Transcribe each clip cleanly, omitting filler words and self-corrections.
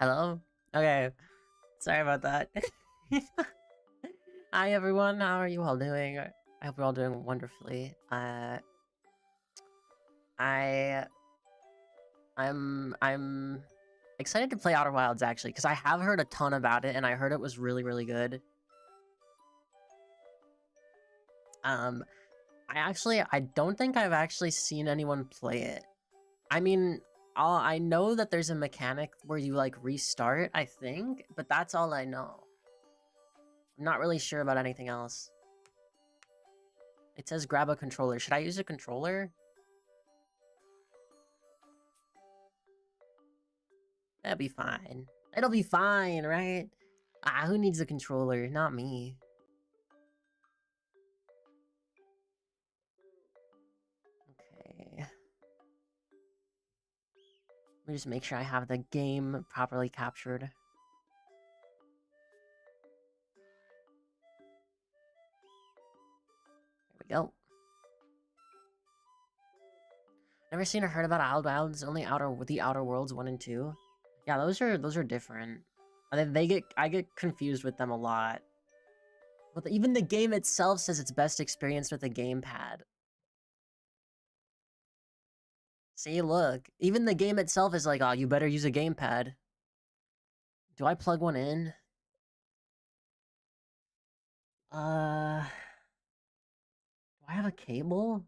Hello? Okay. Sorry about that. Hi everyone, how are you all doing? I hope you're all doing wonderfully. I I'm excited to play Outer Wilds actually, because I have heard a ton about it and I heard it was really, really good. I don't think I've actually seen anyone play it. I mean, I know that there's a mechanic where you like restart, I think, but that's all I know. I'm not really sure about anything else. It says grab a controller. Should I use a controller? That'll be fine. It'll be fine, right? Ah, who needs a controller? Not me. Okay. Let me just make sure I have the game properly captured. There we go. Never seen or heard about Outer Wilds, only the Outer Worlds 1 and 2. Yeah, those are different. I get confused with them a lot. But even the game itself says it's best experienced with a gamepad. See, look. Even the game itself is like, oh, you better use a gamepad. Do I plug one in? Do I have a cable?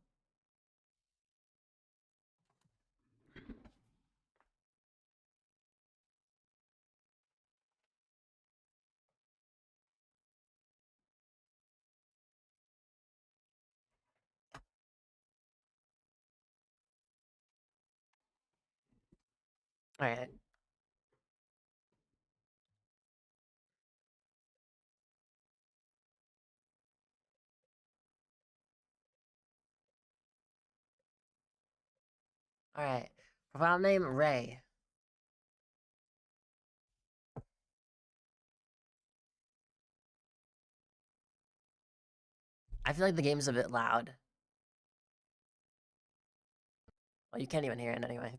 Alright. Alright. Profile name, Ray. I feel like the game's a bit loud. Well, you can't even hear it anyway.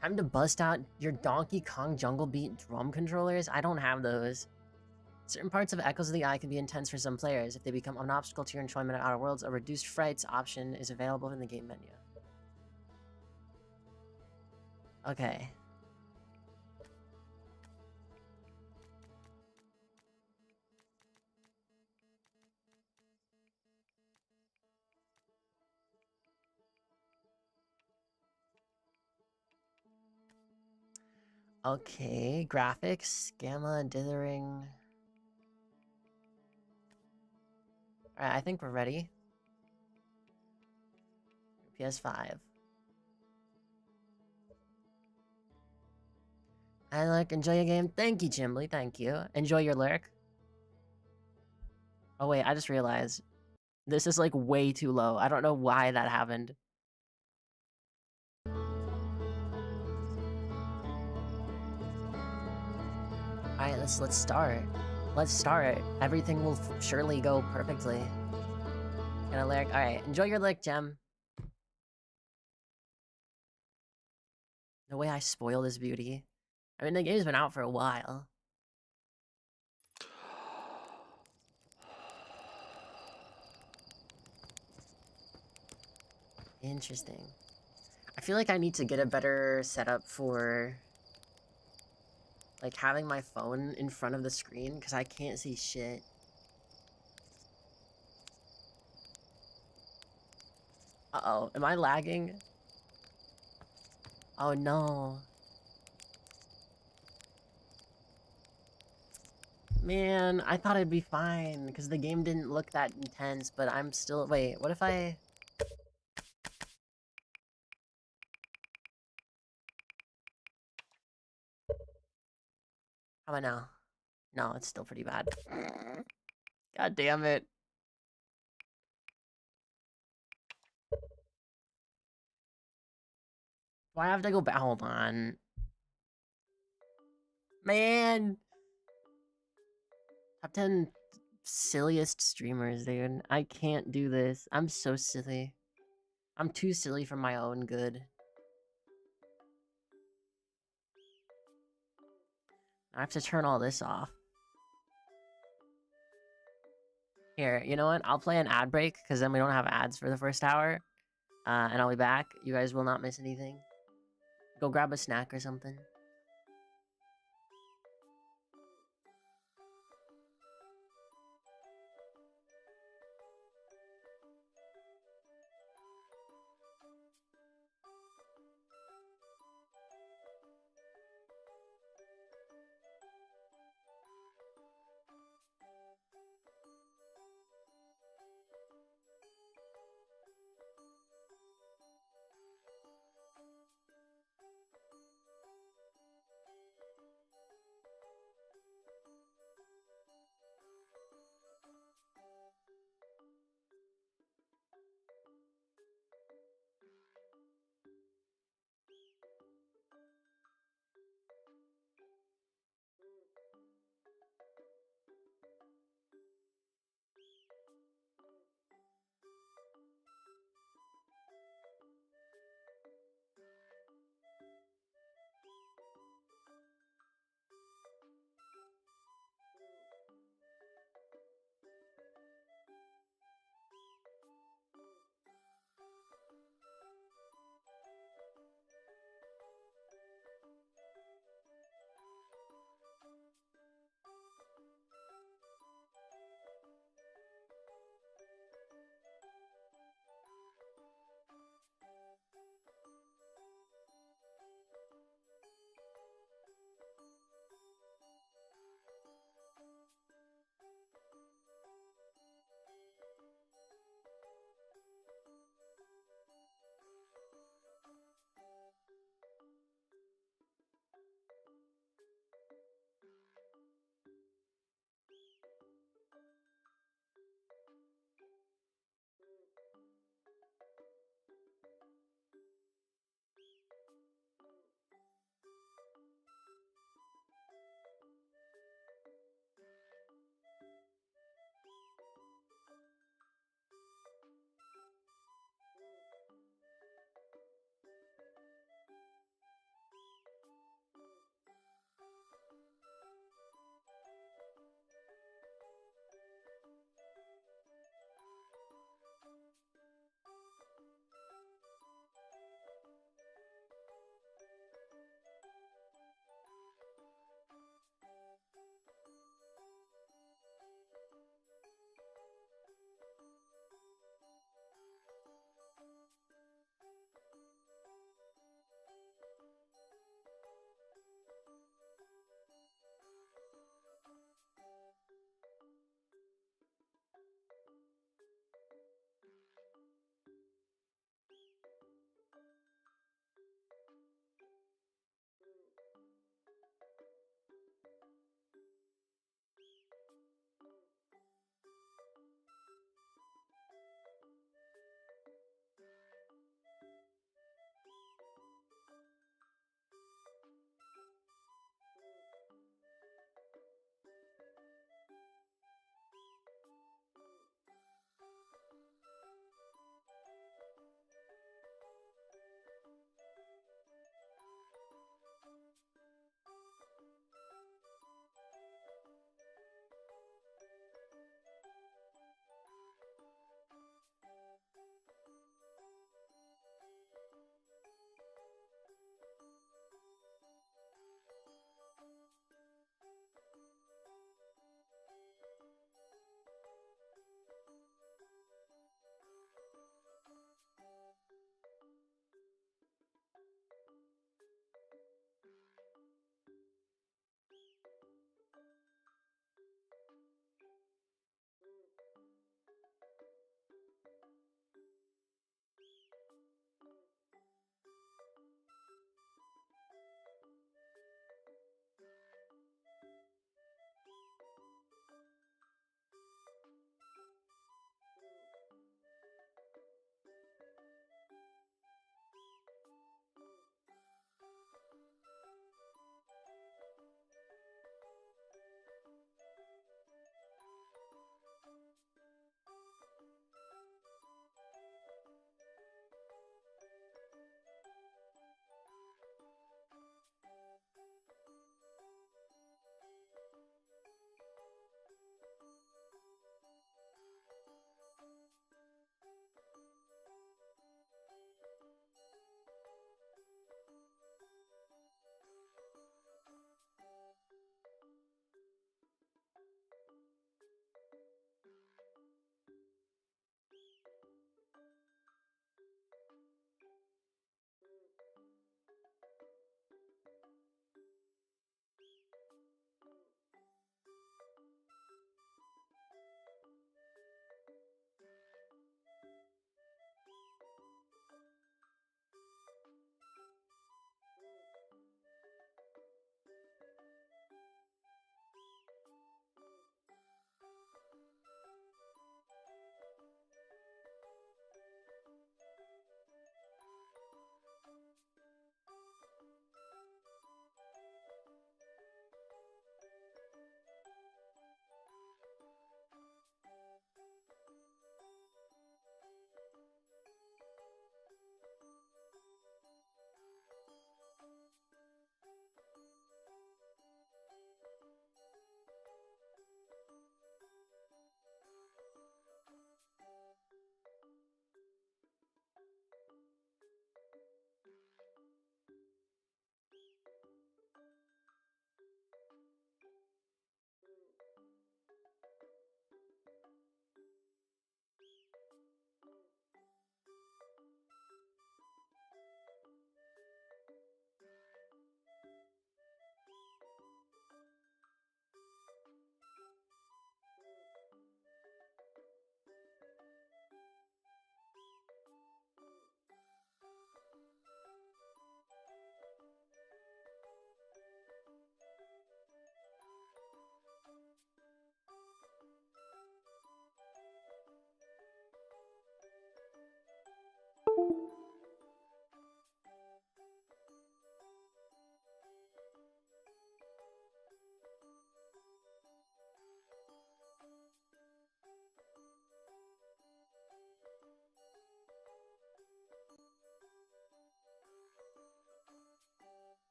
Time to bust out your Donkey Kong Jungle Beat drum controllers? I don't have those. Certain parts of Echoes of the Eye can be intense for some players. If they become an obstacle to your enjoyment of Outer Worlds, a reduced frights option is available in the game menu. Okay. Okay, graphics, gamma, dithering. Alright, I think we're ready. PS5. I like, enjoy your game. Thank you, Chimbley, thank you. Enjoy your lyric. Oh wait, I just realized. This is like way too low. I don't know why that happened. Alright, let's start. Let's start. Everything will surely go perfectly. Gonna lyric. Alright, enjoy your lick, Gem. No way I spoil this beauty. I mean, the game's been out for a while. Interesting. I feel like I need to get a better setup for like having my phone in front of the screen because I can't see shit. Uh-oh, am I lagging? Oh no. Man, I thought it'd be fine because the game didn't look that intense, but I'm still... Wait, what if I... How about now? No, it's still pretty bad. God damn it. Do I have to go back? Hold on. Man! Top 10 silliest streamers, dude. I can't do this. I'm so silly. I'm too silly for my own good. I have to turn all this off. Here, you know what? I'll play an ad break because then we don't have ads for the first hour. And I'll be back. You guys will not miss anything. Go grab a snack or something.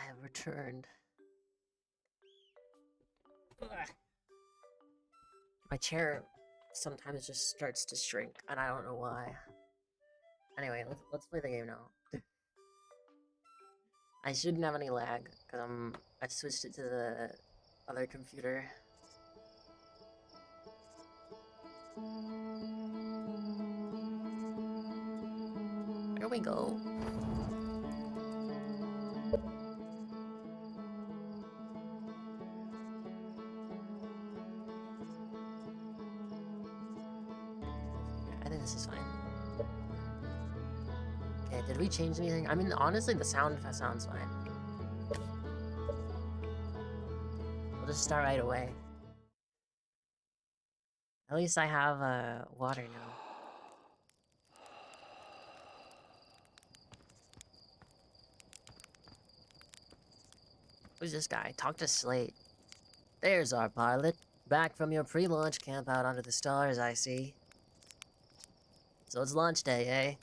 I have returned. Ugh. My chair sometimes just starts to shrink, and I don't know why. Anyway, let's play the game now. I shouldn't have any lag, because I switched it to the other computer. Here we go. I think this is fine. Okay, did we change anything? I mean, honestly, the sound sounds fine. We'll just start right away. At least I have water now. Who's this guy? Talk to Slate. There's our pilot. Back from your pre-launch camp out under the stars, I see. So it's launch day, eh?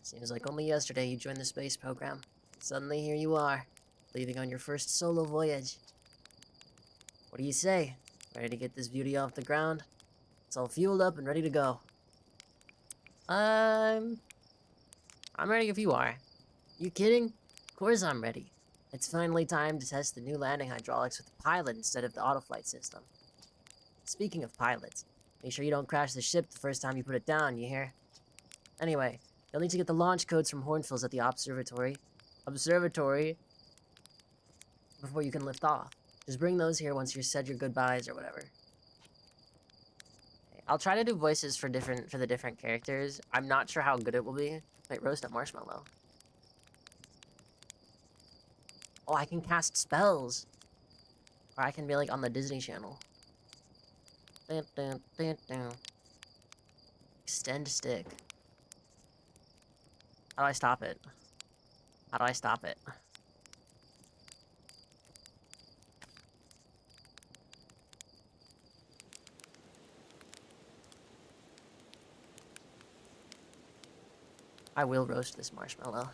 Seems like only yesterday you joined the space program. Suddenly here you are, leaving on your first solo voyage. What do you say? Ready to get this beauty off the ground? It's all fueled up and ready to go. I'm ready if you are. You kidding? Of course I'm ready. It's finally time to test the new landing hydraulics with the pilot instead of the autoflight system. Speaking of pilots, make sure you don't crash the ship the first time you put it down, you hear? Anyway, you'll need to get the launch codes from Hornfills at the observatory. Before you can lift off. Just bring those here once you've said your goodbyes or whatever. Okay, I'll try to do voices for the different characters. I'm not sure how good it will be. Wait, roast up marshmallow. Oh, I can cast spells. Or I can be like on the Disney Channel. Dun, dun, dun, dun. Extend stick. How do I stop it? How do I stop it? I will roast this marshmallow.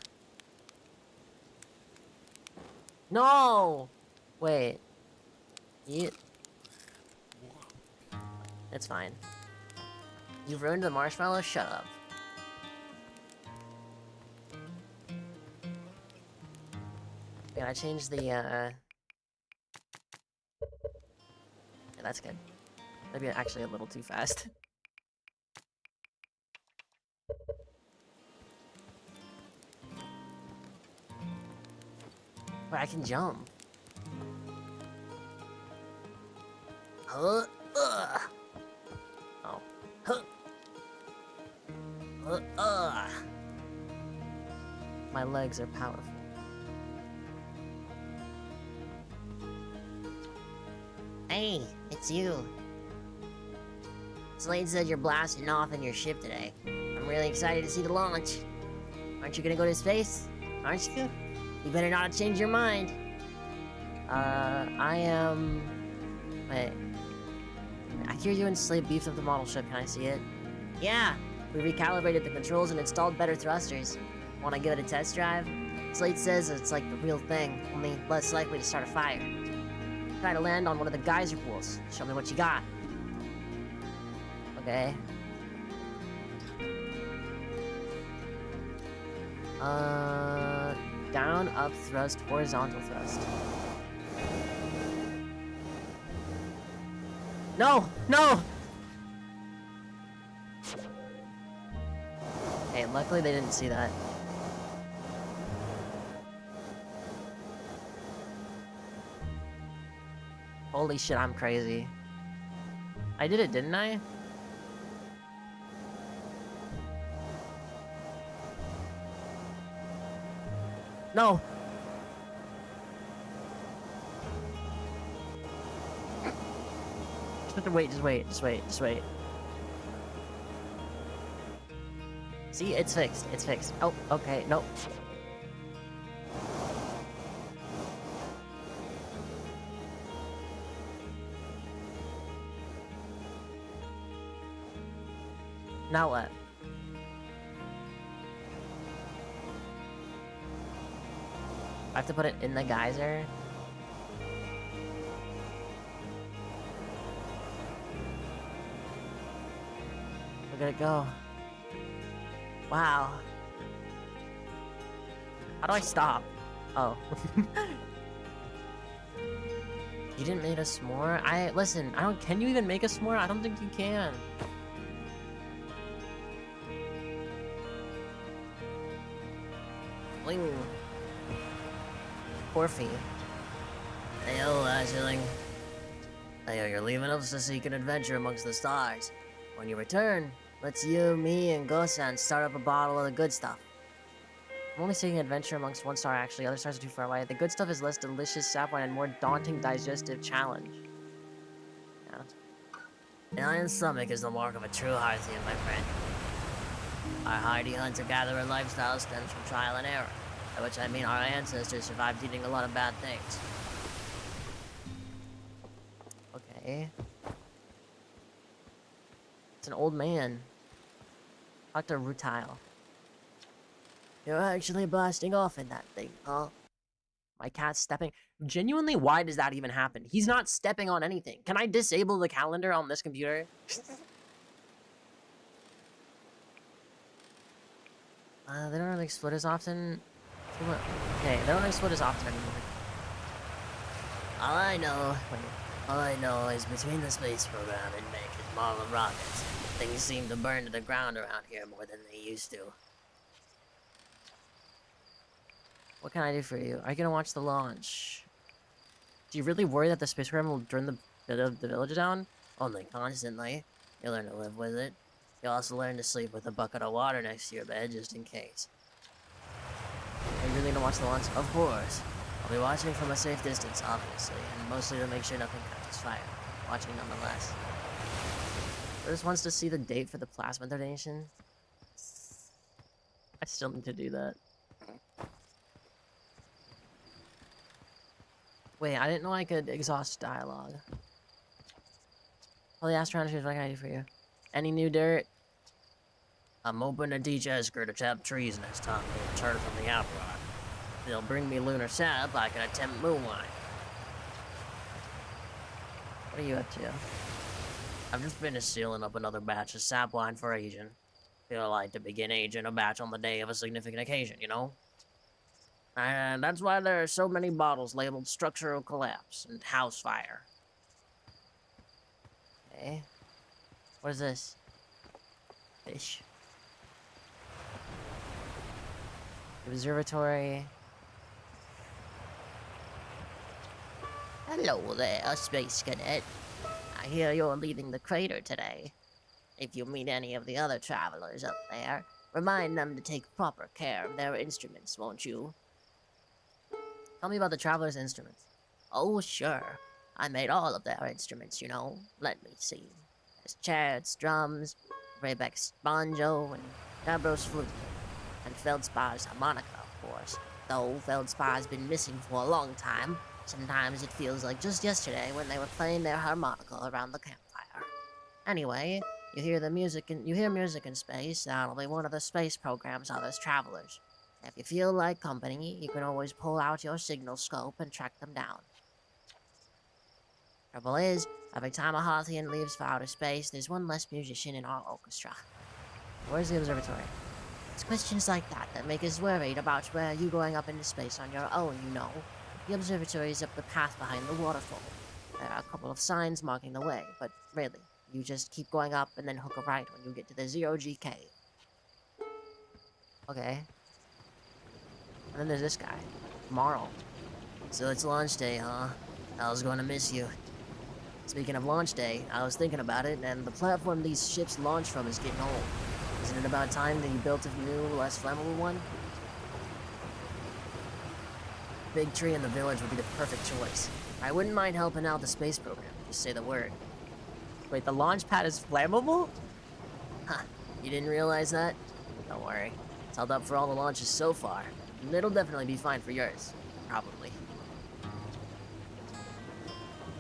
No! Wait. It's fine. You ruined the marshmallow? Shut up. Yeah, I changed the, Yeah, that's good. Maybe actually a little too fast. But I can jump. Oh. My legs are powerful. Hey, it's you. Slade said you're blasting off in your ship today. I'm really excited to see the launch. Aren't you gonna go to space? Aren't you? You better not change your mind. I am... Wait. I hear you and Slade beefed up the model ship. Can I see it? Yeah! We recalibrated the controls and installed better thrusters. Wanna give it a test drive? Slade says it's like the real thing, only less likely to start a fire. Try to land on one of the geyser pools. Show me what you got. Okay. Down, up thrust, horizontal thrust. No! No! Hey, luckily they didn't see that. Holy shit, I'm crazy. I did it, didn't I? No! Just wait, just wait, just wait, just wait. See, it's fixed, it's fixed. Oh, okay, nope. Now what? I have to put it in the geyser. Look at it go. Wow. How do I stop? Oh. You didn't make a s'more? Listen, can you even make a s'more? I don't think you can. Bling. Porfy. Heyo, Azurling. Heyo, you're leaving us to seek an adventure amongst the stars. When you return, let's you, me, and Gosan start up a bottle of the good stuff. I'm only seeking adventure amongst one star, actually. Other stars are too far away. The good stuff is less delicious sap wine and more daunting digestive challenge. Yeah. An iron stomach is the mark of a true Hearthian, my friend. Our hardy hunter-gatherer lifestyle stems from trial and error, by which I mean our ancestors survived eating a lot of bad things. Okay. It's an old man. Dr. Rutile. You're actually blasting off in that thing, huh? My cat's stepping. Genuinely, why does that even happen? He's not stepping on anything. Can I disable the calendar on this computer? They don't really explode as often. Okay, they don't explode as often anymore. All I know is between the space program and making Marlin rockets, things seem to burn to the ground around here more than they used to. What can I do for you? Are you gonna watch the launch? Do you really worry that the space program will burn the village down? Only constantly. You'll learn to live with it. You'll also learn to sleep with a bucket of water next to your bed, just in case. Are you really gonna watch the launch? Of course. I'll be watching from a safe distance, obviously, and mostly to make sure nothing catches fire. Watching nonetheless. Just wants to see the date for the plasma donation. I still need to do that. Wait, I didn't know I could exhaust dialogue. Well, the astronaut, what can I do for you? Any new dirt? I'm hoping to teach Esker to chop trees next time they return from the outback. If they'll bring me lunar sap, I can attempt moonlight. What are you up to? I've just finished sealing up another batch of sap wine for aging. Feel like to begin aging a batch on the day of a significant occasion, you know? And that's why there are so many bottles labeled structural collapse and house fire. Okay. What is this? Fish. Observatory. Hello there, Space Cadet. I hear you're leaving the crater today. If you meet any of the other travelers up there, remind them to take proper care of their instruments, won't you? Tell me about the travelers' instruments. Oh, sure. I made all of their instruments, you know. Let me see. There's chariots, drums, Raybeck's banjo, and Gabro's flute. And Feldspar's harmonica, of course. Though Feldspar been missing for a long time, sometimes it feels like just yesterday when they were playing their harmonica around the campfire. Anyway, you hear music in space, that'll be one of the space program's other travelers. If you feel like company, you can always pull out your signal scope and track them down. Trouble is, every time a Hearthian leaves for outer space, there's one less musician in our orchestra. Where's the observatory? It's questions like that that make us worried about where you going up into space on your own, you know. The observatory is up the path behind the waterfall. There are a couple of signs marking the way, but really, you just keep going up and then hook a right when you get to the Zero-G cave. Okay. And then there's this guy, Marl. So it's launch day, huh? I was going to miss you. Speaking of launch day, I was thinking about it, and the platform these ships launch from is getting old. Isn't it about time that you built a new, less flammable one? Big tree in the village would be the perfect choice. I wouldn't mind helping out the space program, just say the word. Wait, the launch pad is flammable? Huh, you didn't realize that? Don't worry, it's held up for all the launches so far. And it'll definitely be fine for yours. Probably.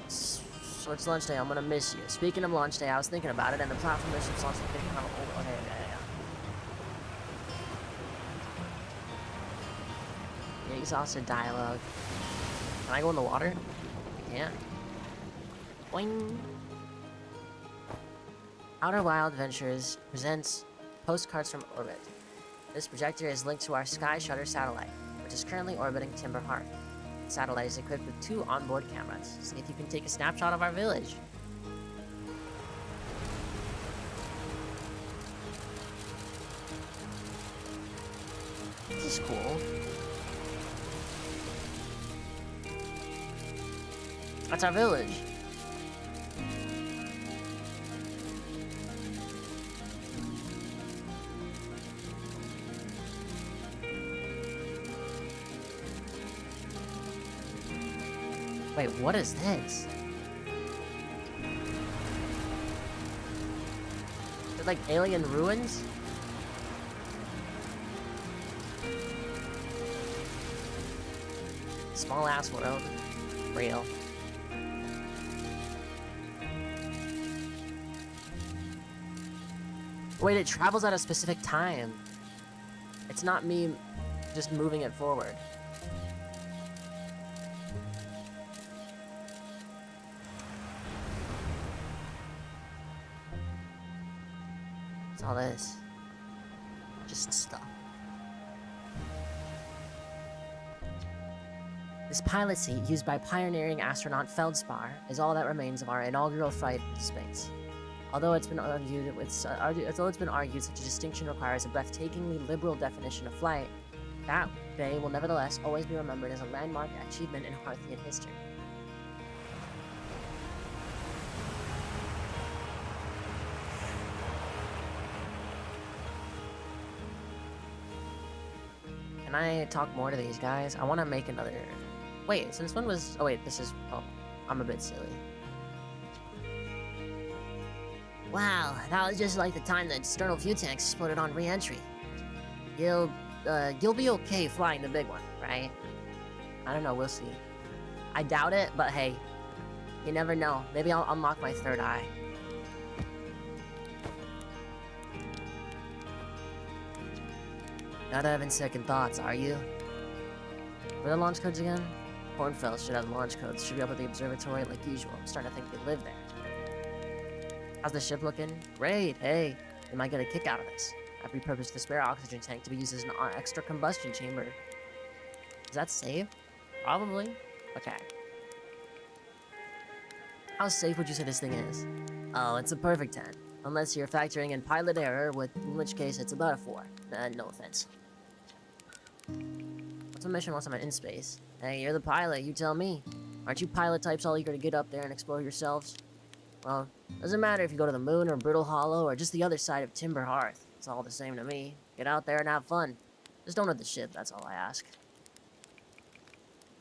So it's launch day, I'm gonna miss you. Speaking of launch day, I was thinking about it, and the platform the ship's launch is getting kind of old. Okay, yeah. Exhausted dialogue. Can I go in the water? I can. Boing. Outer Wild Ventures presents postcards from orbit. This projector is linked to our Sky Shutter satellite, which is currently orbiting Timber Hearth. The satellite is equipped with 2 onboard cameras. See if you can take a snapshot of our village. This is cool. That's our village. Wait, what is this? They're like alien ruins? Small ass world. Real. Wait, it travels at a specific time. It's not me just moving it forward. What's all this? Just stuff. This pilot seat, used by pioneering astronaut Feldspar, is all that remains of our inaugural flight into space. Although it's been argued such a distinction requires a breathtakingly liberal definition of flight, that day will nevertheless always be remembered as a landmark achievement in Hearthian history. Can I talk more to these guys? I want to make another... Wait, since when was... Oh wait, this is... Oh, I'm a bit silly. Wow, that was just like the time that external fuel tanks exploded on re-entry. You'll be okay flying the big one, right? I don't know, we'll see. I doubt it, but hey, you never know. Maybe I'll unlock my third eye. Not having second thoughts, are you? What are the launch codes again? Hornfels should have the launch codes. Should be up at the observatory like usual. I'm starting to think they live there. How's the ship looking? Great, hey. You might get a kick out of this. I've repurposed the spare oxygen tank to be used as an extra combustion chamber. Is that safe? Probably. Okay. How safe would you say this thing is? Oh, it's a perfect 10. Unless you're factoring in pilot error, in which case it's about a 4. No offense. What's a mission once I'm in space? Hey, you're the pilot, you tell me. Aren't you pilot types all eager to get up there and explore yourselves? Well, doesn't matter if you go to the moon or Brittle Hollow or just the other side of Timber Hearth. It's all the same to me. Get out there and have fun. Just don't hurt the ship, that's all I ask.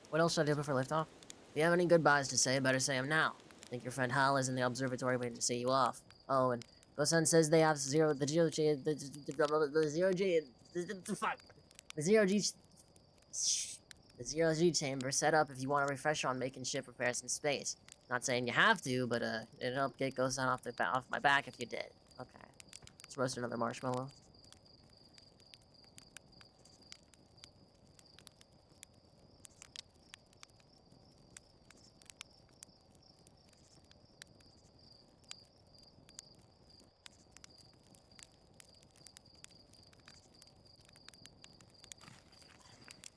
What else should I do before liftoff? If you have any goodbyes to say, better say them now. I think your friend Hal is in the observatory waiting to see you off. Oh, and Gosan says they have the zero G chamber set up if you want a refresher on making ship repairs in space. Not saying you have to, but it'd help get Gosan off my back if you did. Okay. Let's roast another marshmallow.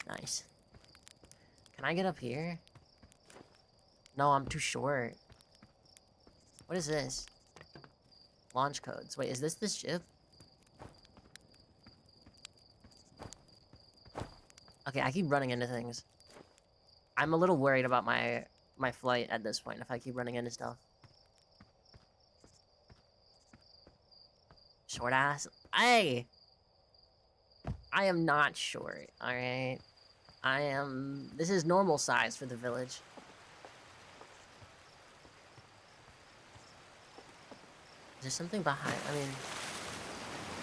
Nice. Can I get up here? No, I'm too short. What is this? Launch codes. Wait, is this ship? Okay, I keep running into things. I'm a little worried about my flight at this point if I keep running into stuff. Short ass. Hey! I am not short, alright? This is normal size for the village. Is there something behind? I mean,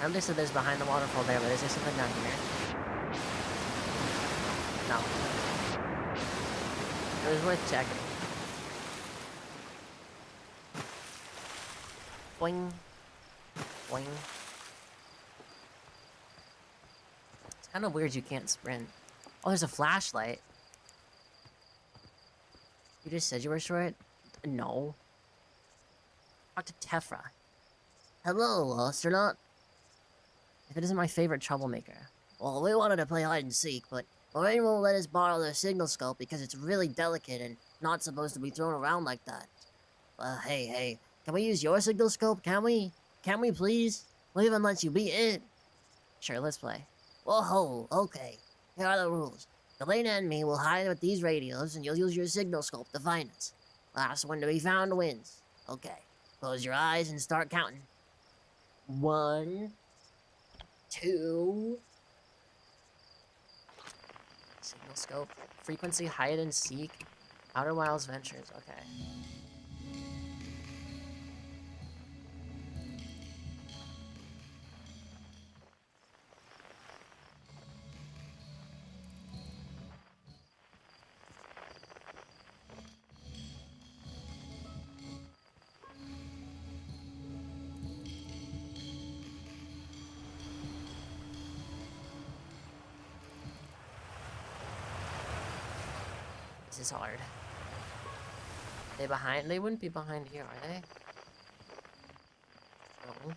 I know they said there's behind the waterfall there, but is there something down here? No. It was worth checking. Boing. Boing. It's kind of weird you can't sprint. Oh, there's a flashlight. You just said you were short? No. Talk to Tephra. Hello, astronaut. If it isn't my favorite troublemaker. Well, we wanted to play hide and seek, but Lorraine won't let us borrow their signal scope because it's really delicate and not supposed to be thrown around like that. Hey, can we use your signal scope? Can we? Can we please? We'll even let you be it. Sure, let's play. Whoa, okay. Here are the rules. Elena and me will hide with these radios, and you'll use your signal scope to find us. Last one to be found wins. Okay. Close your eyes and start counting. 1, 2. Signal scope. Frequency, hide and seek. Outer Wilds Ventures. Okay. This is hard. They behind? They wouldn't be behind here, are they? No.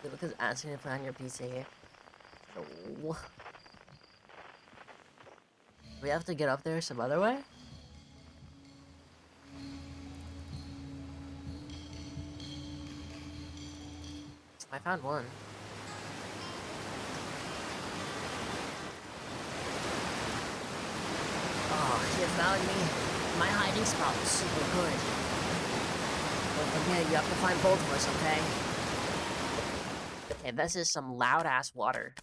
Lucas asking to play on your PC. No. We have to get up there some other way? I found one. Oh, you found me. My hiding spot was super good. Don't forget, you have to find both of us, okay? Okay, this is some loud-ass water.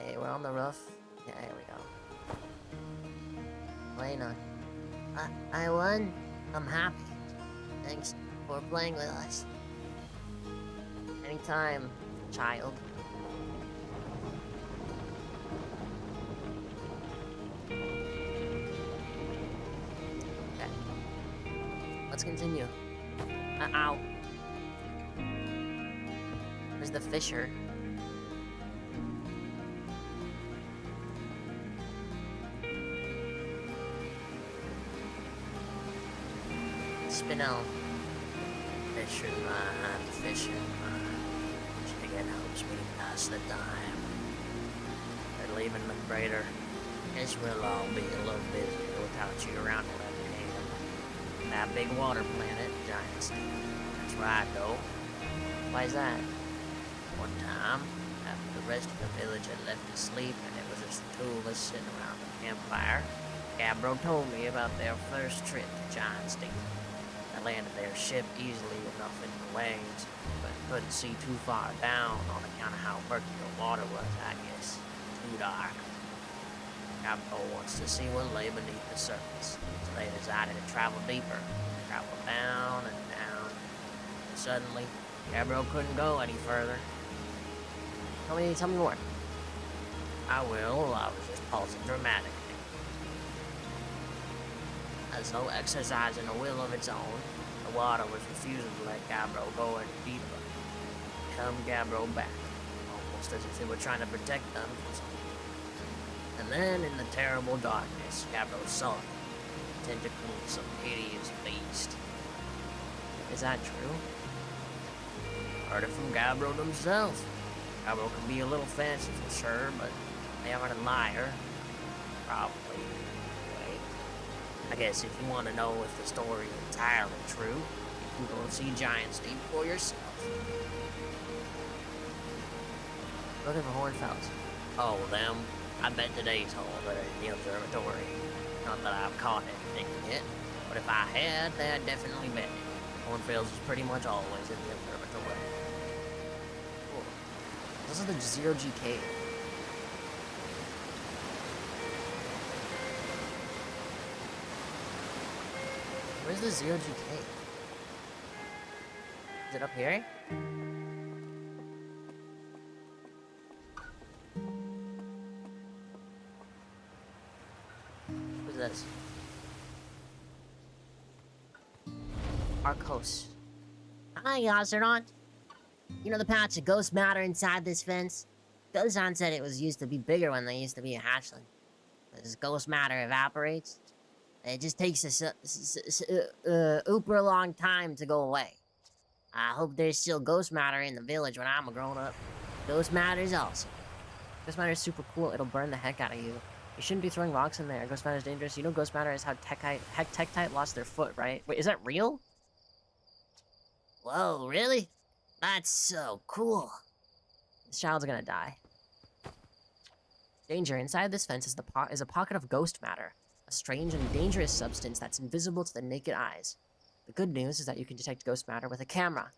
Okay, we're on the roof. Yeah, here we go. Lena. I won. I'm happy. Thanks for playing with us. Anytime, child. Okay. Let's continue. Ow. There's the fissure. Spinel. Fishing line. Chicken helps me pass the time. They're leaving the freighter. Guess we'll all be a little busier without you around the left hand. That big water planet, Giant Steam. That's right, though. Why is that? One time, after the rest of the village had left to sleep and it was just the two of us sitting around the campfire, Gabbro told me about their first trip to Giant Steam. They landed their ship easily enough in the waves, but couldn't see too far down on account of how murky the water was, I guess. Too dark. Gabbro wants to see what lay beneath the surface, so they decided to travel deeper. Travel down and down. And suddenly, Gabbro couldn't go any further. Tell me more. I will. I was just pausing dramatically. As though exercising a will of its own, the water was refusing to let Gabbro go any deeper. Come Gabbro back, almost as if it were trying to protect them from something. And then, in the terrible darkness, Gabbro saw it, tentacling some hideous beast. Is that true? Heard it from Gabbro themselves. Gabbro can be a little fancy for sure, but they aren't a liar. Probably. I guess if you want to know if the story is entirely true, you can go see Giant Steam for yourself. Looking for hornfowls. Oh, them? I bet today's haul they're in the observatory. Not that I've caught anything yet, but if I had, they'd definitely bet it. Hornfowls is pretty much always in the observatory. Cool. This is the Zero G cave. Where's the Zero G cave? Is it up here? Ghost. Hi, Astronaut. You know the patch of ghost matter inside this fence? Ghost-on said it was used to be bigger when they used to be a hatchling. As ghost matter evaporates, it just takes a uber long time to go away. I hope there's still ghost matter in the village when I'm a grown-up. Ghost matter's awesome. Ghost matter is super cool. It'll burn the heck out of you. You shouldn't be throwing rocks in there. Ghost matter is dangerous. You know ghost matter is how Tektite lost their foot, right? Wait, is that real? Whoa, really? That's so cool. This child's gonna die. Danger. Inside this fence is a pocket of ghost matter. A strange and dangerous substance that's invisible to the naked eyes. The good news is that you can detect ghost matter with a camera.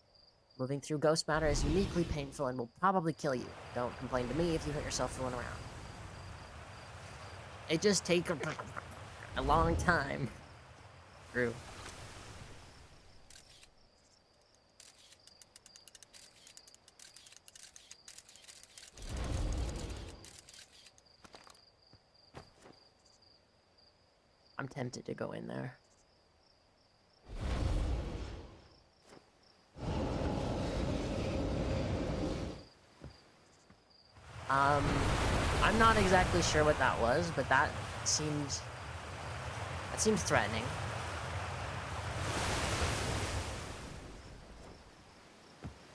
Moving through ghost matter is uniquely painful and will probably kill you. Don't complain to me if you hurt yourself fooling around. It just takes a long time. True. I'm tempted to go in there. I'm not exactly sure what that was, but that seems threatening.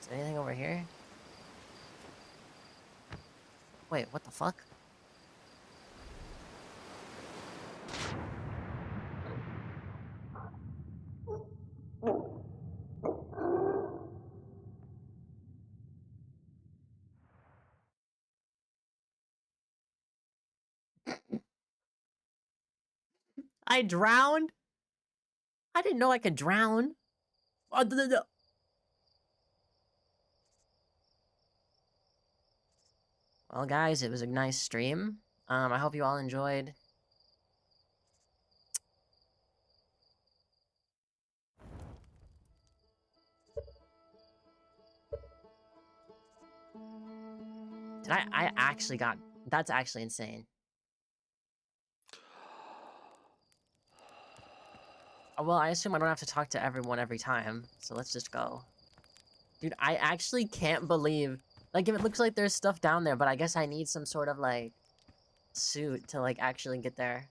Is there anything over here? Wait, what the fuck? I drowned? I didn't know I could drown. Well, guys, it was a nice stream. I hope you all enjoyed. I actually got... That's actually insane. Well, I assume I don't have to talk to everyone every time, so let's just go. Dude, I actually can't believe... Like, if it looks like there's stuff down there, but I guess I need some sort of, like, suit to, like, actually get there.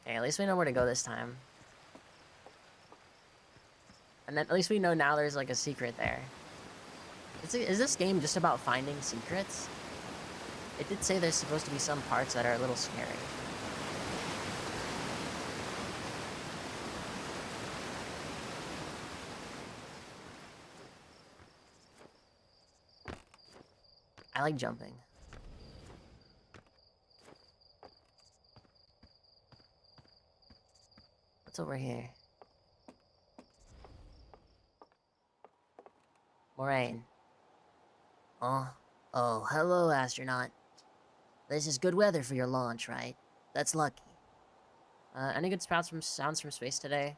Okay, at least we know where to go this time. And then at least we know now there's, like, a secret there. Is this game just about finding secrets? It did say there's supposed to be some parts that are a little scary. I like jumping. What's over here? Moraine. Oh, hello, astronaut. This is good weather for your launch, right? That's lucky. Any good sounds from space today?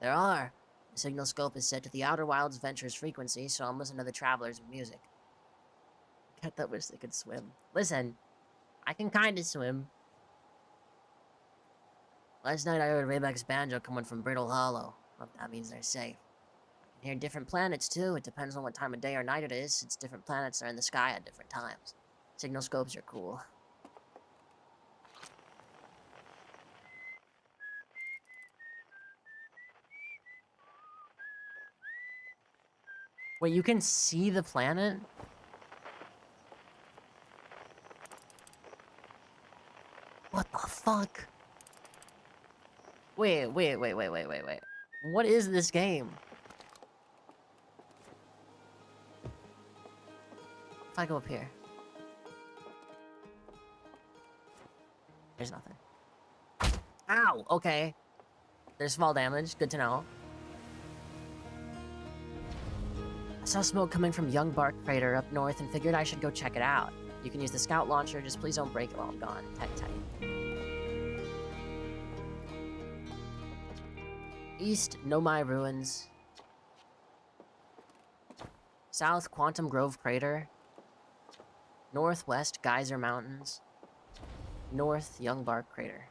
There are. The signal scope is set to the Outer Wilds Ventures frequency, so I'm listening to the travelers' music. Cat that wish they could swim. Listen, I can kinda swim. Last night I heard Rayback's banjo coming from Brittle Hollow. Well, that means they're safe. I can hear different planets, too. It depends on what time of day or night it is, since different planets are in the sky at different times. Signal scopes are cool. Wait, you can see the planet? What the fuck? Wait. What is this game? If I go up here. There's nothing. Ow! Okay. There's fall damage. Good to know. I saw smoke coming from Young Bark Crater up north and figured I should go check it out. You can use the scout launcher, just please don't break it while I'm gone. Tight. East, Nomai Ruins. South, Quantum Grove Crater. Northwest Geyser Mountains. North Young Bark Crater.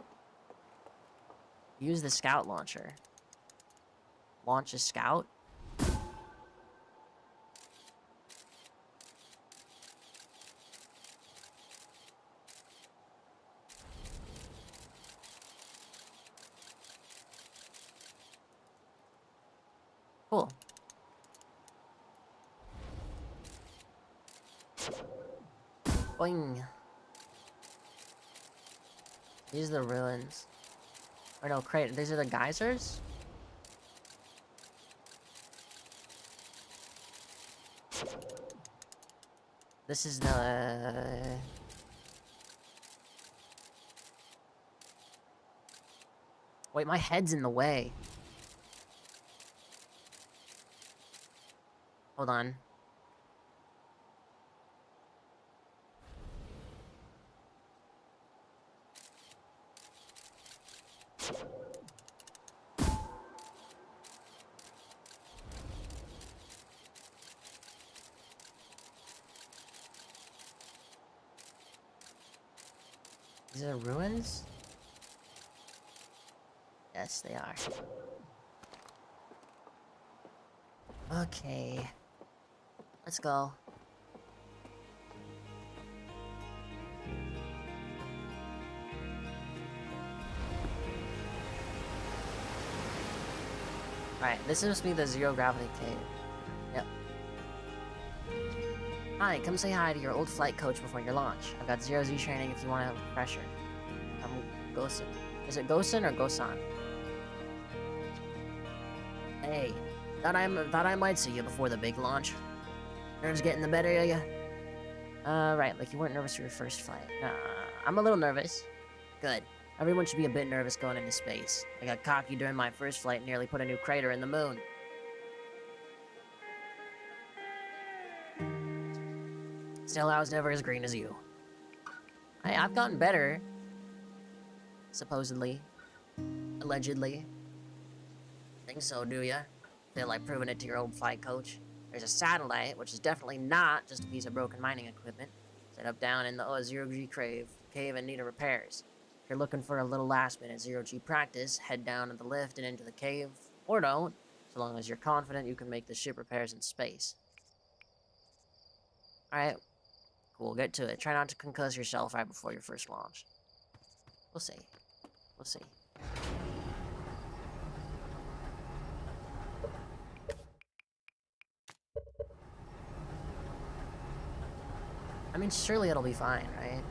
Use the scout launcher. Launch a scout. Cool. Boing. These are the ruins. Or no, crater. These are the geysers? This is the... Wait, my head's in the way. Hold on. These are ruins? Yes, they are. Okay. Let's go. Alright, this must be the zero gravity cave. Yep. Hi, come say hi to your old flight coach before your launch. I've got zero-G training if you want to have a refresher. I'm Gosen. Is it Gosen or Gosan? Hey, thought I might see you before the big launch. Nerves getting the better of you? Right, like you weren't nervous for your first flight. I'm a little nervous. Good. Everyone should be a bit nervous going into space. I got cocky during my first flight and nearly put a new crater in the moon. Still, I was never as green as you. I've gotten better. Supposedly. Allegedly. Think so, do ya? Feel like proving it to your old flight coach? There's a satellite, which is definitely not just a piece of broken mining equipment, set up down in the zero-G cave and need repairs. If you're looking for a little last-minute zero-G practice, head down to the lift and into the cave, or don't, so long as you're confident you can make the ship repairs in space. Alright, cool, get to it. Try not to concuss yourself right before your first launch. We'll see. We'll see. I mean, surely it'll be fine, right?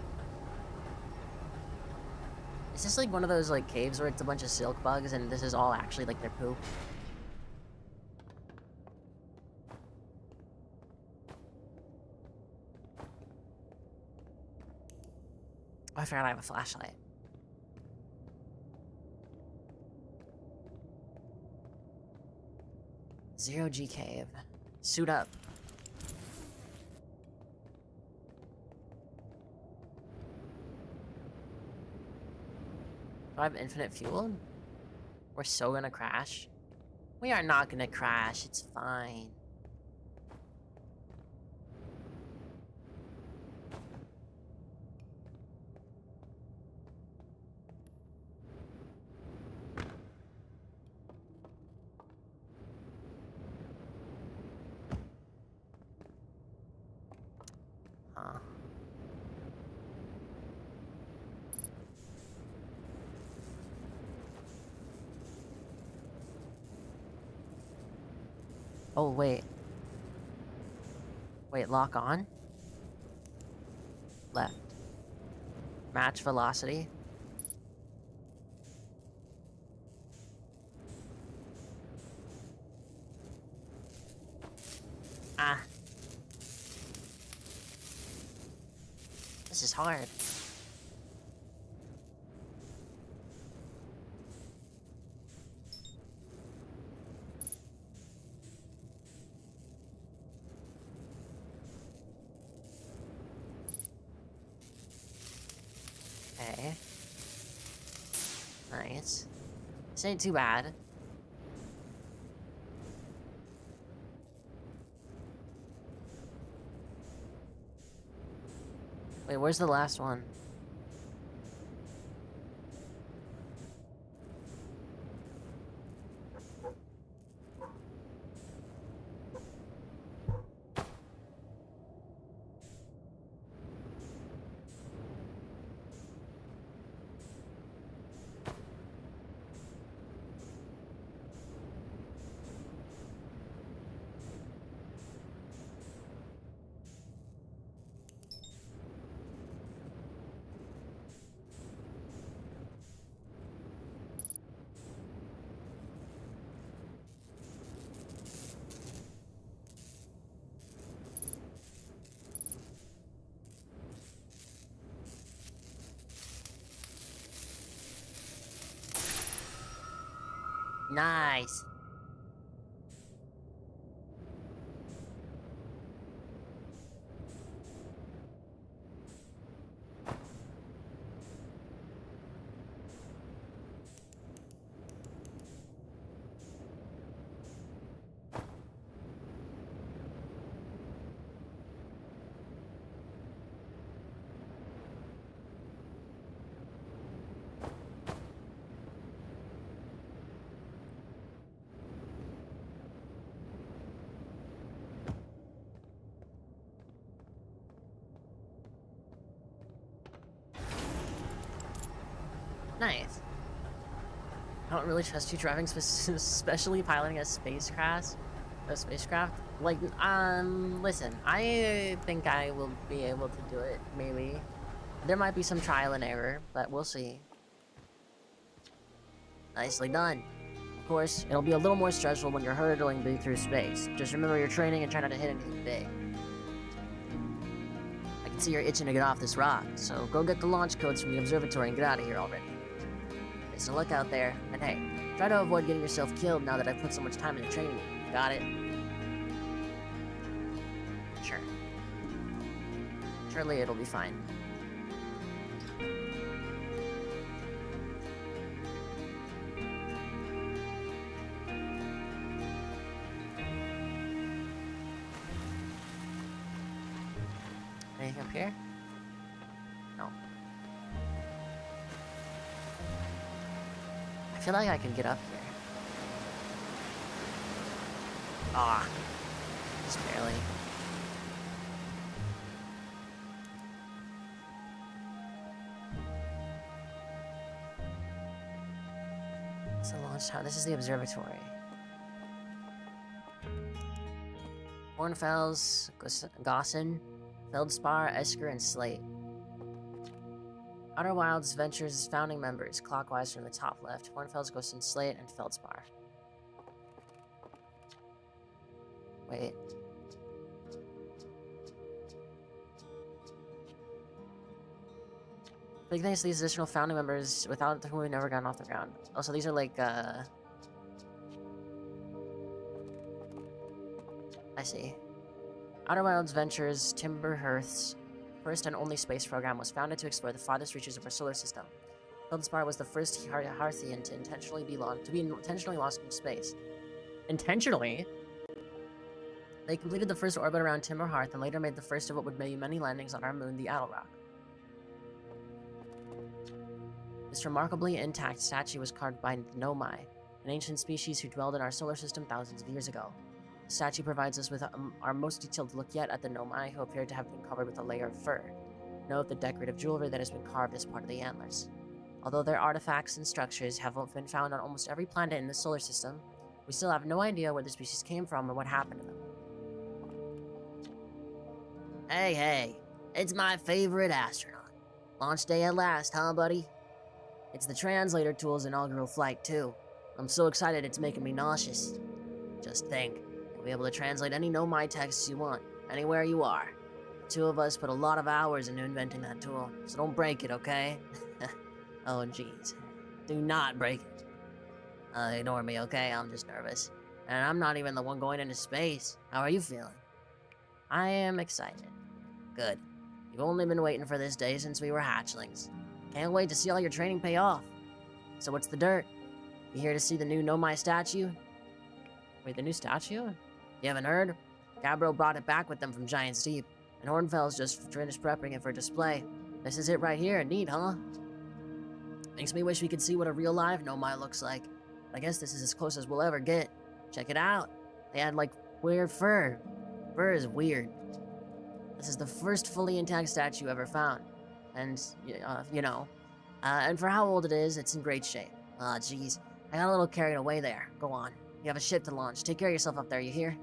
Is this like one of those like caves where it's a bunch of silk bugs and this is all actually like their poop? Oh, I forgot I have a flashlight. Zero-G cave. Suit up. Do I have infinite fuel? We're so gonna crash. We are not gonna crash, it's fine. Huh. Oh, wait. Wait, lock on? Left. Match velocity. Ah. This is hard. Okay. Nice. This ain't too bad. Wait, where's the last one? Nice. Nice. I don't really trust you driving, especially piloting a spacecraft. Like, listen, I think I will be able to do it, maybe. There might be some trial and error, but we'll see. Nicely done. Of course, it'll be a little more stressful when you're hurtling through space. Just remember your training and try not to hit anything big. I can see you're itching to get off this rock, so go get the launch codes from the observatory and get out of here already. So look out there, and hey, try to avoid getting yourself killed now that I've put so much time into training you. Got it? Sure. Surely it'll be fine. Anything up here? No. I feel like I can get up here. Ah. Just barely. It's a launch tower. This is the observatory. Hornfels, Gossan, Feldspar, Esker, and Slate. Outer Wilds Ventures founding members, clockwise from the top left. Hornfels, Gossan, Slate, and Feldspar. Wait. Big thanks to these additional founding members, without whom we've never gotten off the ground. Also, these are like, I see. Outer Wilds Ventures, Timber Hearth's first and only space program was founded to explore the farthest reaches of our solar system. Feldspar was the first Hearthian to intentionally be lost in space. Intentionally? They completed the first orbit around Timber Hearth and later made the first of what would be many landings on our moon, the Attlerock. This remarkably intact statue was carved by Nomai, an ancient species who dwelled in our solar system thousands of years ago. The statue provides us with our most detailed look yet at the Nomai, who appear to have been covered with a layer of fur. Note the decorative jewelry that has been carved as part of the antlers. Although their artifacts and structures have been found on almost every planet in the solar system, we still have no idea where the species came from or what happened to them. Hey, it's my favorite astronaut. Launch day at last, huh, buddy? It's the translator tool's inaugural flight, too. I'm so excited it's making me nauseous. Just think, you'll be able to translate any Nomai texts you want, anywhere you are. The two of us put a lot of hours into inventing that tool, so don't break it, okay? Oh, jeez. Do not break it. Ignore me, okay? I'm just nervous. And I'm not even the one going into space. How are you feeling? I am excited. Good. You've only been waiting for this day since we were hatchlings. Can't wait to see all your training pay off. So what's the dirt? You here to see the new Nomai statue? Wait, the new statue? You haven't heard? Gabbro brought it back with them from Giant's Deep. And Hornfell's just finished prepping it for display. This is it right here. Neat, huh? Makes me wish we could see what a real live Nomai looks like. I guess this is as close as we'll ever get. Check it out. They had, like, weird fur. Fur is weird. This is the first fully intact statue ever found. And, you know. And for how old it is, it's in great shape. Ah, jeez. I got a little carried away there. Go on. You have a ship to launch. Take care of yourself up there, you hear?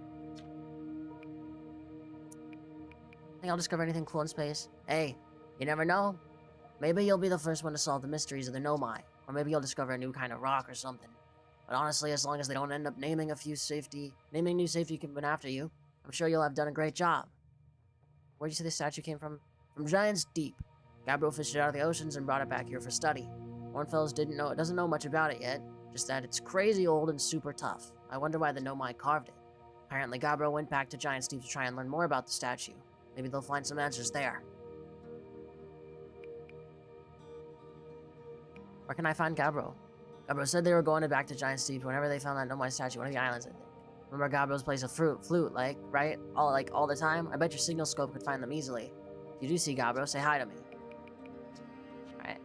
Think I'll discover anything cool in space? Hey, you never know. Maybe you'll be the first one to solve the mysteries of the Nomai. Or maybe you'll discover a new kind of rock or something. But honestly, as long as they don't end up naming new safety equipment after you, I'm sure you'll have done a great job. Where'd you say this statue came from? From Giant's Deep. Gabriel fished it out of the oceans and brought it back here for study. Hornfels doesn't know much about it yet, just that it's crazy old and super tough. I wonder why the Nomai carved it. Apparently, Gabriel went back to Giant's Deep to try and learn more about the statue. Maybe they'll find some answers there. Where can I find Gabriel? Gabriel said they were going back to Giant's Deep whenever they found that Nomai statue on one of the islands, I think. Remember Gabriel's plays a flute, right? All the time? I bet your signal scope could find them easily. If you do see Gabriel, say hi to me. Alright.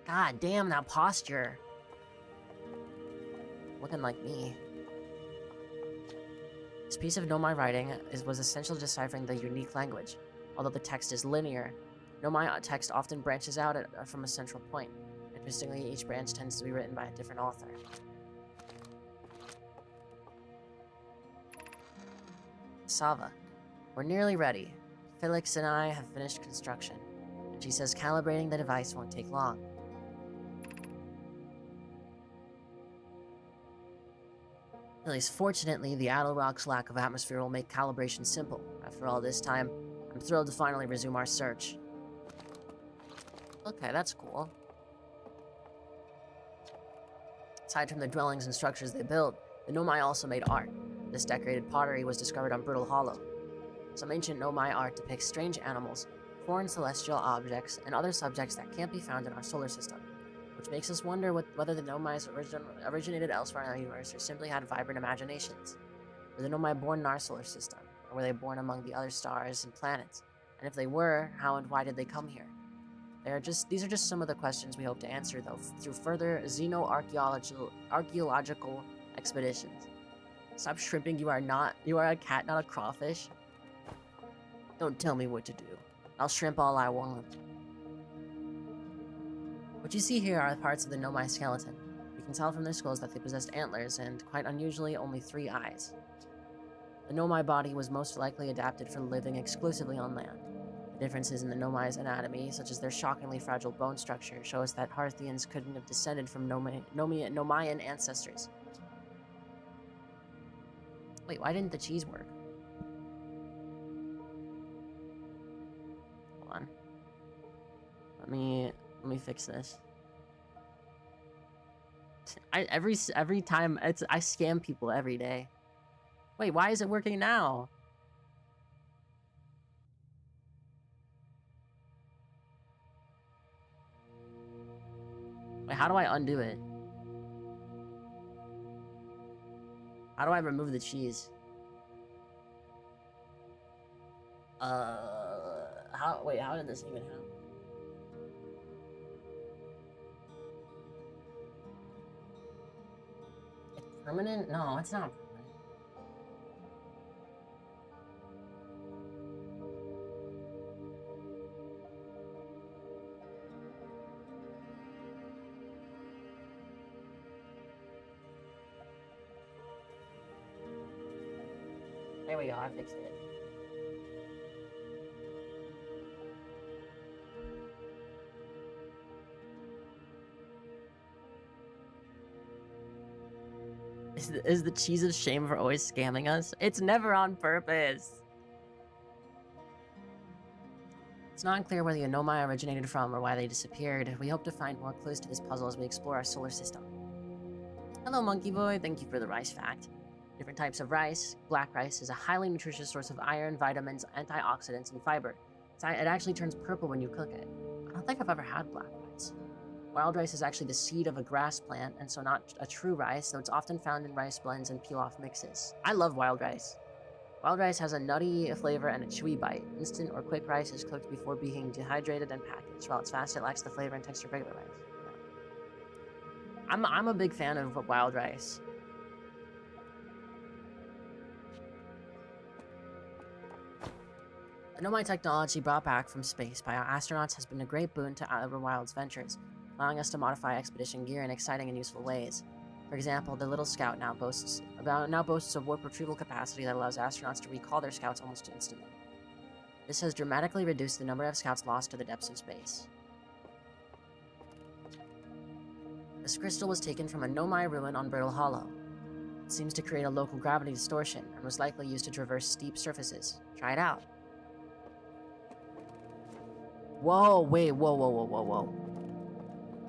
God damn, that posture. Looking like me. This piece of Nomai writing was essential to deciphering the unique language. Although the text is linear, Nomai text often branches out from a central point. Interestingly, each branch tends to be written by a different author. Sava. We're nearly ready. Felix and I have finished construction. And she says calibrating the device won't take long. At least fortunately, the Addle Rock's lack of atmosphere will make calibration simple. After all this time, I'm thrilled to finally resume our search. Okay, that's cool. Aside from the dwellings and structures they built, the Nomai also made art. This decorated pottery was discovered on Brittle Hollow. Some ancient Nomai art depicts strange animals, foreign celestial objects, and other subjects that can't be found in our solar system, which makes us wonder whether the Nomais originated elsewhere in our universe or simply had vibrant imaginations. Were the Nomai born in our solar system, or were they born among the other stars and planets? And if they were, how and why did they come here? These are just some of the questions we hope to answer, though, through further xenoarchaeological expeditions. Stop shrimping, you are a cat, not a crawfish. Don't tell me what to do. I'll shrimp all I want. What you see here are parts of the Nomai skeleton. You can tell from their skulls that they possessed antlers and, quite unusually, only 3 eyes. The Nomai body was most likely adapted for living exclusively on land. The differences in the Nomai's anatomy, such as their shockingly fragile bone structure, show us that Harthians couldn't have descended from Nomaian ancestors. Wait, why didn't the cheese work? Hold on. Let me fix this. Every time I scam people every day. Wait, why is it working now? Wait, how do I undo it? How do I remove the cheese? How did this even happen? It's permanent? No, it's not permanent. There we go, I fixed it. Is the cheese of shame for always scamming us? It's never on purpose. It's not clear where the Nomai originated from or why they disappeared. We hope to find more clues to this puzzle as we explore our solar system. Hello, Monkey Boy. Thank you for the rice fact. Different types of rice. Black rice is a highly nutritious source of iron, vitamins, antioxidants, and fiber. It actually turns purple when you cook it. I don't think I've ever had black rice. Wild rice is actually the seed of a grass plant, and so not a true rice, though it's often found in rice blends and peel-off mixes. I love wild rice. Wild rice has a nutty flavor and a chewy bite. Instant or quick rice is cooked before being dehydrated and packaged. While it's fast, it lacks the flavor and texture of regular rice. Yeah. I'm a big fan of wild rice. The Nomai technology brought back from space by our astronauts has been a great boon to Outer Wilds ventures, allowing us to modify expedition gear in exciting and useful ways. For example, the Little Scout now boasts a warp retrieval capacity that allows astronauts to recall their scouts almost instantly. This has dramatically reduced the number of scouts lost to the depths of space. This crystal was taken from a Nomai ruin on Brittle Hollow. It seems to create a local gravity distortion and was likely used to traverse steep surfaces. Try it out. Whoa, wait, whoa.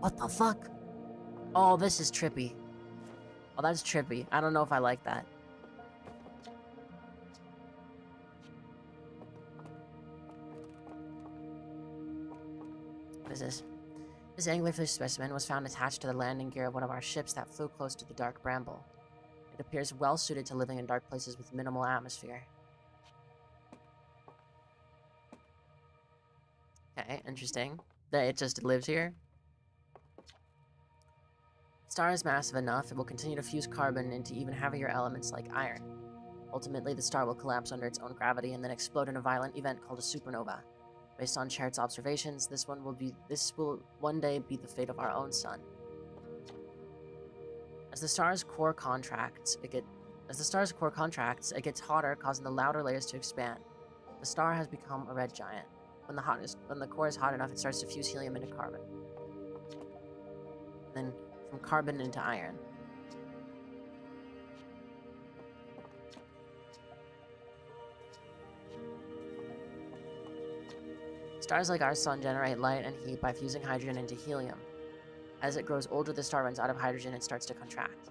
What the fuck? Oh, this is trippy. Oh, that's trippy. I don't know if I like that. What is this? This anglerfish specimen was found attached to the landing gear of one of our ships that flew close to the dark bramble. It appears well suited to living in dark places with minimal atmosphere. Okay, interesting. That it just lives here. The star is massive enough, it will continue to fuse carbon into even heavier elements like iron. Ultimately, the star will collapse under its own gravity and then explode in a violent event called a supernova. Based on Chaird's observations, this will one day be the fate of our own sun. As the star's core contracts, it gets hotter, causing the outer layers to expand. The star has become a red giant. When the core is hot enough, it starts to fuse helium into carbon. Then from carbon into iron. Stars like our sun generate light and heat by fusing hydrogen into helium. As it grows older, the star runs out of hydrogen and starts to contract.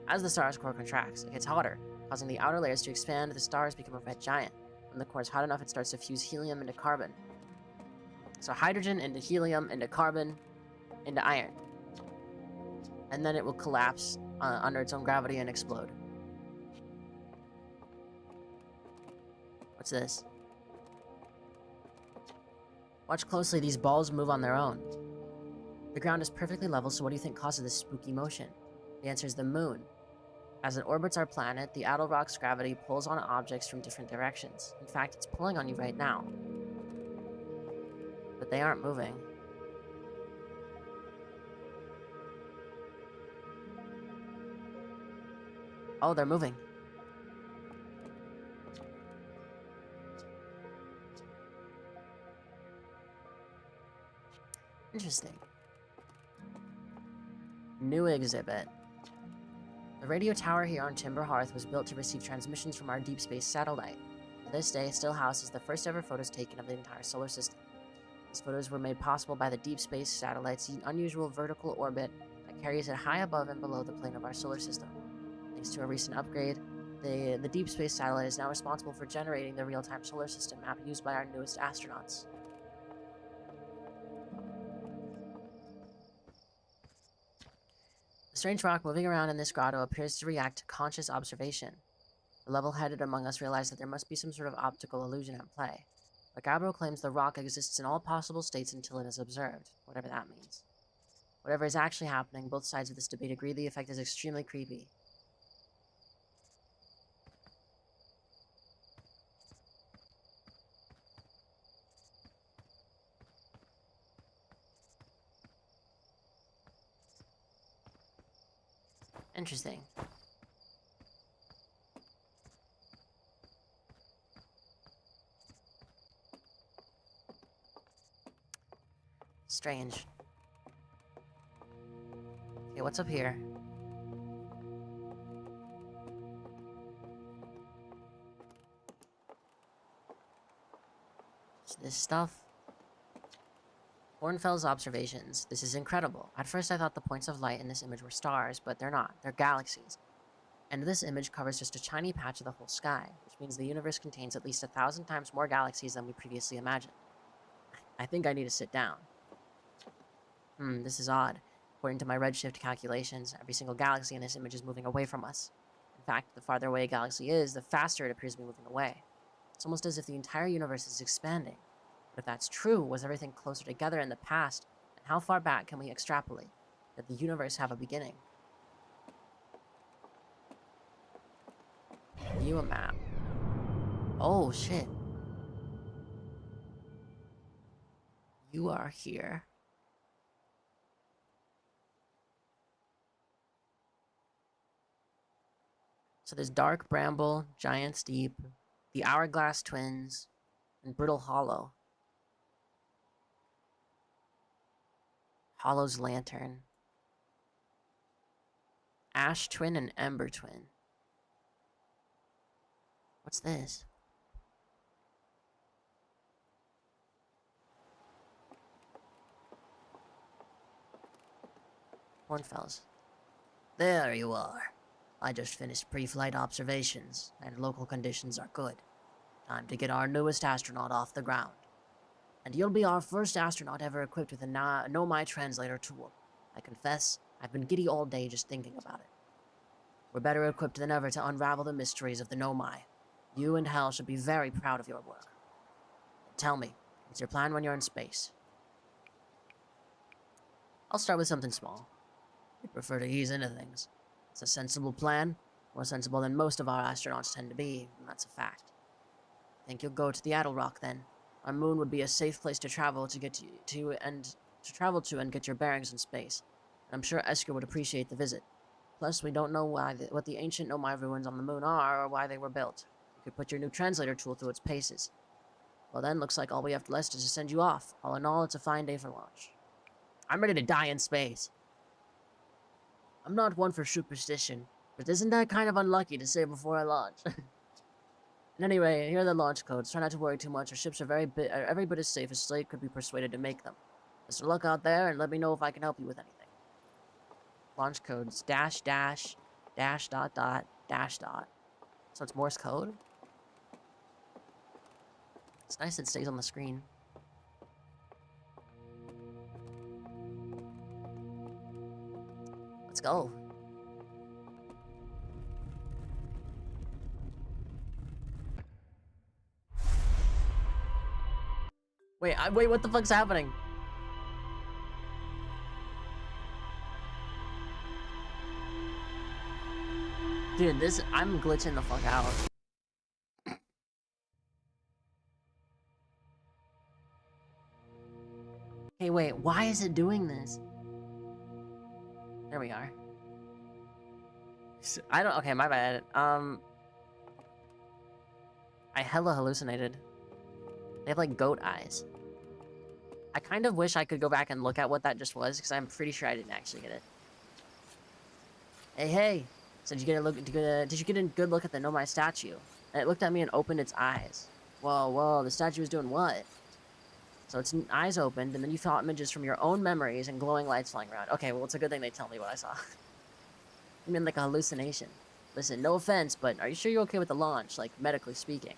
As the star's core contracts, it gets hotter, causing the outer layers to expand. The stars become a red giant. When the core is hot enough, it starts to fuse helium into carbon. So hydrogen into helium into carbon into iron. And then it will collapse under its own gravity and explode. What's this? Watch closely, these balls move on their own. The ground is perfectly level, so what do you think causes this spooky motion? The answer is the moon. As it orbits our planet, the outer rock's gravity pulls on objects from different directions. In fact, it's pulling on you right now. But they aren't moving. Oh, they're moving. Interesting. New exhibit. The radio tower here on Timber Hearth was built to receive transmissions from our deep space satellite. To this day, it still houses the first ever photos taken of the entire solar system. These photos were made possible by the deep space satellite's unusual vertical orbit that carries it high above and below the plane of our solar system. Thanks to a recent upgrade, the deep space satellite is now responsible for generating the real-time solar system map used by our newest astronauts. The strange rock moving around in this grotto appears to react to conscious observation. The level-headed among us realize that there must be some sort of optical illusion at play. But Gabriel claims the rock exists in all possible states until it is observed, whatever that means. Whatever is actually happening, both sides of this debate agree the effect is extremely creepy. Interesting. Strange. Okay, what's up here? Is this stuff? Hornfels observations. This is incredible. At first I thought the points of light in this image were stars, but they're not. They're galaxies. And this image covers just a tiny patch of the whole sky, which means the universe contains at least 1,000 times more galaxies than we previously imagined. I think I need to sit down. This is odd. According to my redshift calculations, every single galaxy in this image is moving away from us. In fact, the farther away a galaxy is, the faster it appears to be moving away. It's almost as if the entire universe is expanding. But if that's true, was everything closer together in the past? And how far back can we extrapolate? Did the universe have a beginning? View a map. Oh, shit. You are here. So there's Dark Bramble, Giant's Deep, the Hourglass Twins, and Brittle Hollow. Hollow's Lantern. Ash Twin and Ember Twin. What's this? Hornfells. There you are. I just finished pre-flight observations, and local conditions are good. Time to get our newest astronaut off the ground. And you'll be our first astronaut ever equipped with a Nomai translator tool. I confess, I've been giddy all day just thinking about it. We're better equipped than ever to unravel the mysteries of the Nomai. You and Hal should be very proud of your work. Tell me, what's your plan when you're in space? I'll start with something small. I prefer to ease into things. It's a sensible plan, more sensible than most of our astronauts tend to be, and that's a fact. Think you'll go to the Adelrock then? Our moon would be a safe place to travel to get and get your bearings in space. And I'm sure Esker would appreciate the visit. Plus, we don't know what the ancient Nomai ruins on the moon are or why they were built. You could put your new translator tool through its paces. Well then, looks like all we have left is to send you off. All in all, it's a fine day for launch. I'm ready to die in space. I'm not one for superstition, but isn't that kind of unlucky to say before I launch? And anyway, here are the launch codes. Try not to worry too much. Our ships are every bit as safe as Slate could be persuaded to make them. Best of luck out there, and let me know if I can help you with anything. Launch codes: dash dash dash dot dot dash dot. So it's Morse code. It's nice it stays on the screen. Let's go. Wait, what the fuck's happening? Dude, I'm glitching the fuck out. Hey, wait, why is it doing this? There we are. Okay, my bad. I hella hallucinated. They have, like, goat eyes. I kind of wish I could go back and look at what that just was, because I'm pretty sure I didn't actually get it. Hey. So did you get a good look at the Nomai statue? And it looked at me and opened its eyes. Whoa, the statue was doing what? So its eyes opened, and then you saw images from your own memories and glowing lights flying around. Okay, well, it's a good thing they tell me what I saw. I mean, like a hallucination. Listen, no offense, but are you sure you're okay with the launch, like, medically speaking?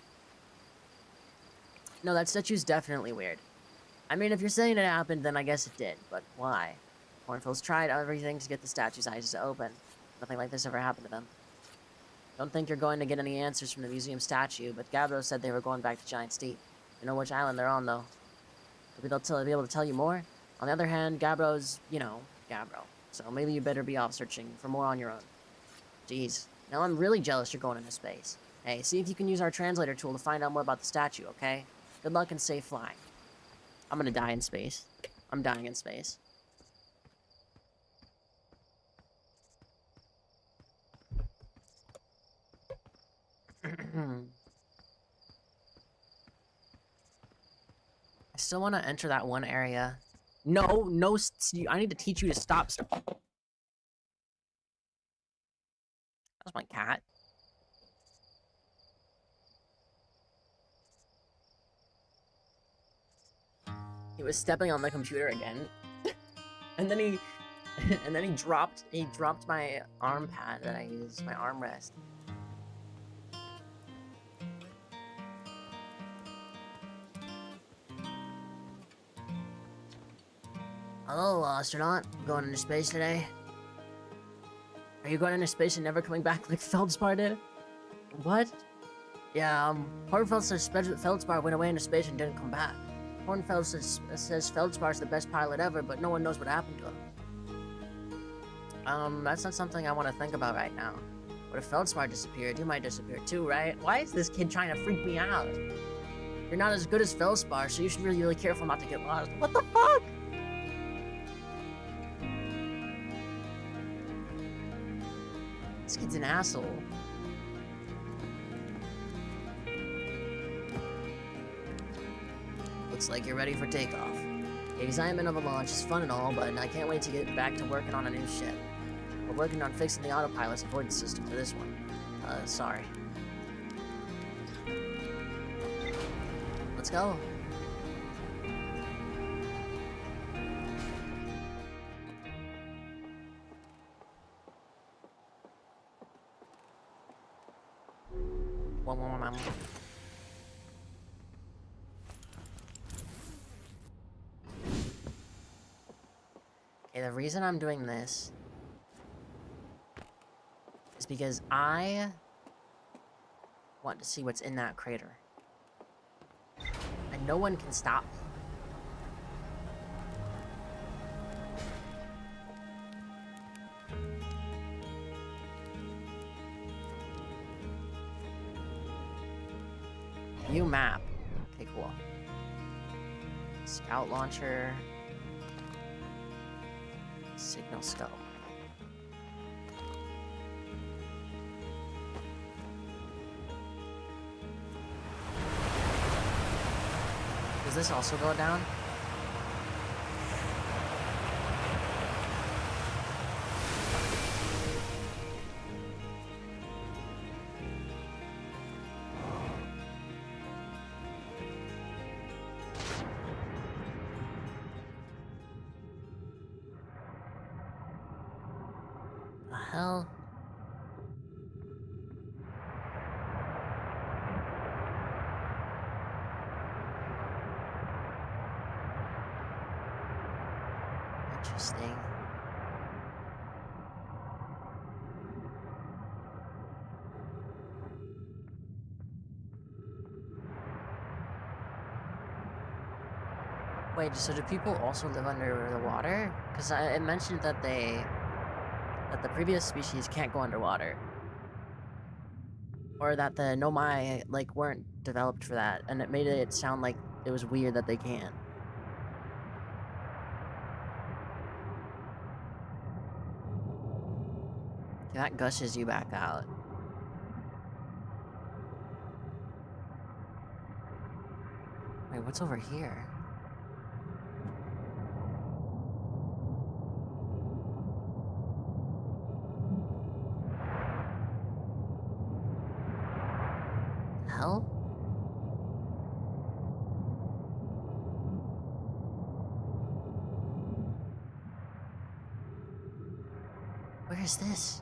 No, that statue's definitely weird. I mean, if you're saying it happened, then I guess it did, but why? Hornfels tried everything to get the statue's eyes to open. Nothing like this ever happened to them. Don't think you're going to get any answers from the museum statue, but Gabbro said they were going back to Giant's Deep. You know which island they're on, though. Maybe they'll be able to tell you more. On the other hand, Gabbro's, you know, Gabbro. So maybe you better be off searching for more on your own. Jeez. Now I'm really jealous you're going into space. Hey, see if you can use our translator tool to find out more about the statue, okay? Good luck and safe flying. I'm gonna die in space. I'm dying in space. I still want to enter that one area. No, I need to teach you to stop. That was my cat. He was stepping on the computer again. and then he dropped my arm pad that I used, my armrest. Hello, astronaut. Going into space today? Are you going into space and never coming back like Feldspar did? What? Yeah, Hornfeld says Feldspar went away into space and didn't come back. Hornfeld says Feldspar's the best pilot ever, but no one knows what happened to him. That's not something I want to think about right now. What if Feldspar disappeared? You might disappear too, right? Why is this kid trying to freak me out? You're not as good as Feldspar, so you should be really careful not to get lost. What the fuck? This kid's an asshole. Looks like you're ready for takeoff. The excitement of a launch is fun and all, but I can't wait to get back to working on a new ship. We're working on fixing the autopilot's avoidance system for this one. Sorry. Let's go. Okay, the reason I'm doing this is because I want to see what's in that crater. And no one can stop me. View map. Okay, cool. Scout launcher. Signal scope. Does this also go down? The hell? Interesting. Wait, so do people also live under the water? Because it mentioned that that the previous species can't go underwater. Or that the Nomai, like, weren't developed for that, and it made it sound like it was weird that they can't. Okay, that gushes you back out. Wait, what's over here? Hell? Where is this?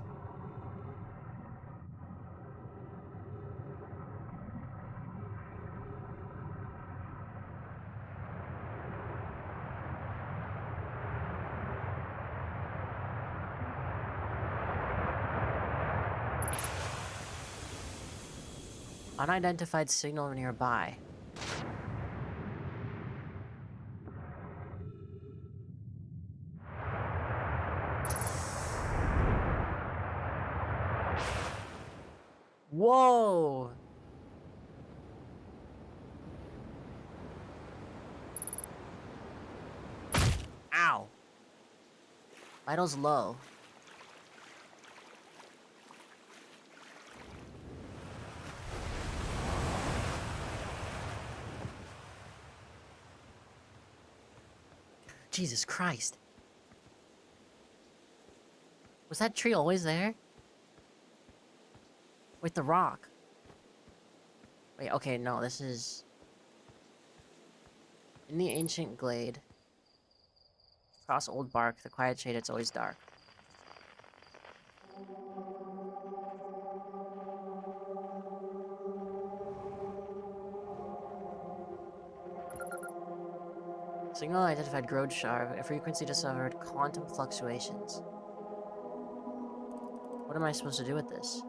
Unidentified signal nearby. Whoa! Ow! Vitals low. Jesus Christ. Was that tree always there? Wait, the rock. Wait, okay, no, this is... In the ancient glade. Across old bark, the quiet shade, it's always dark. Signal identified Grode Shard, a frequency discovered quantum fluctuations. What am I supposed to do with this?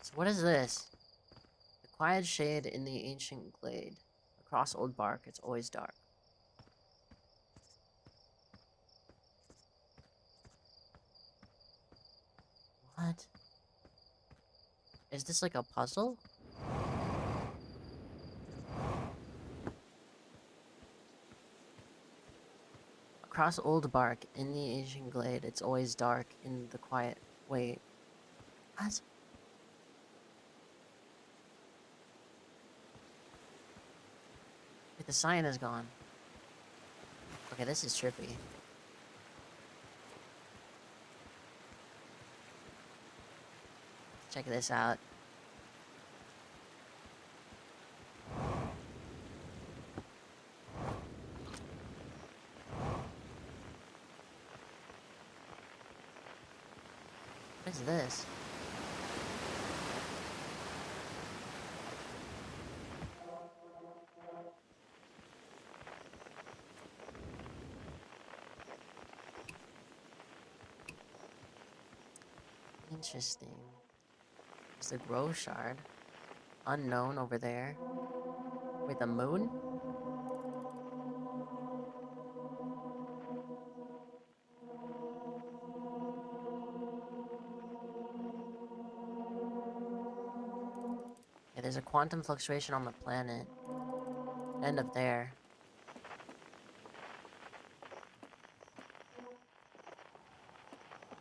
So what is this? The quiet shade in the ancient glade. Across old bark, it's always dark. What? Is this like a puzzle? Across old bark, in the ancient glade, it's always dark in the quiet... Wait. What? Wait, the sign is gone. Okay, this is trippy. Check this out. What is this? Interesting. There's the Grove Shard. Unknown over there. Wait, the moon? Yeah, there's a quantum fluctuation on the planet. End up there.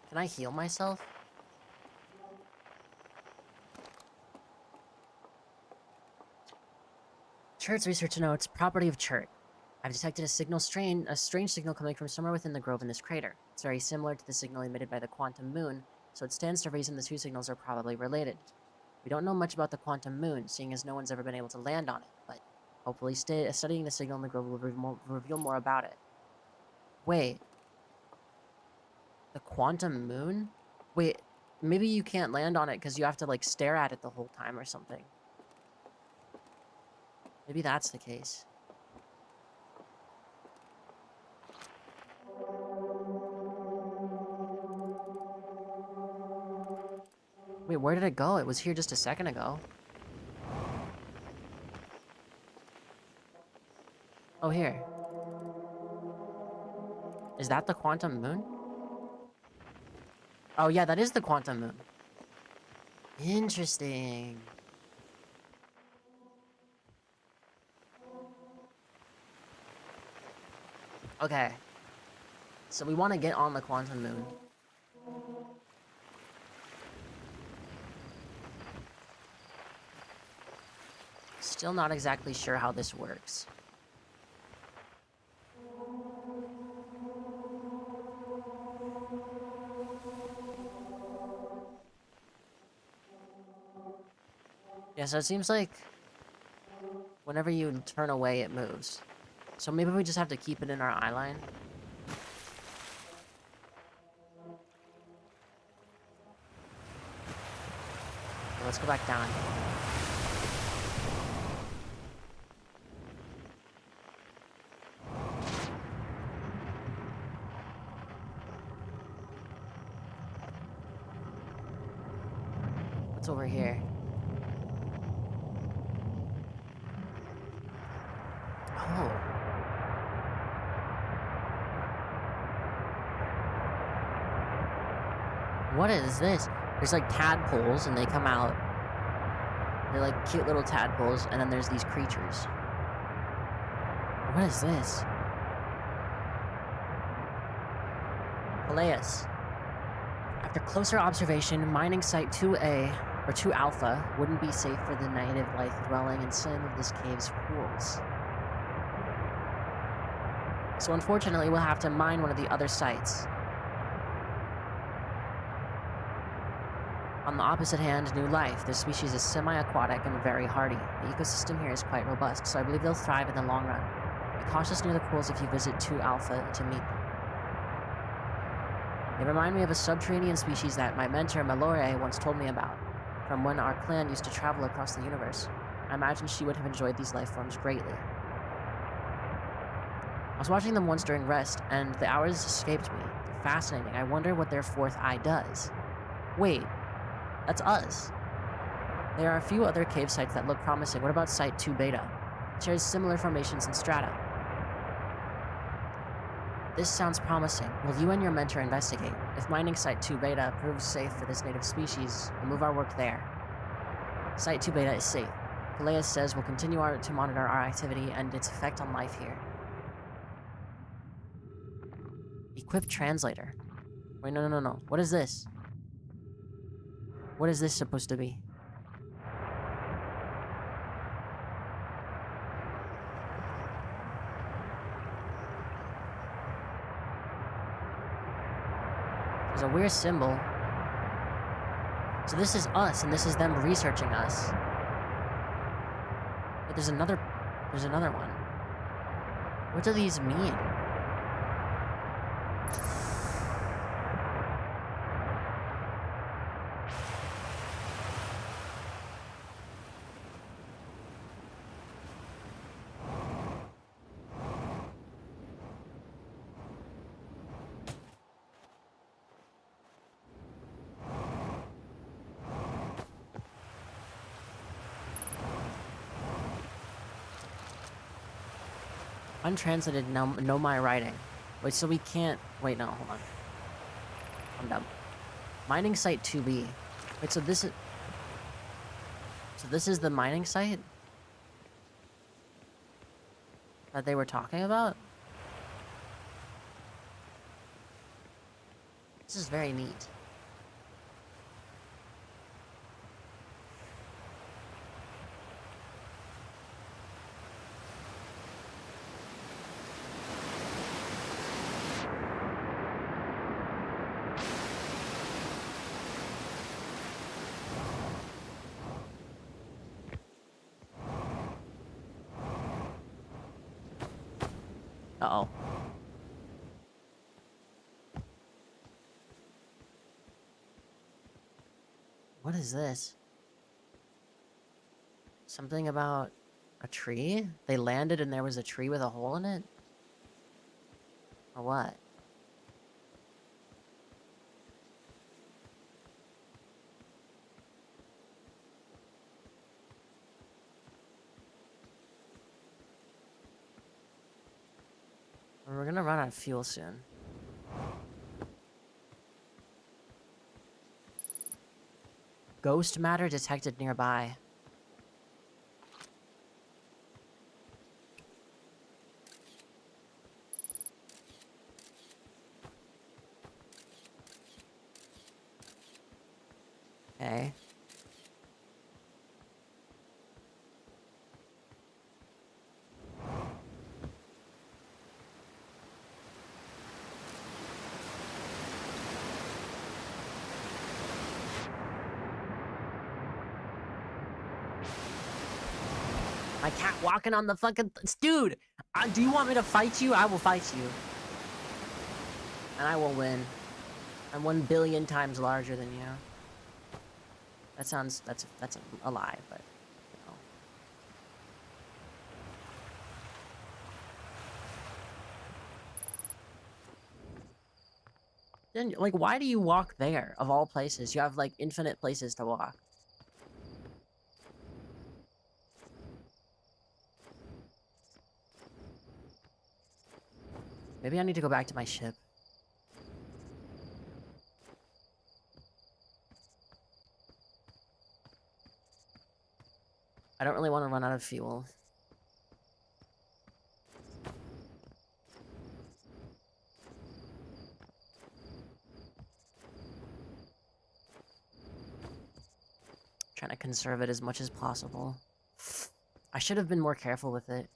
Can I heal myself? Chert's research notes, property of Chert. I've detected a strange signal coming from somewhere within the grove in this crater. It's very similar to the signal emitted by the quantum moon, so it stands to reason the two signals are probably related. We don't know much about the quantum moon, seeing as no one's ever been able to land on it, but hopefully studying the signal in the grove will reveal more about it. Wait. The quantum moon? Wait, maybe you can't land on it because you have to, like, stare at it the whole time or something. Maybe that's the case. Wait, where did it go? It was here just a second ago. Oh, here. Is that the quantum moon? Oh, yeah, that is the quantum moon. Interesting. Okay. So we want to get on the quantum moon. Still not exactly sure how this works. Yeah, so it seems like whenever you turn away, it moves. So maybe we just have to keep it in our eye line. Okay, let's go back down. What's over here? Oh. What is this? There's like tadpoles and they come out. They're like cute little tadpoles, and then there's these creatures. What is this? Peleus. After closer observation, mining site 2A, or 2 Alpha, wouldn't be safe for the native life dwelling in some of this cave's pools. So unfortunately, we'll have to mine one of the other sites. On the opposite hand, New Life. This species is semi-aquatic and very hardy. The ecosystem here is quite robust, so I believe they'll thrive in the long run. Be cautious near the pools if you visit 2 Alpha to meet them. They remind me of a subterranean species that my mentor, Malore, once told me about, from when our clan used to travel across the universe. I imagine she would have enjoyed these life forms greatly. I was watching them once during rest, and the hours escaped me. Fascinating. I wonder what their 4th eye does. Wait, that's us. There are a few other cave sites that look promising. What about Site 2 Beta? It shares similar formations and strata. This sounds promising. Will you and your mentor investigate? If mining Site 2 Beta proves safe for this native species, we'll move our work there. Site 2 Beta is safe. Kalea says we'll continue to monitor our activity and its effect on life here. Equip translator. Wait, no. What is this? What is this supposed to be? There's a weird symbol. So this is us, and this is them researching us. But there's another one. What do these mean? Untranslated, no my writing. Wait, so we can't... Wait, no, hold on. I'm dumb. Mining site 2B. Wait, so this is... So this is the mining site? That they were talking about? This is very neat. Uh-oh. What is this? Something about a tree? They landed and there was a tree with a hole in it? Or what? We're gonna run out of fuel soon. Ghost matter detected nearby. Okay. My cat walking on the fucking... Dude! Do you want me to fight you? I will fight you. And I will win. I'm 1 billion times larger than you. That sounds... That's a lie, but... You know. Then, like, why do you walk there, of all places? You have, like, infinite places to walk. Maybe I need to go back to my ship. I don't really want to run out of fuel. Trying to conserve it as much as possible. I should have been more careful with it.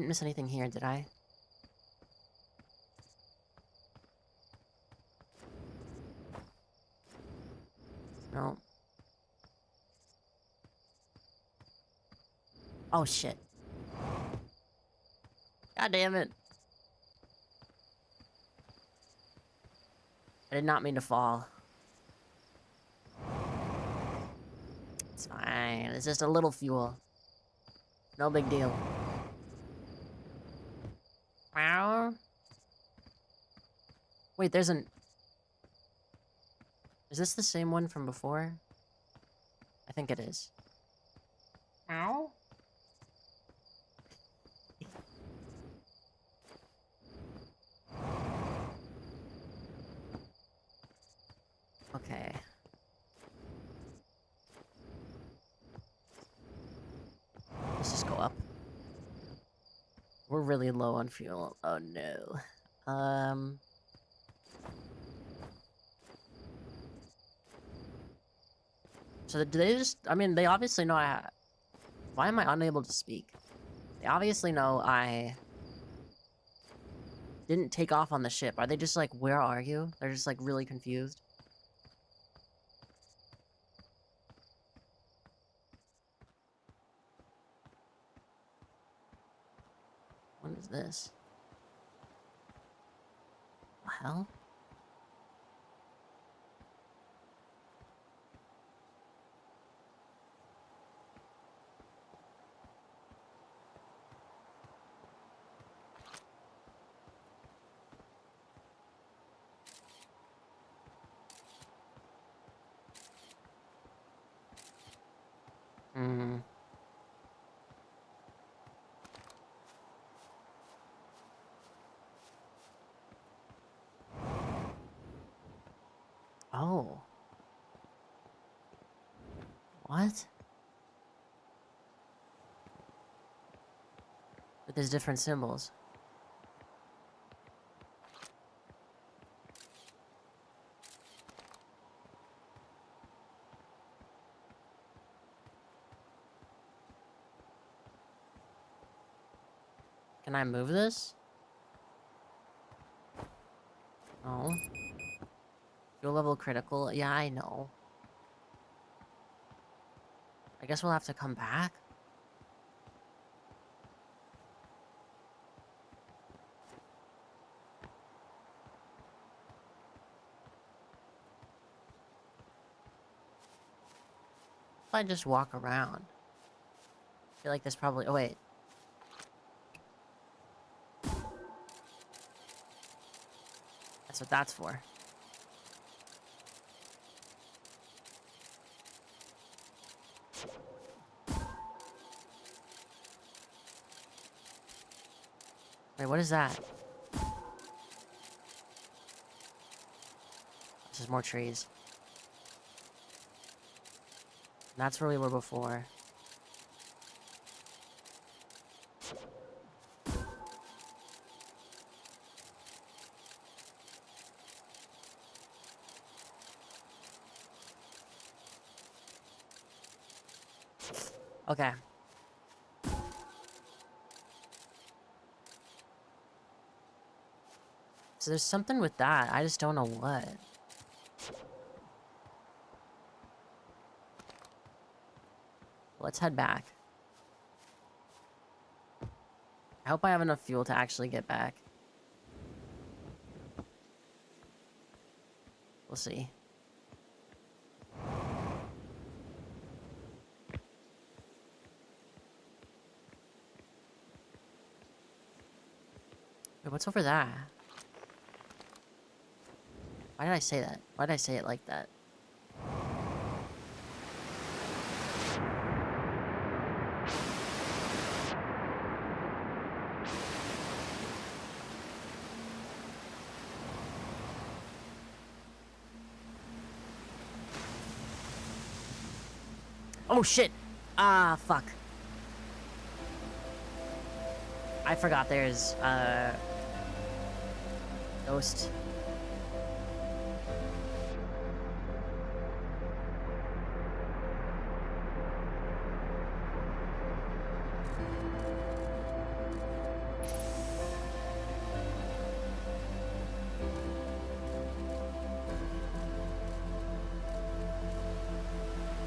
didn't miss anything here, did I? No. Oh, shit. God damn it. I did not mean to fall. It's fine. It's just a little fuel. No big deal. Wow. Wait, there's an... Is this the same one from before? I think it is. Ow. Okay. Let's just go up. We're really low on fuel. Oh no. So do they just... I mean, they obviously know I... Why am I unable to speak? They obviously know I... didn't take off on the ship. Are they just like, where are you? They're just like really confused. What is this? The hell? Hmm. Oh. What? But there's different symbols. Can I move this? No. Fuel level critical. Yeah, I know. I guess we'll have to come back. If I just walk around. I feel like there's probably... Oh, wait. That's what that's for. Wait, what is that? This is more trees. That's where we were before. Okay. So there's something with that. I just don't know what. Let's head back. I hope I have enough fuel to actually get back. We'll see. Wait, what's over there? Why did I say that? Why did I say it like that? Oh shit! Ah, fuck. I forgot there's, ghost.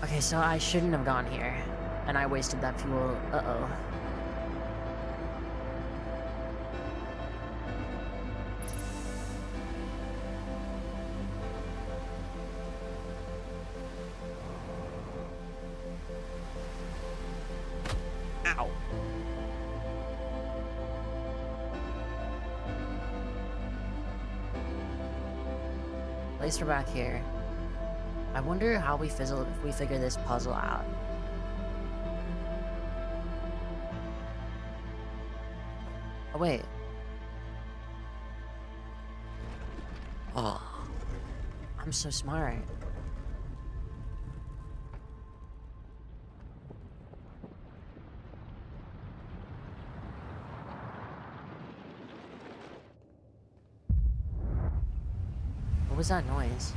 Okay, so I shouldn't have gone here. And I wasted that fuel. Uh-oh. Ow. At least we're back here. I wonder how we fizzle if we figure this puzzle out. Oh, wait. Oh. I'm so smart. What was that noise?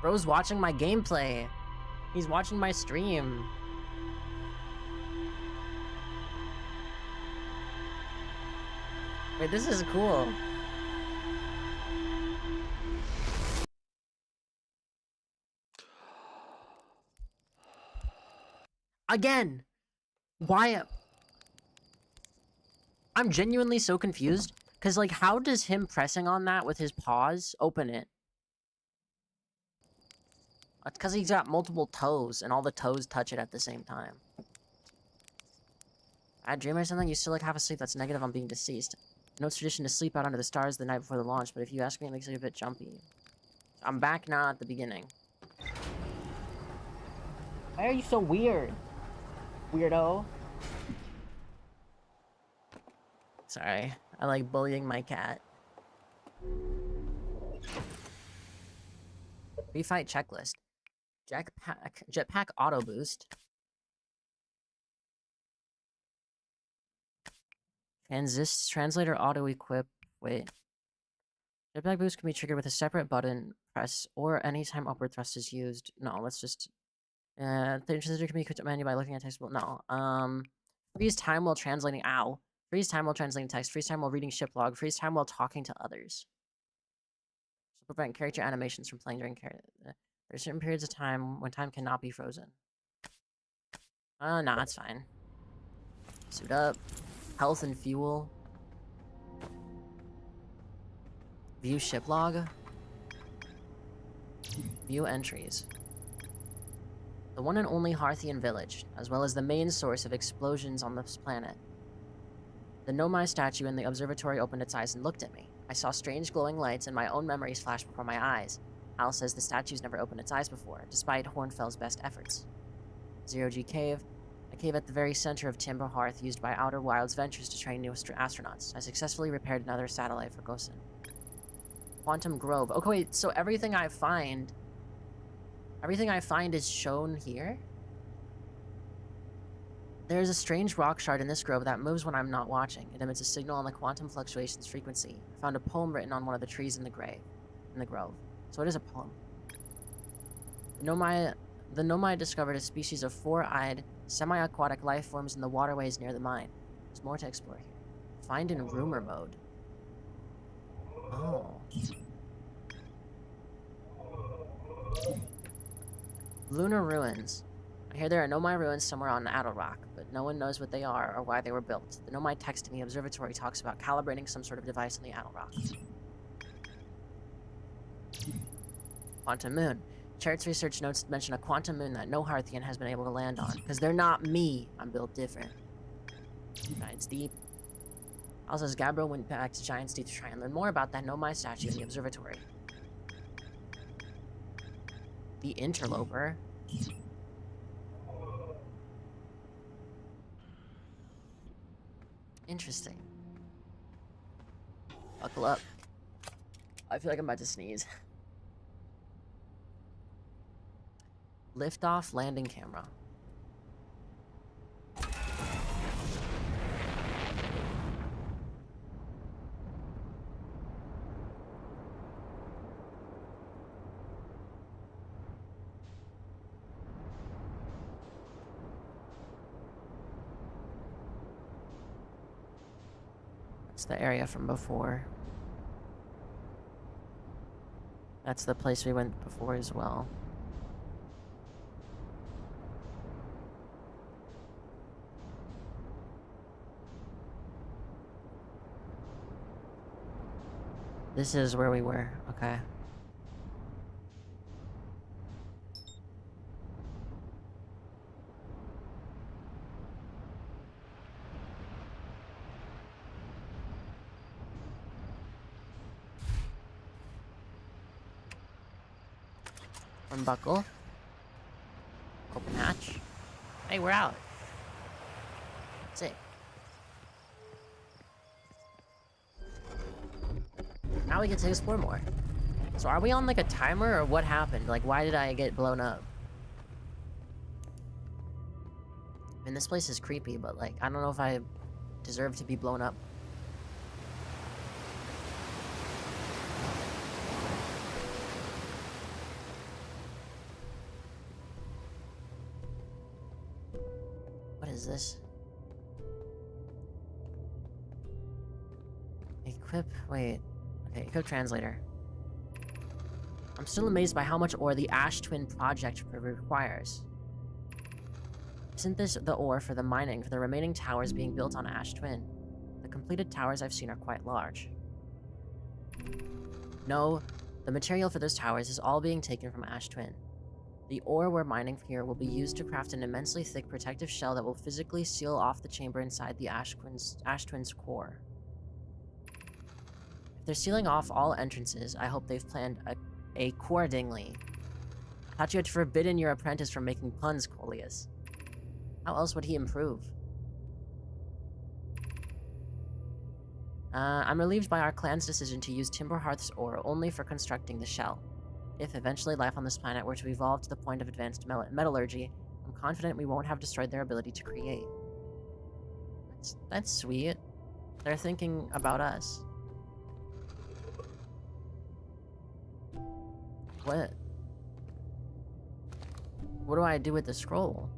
Bro's watching my gameplay. He's watching my stream. Wait, this is cool. Again! Why? I'm genuinely so confused. Because, like, how does him pressing on that with his paws open it? It's because he's got multiple toes, and all the toes touch it at the same time. I dream or something, you still like half asleep, that's negative on being deceased. I know it's tradition to sleep out under the stars the night before the launch, but if you ask me, it makes it a bit jumpy. I'm back now at the beginning. Why are you so weird? Weirdo. Sorry, I like bullying my cat. Refight checklist. Jetpack auto boost. Translator auto equip. Wait. Jetpack boost can be triggered with a separate button press or anytime upward thrust is used. No, let's just. The translator can be equipped manually by looking at text. No. Freeze time while translating. Ow. Freeze time while translating text. Freeze time while reading ship log. Freeze time while talking to others. So prevent character animations from playing during character. There are certain periods of time when time cannot be frozen. Nah, it's fine. Suit up. Health and fuel. View ship log. View entries. The one and only Harthian village, as well as the main source of explosions on this planet. The Nomai statue in the observatory opened its eyes and looked at me. I saw strange glowing lights and my own memories flash before my eyes. Al says the statue's never opened its eyes before, despite Hornfell's best efforts. Zero-G Cave. A cave at the very center of Timber Hearth used by Outer Wilds Ventures to train new astronauts. I successfully repaired another satellite for Gosen. Quantum Grove. Okay, wait, so everything I find is shown here? There is a strange rock shard in this grove that moves when I'm not watching. It emits a signal on the quantum fluctuations frequency. I found a poem written on one of the trees in the grove. So it is a poem. The Nomai discovered a species of four-eyed, semi-aquatic life forms in the waterways near the mine. There's more to explore here. Find in rumor mode. Oh. Lunar ruins. I hear there are Nomai ruins somewhere on Adelrock, but no one knows what they are or why they were built. The Nomai text in the observatory talks about calibrating some sort of device on the Adelrock. Quantum moon. Chart's research notes mention a quantum moon that no Harthian has been able to land on. Because they're not me. I'm built different. Giant's Deep. Also, as Gabriel went back to Giant's Deep to try and learn more about that Nomai statue in the observatory. The Interloper. Interesting. Buckle up. I feel like I'm about to sneeze. Liftoff landing camera. That's the area from before. That's the place we went before as well. This is where we were, okay. Unbuckle. Open hatch. Hey, we're out. That's it. Now we get to explore more. So are we on like a timer or what happened? Like why did I get blown up? I mean, this place is creepy, but like I don't know if I deserve to be blown up. What is this? Equip, wait. Okay, equip translator. I'm still amazed by how much ore the Ash Twin project requires. Isn't this the ore for the mining for the remaining towers being built on Ash Twin? The completed towers I've seen are quite large. No, the material for those towers is all being taken from Ash Twin. The ore we're mining here will be used to craft an immensely thick protective shell that will physically seal off the chamber inside the Ash Twin's core. If they're sealing off all entrances, I hope they've planned accordingly. I thought you had forbidden your apprentice from making puns, Coleus. How else would he improve? I'm relieved by our clan's decision to use Timberhearth's ore only for constructing the shell. If eventually life on this planet were to evolve to the point of advanced metallurgy, I'm confident we won't have destroyed their ability to create. That's sweet. They're thinking about us. What? What do I do with the scroll?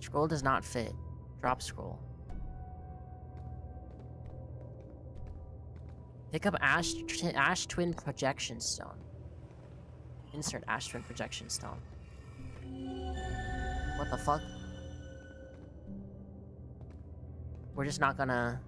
Scroll does not fit. Drop scroll. Pick up Ash Twin Projection Stone. Insert Ash Twin Projection Stone. What the fuck? We're just not gonna...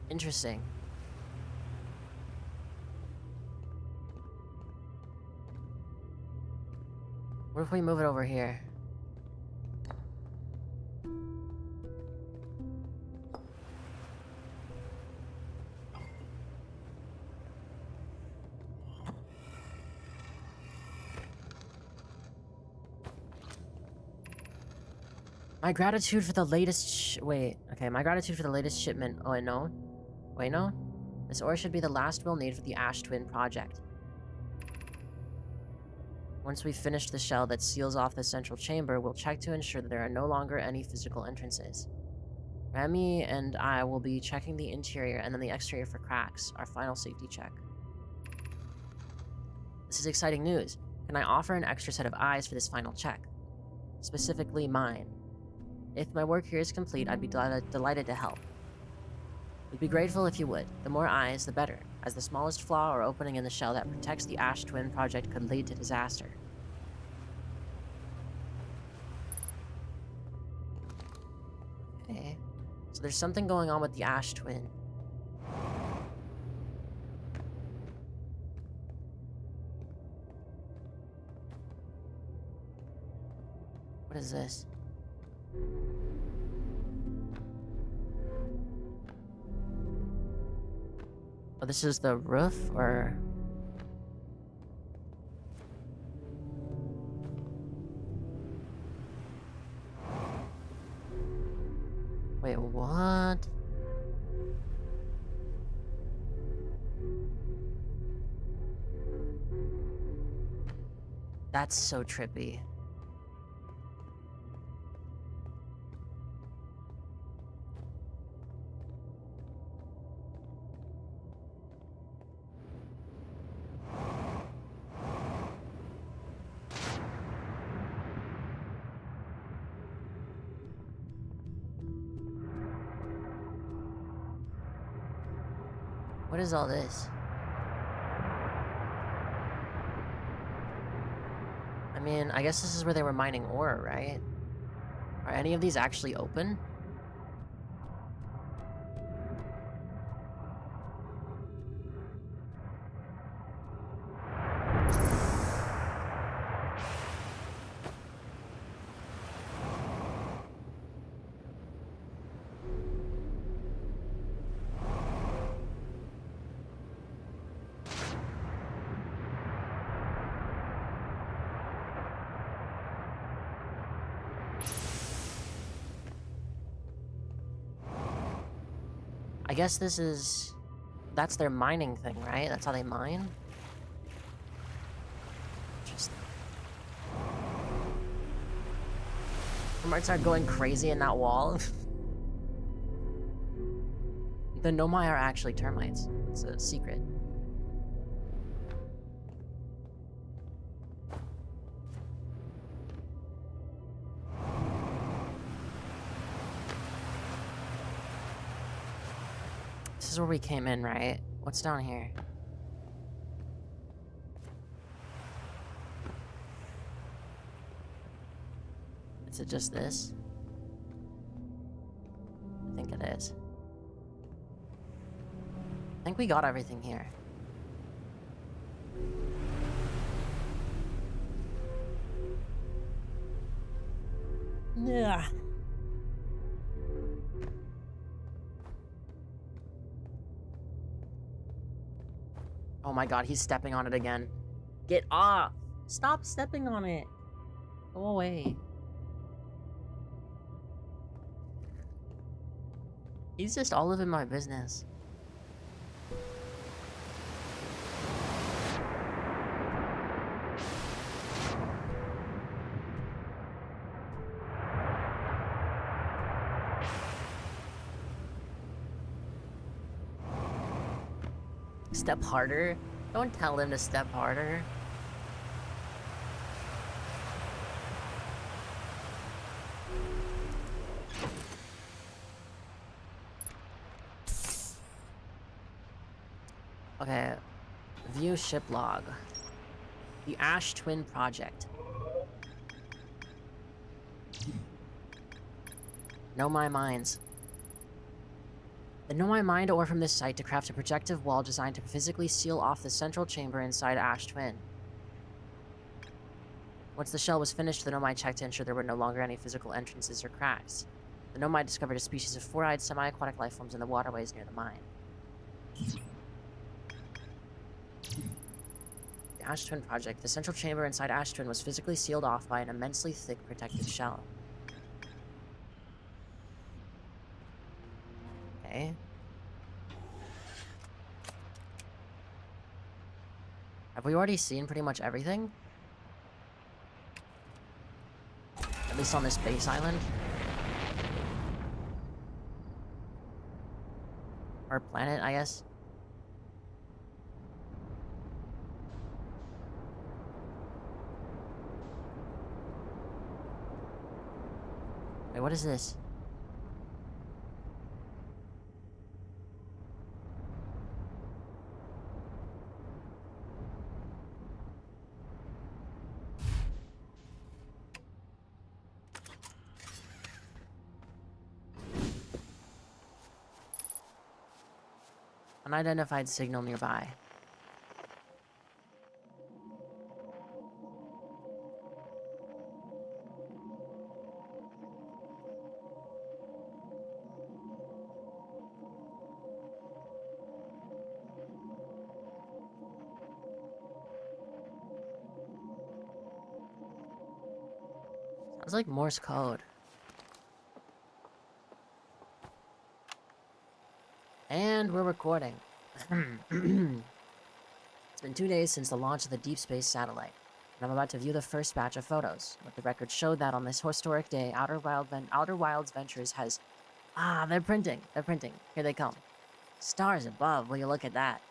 Interesting. What if we move it over here? My gratitude for the latest wait, okay, my gratitude for the latest shipment. Oh, no. Wait, no? This ore should be the last we'll need for the Ash Twin project. Once we've finished the shell that seals off the central chamber, we'll check to ensure that there are no longer any physical entrances. Remy and I will be checking the interior and then the exterior for cracks, our final safety check. This is exciting news. Can I offer an extra set of eyes for this final check? Specifically mine. If my work here is complete, I'd be delighted to help. We'd be grateful if you would. The more eyes, the better, as the smallest flaw or opening in the shell that protects the Ash Twin project could lead to disaster. So there's something going on with the Ash Twin. What is this? Oh, this is the roof, or... Wait, what? That's so trippy. What is all this? I mean, I guess this is where they were mining ore, right? Are any of these actually open? I guess this is... That's their mining thing, right? That's how they mine? Interesting. I might start going crazy in that wall. The Nomai are actually termites. It's a secret. This is where we came in, right? What's down here? Is it just this? I think it is. I think we got everything here. Yeah. Oh my god, he's stepping on it again. Get off! Stop stepping on it! Go away. He's just all up in my business. Step harder? Don't tell him to step harder. Okay, view ship log. The Ash Twin Project. Nomai Mines. The Nomai mined ore from this site to craft a projective wall designed to physically seal off the central chamber inside Ash Twin. Once the shell was finished, the Nomai checked to ensure there were no longer any physical entrances or cracks. The Nomai discovered a species of four-eyed semi-aquatic life forms in the waterways near the mine. The Ash Twin Project. The central chamber inside Ash Twin was physically sealed off by an immensely thick protective shell. Okay. Have we already seen pretty much everything? At least on this base island? Or planet, I guess? Wait, what is this? Unidentified signal nearby. Sounds like Morse code. And we're recording. It's been 2 days since the launch of the Deep Space satellite, and I'm about to view the first batch of photos. But the records showed that on this historic day, Outer Wilds Ventures has... they're printing. They're printing. Here they come. Stars above, will you look at that?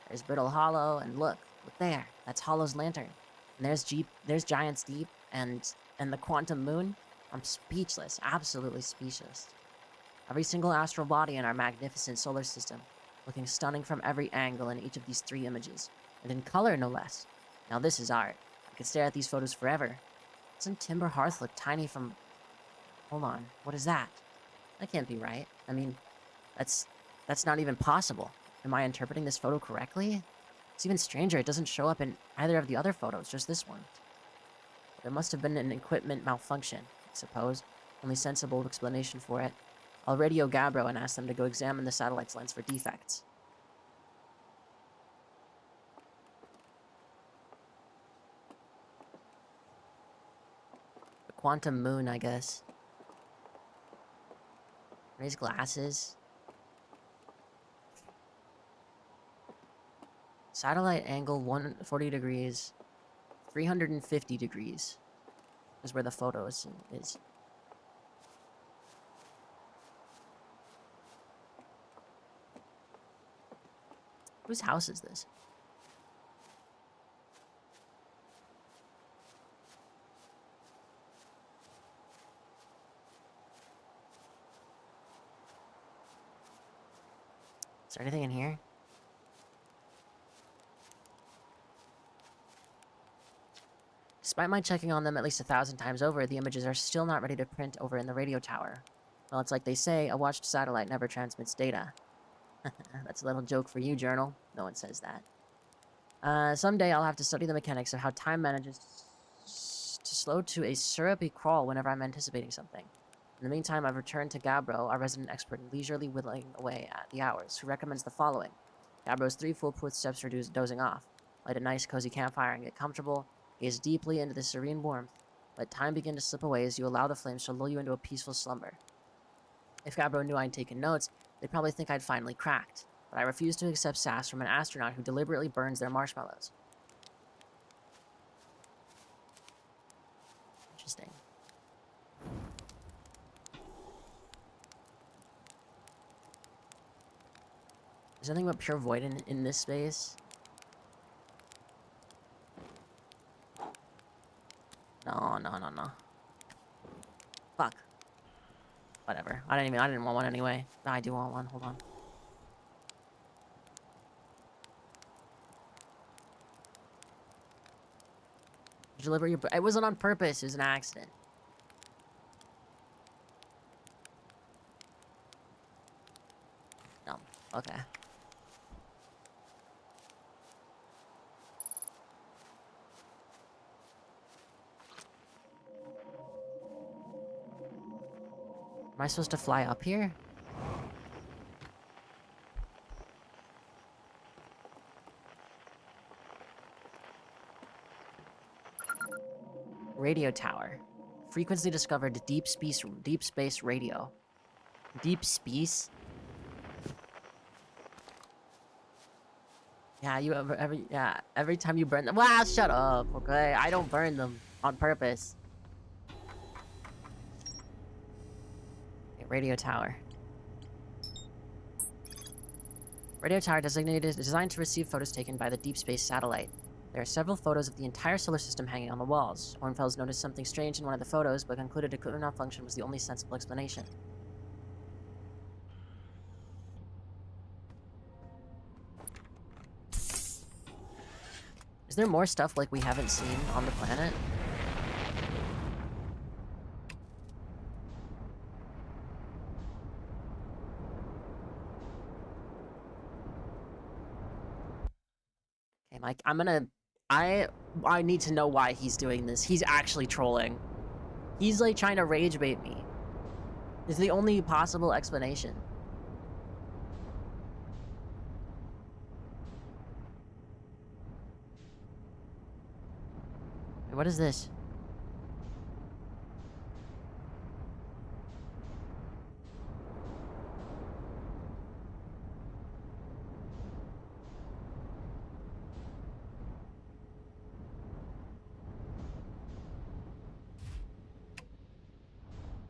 There's Brittle Hollow, and look there. That's Hollow's lantern. And there's Giant's Deep, and the Quantum Moon. I'm speechless, absolutely speechless. Every single astral body in our magnificent solar system, looking stunning from every angle in each of these 3 images, and in color no less. Now this is art. I could stare at these photos forever. Doesn't Timber Hearth look tiny from... Hold on, what is that? That can't be right. I mean, that's not even possible. Am I interpreting this photo correctly? It's even stranger, it doesn't show up in either of the other photos, just this one. There must have been an equipment malfunction, I suppose. Only sensible explanation for it. I'll radio Gabbro and ask them to go examine the satellite's lens for defects. The Quantum Moon, I guess. Raise glasses. Satellite angle 140 degrees. 350 degrees is where the photo is. Whose house is this? Is there anything in here? Despite my checking on them at least 1,000 times over, the images are still not ready to print over in the radio tower. Well, it's like they say, a watched satellite never transmits data. That's a little joke for you, Journal. No one says that. Someday I'll have to study the mechanics of how time manages to slow to a syrupy crawl whenever I'm anticipating something. In the meantime, I've returned to Gabbro, our resident expert in leisurely whittling away at the hours, who recommends the following. Gabbro's 3 foolproof steps for dozing off. Light a nice, cozy campfire and get comfortable. Gaze deeply into the serene warmth. Let time begin to slip away as you allow the flames to lull you into a peaceful slumber. If Gabbro knew I'd taken notes, they'd probably think I'd finally cracked. But I refuse to accept sass from an astronaut who deliberately burns their marshmallows. Interesting. Is there anything but pure void in this space? No. Fuck. Whatever. I didn't want one anyway. No, I do want one. Hold on. Deliver your... It wasn't on purpose. It was an accident. No. Okay. Am I supposed to fly up here? Radio tower. Frequency discovered deep space radio. Deep space? Yeah, every time you burn them. Wow, shut up, okay? I don't burn them on purpose. Radio tower. Radio tower designed to receive photos taken by the deep space satellite. There are several photos of the entire solar system hanging on the walls. Hornfels noticed something strange in one of the photos, but concluded equipment malfunction was the only sensible explanation. Is there more stuff like we haven't seen on the planet? Mike, I need to know why he's doing this. He's actually trolling. He's like trying to rage bait me. It's the only possible explanation. Wait, what is this?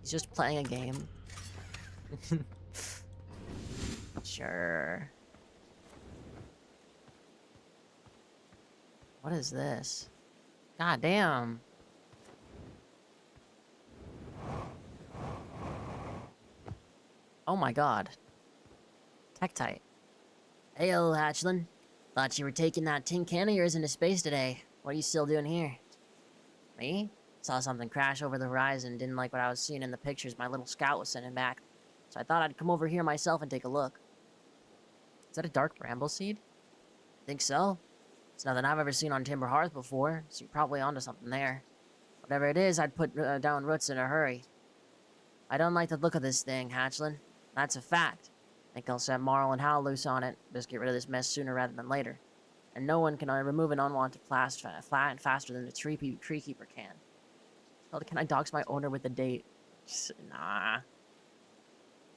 He's just playing a game. Sure. What is this? God damn. Oh my god. Tektite. Heyo, Hatchling. Thought you were taking that tin can of yours into space today. What are you still doing here? Me? Saw something crash over the horizon, didn't like what I was seeing in the pictures my little scout was sending back. So I thought I'd come over here myself and take a look. Is that a dark bramble seed? Think so? It's nothing I've ever seen on Timber Hearth before, so you're probably onto something there. Whatever it is, I'd put down roots in a hurry. I don't like the look of this thing, Hatchling. That's a fact. Think I'll set Marl and Hal loose on it. Just get rid of this mess sooner rather than later. And no one can remove an unwanted plant faster than the tree keeper can. Oh, can I dox my owner with the date? Nah.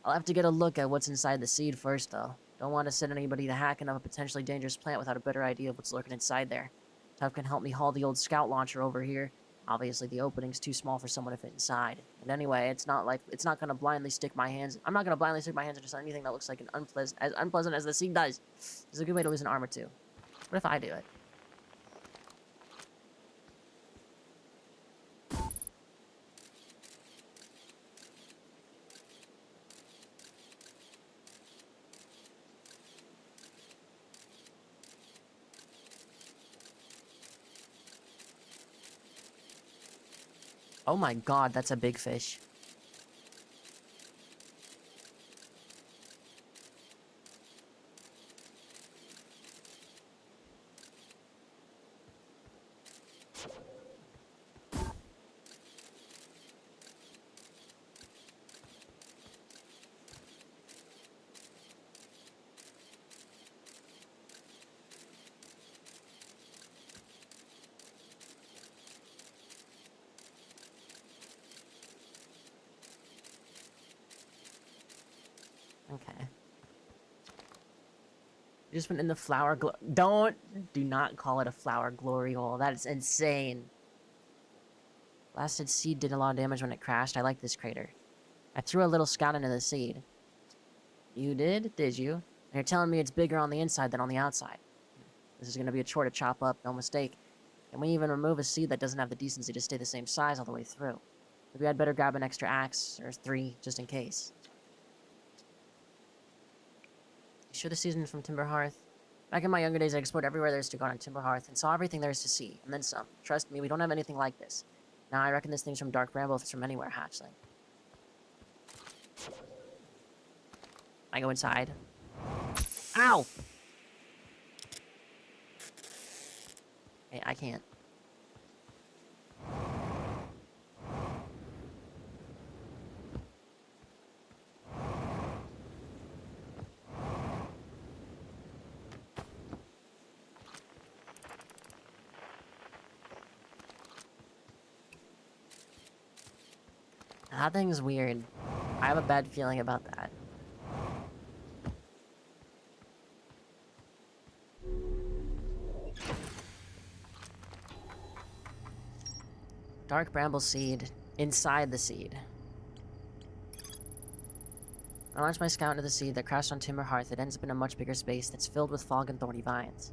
I'll have to get a look at what's inside the seed first, though. Don't want to send anybody to hacking up a potentially dangerous plant without a better idea of what's lurking inside there. Tuff can help me haul the old scout launcher over here. Obviously, the opening's too small for someone to fit inside. And anyway, it's not gonna blindly stick my hands. I'm not gonna blindly stick my hands into anything that looks like as unpleasant as the seed does. It's a good way to lose an arm or two. What if I do it? Oh my god, that's a big fish. Okay. You just went in the flower do not call it a flower glory hole. That is insane. Blasted seed did a lot of damage when it crashed. I like this crater. I threw a little scout into the seed. You did you? And you're telling me it's bigger on the inside than on the outside. This is gonna be a chore to chop up, no mistake. Can we even remove a seed that doesn't have the decency to stay the same size all the way through? Maybe I'd better grab an extra axe, or 3, just in case. Sure the season's from Timber Hearth? Back in my younger days, I explored everywhere there is to go on Timber Hearth and saw everything there is to see, and then some. Trust me, we don't have anything like this. Now, I reckon this thing's from Dark Bramble if it's from anywhere, Hatchling. I go inside. Ow! Hey, I can't. That thing's weird. I have a bad feeling about that. Dark bramble seed. Inside the seed. I launch my scout into the seed that crashed on Timber Hearth. It ends up in a much bigger space that's filled with fog and thorny vines.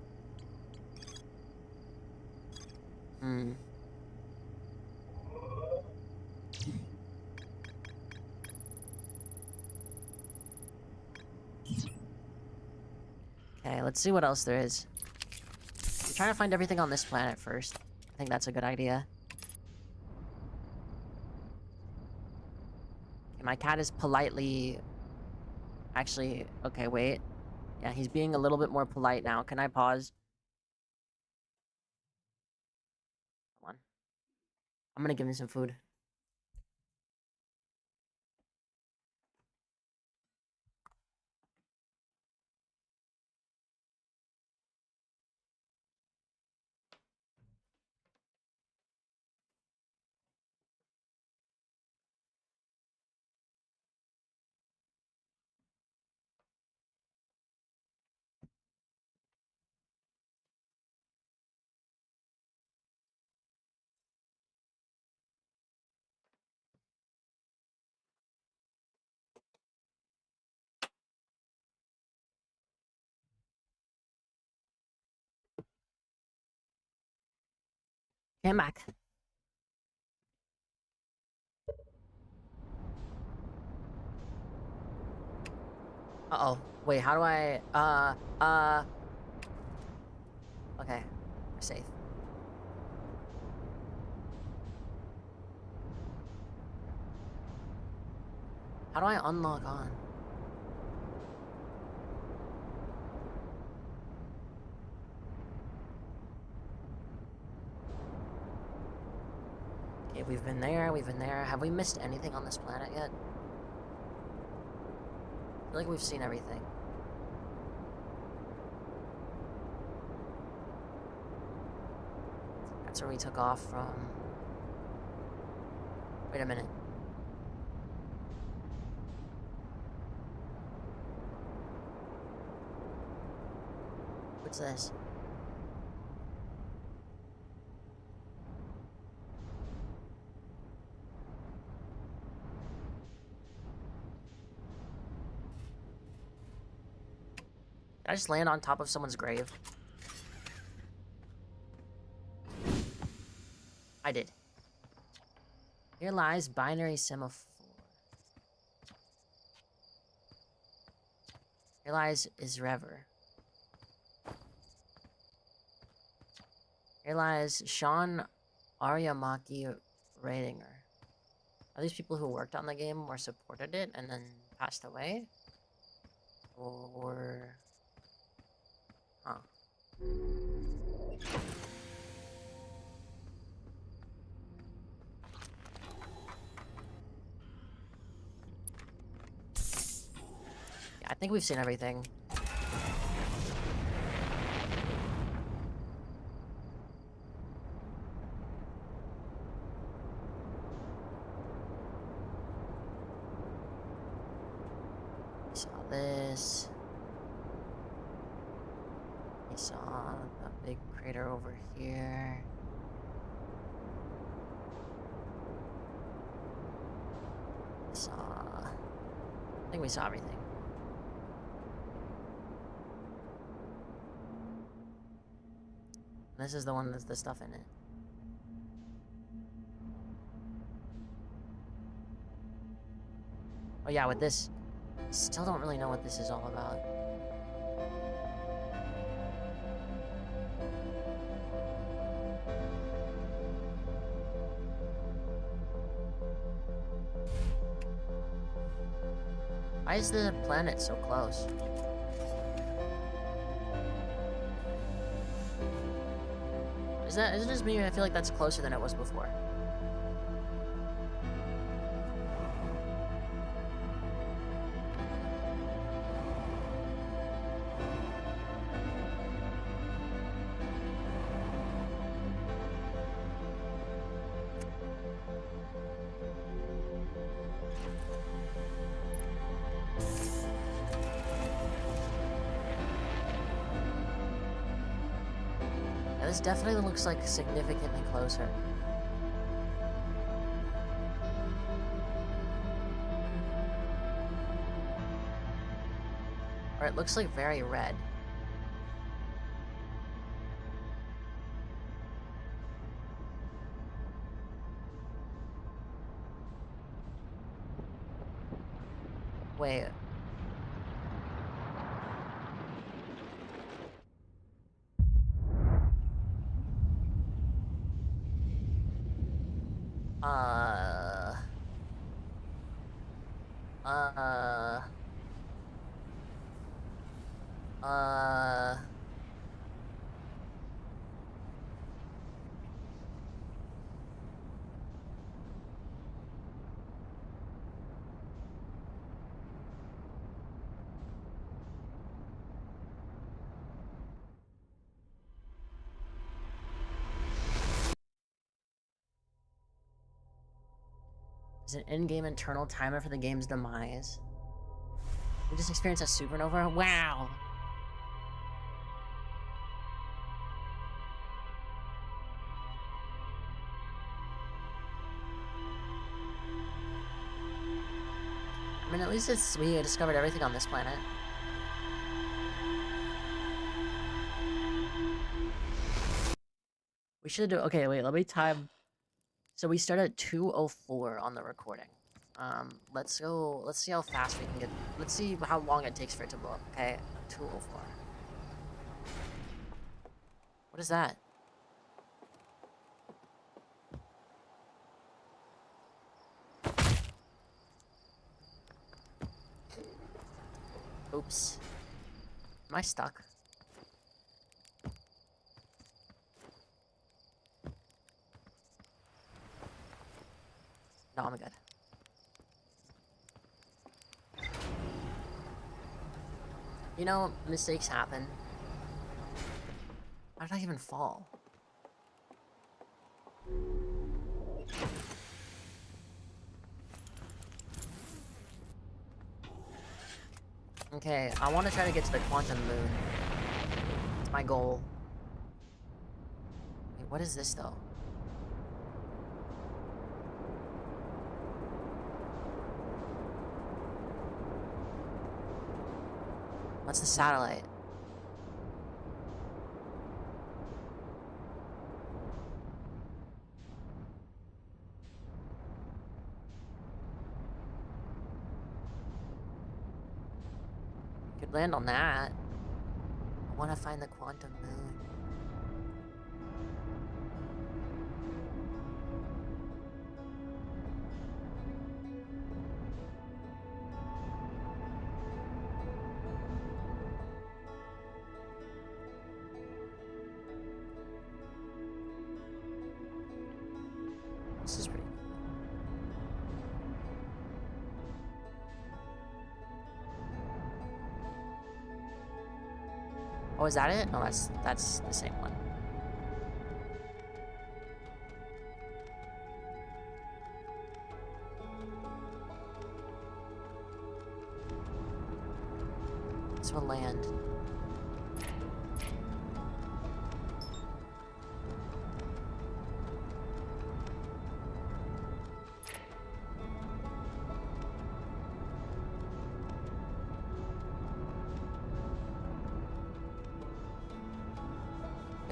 Okay, let's see what else there is. I'm trying to find everything on this planet first. I think that's a good idea. Okay, my cat is politely... Actually, okay, wait. Yeah, he's being a little bit more polite now. Can I pause? I'm gonna give him some food. Came back. Uh-oh. Wait, how do I... Okay. We're safe. How do I unlock on? Okay, we've been there, we've been there. Have we missed anything on this planet yet? I feel like we've seen everything. That's where we took off from. Wait a minute. What's this? Did I just land on top of someone's grave? I did. Here lies binary semaphore. Here lies Isrever. Here lies Sean Aryamaki Ratinger. Are these people who worked on the game or supported it and then passed away? Or... Huh. Yeah, I think we've seen everything. We saw this. We saw a big crater over here. We saw... I think we saw everything. This is the one that's the stuff in it. Oh yeah, with this, still don't really know what this is all about. Why is the planet so close? Is it just me? I feel like that's closer than it was before. Yeah, this definitely looks like significantly closer. Or it looks like very red. Wait. Uh... Uh... Uh... There's an in-game internal timer for the game's demise. We just experienced a supernova? Wow! I mean, at least we discovered everything on this planet. We should do... Okay, wait, let me time... So we start at 2:04 on the recording. Let's see how fast we can get... Let's see how long it takes for it to blow up, okay? 2:04. What is that? Oops. Am I stuck? No, I'm good. You know, mistakes happen. How did I even fall? Okay, I want to try to get to the quantum moon. It's my goal. Wait, what is this though? What's the satellite? Could land on that. I want to find the quantum moon. This is pretty cool. Oh, is that it? No, that's the same one. This will land.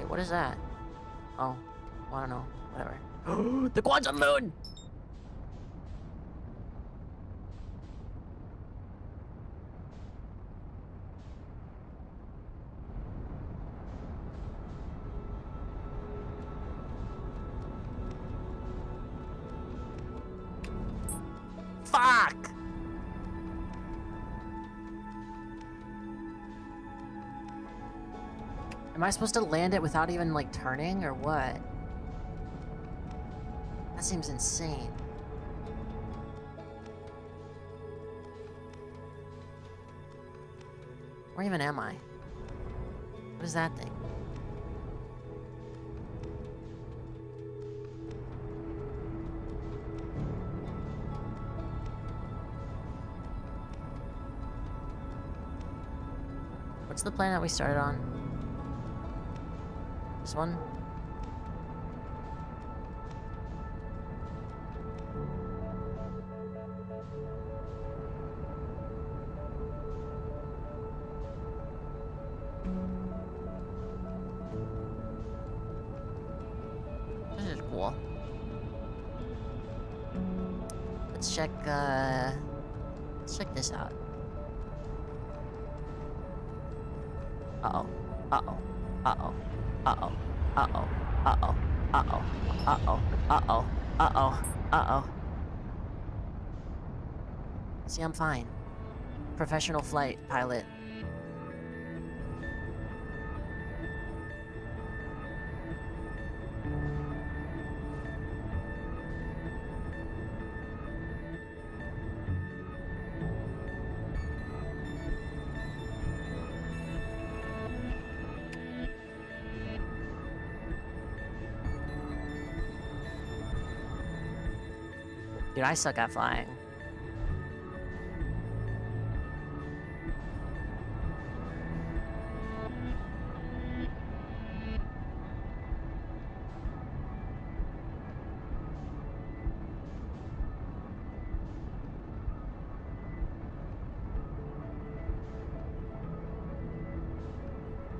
What is that? Oh, I don't know. Whatever. The quantum moon! Fuck! Am I supposed to land it without even, like, turning, or what? That seems insane. Where even am I? What is that thing? What's the planet we started on? This one? This is cool. Let's check this out. Uh-oh. Uh-oh. Uh-oh. Uh-oh. Uh-oh. Uh-oh. Uh-oh. Uh-oh. Uh-oh. Uh-oh. Uh-oh. See, I'm fine. Professional flight pilot. Dude, I suck at flying.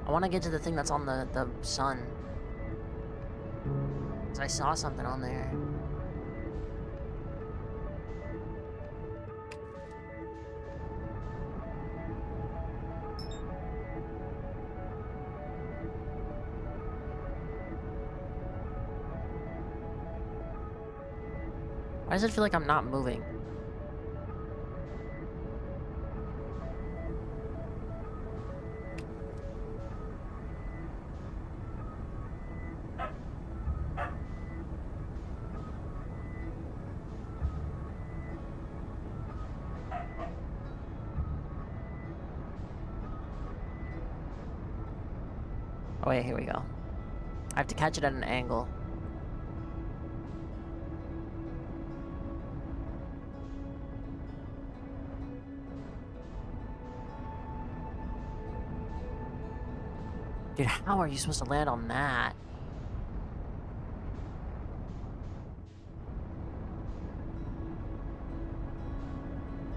I want to get to the thing that's on the sun. 'Cause I saw something on there. Why does it feel like I'm not moving? Oh wait, here we go. I have to catch it at an angle. Dude, how are you supposed to land on that?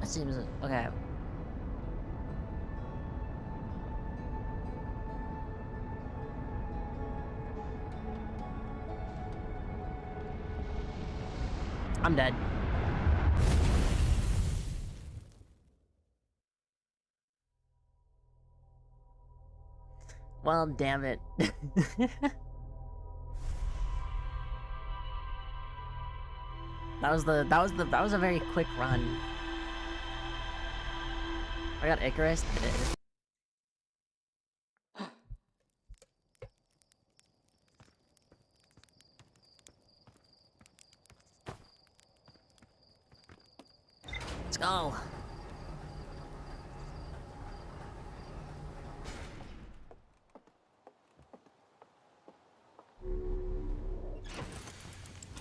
That seems... okay. I'm dead. Well, damn it. That was a very quick run. I got Icarus. I did. Let's go.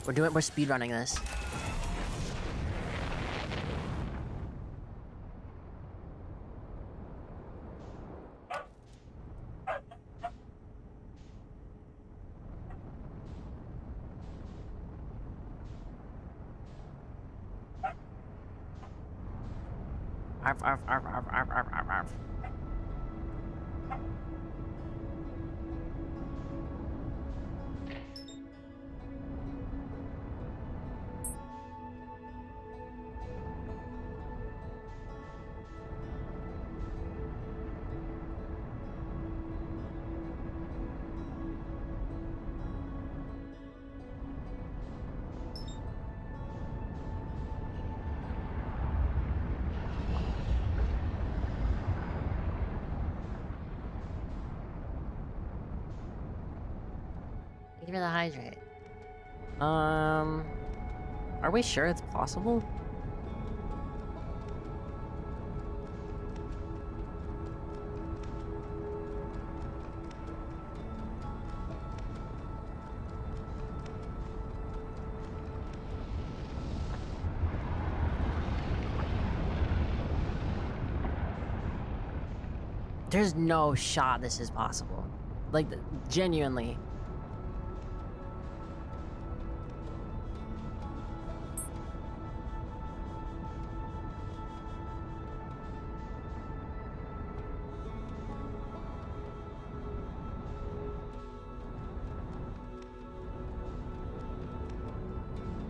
We're speedrunning this. Arf, arf, arf, arf, arf, arf, arf, arf. Thank you for the hydrate. Are we sure it's possible? There's no shot this is possible. Like, genuinely.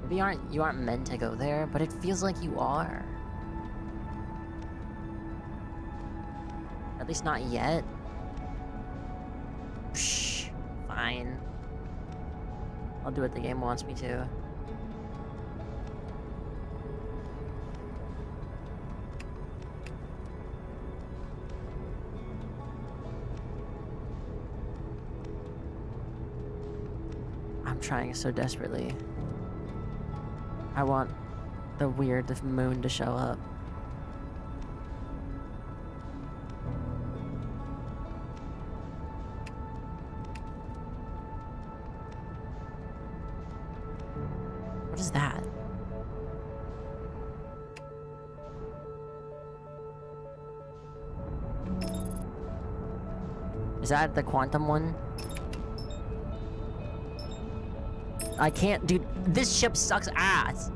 Maybe you aren't meant to go there, but it feels like you are. At least not yet. Psh, fine. I'll do what the game wants me to. I'm trying so desperately. I want the weird moon to show up. What is that? Is that the quantum one? I can't, dude. This ship sucks ass.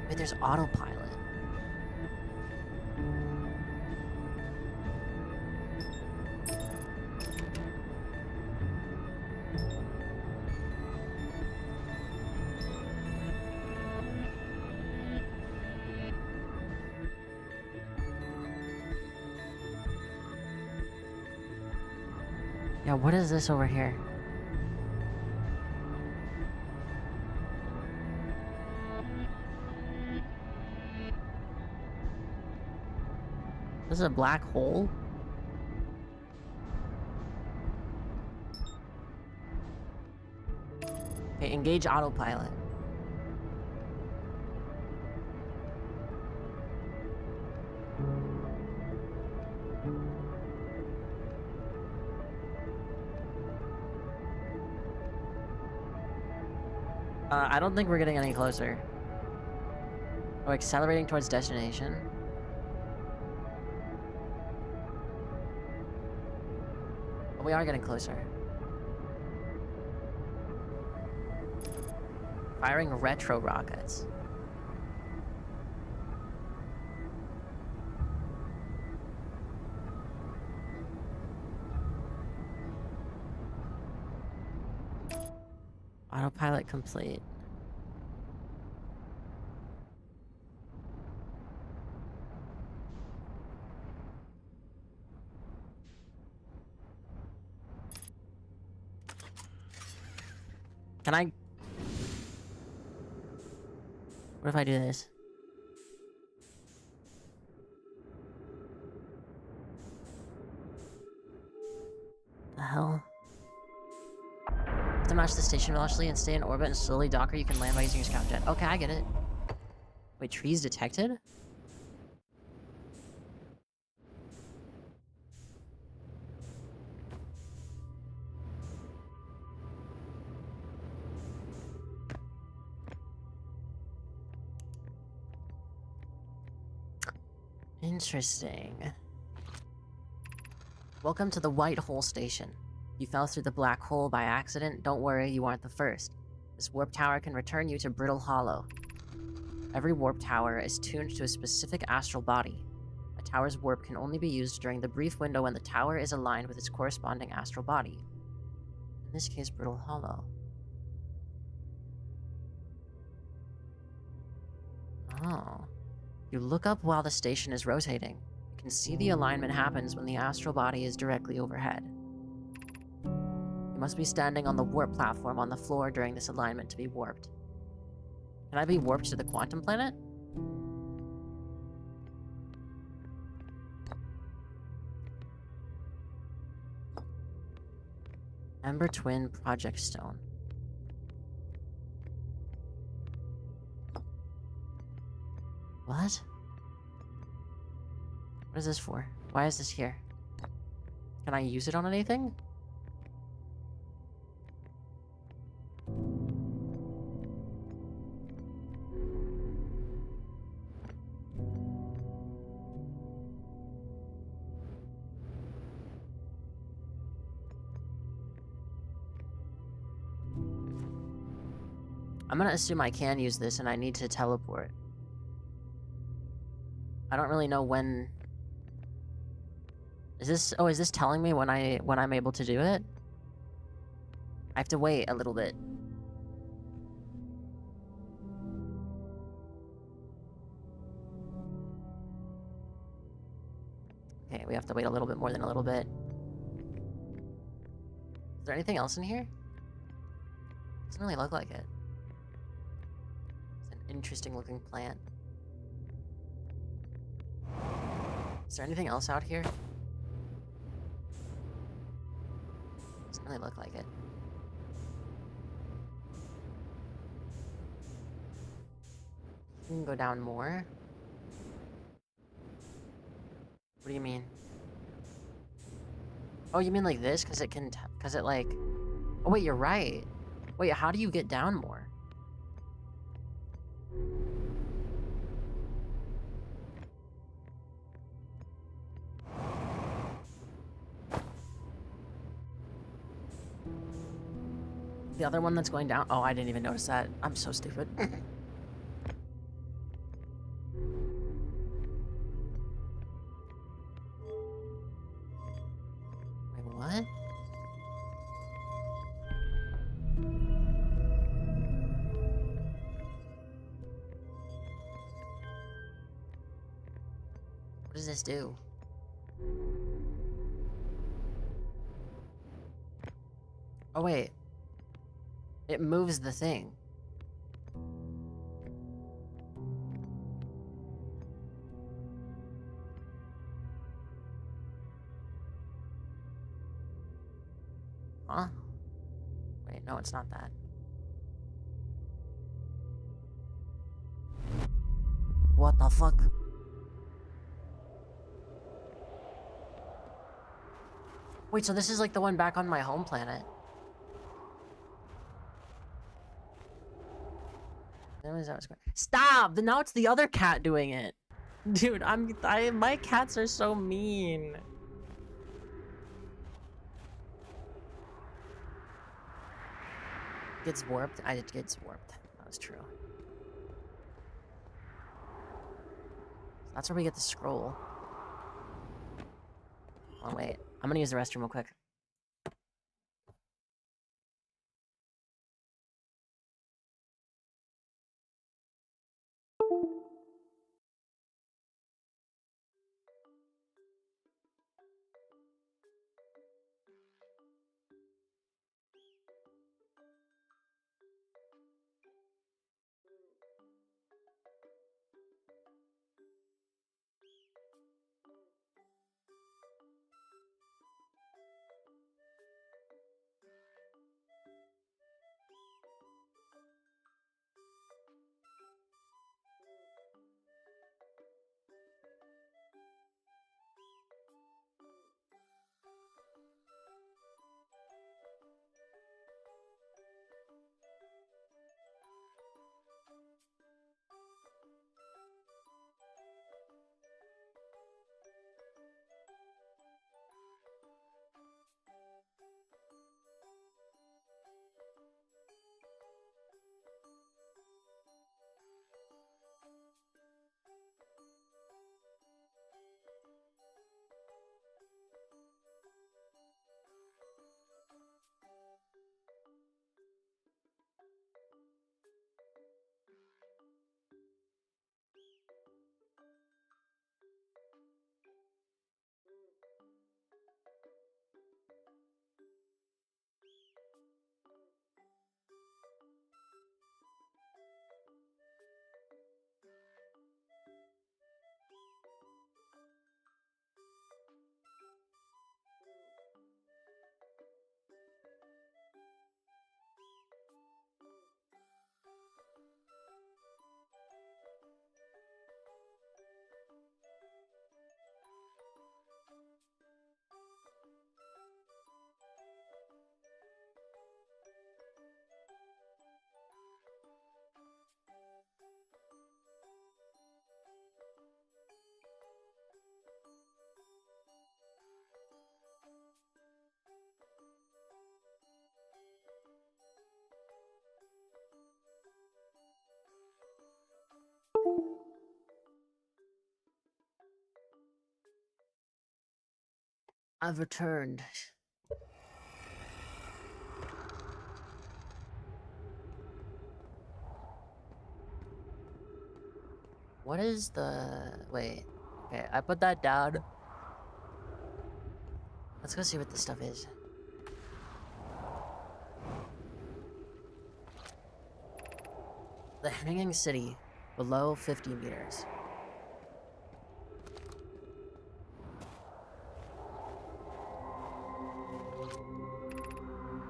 Wait, there's autopilot. Yeah, what is this over here? This is a black hole? Okay, engage autopilot. I don't think we're getting any closer. Oh, accelerating towards destination. But we are getting closer. Firing retro rockets. Autopilot complete. Can I... What if I do this? The hell? To match the station velocity and stay in orbit and slowly dock, or you can land by using your scout jet. Okay, I get it. Wait, trees detected? Interesting. Welcome to the White Hole Station. You fell through the black hole by accident. Don't worry, you aren't the first. This warp tower can return you to Brittle Hollow. Every warp tower is tuned to a specific astral body. A tower's warp can only be used during the brief window when the tower is aligned with its corresponding astral body. In this case, Brittle Hollow. Oh. You look up while the station is rotating. You can see the alignment happens when the astral body is directly overhead. You must be standing on the warp platform on the floor during this alignment to be warped. Can I be warped to the quantum planet? Ember Twin Project Stone. What? What is this for? Why is this here? Can I use it on anything? I'm gonna assume I can use this and I need to teleport. I don't really know when... Is this... Oh, is this telling me when I'm able to do it? I have to wait a little bit. Okay, we have to wait a little bit more than a little bit. Is there anything else in here? Doesn't really look like it. It's an interesting looking plant. Is there anything else out here? Doesn't really look like it. You can go down more. What do you mean? Oh, you mean like this? Because it can, because it like... Oh, wait, you're right. Wait, how do you get down more? The other one that's going down? Oh, I didn't even notice that. I'm so stupid. Wait, what? What does this do? Oh, wait. It moves the thing. Huh? Wait, no, it's not that. What the fuck? Wait, so this is like the one back on my home planet. Stop! Now it's the other cat doing it. Dude, my cats are so mean. Gets warped? It gets warped. That was true. That's where we get the scroll. Oh, wait. I'm gonna use the restroom real quick. I've returned. What is the... Wait. Okay, I put that down. Let's go see what this stuff is. The Hanging City, below 50 meters.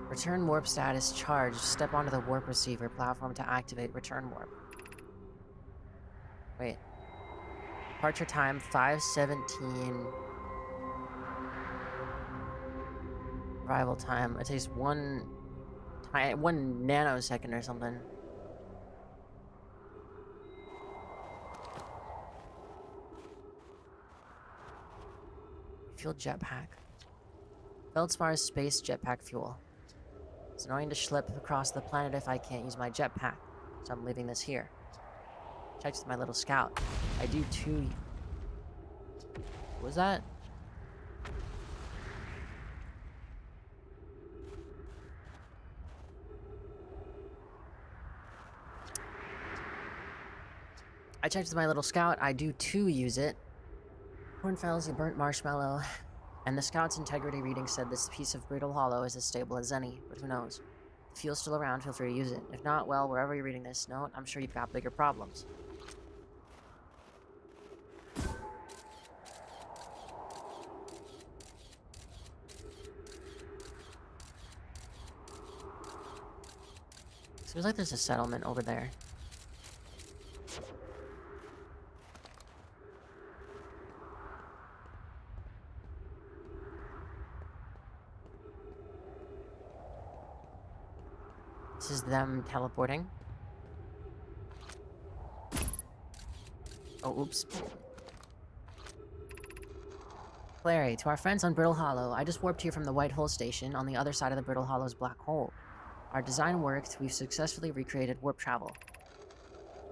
Return warp status charged. Step onto the warp receiver platform to activate return warp. Wait. Departure time 5:17. Arrival time. It takes one nanosecond or something. Fuel jetpack. Feldspar space jetpack fuel. It's annoying to schlep across the planet if I can't use my jetpack, so I'm leaving this here. Checked with my little scout. I do too. What was that? I checked with my little scout. I do too use it. Cornfells, a burnt marshmallow, and the scout's integrity reading said this piece of brittle hollow is as stable as any, but who knows? If fuel's still around, feel free to use it. If not, well, wherever you're reading this note, I'm sure you've got bigger problems. Seems like there's a settlement over there. This is them teleporting. Oh, oops. Clary, to our friends on Brittle Hollow, I just warped here from the White Hole Station on the other side of the Brittle Hollow's black hole. Our design worked, we've successfully recreated warp travel.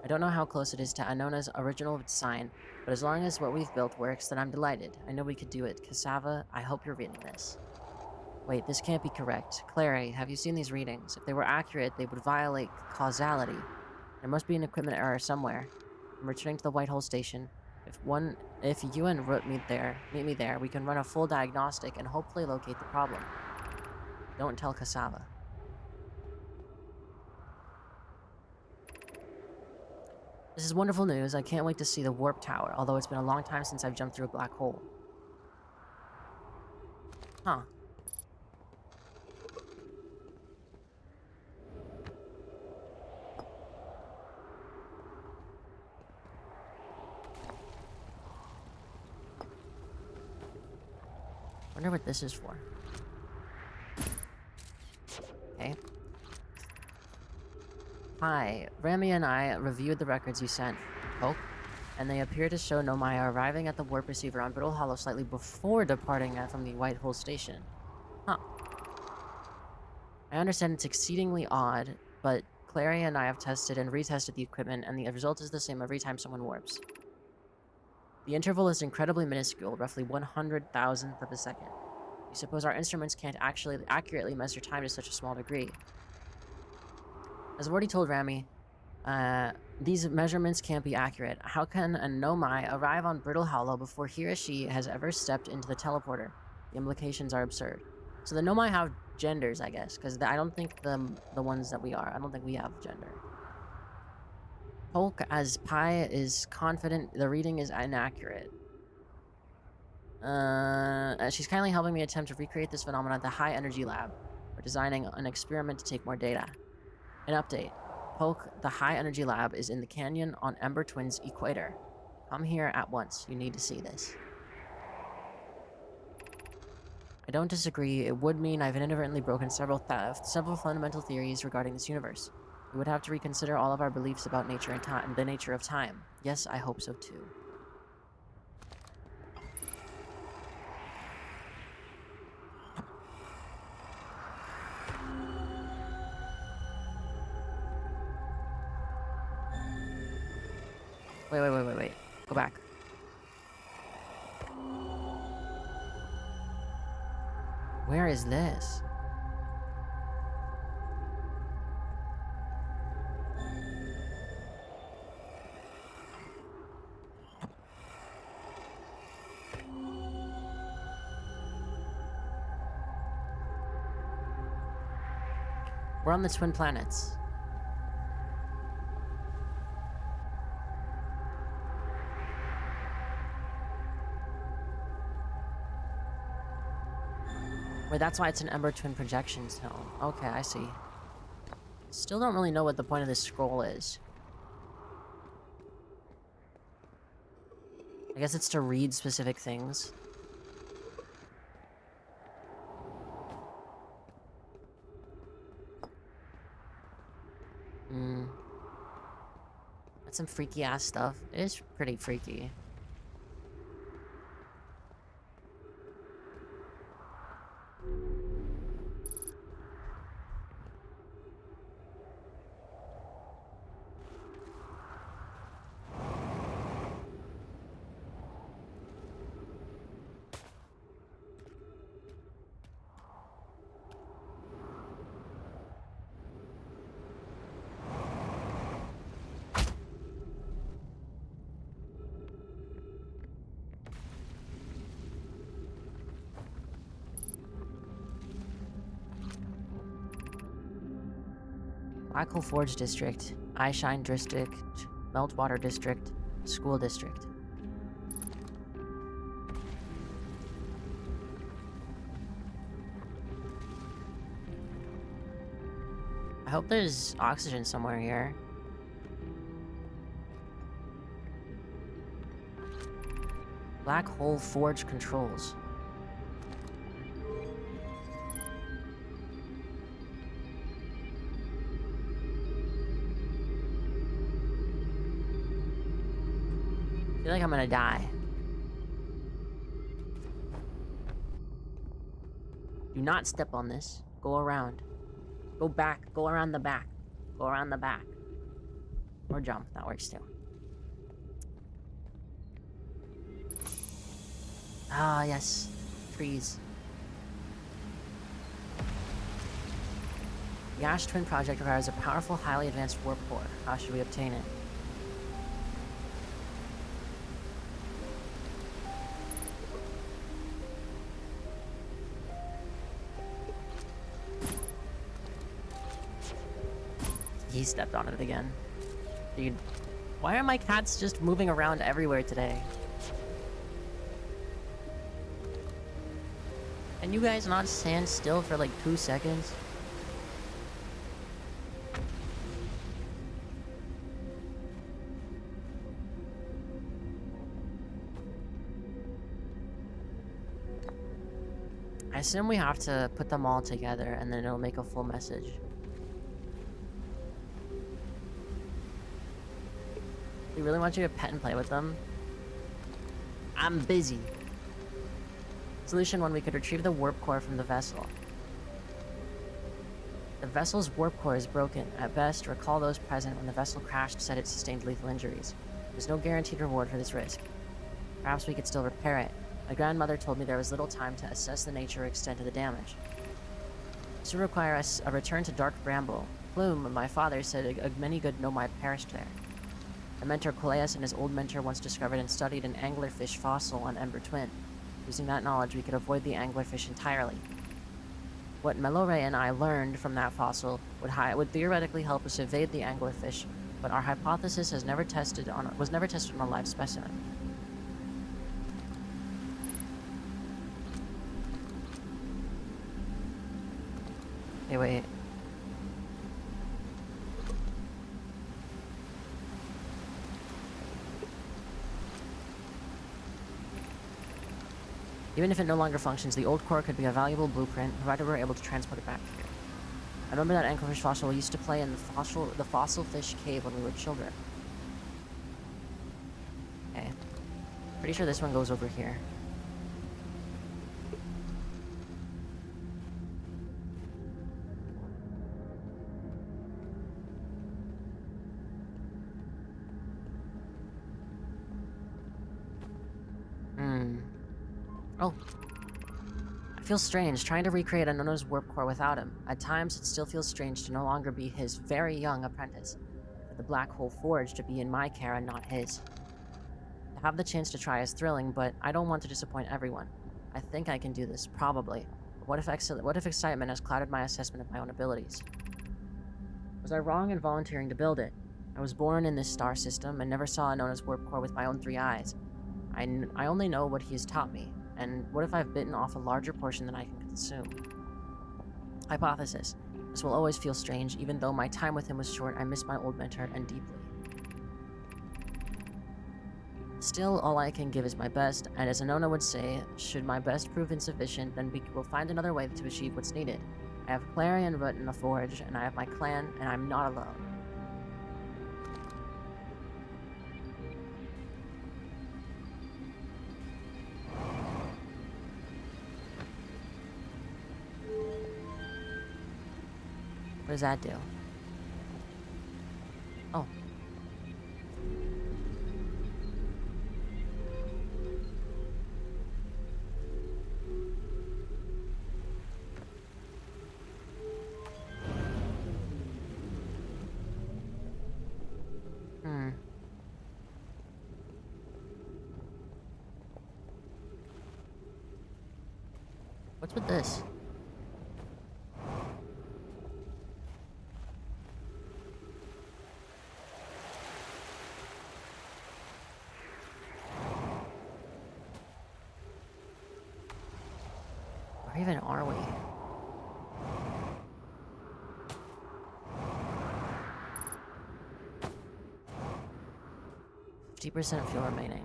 I don't know how close it is to Anona's original design, but as long as what we've built works, then I'm delighted. I know we could do it. Cassava, I hope you're reading this. Wait, this can't be correct. Clary, have you seen these readings? If they were accurate, they would violate causality. There must be an equipment error somewhere. I'm returning to the White Hole Station. If you and Root meet me there, we can run a full diagnostic and hopefully locate the problem. Don't tell Cassava. This is wonderful news. I can't wait to see the warp tower, although it's been a long time since I've jumped through a black hole. Huh. Wonder what this is for. Okay. Hi, Rami and I reviewed the records you sent, Poke, and they appear to show Nomaya arriving at the warp receiver on Brittle Hollow slightly before departing from the White Hole Station. Huh. I understand it's exceedingly odd, but Clary and I have tested and retested the equipment, and the result is the same every time someone warps. The interval is incredibly minuscule, roughly 100,000th of a second. You suppose our instruments can't actually accurately measure time to such a small degree. As I've already told Rami, these measurements can't be accurate. How can a Nomai arrive on Brittle Hollow before he or she has ever stepped into the teleporter? The implications are absurd. So the Nomai have genders, I guess, because I don't think the ones that we are, I don't think we have gender. Polk, as Pi is confident the reading is inaccurate. She's kindly helping me attempt to recreate this phenomenon at the High Energy Lab. We're designing an experiment to take more data. An update. Polk, the High Energy Lab is in the canyon on Ember Twin's equator. Come here at once. You need to see this. I don't disagree. It would mean I've inadvertently broken several fundamental theories regarding this universe. We would have to reconsider all of our beliefs about nature and time, the nature of time. Yes, I hope so too. Wait. Go back. Where is this? We're on the Twin Planets. Wait, that's why it's an Ember Twin projection zone. Okay, I see. Still don't really know what the point of this scroll is. I guess it's to read specific things. Hmm. That's some freaky ass stuff. It is pretty freaky. Black Hole Forge District, Eyeshine District, Meltwater District, School District. I hope there's oxygen somewhere here. Black Hole Forge controls. I feel like I'm gonna die. Do not step on this. Go around. Go back. Go around the back. Go around the back. Or jump. That works too. Ah, yes. Trees. The Ash Twin Project requires a powerful, highly advanced warp core. How should we obtain it? He stepped on it again. Dude, why are my cats just moving around everywhere today? Can you guys not stand still for like 2 seconds? I assume we have to put them all together and then it'll make a full message. They really want you to pet and play with them? I'm busy. Solution 1, we could retrieve the warp core from the vessel. The vessel's warp core is broken. At best, recall those present when the vessel crashed said it sustained lethal injuries. There's no guaranteed reward for this risk. Perhaps we could still repair it. My grandmother told me there was little time to assess the nature or extent of the damage. This would require us a return to Dark Bramble. Plume, my father, said many good Nomai perished there. The mentor Coleus and his old mentor once discovered and studied an anglerfish fossil on Ember Twin. Using that knowledge, we could avoid the anglerfish entirely. What Melore and I learned from that fossil would theoretically help us evade the anglerfish, but our hypothesis was never tested on a live specimen. Hey, wait. Even if it no longer functions, the old core could be a valuable blueprint, provided we're able to transport it back here. I remember that anglerfish fossil we used to play in the fossil fish cave when we were children. Okay. Pretty sure this one goes over here. Oh. I feel strange, trying to recreate Anona's warp core without him. At times, it still feels strange to no longer be his very young apprentice. For the Black Hole Forge to be in my care and not his. To have the chance to try is thrilling, but I don't want to disappoint everyone. I think I can do this, probably. But what if excitement has clouded my assessment of my own abilities? Was I wrong in volunteering to build it? I was born in this star system and never saw Anona's warp core with my own 3 eyes. I only know what he has taught me. And what if I've bitten off a larger portion than I can consume? Hypothesis. This will always feel strange, even though my time with him was short. I miss my old mentor and deeply. Still, all I can give is my best, and as Anona would say, should my best prove insufficient, then we will find another way to achieve what's needed. I have Clarion Root in the Forge, and I have my clan, and I'm not alone. does that do? Oh. What's with this? Where even are we? %50 fuel remaining.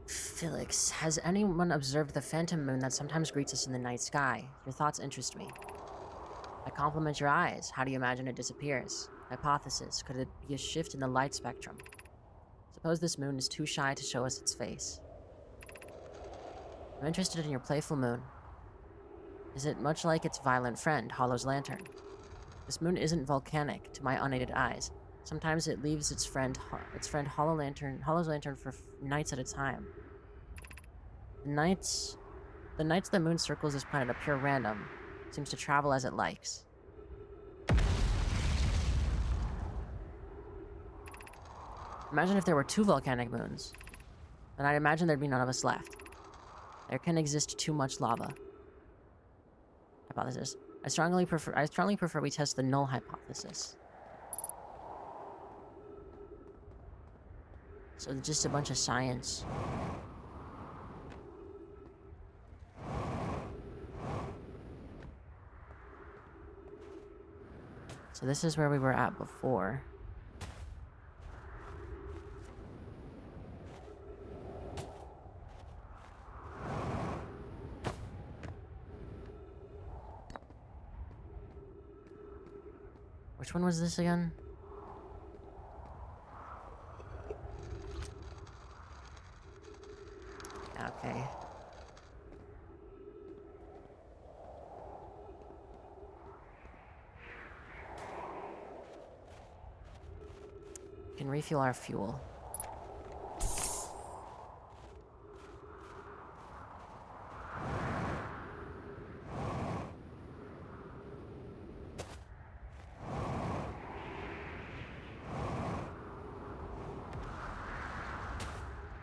Felix, has anyone observed the phantom moon that sometimes greets us in the night sky? Your thoughts interest me. I compliment your eyes. How do you imagine it disappears? Hypothesis, could it be a shift in the light spectrum? Suppose this moon is too shy to show us its face. I'm interested in your playful moon. Is it much like its violent friend, Hollow's lantern? This moon isn't volcanic to my unaided eyes. Sometimes it leaves its friend Hollow's lantern for nights at a time. The nights the moon circles this planet are pure random. It seems to travel as it likes. Imagine if there were 2 volcanic moons. Then I'd imagine there'd be none of us left. There can exist too much lava. Hypothesis. I strongly prefer we test the null hypothesis. So just a bunch of science. So this is where we were at before. Which one was this again? Okay. We can refuel our fuel.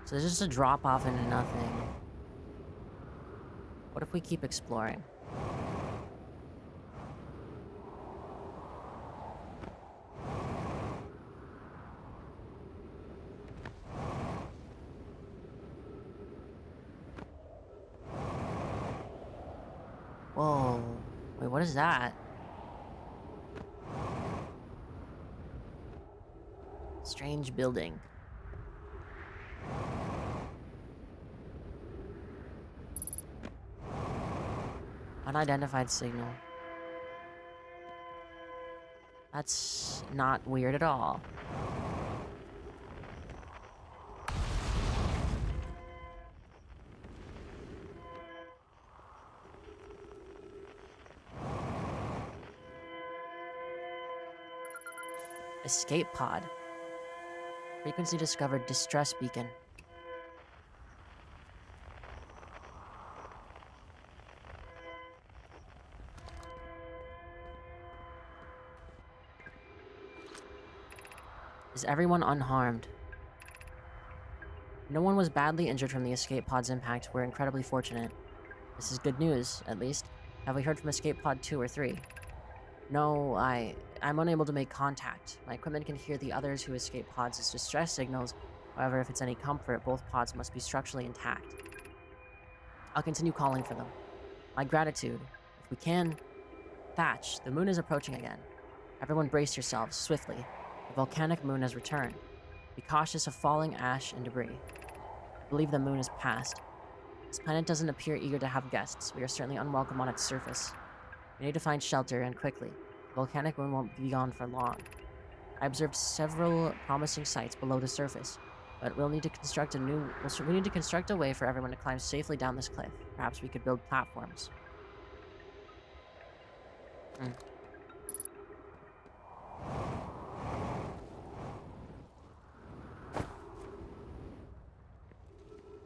So there's just a drop off into nothing. What if we keep exploring? Whoa. Wait, what is that? Strange building. Unidentified signal. That's not weird at all. Escape pod. Frequency discovered. Distress beacon. Is everyone unharmed? No one was badly injured from the escape pod's impact. We're incredibly fortunate. This is good news, at least. Have we heard from escape pod 2 or 3? No, I'm unable to make contact. My equipment can hear the others who escape pods as distress signals. However, if it's any comfort, both pods must be structurally intact. I'll continue calling for them. My gratitude. If we can... Thatch, the moon is approaching again. Everyone brace yourselves, swiftly. The volcanic moon has returned. Be cautious of falling ash and debris. I believe the moon is past. This planet doesn't appear eager to have guests. We are certainly unwelcome on its surface. We need to find shelter, and quickly. The volcanic moon won't be gone for long. I observed several promising sites below the surface, But we'll need to construct a new... we need to construct a way for everyone to climb safely down this cliff. Perhaps we could build platforms. Hmm.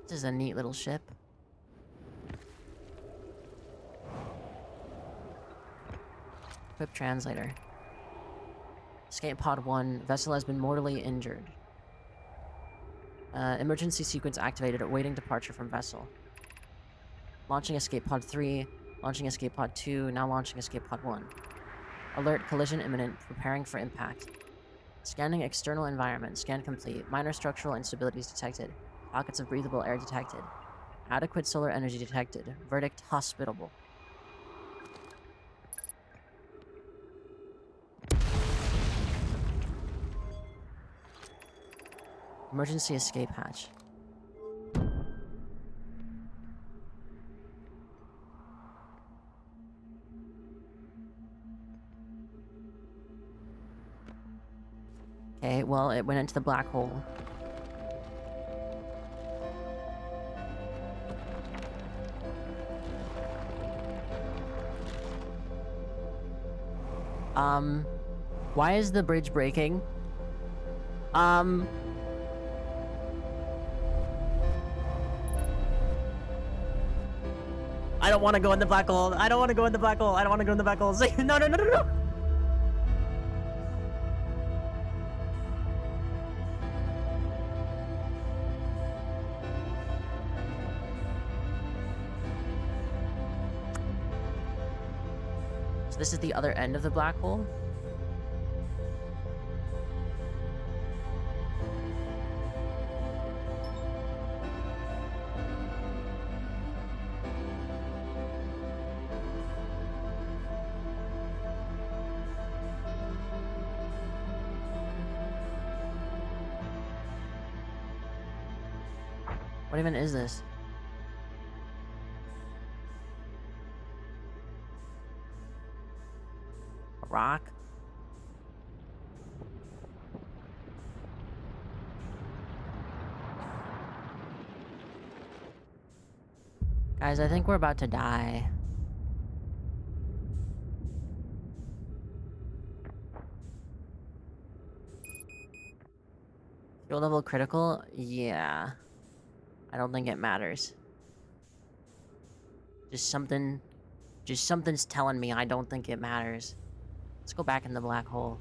This is a neat little ship. Equip translator. Escape pod 1. Vessel has been mortally injured. Emergency sequence activated. Awaiting departure from vessel. Launching escape pod 3. Launching escape pod 2. Now launching escape pod 1. Alert. Collision imminent. Preparing for impact. Scanning external environment. Scan complete. Minor structural instabilities detected. Pockets of breathable air detected. Adequate solar energy detected. Verdict hospitable. Emergency escape hatch. Okay, well, it went into the black hole. Why is the bridge breaking? I don't want to go in the black hole. I don't want to go in the black hole. I don't want to go in the black hole. No, no, no, no, no. So this is the other end of the black hole? What even is this? A rock? Guys, I think we're about to die. Fuel level critical? Yeah. I don't think it matters. Something's telling me I don't think it matters. Let's go back in the black hole.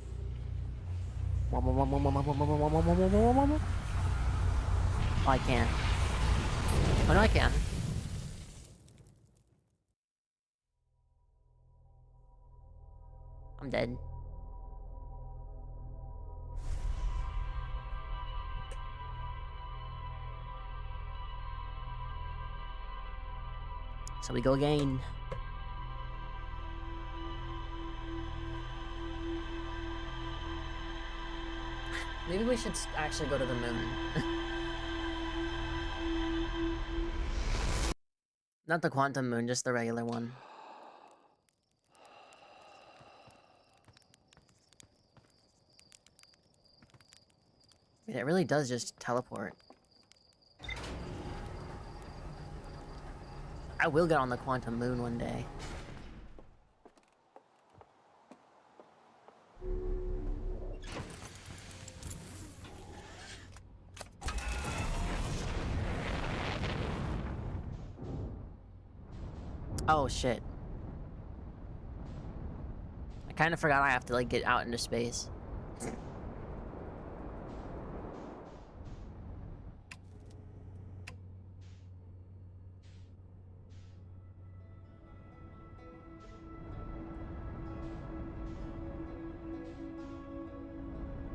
Oh, I can't. Oh, no, I can. I'm dead. So we go again. Maybe we should actually go to the moon. Not the quantum moon, just the regular one. I mean, it really does just teleport. I will get on the quantum moon one day. Oh, shit. I kind of forgot I have to, like, get out into space.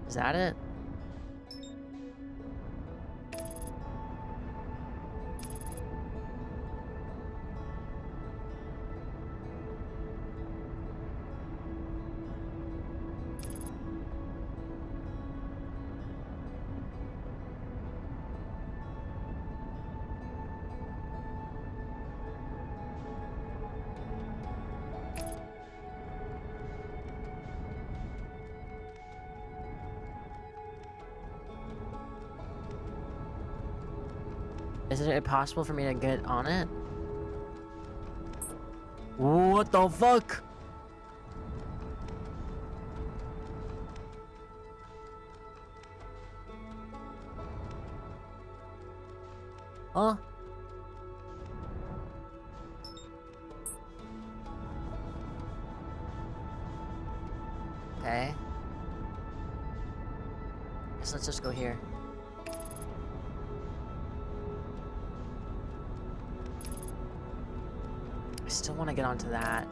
Is that it? Is it possible for me to get on it? What the fuck? Huh? Okay. Guess let's just go here. I still want to get onto that.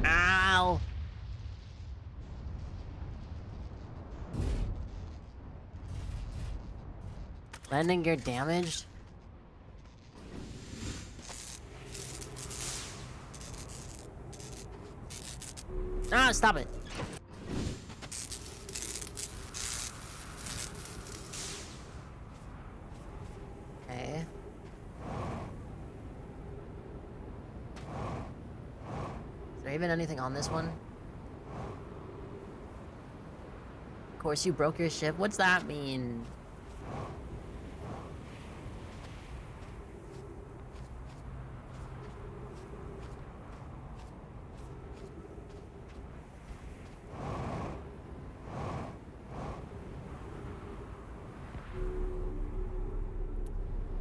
Ow! Landing gear damaged? Ah, stop it! Okay. Is there even anything on this one? Of course you broke your ship. What's that mean?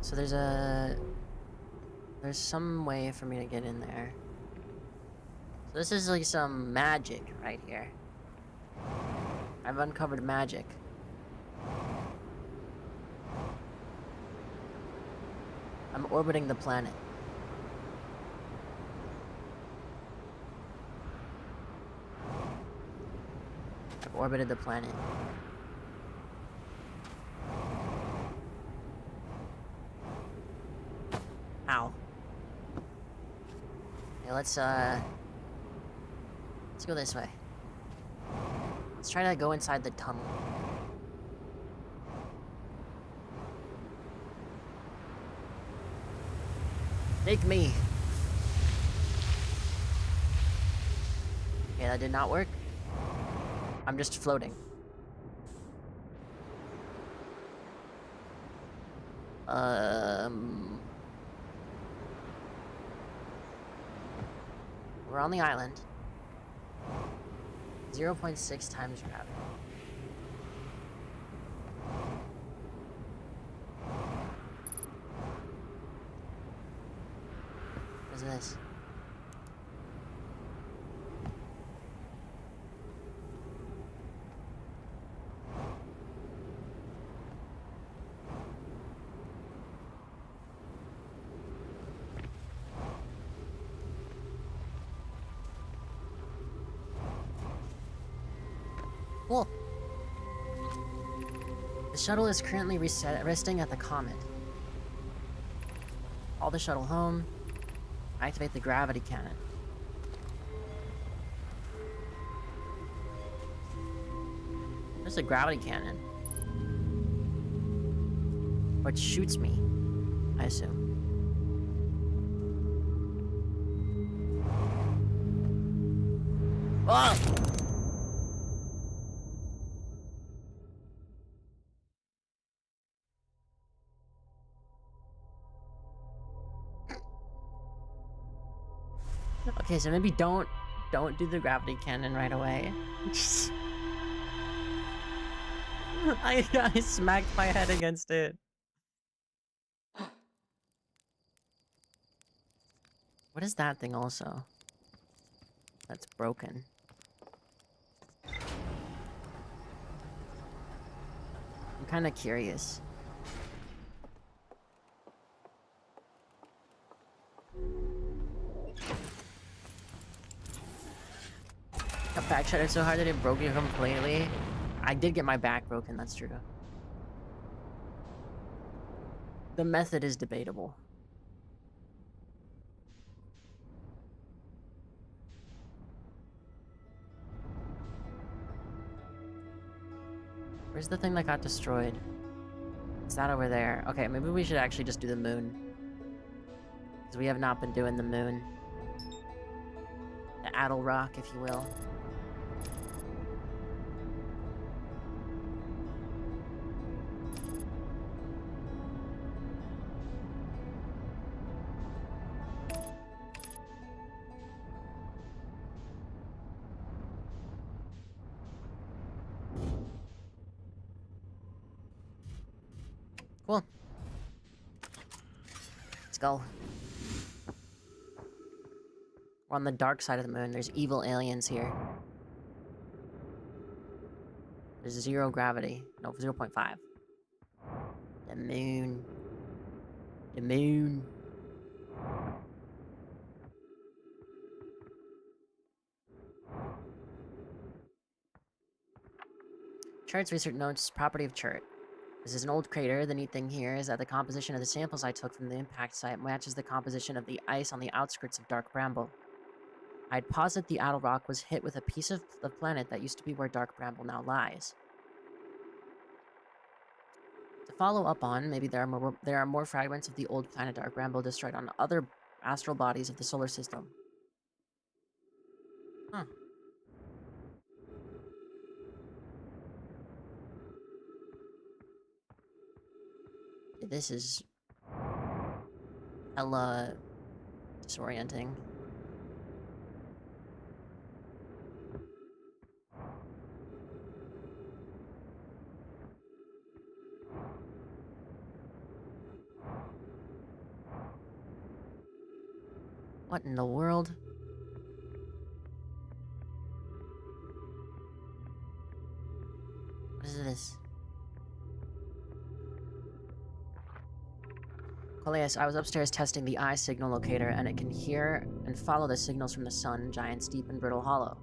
So there's some way for me to get in there. So this is like some magic right here. I've uncovered magic. I'm orbiting the planet. I've orbited the planet. Ow. Okay, let's go this way. Let's try to go inside the tunnel. Take me. Okay, that did not work. I'm just floating. We're on the island. 0.6 times gravity. What is this? Cool. The shuttle is currently resting at the Comet. Haul the shuttle home. Activate the gravity cannon. There's a gravity cannon. Or it shoots me, I assume. Oh! Okay, so maybe don't do the gravity cannon right away. I smacked my head against it. What is that thing also? That's broken. I'm kind of curious. The back shattered so hard that it broke it completely. I did get my back broken, that's true. The method is debatable. Where's the thing that got destroyed? Is that over there? Okay, maybe we should actually just do the moon. Because we have not been doing the moon. The Addle Rock, if you will. Cool. Let's go. We're on the dark side of the moon. There's evil aliens here. There's 0 gravity. No, 0.5. The moon. The moon. Chart's research notes property of Chart. This is an old crater. The neat thing here is that the composition of the samples I took from the impact site matches the composition of the ice on the outskirts of Dark Bramble. I'd posit the Addle Rock was hit with a piece of the planet that used to be where Dark Bramble now lies. To follow up on, maybe there are more fragments of the old planet Dark Bramble destroyed on other astral bodies of the solar system. Huh. This is hella disorienting. What in the world? What is this? Coleus, I was upstairs testing the eye signal locator, and it can hear and follow the signals from the sun, Giant's Deep, and Brittle Hollow.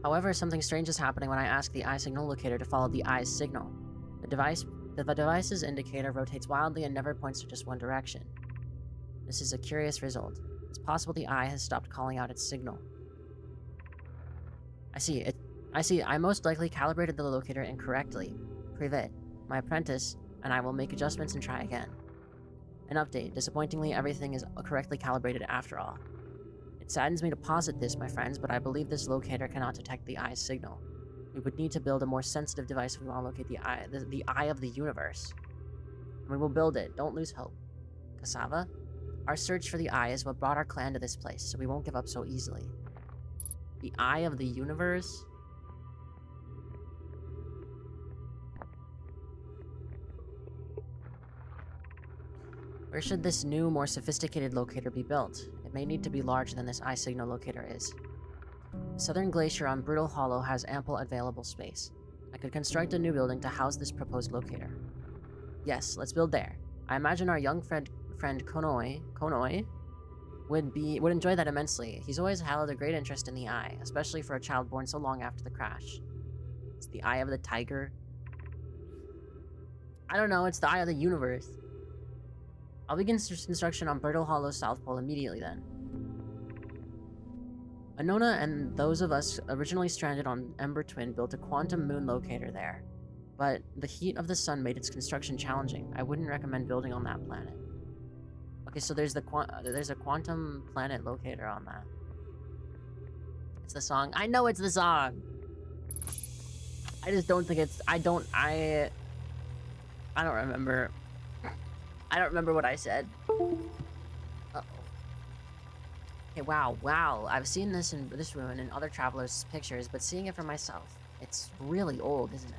However, something strange is happening when I ask the eye signal locator to follow the eye's signal. The device's indicator rotates wildly and never points to just one direction. This is a curious result. It's possible the eye has stopped calling out its signal. I see, I most likely calibrated the locator incorrectly. Privet, my apprentice, and I will make adjustments and try again. An update. Disappointingly, everything is correctly calibrated after all. It saddens me to posit this, my friends, but I believe this locator cannot detect the eye's signal. We would need to build a more sensitive device if we want to locate the eye of the universe. And we will build it. Don't lose hope. Cassava? Our search for the eye is what brought our clan to this place, so we won't give up so easily. The eye of the universe? Where should this new, more sophisticated locator be built? It may need to be larger than this eye signal locator is. The southern glacier on Brittle Hollow has ample available space. I could construct a new building to house this proposed locator. Yes, let's build there. I imagine our young friend Konoi would enjoy that immensely. He's always held a great interest in the eye, especially for a child born so long after the crash. It's the eye of the tiger. I don't know, it's the eye of the universe. I'll begin construction on Brittle Hollow South Pole immediately then. Anona and those of us originally stranded on Ember Twin built a quantum moon locator there, but the heat of the sun made its construction challenging. I wouldn't recommend building on that planet. Okay, so there's a quantum planet locator on that. It's the song. I know it's the song. I just don't think it's. I don't remember. I don't remember what I said. Uh-oh. Okay, wow. I've seen this ruin in other travelers' pictures, but seeing it for myself, it's really old, isn't it?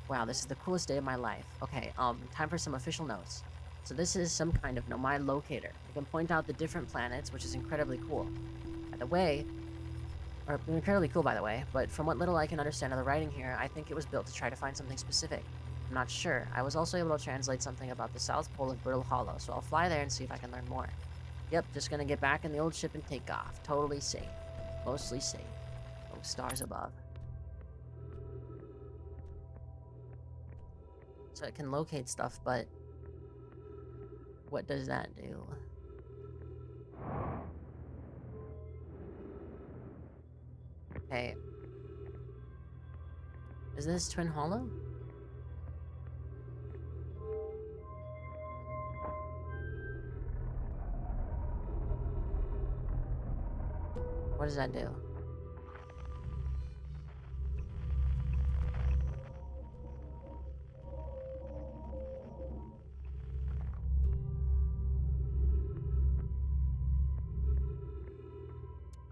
Wow, this is the coolest day of my life. Okay, time for some official notes. So this is some kind of Nomai locator. It can point out the different planets, which is incredibly cool. By the way, but from what little I can understand of the writing here, I think it was built to try to find something specific. I'm not sure. I was also able to translate something about the South Pole of Brittle Hollow, so I'll fly there and see if I can learn more. Yep, just gonna get back in the old ship and take off. Totally safe. Mostly safe. No stars above. So it can locate stuff, but what does that do? Is this Twin Hollow? What does that do?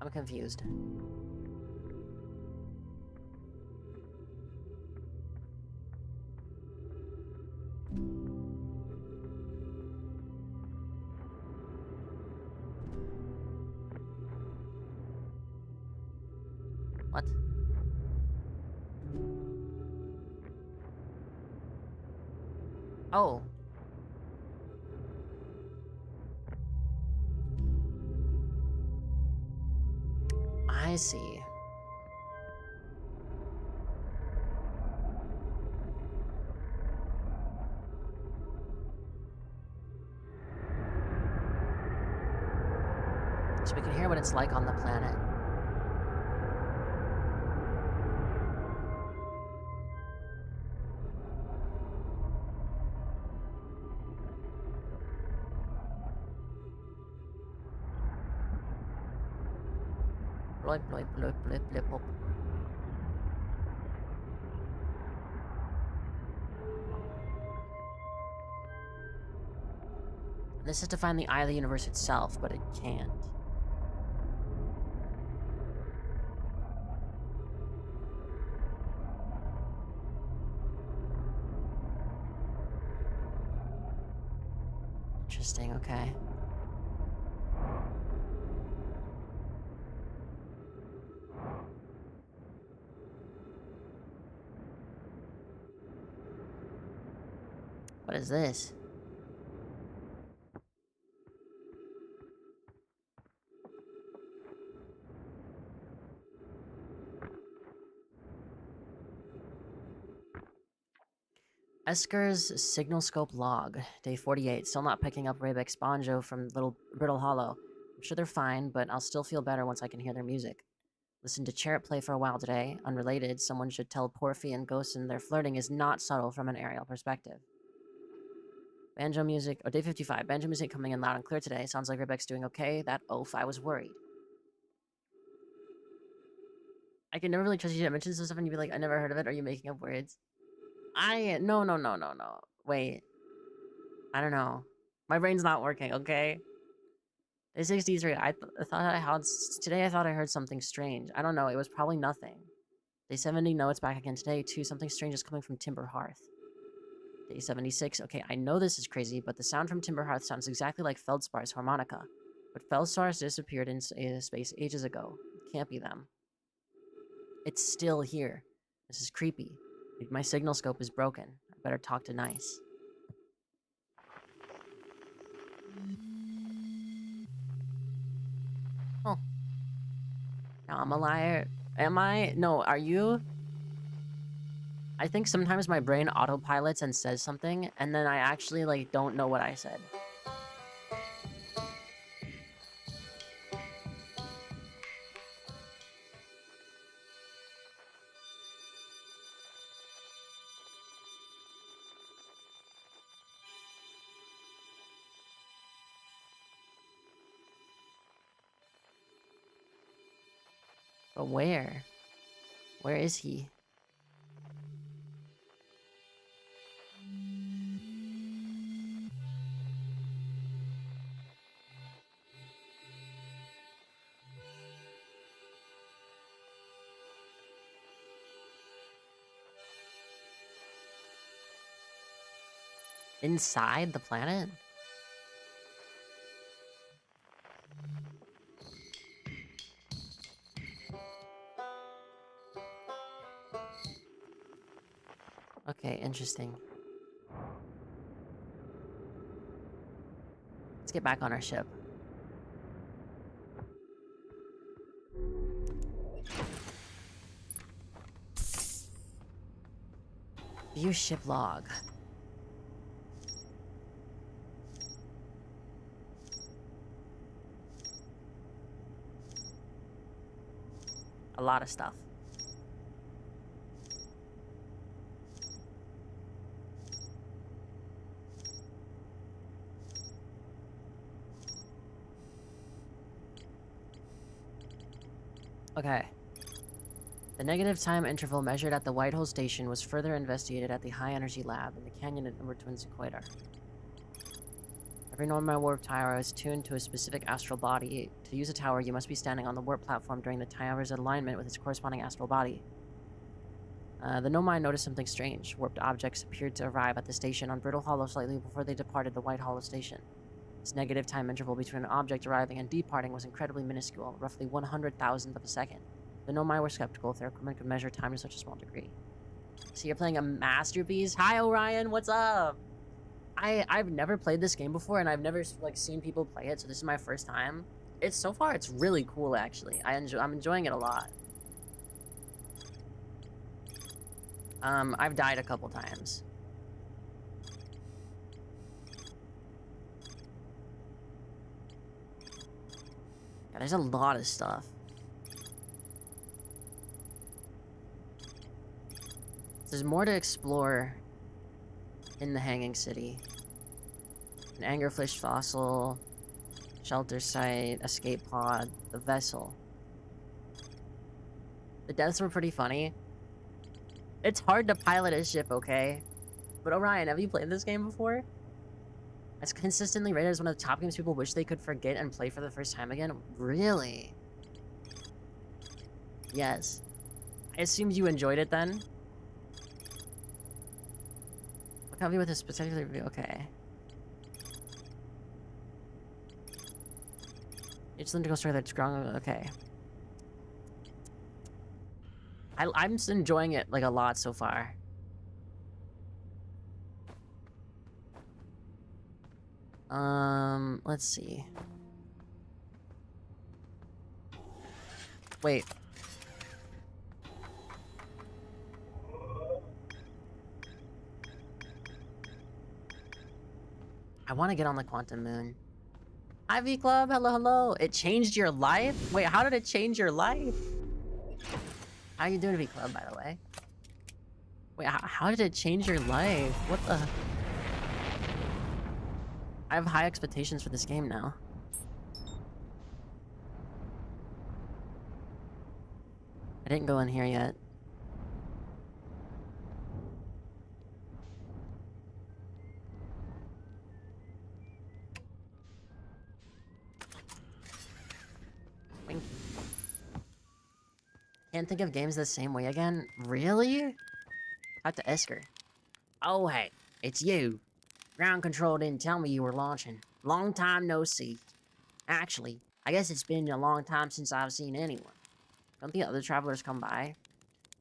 I'm confused. What? Oh. I see. So we can hear what it's like on the planet. Bloip, bloip, bloip, bloip, bloip, bloip. This is to find the eye of the universe itself, but it can't. Interesting, okay. What is this? Esker's signal scope log, day 48. Still not picking up Rabeck's banjo from Little Brittle Hollow. I'm sure they're fine, but I'll still feel better once I can hear their music. Listened to Chirrut play for a while today. Unrelated, someone should tell Porphy and Ghosten their flirting is not subtle from an aerial perspective. Banjo music, day 55. Banjo music coming in loud and clear today. Sounds like Rabeck's doing okay. That oaf, I was worried. I can never really trust you to mention some stuff and you'd be like, I never heard of it. Are you making up words? No. Wait. I don't know. My brain's not working, okay? Day 63. I thought I had... Today I thought I heard something strange. I don't know. It was probably nothing. Day 70. No, it's back again today. 2. Something strange is coming from Timber Hearth. Day 76. Okay, I know this is crazy, but the sound from Timber Hearth sounds exactly like Feldspar's harmonica. But Feldspar's disappeared in space ages ago. It can't be them. It's still here. This is creepy. My signal scope is broken. I better talk to Nice. Oh. Now I'm a liar. Am I? No, are you? I think sometimes my brain autopilots and says something, and then I actually, like, don't know what I said. But where? Where is he? Inside the planet? Okay, interesting. Let's get back on our ship. View ship log. A lot of stuff. Okay. The negative time interval measured at the Whitehole Station was further investigated at the High Energy Lab in the canyon at Number Twins Equator. Every normal warp tower is tuned to a specific astral body. To use a tower, you must be standing on the warp platform during the tower's alignment with its corresponding astral body. The Nomai noticed something strange. Warped objects appeared to arrive at the station on Brittle Hollow slightly before they departed the White Hollow Station. This negative time interval between an object arriving and departing was incredibly minuscule, roughly 100,000th of a second. The Nomai were skeptical if their equipment could measure time to such a small degree. So you're playing a masterpiece? Hi, Orion, what's up? I've never played this game before, and I've never, like, seen people play it, so this is my first time. So far, it's really cool, actually. I'm enjoying it a lot. I've died a couple times. Yeah, there's a lot of stuff. There's more to explore in the Hanging City. An anglerfish fossil, shelter site, escape pod, the vessel. The deaths were pretty funny. It's hard to pilot a ship, okay? But Orion, have you played this game before? It's consistently rated as one of the top games people wish they could forget and play for the first time again. Really? Yes. I assumed you enjoyed it then? Look at me with this particular review. Okay. It's to go start that strong. Okay. I'm just enjoying it like a lot so far. Let's see. Wait. I want to get on the Quantum Moon. Ivy Club, hello, hello. It changed your life? Wait, how did it change your life? How you doing, V Club, by the way? Wait, how did it change your life? What the... I have high expectations for this game now. I didn't go in here yet. Wink. Can't think of games the same way again? Really? Talk to Esker. Oh, hey, it's you. Ground control didn't tell me you were launching. Long time no see. Actually, I guess it's been a long time since I've seen anyone. Don't the other travelers come by?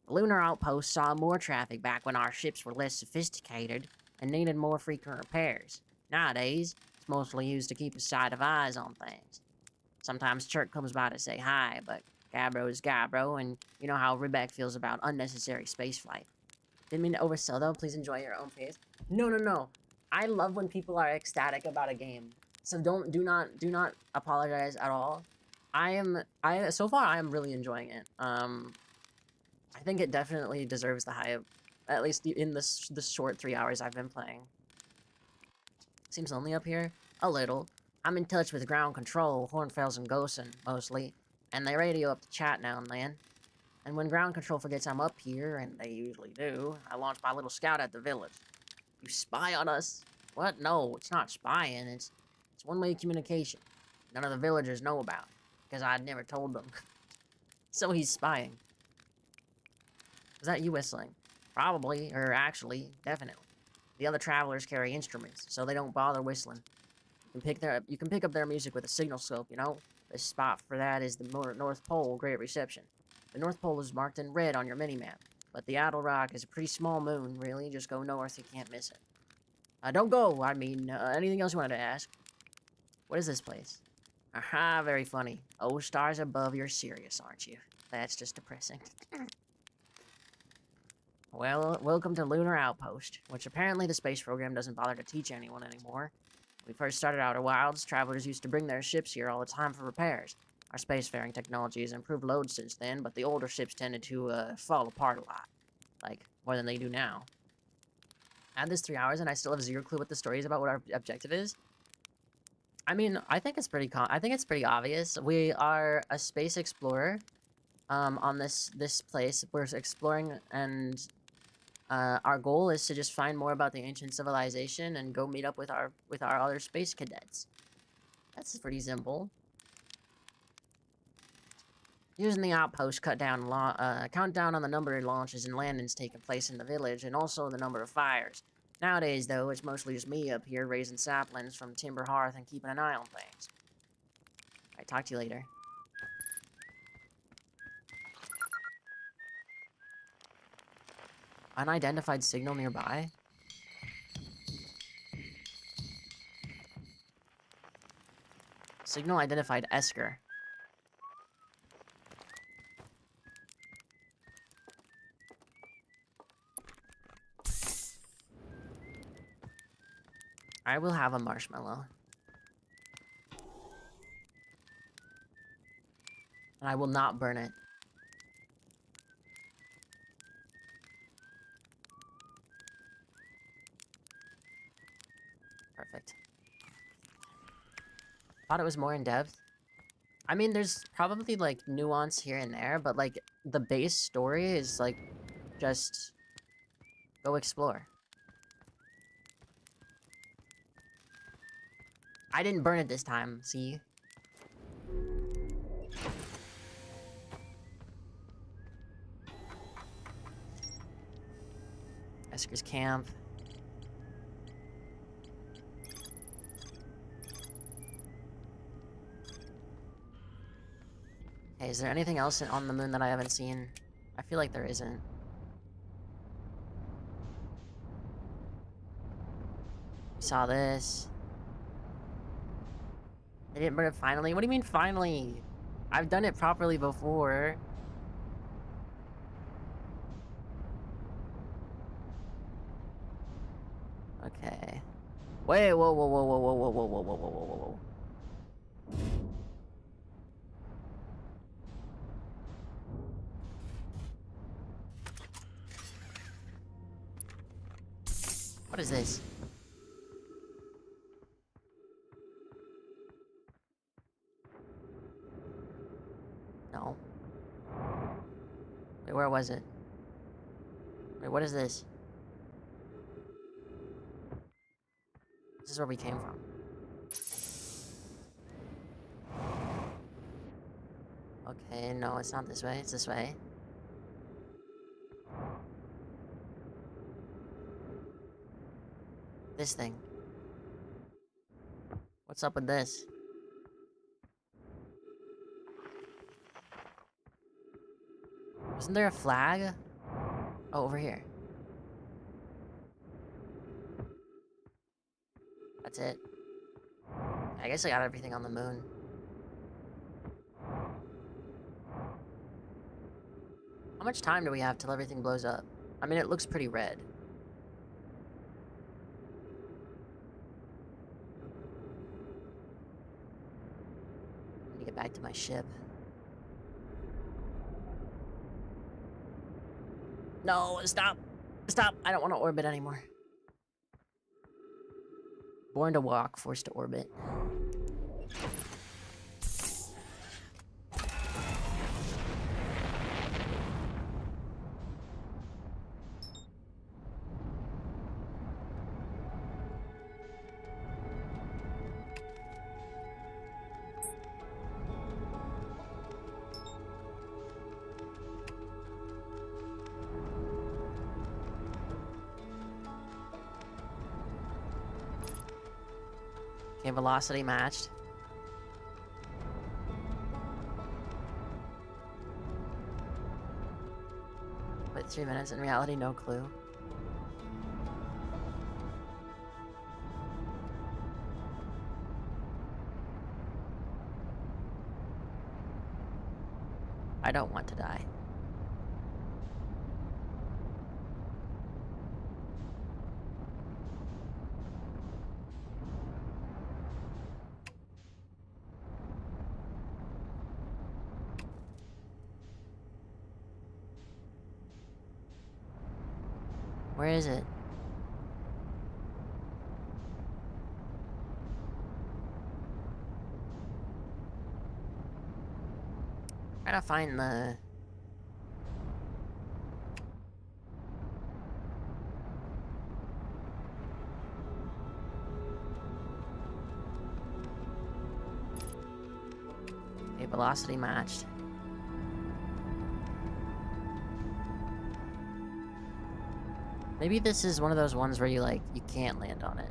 The lunar outpost saw more traffic back when our ships were less sophisticated and needed more frequent repairs. Nowadays, it's mostly used to keep a sight of eyes on things. Sometimes Chirk comes by to say hi, but Gabbro is Gabbro, and you know how Ribek feels about unnecessary spaceflight. Didn't mean to oversell though, please enjoy your own pace. No. I love when people are ecstatic about a game. So do not apologize at all. So far I am really enjoying it. I think it definitely deserves the hype, at least in this short 3 hours I've been playing. Seems lonely up here? A little. I'm in touch with ground control, Hornfels and Gosen, mostly, and they radio up to chat now and then. And when ground control forgets I'm up here, and they usually do, I launch my little scout at the village. You spy on us? What? No, it's not spying, it's one-way communication. None of the villagers know about it, because I'd never told them. So he's spying. Is that you whistling? Probably, or actually, definitely. The other travelers carry instruments, so they don't bother whistling. You can pick up their music with a signal scope, you know? The spot for that is the North Pole Great Reception. The North Pole is marked in red on your mini-map, but the Idle Rock is a pretty small moon, really. Just go north, you can't miss it. Don't go, I mean, anything else you wanted to ask? What is this place? Aha, very funny. Oh, stars above, you're serious, aren't you? That's just depressing. Well, welcome to Lunar Outpost, which apparently the space program doesn't bother to teach anyone anymore. When we first started Outer Wilds, travelers used to bring their ships here all the time for repairs. Our spacefaring technology has improved loads since then, but the older ships tended to fall apart a lot. Like, more than they do now. I had this 3 hours and I still have zero clue what the story is about what our objective is. I mean, I think it's pretty obvious. We are a space explorer. on this place. We're exploring, and our goal is to just find more about the ancient civilization and go meet up with our other space cadets. That's pretty simple. Using the outpost cut down countdown on the number of launches and landings taking place in the village, and also the number of fires. Nowadays, though, it's mostly just me up here raising saplings from Timber Hearth and keeping an eye on things. Alright, talk to you later. Unidentified signal nearby? Signal identified Esker. I will have a marshmallow. And I will not burn it. Perfect. Thought it was more in depth. I mean, there's probably, like, nuance here and there, but, like, the base story is, like, just go explore. I didn't burn it this time, see? Esker's camp. Hey, is there anything else on the moon that I haven't seen? I feel like there isn't. We saw this. They didn't burn it finally? What do you mean finally? I've done it properly before. Okay. Wait, whoa, whoa, whoa, whoa, whoa, whoa, whoa, whoa, whoa, whoa, whoa, whoa. What is this? No. Wait, where was it? Wait, what is this? This is where we came from. Okay, no, it's not this way. It's this way. This thing. What's up with this? Isn't there a flag? Oh, over here. That's it. I guess I got everything on the moon. How much time do we have till everything blows up? I mean, it looks pretty red. I need to get back to my ship. No, stop! Stop! I don't want to orbit anymore. Born to walk, forced to orbit. Okay, velocity matched. Wait, 3 minutes. In reality, no clue. I don't want to die. Where is it? Trying to find the velocity matched. Maybe this is one of those ones where you can't land on it.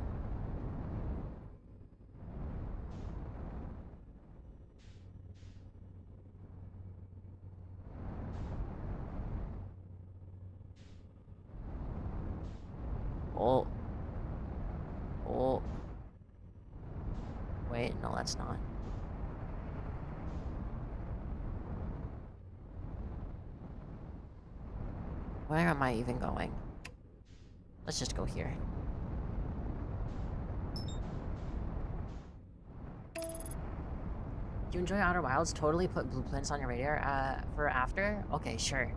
Oh. Oh. Wait, no, that's not. Where am I even going? Let's just go here. You enjoy Outer Wilds? Totally put blueprints on your radar for after? Okay, sure.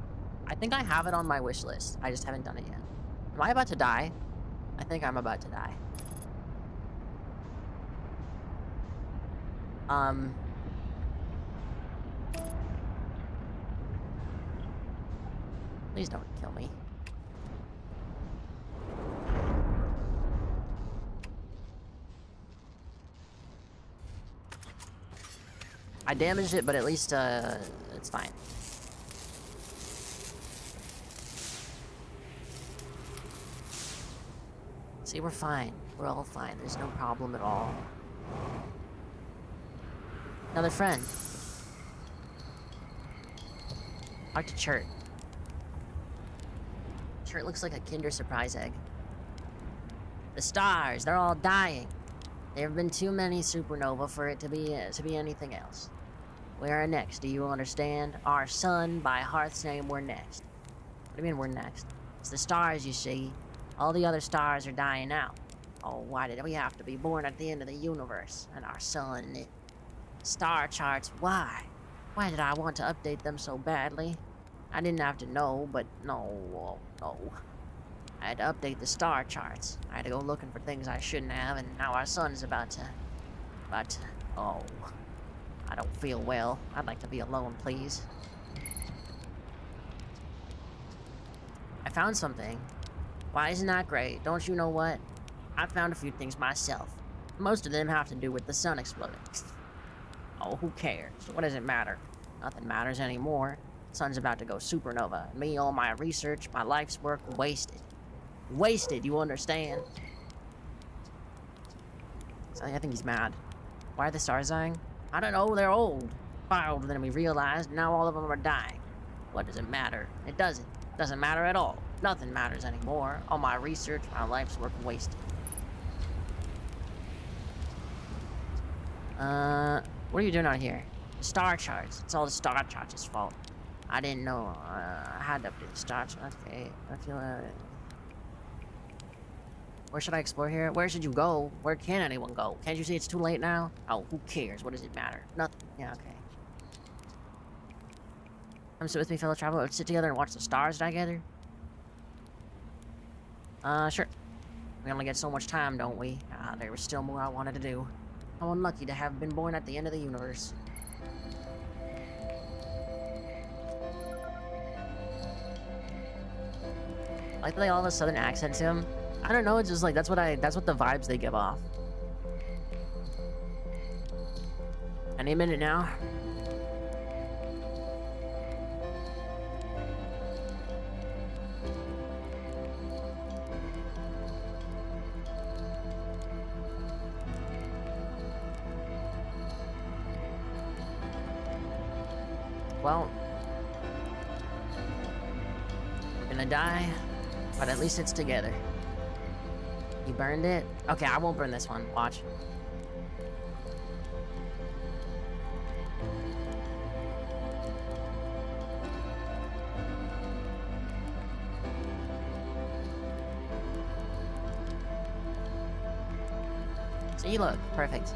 I think I have it on my wish list. I just haven't done it yet. Am I about to die? I think I'm about to die. Please don't kill me. I damaged it, but at least, it's fine. See, we're fine. We're all fine. There's no problem at all. Another friend. Talk to Chert. Chert looks like a Kinder Surprise egg. The stars, they're all dying. There have been too many supernova for it to be anything else. We are next, do you understand? Our sun, by Hearth's name, we're next. What do you mean we're next? It's the stars, you see. All the other stars are dying out. Oh, why did we have to be born at the end of the universe? And our sun, star charts, why? Why did I want to update them so badly? I didn't have to know, but no. I had to update the star charts. I had to go looking for things I shouldn't have, and now our sun's about to... oh... I don't feel well. I'd like to be alone, please. I found something. Why, isn't that great? Don't you know what? I found a few things myself. Most of them have to do with the sun exploding. Oh, who cares? What does it matter? Nothing matters anymore. The sun's about to go supernova. Me, all my research, my life's work, wasted. Wasted, you understand? So I think he's mad. Why are the stars dying? I don't know, they're old. Far older than we realized, now all of them are dying. What does it matter? It doesn't. It doesn't matter at all. Nothing matters anymore. All my research, my life's work wasted. What are you doing out here? The star charts. It's all the star charts' fault. I didn't know. I had to update the star charts. Okay, I feel, Where should I explore here? Where should you go? Where can anyone go? Can't you see it's too late now? Oh, who cares? What does it matter? Nothing. Yeah, okay. Come sit with me, fellow traveler. Let's sit together and watch the stars die together. Sure. We only get so much time, don't we? There was still more I wanted to do. How unlucky to have been born at the end of the universe. I like that they all have a southern accent to him. I don't know, it's just like, that's what the vibes they give off. Any minute now. Well, we're gonna die, but at least it's together. You burned it? Okay, I won't burn this one. Watch. See, look. Perfect.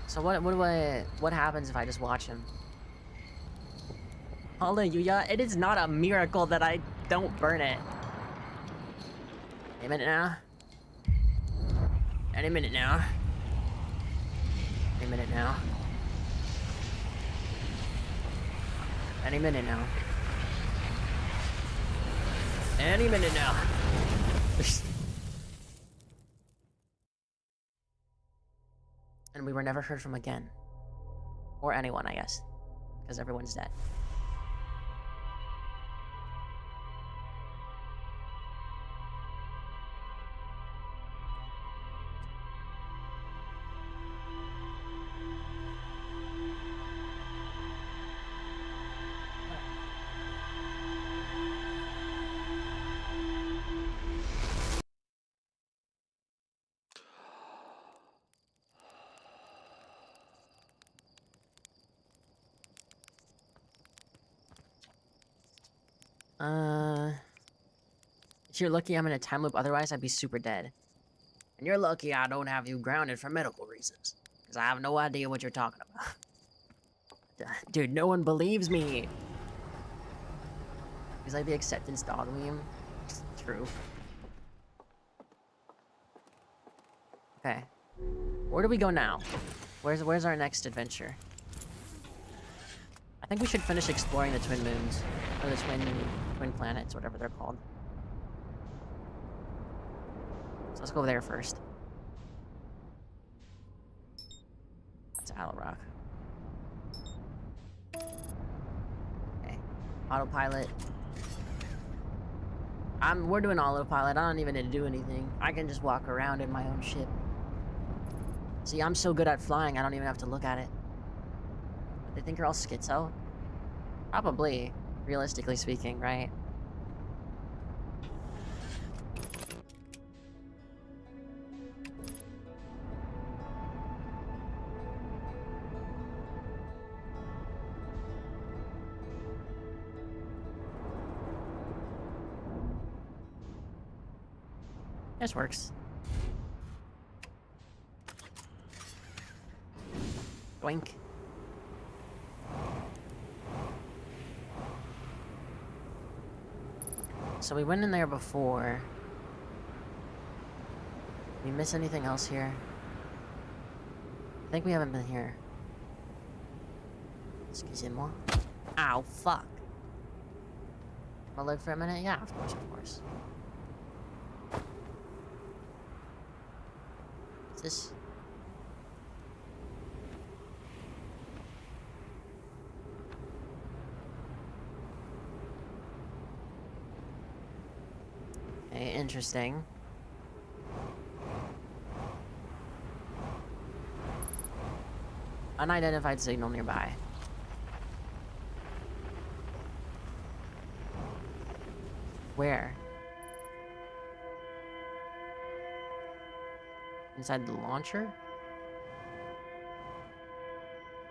So what happens if I just watch him? Hallelujah, it is not a miracle that I don't burn it. Any minute now. Any minute now. Any minute now. Any minute now. Any minute now. And we were never heard from again. Or anyone, I guess. Because everyone's dead. If you're lucky I'm in a time loop, otherwise I'd be super dead. And you're lucky I don't have you grounded for medical reasons. Because I have no idea what you're talking about. Dude, no one believes me. He's like the acceptance dog meme. True. Okay. Where do we go now? Where's our next adventure? I think we should finish exploring the twin moons. Or the twin planets, whatever they're called. So let's go there first. That's Owl Rock. Okay. Autopilot. We're doing autopilot. I don't even need to do anything. I can just walk around in my own ship. See, I'm so good at flying, I don't even have to look at it. They think you're all schizo? Probably, realistically speaking, right? This works. Doink. So we went in there before. Did we miss anything else here? I think we haven't been here. Excusez-moi. Ow, fuck. I'll look for a minute? Yeah, of course, of course. What's this? Okay, interesting. Unidentified signal nearby. Where? Inside the launcher?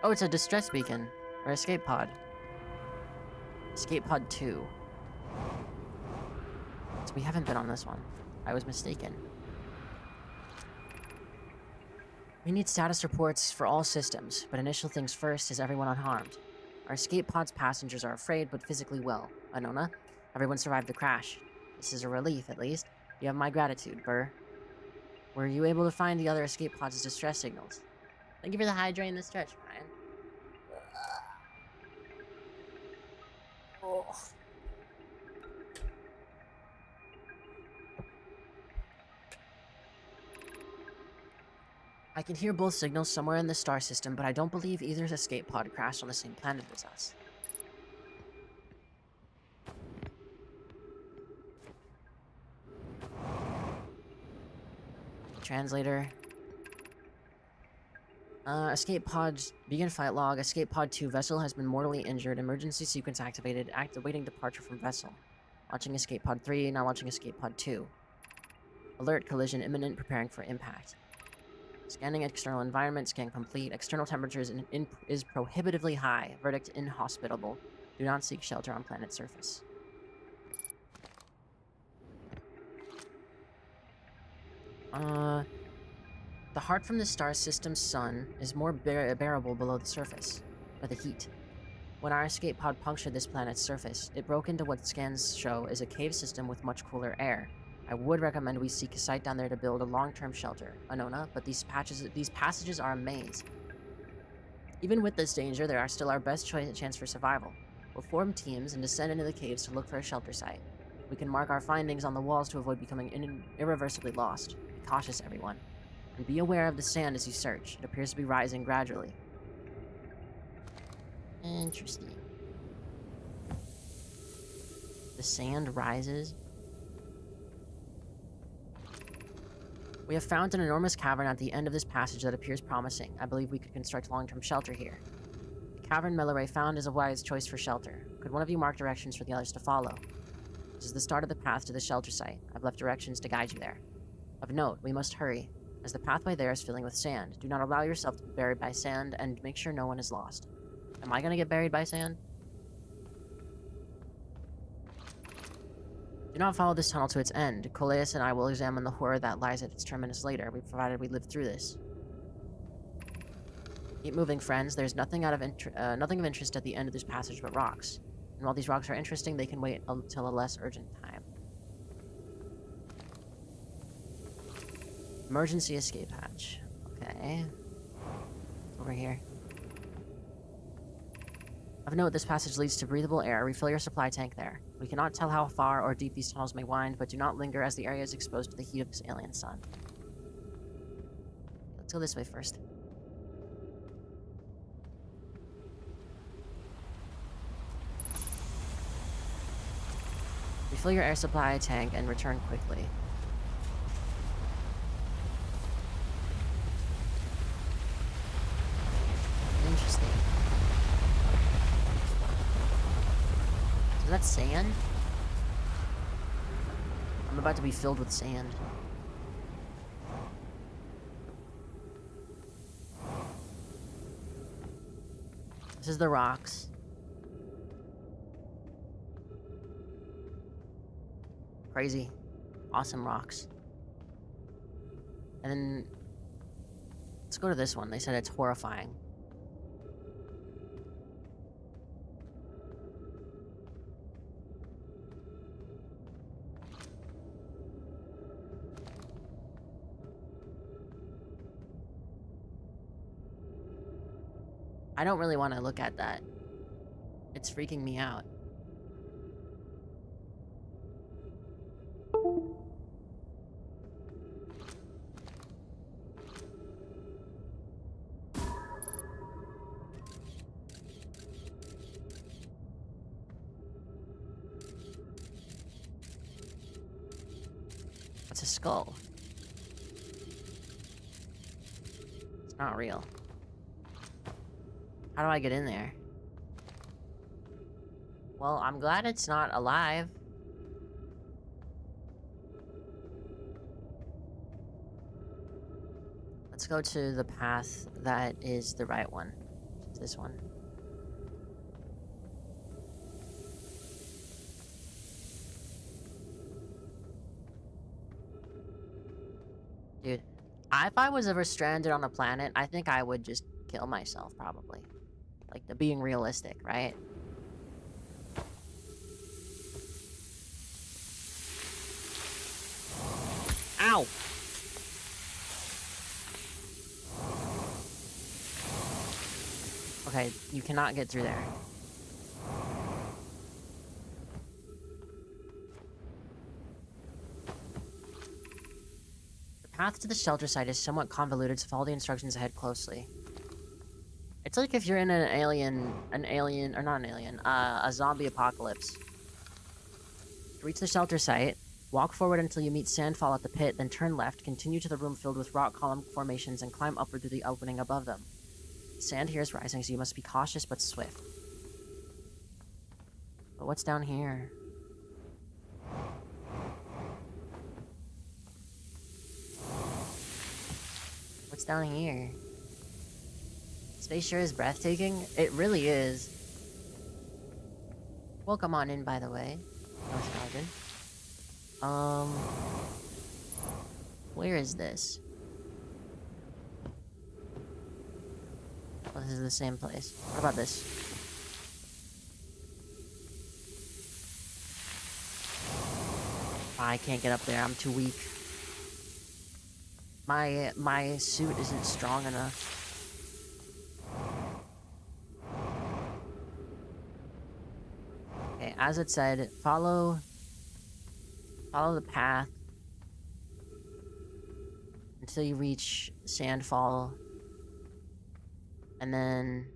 Oh, it's a distress beacon. Or escape pod. Escape pod 2. So we haven't been on this one. I was mistaken. We need status reports for all systems, but initial things first. Is everyone unharmed? Our escape pod's passengers are afraid, but physically well. Anona, everyone survived the crash. This is a relief, at least. You have my gratitude, Burr. Were you able to find the other escape pod's distress signals? Thank you for the hydrate in the stretch, Brian. Oh. I can hear both signals somewhere in the star system, but I don't believe either's escape pod crashed on the same planet as us. Translator. Escape pods. Begin flight log. Escape pod 2. Vessel has been mortally injured. Emergency sequence activated. Awaiting departure from vessel. Launching escape pod 3. Now launching escape pod 2. Alert. Collision imminent. Preparing for impact. Scanning external environment. Scan complete. External temperatures is prohibitively high. Verdict inhospitable. Do not seek shelter on planet surface. The heart from the star system's sun is more bearable below the surface, by the heat. When our escape pod punctured this planet's surface, it broke into what scans show is a cave system with much cooler air. I would recommend we seek a site down there to build a long-term shelter, Anona, but these passages are a maze. Even with this danger, they are still our best chance for survival. We'll form teams and descend into the caves to look for a shelter site. We can mark our findings on the walls to avoid becoming irreversibly lost. Be cautious, everyone. And be aware of the sand as you search. It appears to be rising gradually. Interesting. The sand rises. We have found an enormous cavern at the end of this passage that appears promising. I believe we could construct long-term shelter here. The cavern Milleray found is a wise choice for shelter. Could one of you mark directions for the others to follow? This is the start of the path to the shelter site. I've left directions to guide you there. Of note, we must hurry, as the pathway there is filling with sand. Do not allow yourself to be buried by sand, and make sure no one is lost. Am I gonna get buried by sand? Do not follow this tunnel to its end. Coleus and I will examine the horror that lies at its terminus later, provided we live through this. Keep moving, friends. There's nothing of interest at the end of this passage but rocks. And while these rocks are interesting, they can wait until a less urgent time. Emergency escape hatch. Okay. Over here. Of note, this passage leads to breathable air. Refill your supply tank there. We cannot tell how far or deep these tunnels may wind, but do not linger as the area is exposed to the heat of this alien sun. Let's go this way first. Refill your air supply tank and return quickly. Interesting. Is that sand? I'm about to be filled with sand. This is the rocks. Crazy. Awesome rocks. And then... let's go to this one. They said it's horrifying. I don't really want to look at that. It's freaking me out. It's a skull. It's not real. How do I get in there? Well, I'm glad it's not alive. Let's go to the path that is the right one. It's this one. Dude, if I was ever stranded on a planet, I think I would just kill myself, probably. Like, the being realistic, right? Ow! Okay, you cannot get through there. The path to the shelter site is somewhat convoluted, so follow the instructions ahead closely. It's like if you're in a zombie apocalypse. To reach the shelter site, walk forward until you meet Sandfall at the pit, then turn left, continue to the room filled with rock column formations, and climb upward through the opening above them. The sand here is rising, so you must be cautious but swift. But what's down here? What's down here? Space sure is breathtaking. It really is. Welcome on in, by the way. Where is this? Oh, this is the same place. What about this? I can't get up there. I'm too weak. My suit isn't strong enough. Okay, as it said, follow Follow the path until you reach Sandfall. And then...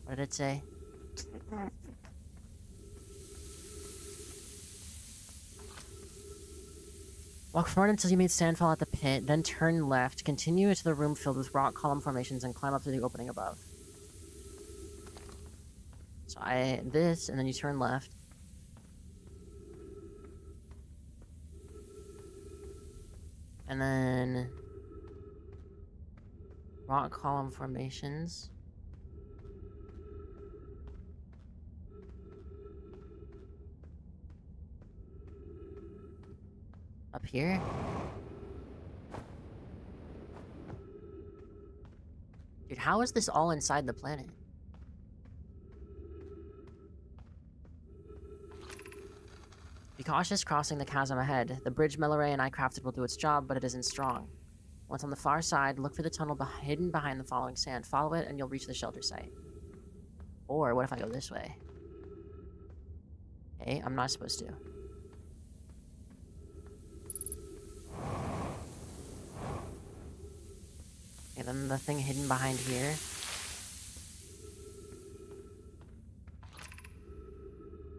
What did it say? Walk forward until you meet Sandfall at the pit, then turn left, continue into the room filled with rock column formations, and climb up to the opening above. So this, and then you turn left. And then... rock column formations. Up here? Dude, how is this all inside the planet? Be cautious crossing the chasm ahead. The bridge Melloray and I crafted will do its job, but it isn't strong. Once on the far side, look for the tunnel hidden behind the falling sand. Follow it and you'll reach the shelter site. Or what if I go this way? Okay, I'm not supposed to. Okay, then the thing hidden behind here.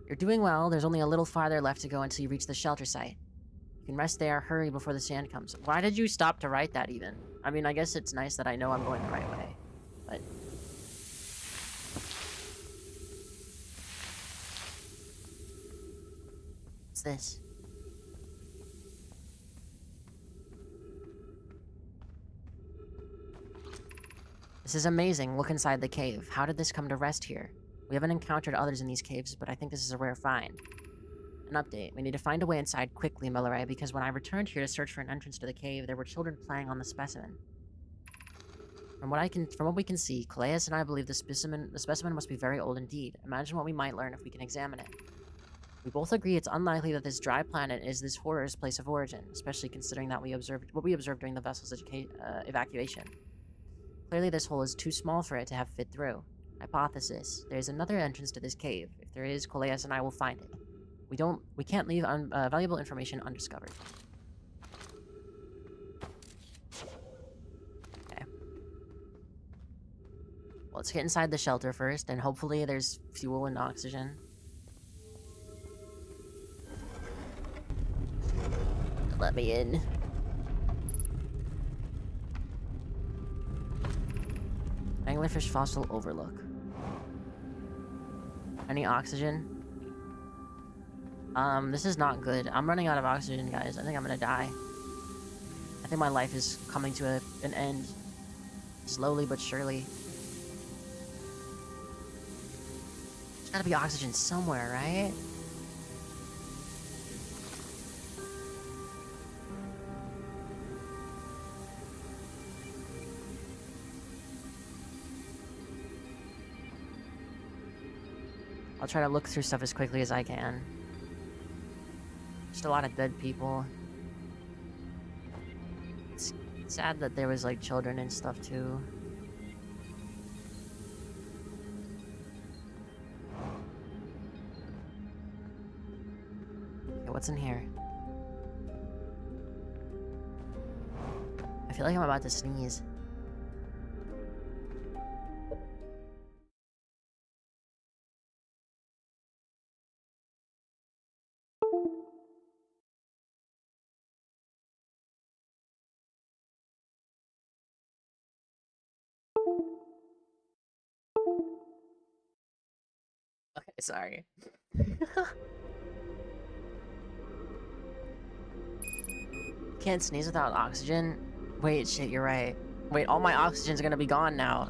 You're doing well. There's only a little farther left to go until you reach the shelter site. You can rest there, hurry before the sand comes. Why did you stop to write that even? I mean, I guess it's nice that I know I'm going the right way, but... What's this? This is amazing. Look inside the cave. How did this come to rest here? We haven't encountered others in these caves, but I think this is a rare find. An update. We need to find a way inside quickly, Melloray, because when I returned here to search for an entrance to the cave, there were children playing on the specimen. From what we can see, Calais and I believe the specimen must be very old indeed. Imagine what we might learn if we can examine it. We both agree it's unlikely that this dry planet is this horror's place of origin, especially considering that what we observed during the vessel's evacuation. Clearly this hole is too small for it to have fit through. Hypothesis. There's another entrance to this cave. If there is, Calais and I will find it. We can't leave valuable information undiscovered. Okay. Well, let's get inside the shelter first, and hopefully there's fuel and oxygen. Let me in. Anglerfish fossil overlook. Any oxygen? This is not good. I'm running out of oxygen, guys. I think I'm gonna die. I think my life is coming to an end. Slowly but surely. There's gotta be oxygen somewhere, right? I'll try to look through stuff as quickly as I can. Just a lot of dead people. It's sad that there was like children and stuff too. Okay, what's in here? I feel like I'm about to sneeze. Okay, sorry. Can't sneeze without oxygen? Wait, shit, you're right. Wait, all my oxygen's gonna be gone now.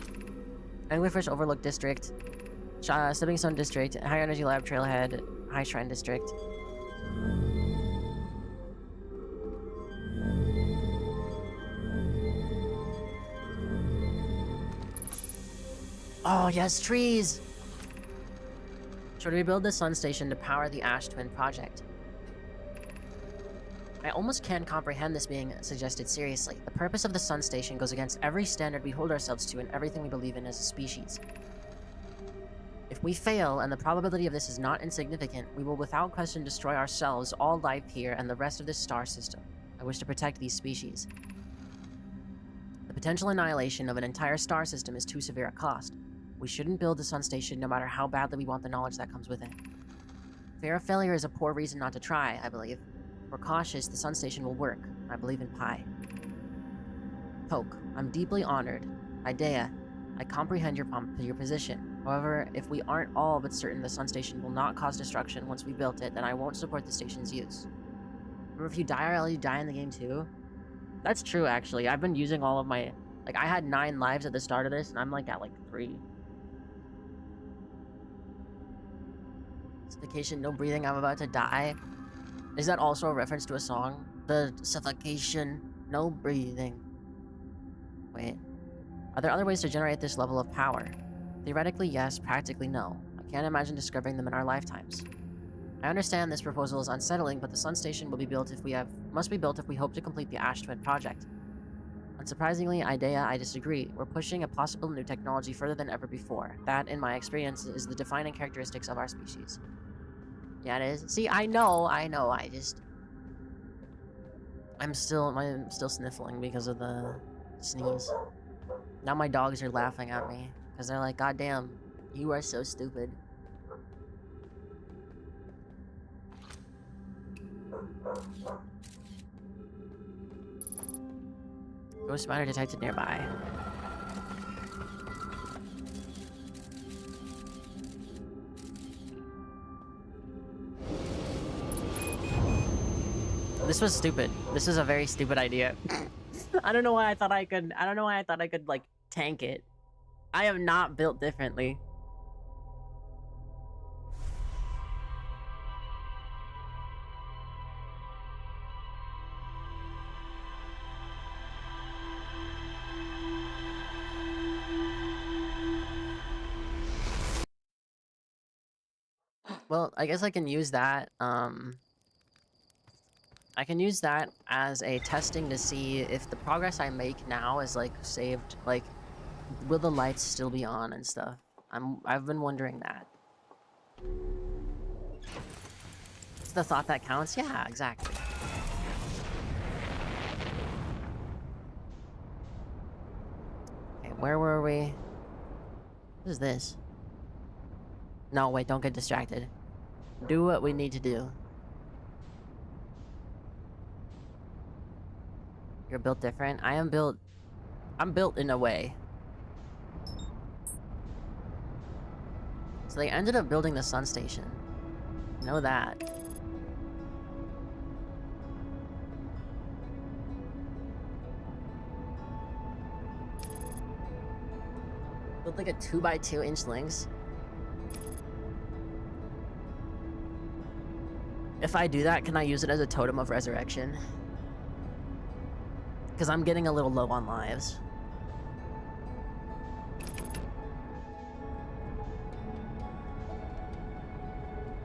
Anglerfish Overlook District. Stepping Stone District. High Energy Lab Trailhead. High Shrine District. Oh, yes, trees! Should we build the sun station to power the Ash Twin project? I almost can't comprehend this being suggested seriously. The purpose of the Sun Station goes against every standard we hold ourselves to and everything we believe in as a species. If we fail, and the probability of this is not insignificant, we will without question destroy ourselves, all life here, and the rest of this star system. I wish to protect these species. The potential annihilation of an entire star system is too severe a cost. We shouldn't build the Sun Station no matter how badly we want the knowledge that comes with it. Fear of failure is a poor reason not to try, I believe. If we're cautious, the Sun Station will work. I believe in Pi. Poke, I'm deeply honored. Idea, I comprehend your position. However, if we aren't all but certain the Sun Station will not cause destruction once we built it, then I won't support the station's use. Remember, if you die IRL, you die in the game too? That's true, actually. I've been using all of my... Like, I had 9 lives at the start of this, and I'm, like, at, 3. Suffocation, no breathing, I'm about to die. Is that also a reference to a song? The suffocation, no breathing. Wait. Are there other ways to generate this level of power? Theoretically, yes. Practically, no. I can't imagine discovering them in our lifetimes. I understand this proposal is unsettling, but the Sun Station will be built if we must be built if we hope to complete the Ash Twin project. Unsurprisingly, Idea, I disagree. We're pushing a possible new technology further than ever before. That, in my experience, is the defining characteristics of our species. Yeah, it is. See, I know, I'm still sniffling because of the sneeze. Now my dogs are laughing at me, because they're like, God damn, you are so stupid. Ghost miner detected nearby. This was stupid. This is a very stupid idea. I don't know why I thought I could, like, tank it. I have not built differently. Well, I guess I can use that, I can use that as a testing to see if the progress I make now is, like, saved, like, will the lights still be on and stuff? I've been wondering that. It's the thought that counts? Yeah, exactly. Okay, where were we? What is this? No, wait, don't get distracted. Do what we need to do. You're built different? I'm built in a way. So they ended up building the Sun Station. Know that. Built like a 2x2 inch links. If I do that, can I use it as a totem of resurrection? Because I'm getting a little low on lives.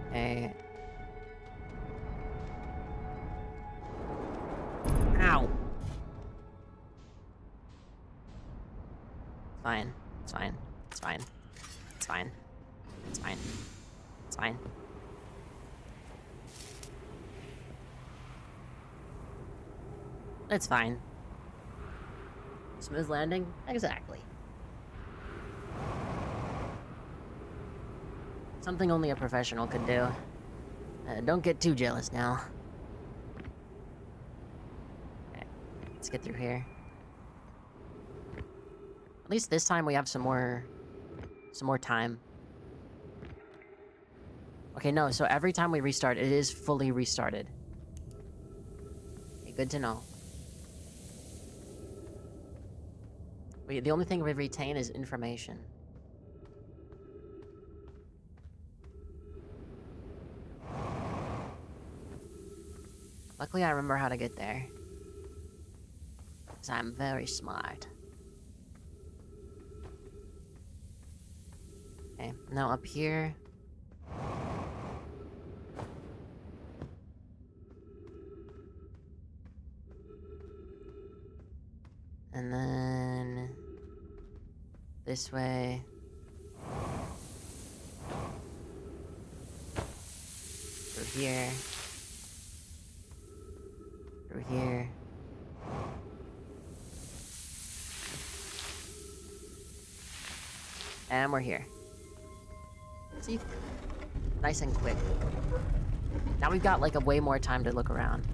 Okay. Ow! Fine. It's fine. It's fine. It's fine. It's fine. It's fine. It's fine. Smooth landing? Exactly. Something only a professional could do. Don't get too jealous now. Okay, let's get through here. At least this time we have some more time. Okay, no, so every time we restart, it is fully restarted. Okay, good to know. The only thing we retain is information. Luckily, I remember how to get there. Because I'm very smart. Okay, now up here. And then... this way. Through here. Through here. And we're here. See? Nice and quick. Now we've got like a way more time to look around.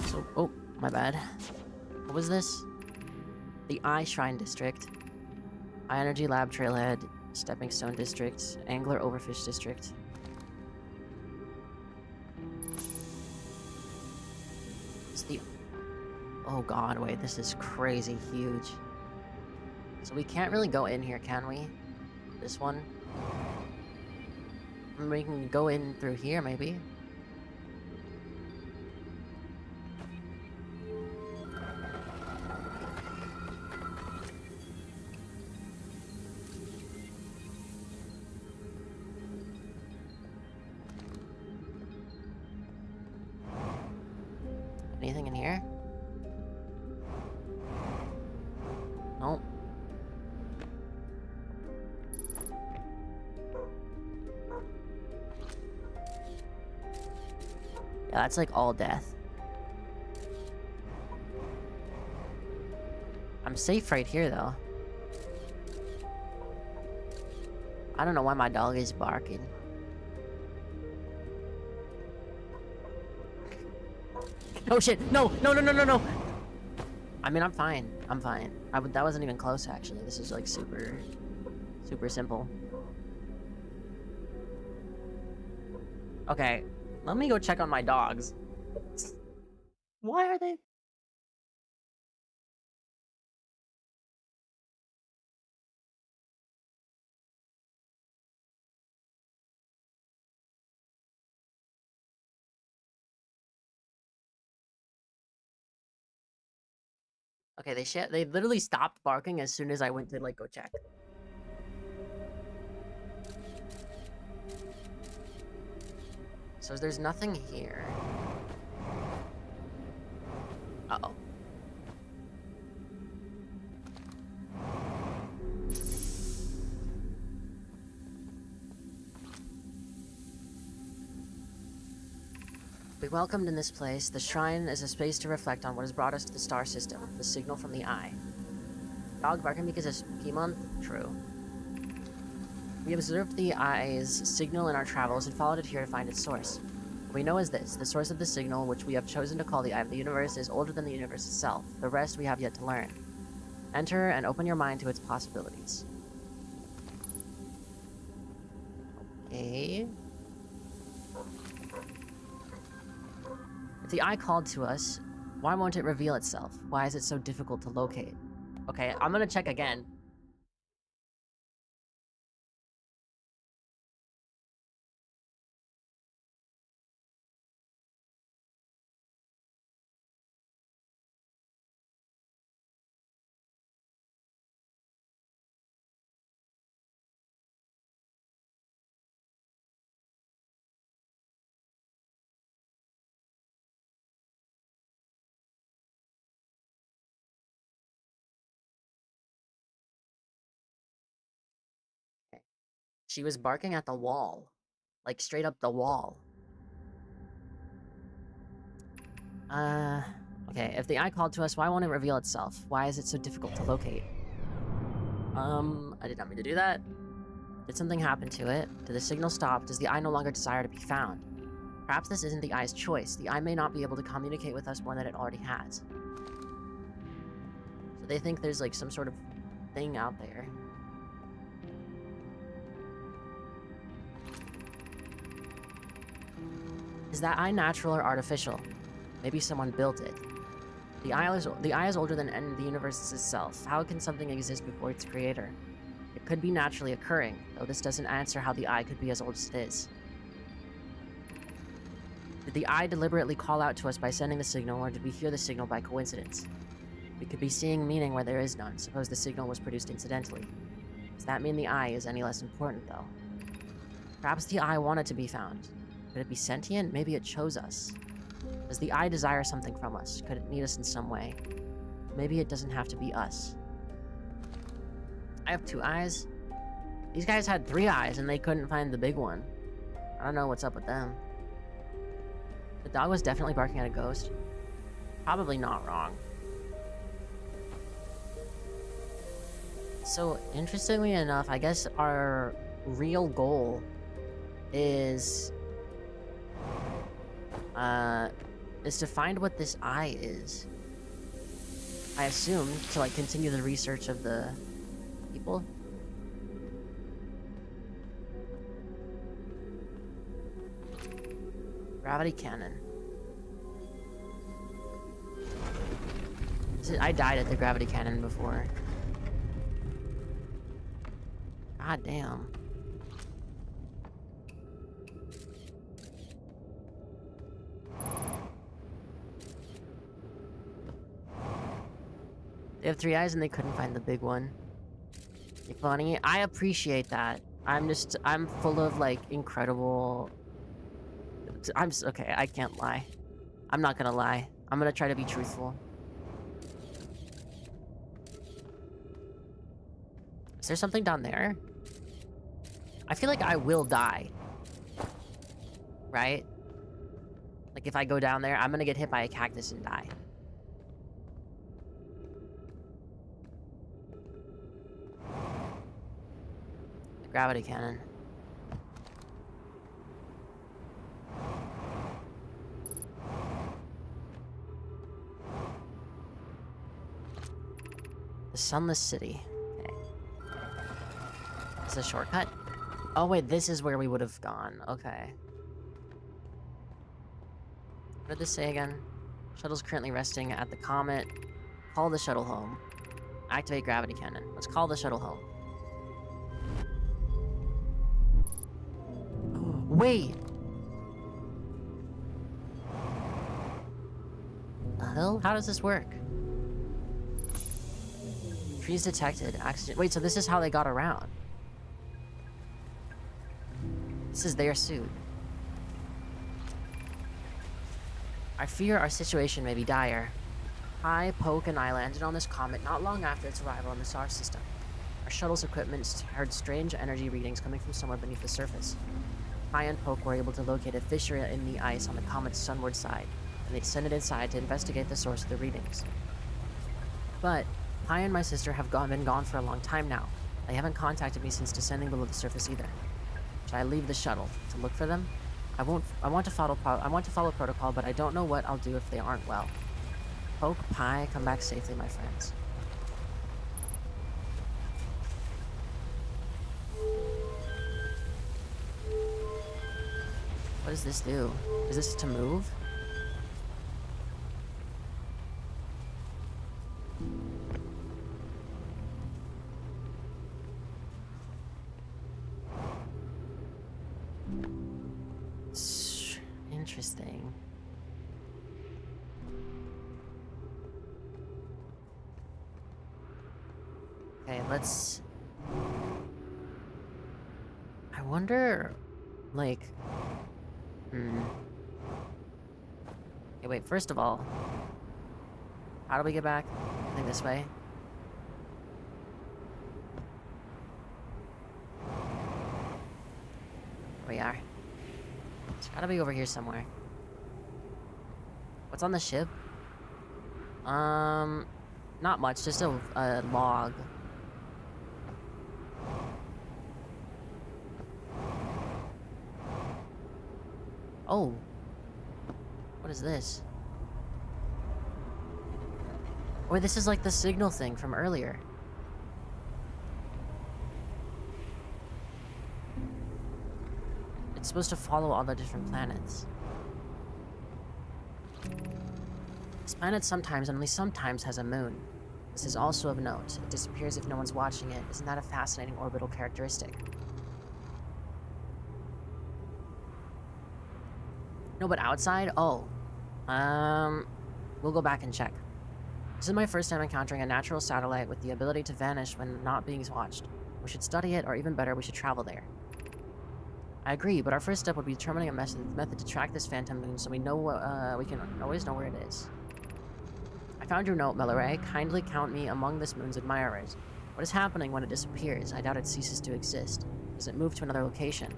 So, oh, my bad. What was this? The Eye Shrine District. Eye Energy Lab Trailhead. Stepping Stone District. Angler Overfish District. It's the... oh god, wait, this is crazy huge. So we can't really go in here, can we? This one? We can go in through here, maybe? Anything in here? Nope. Yeah, that's like all death. I'm safe right here, though. I don't know why my dog is barking. Oh shit! No! No, no, no, no, no! I mean, I'm fine. I'm fine. That wasn't even close, actually. This is, like, super simple. Okay, let me go check on my dogs. Why are they... okay, they literally stopped barking as soon as I went to, like, go check. So there's nothing here. Uh-oh. Be welcomed in this place. The shrine is a space to reflect on what has brought us to the star system, the signal from the Eye. Dog barking because it's P-month? True. We observed the Eye's signal in our travels and followed it here to find its source. What we know is this: the source of the signal, which we have chosen to call the Eye of the Universe, is older than the universe itself. The rest we have yet to learn. Enter and open your mind to its possibilities. Okay. If the Eye called to us, why won't it reveal itself? Why is it so difficult to locate? Okay, I'm gonna check again. She was barking at the wall. Like, straight up the wall. Okay, if the Eye called to us, why won't it reveal itself? Why is it so difficult to locate? I did not mean to do that. Did something happen to it? Did the signal stop? Does the Eye no longer desire to be found? Perhaps this isn't the Eye's choice. The Eye may not be able to communicate with us more than it already has. So they think there's, like, some sort of thing out there. Is that Eye natural or artificial? Maybe someone built it. The Eye is older than the universe itself. How can something exist before its creator? It could be naturally occurring, though this doesn't answer how the Eye could be as old as it is. Did the Eye deliberately call out to us by sending the signal, or did we hear the signal by coincidence? We could be seeing meaning where there is none. Suppose the signal was produced incidentally. Is Does that mean the eye is any less important, though? Perhaps the eye wanted to be found. Could it be sentient? Maybe it chose us. Does the eye desire something from us? Could it need us in some way? Maybe it doesn't have to be us. I have 2 eyes. These guys had 3 eyes and they couldn't find the big one. I don't know what's up with them. The dog was definitely barking at a ghost. Probably not wrong. So, interestingly enough, I guess our real goal is to find what this eye is. I assume to like continue the research of the people. Gravity cannon. I died at the gravity cannon before. God damn. They have 3 eyes and they couldn't find the big one. Funny. I appreciate that. I'm full of like incredible. Okay, I can't lie. I'm not gonna lie. I'm gonna try to be truthful. Is there something down there? I feel like I will die. Right? Like if I go down there, I'm gonna get hit by a cactus and die. The gravity cannon. The Sunless City. Okay. Is this a shortcut? Oh wait, this is where we would have gone. Okay. What did this say again? Shuttle's currently resting at the Comet. Call the shuttle home. Activate gravity cannon. Let's call the shuttle home. Wait! The hell? How does this work? Trees detected. Accident. Wait, so this is how they got around. This is their suit. I fear our situation may be dire. I, Poke, and I landed on this comet not long after its arrival in the SAR system. Our shuttle's equipment heard strange energy readings coming from somewhere beneath the surface. I and Poke were able to locate a fissure in the ice on the comet's sunward side, and they descended inside to investigate the source of the readings. But Pi and my sister have been gone for a long time now. They haven't contacted me since descending below the surface either. Should I leave the shuttle to look for them? I want to follow protocol, but I don't know what I'll do if they aren't well. Poke, Pi, come back safely, my friends. What does this do? Is this to move? Interesting. Okay, let's... I wonder... Like... Okay, wait, first of all... How do we get back? I think this way. Here we are. It's gotta be over here somewhere. What's on the ship? Not much, just a log. Oh. What is this? Or this is like the signal thing from earlier. It's supposed to follow all the different planets. This planet sometimes, and only sometimes, has a moon. This is also of note. It disappears if no one's watching it. Isn't that a fascinating orbital characteristic? No, but outside? Oh. We'll go back and check. This is my first time encountering a natural satellite with the ability to vanish when not being watched. We should study it, or even better, we should travel there. I agree, but our first step would be determining a method to track this phantom moon so we know we can always know where it is. I found your note, Melloray. Kindly count me among this moon's admirers. What is happening when it disappears? I doubt it ceases to exist. Does it move to another location?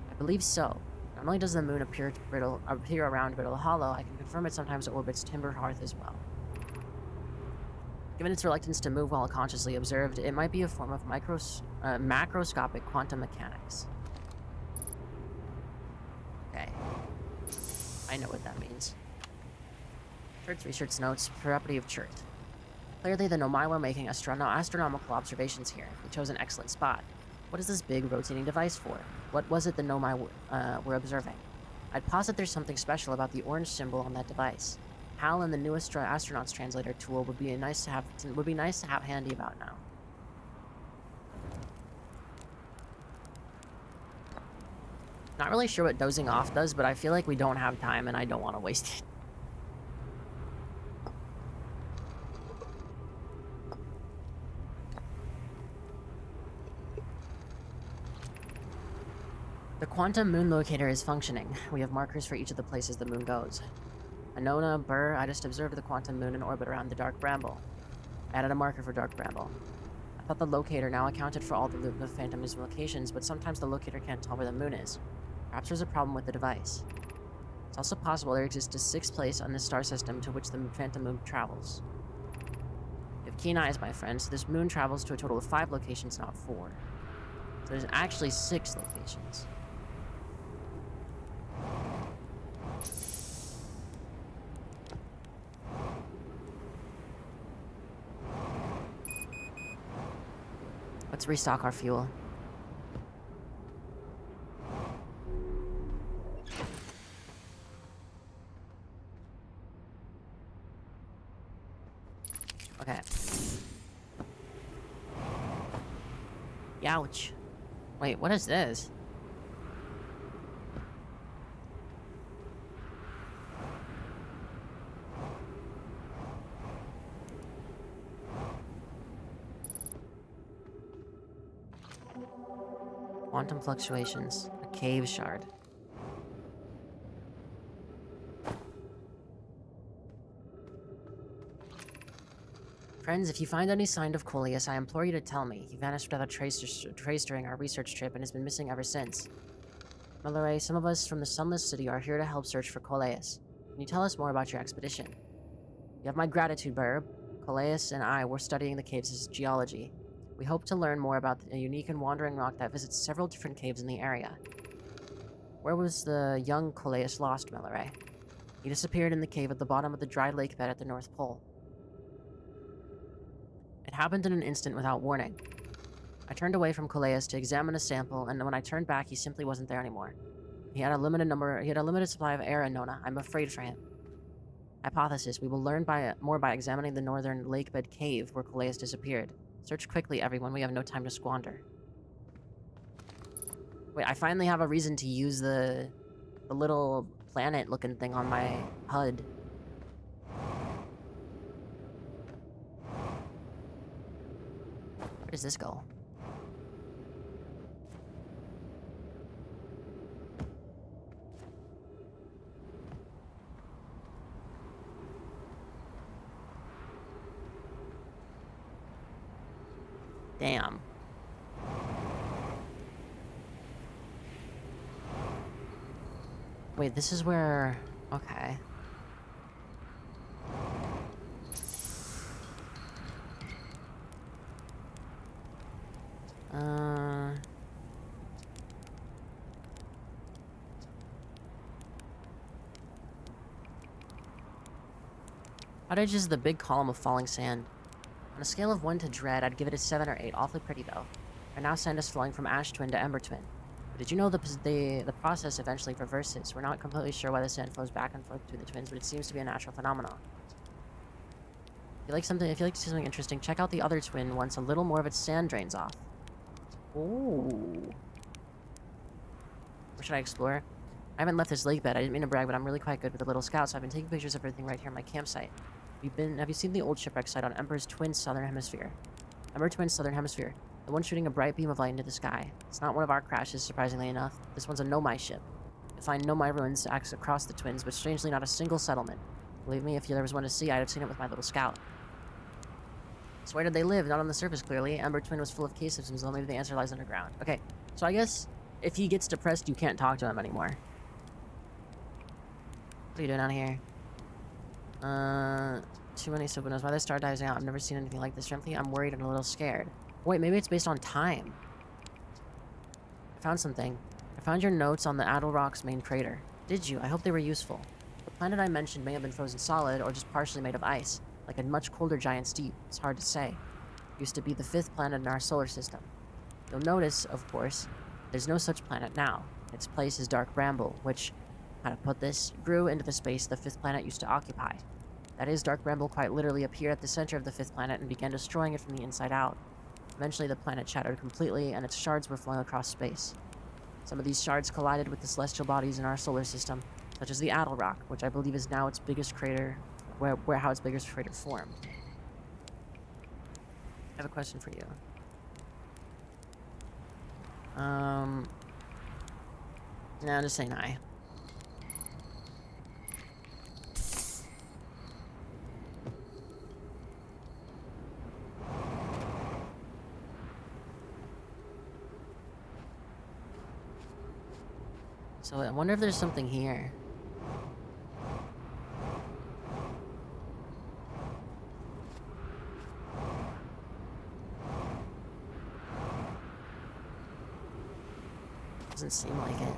I believe so. Not only does the moon appear around Brittle Hollow, I can confirm it sometimes orbits Timber Hearth as well. Given its reluctance to move while consciously observed, it might be a form of macroscopic quantum mechanics. Okay. I know what that means. Churt's research notes, property of Churt. Clearly, the Nomai were making astronomical observations here. We chose an excellent spot. What is this big rotating device for? What was it the Nomai were observing? I'd posit there's something special about the orange symbol on that device. HAL and the newest astronaut's translator tool would be nice to have handy about now. Not really sure what dozing off does, but I feel like we don't have time and I don't want to waste it. The quantum moon locator is functioning. We have markers for each of the places the moon goes. Anona, Burr, I just observed the quantum moon in orbit around the Dark Bramble. I added a marker for Dark Bramble. I thought the locator now accounted for all the phantom's locations, but sometimes the locator can't tell where the moon is. Perhaps there's a problem with the device. It's also possible there exists a sixth place on this star system to which the phantom moon travels. You have keen eyes, my friend, so this moon travels to a total of 5 locations, not 4. So there's actually 6 locations. Let's restock our fuel. Okay. Youch. Wait, what is this? Quantum fluctuations. A cave shard. Friends, if you find any sign of Coleus, I implore you to tell me. He vanished without a trace during our research trip and has been missing ever since. Melloray, some of us from the Sunless City are here to help search for Coleus. Can you tell us more about your expedition? You have my gratitude, Burb. Coleus and I were studying the caves' geology. We hope to learn more about a unique and wandering rock that visits several different caves in the area. Where was the young Coleus lost, Melloray? He disappeared in the cave at the bottom of the dry lake bed at the North Pole. It happened in an instant without warning. I turned away from Coleus to examine a sample, and when I turned back, he simply wasn't there anymore. He had a limited supply of air in Nona. I'm afraid for him. Hypothesis: we will learn more by examining the northern lakebed cave where Coleus disappeared. Search quickly, everyone. We have no time to squander. Wait, I finally have a reason to use the little planet-looking thing on my HUD. Where does this go? Damn. Wait, this is where... Okay. Outage is the big column of falling sand. On a scale of 1 to dread, I'd give it a 7 or 8. Awfully pretty, though. And now sand is flowing from Ash Twin to Ember Twin. But did you know the process eventually reverses? We're not completely sure why the sand flows back and forth between the twins, but it seems to be a natural phenomenon. If you like to see something interesting, check out the other twin once a little more of its sand drains off. Ooh. Where should I explore? I haven't left this lake bed. I didn't mean to brag, but I'm really quite good with the little scout, so I've been taking pictures of everything right here in my campsite. Have you seen the old shipwreck site on Ember's Twin Southern Hemisphere? Ember Twin Southern Hemisphere. The one shooting a bright beam of light into the sky. It's not one of our crashes, surprisingly enough. This one's a Nomai ship. You'll find Nomai ruins across the Twins, but strangely not a single settlement. Believe me, if there was one to see, I'd have seen it with my little scout. So where did they live? Not on the surface, clearly. Ember Twin was full of cave systems, though maybe the answer lies underground. Okay, so I guess if he gets depressed, you can't talk to him anymore. What are you doing out here? Too many Subunos. Why the star dies out? I've never seen anything like this. Frankly, I'm worried and a little scared. Wait, maybe it's based on time. I found something. I found your notes on the Adelrock's main crater. Did you? I hope they were useful. The planet I mentioned may have been frozen solid, or just partially made of ice. Like a much colder giant's deep. It's hard to say. It used to be the 5th planet in our solar system. You'll notice, of course, there's no such planet now. Its place is Dark Bramble, which, how to put this, grew into the space the 5th planet used to occupy. That is, Dark Bramble quite literally appeared at the center of the 5th planet and began destroying it from the inside out. Eventually, the planet shattered completely, and its shards were flung across space. Some of these shards collided with the celestial bodies in our solar system, such as the Adelrock, which I believe is now its biggest crater, how its biggest crater formed. I have a question for you. No, just saying aye. So I wonder if there's something here. Doesn't seem like it.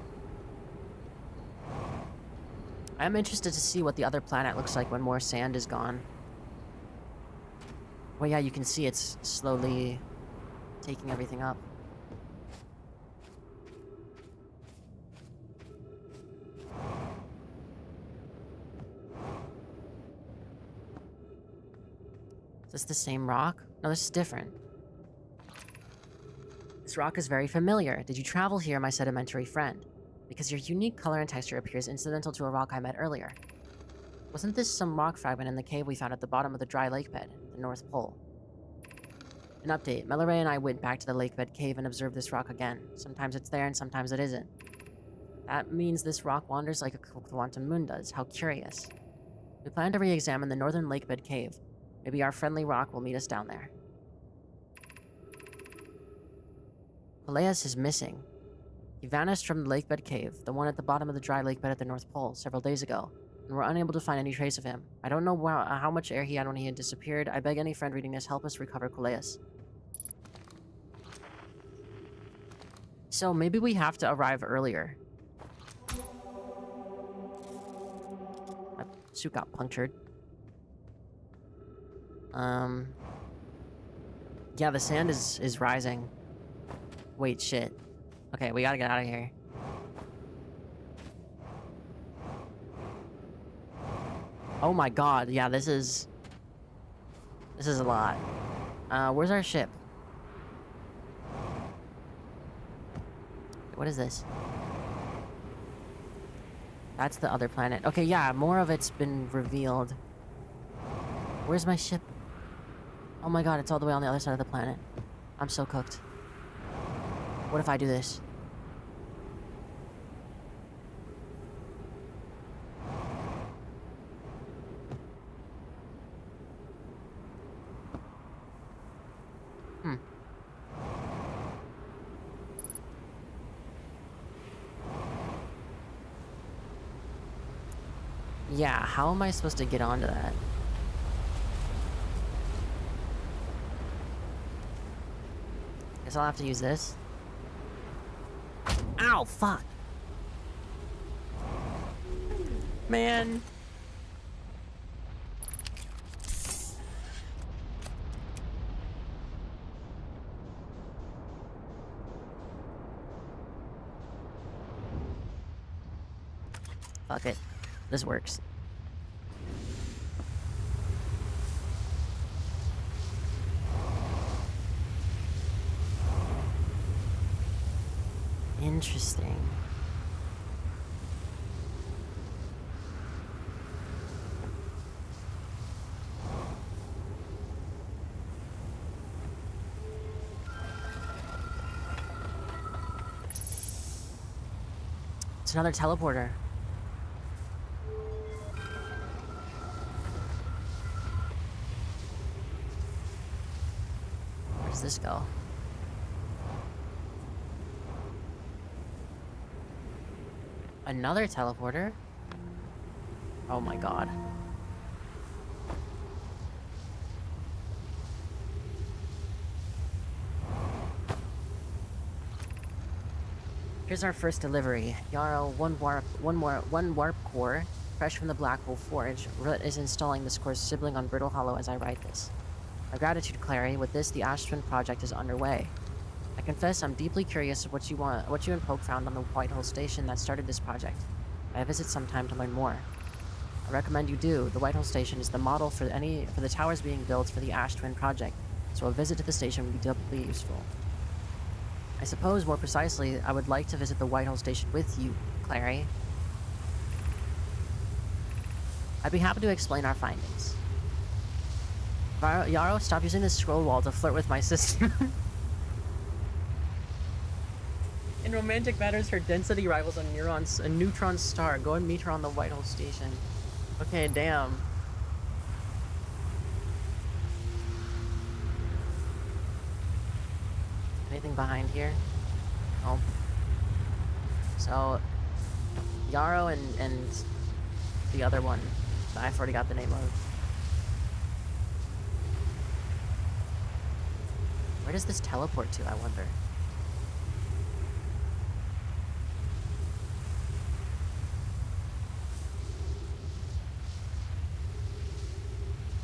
I'm interested to see what the other planet looks like when more sand is gone. Well, yeah, you can see it's slowly taking everything up. Is this the same rock? No, this is different. This rock is very familiar. Did you travel here, my sedimentary friend? Because your unique color and texture appears incidental to a rock I met earlier. Wasn't this some rock fragment in the cave we found at the bottom of the dry lake bed, the North Pole? An update. Melore and I went back to the lake bed cave and observed this rock again. Sometimes it's there and sometimes it isn't. That means this rock wanders like a quantum moon does. How curious. We plan to re-examine the northern lake bed cave. Maybe our friendly rock will meet us down there. Kuleus is missing. He vanished from the lakebed cave, the one at the bottom of the dry lakebed at the North Pole, several days ago, and we're unable to find any trace of him. I don't know how much air he had when he had disappeared. I beg any friend reading this, help us recover Kuleus. So maybe we have to arrive earlier. My suit got punctured. Yeah, the sand is rising. Wait, shit. Okay, we gotta get out of here. Oh my god, yeah, this is a lot. Where's our ship? What is this? That's the other planet. Okay, yeah, more of it's been revealed. Where's my ship? Oh my god, it's all the way on the other side of the planet. I'm so cooked. What if I do this? Yeah, how am I supposed to get onto that? Guess I'll have to use this. Ow, fuck. Man. Fuck it. This works. Interesting. It's another teleporter. Where does this go? Another teleporter? Oh my god. Here's our first delivery. Yarrow, one warp core, fresh from the Black Hole Forge. Root is installing this core's sibling on Brittle Hollow as I write this. My gratitude, Clary. With this, the Ash Twin project is underway. I confess I'm deeply curious of what you and Poke found on the Whitehole Station that started this project. I visit sometime to learn more. I recommend you do. The Whitehole Station is the model for the towers being built for the Ash Twin project, so a visit to the station would be doubly useful. I suppose, more precisely, I would like to visit the Whitehole Station with you, Clary. I'd be happy to explain our findings. Yarrow, stop using this scroll wall to flirt with my sister. In romantic matters, her density rivals a neutron star. Go and meet her on the Whitehole Station. Okay, damn. Anything behind here? Oh. So, Yarrow and the other one that I've already got the name of. Where does this teleport to, I wonder?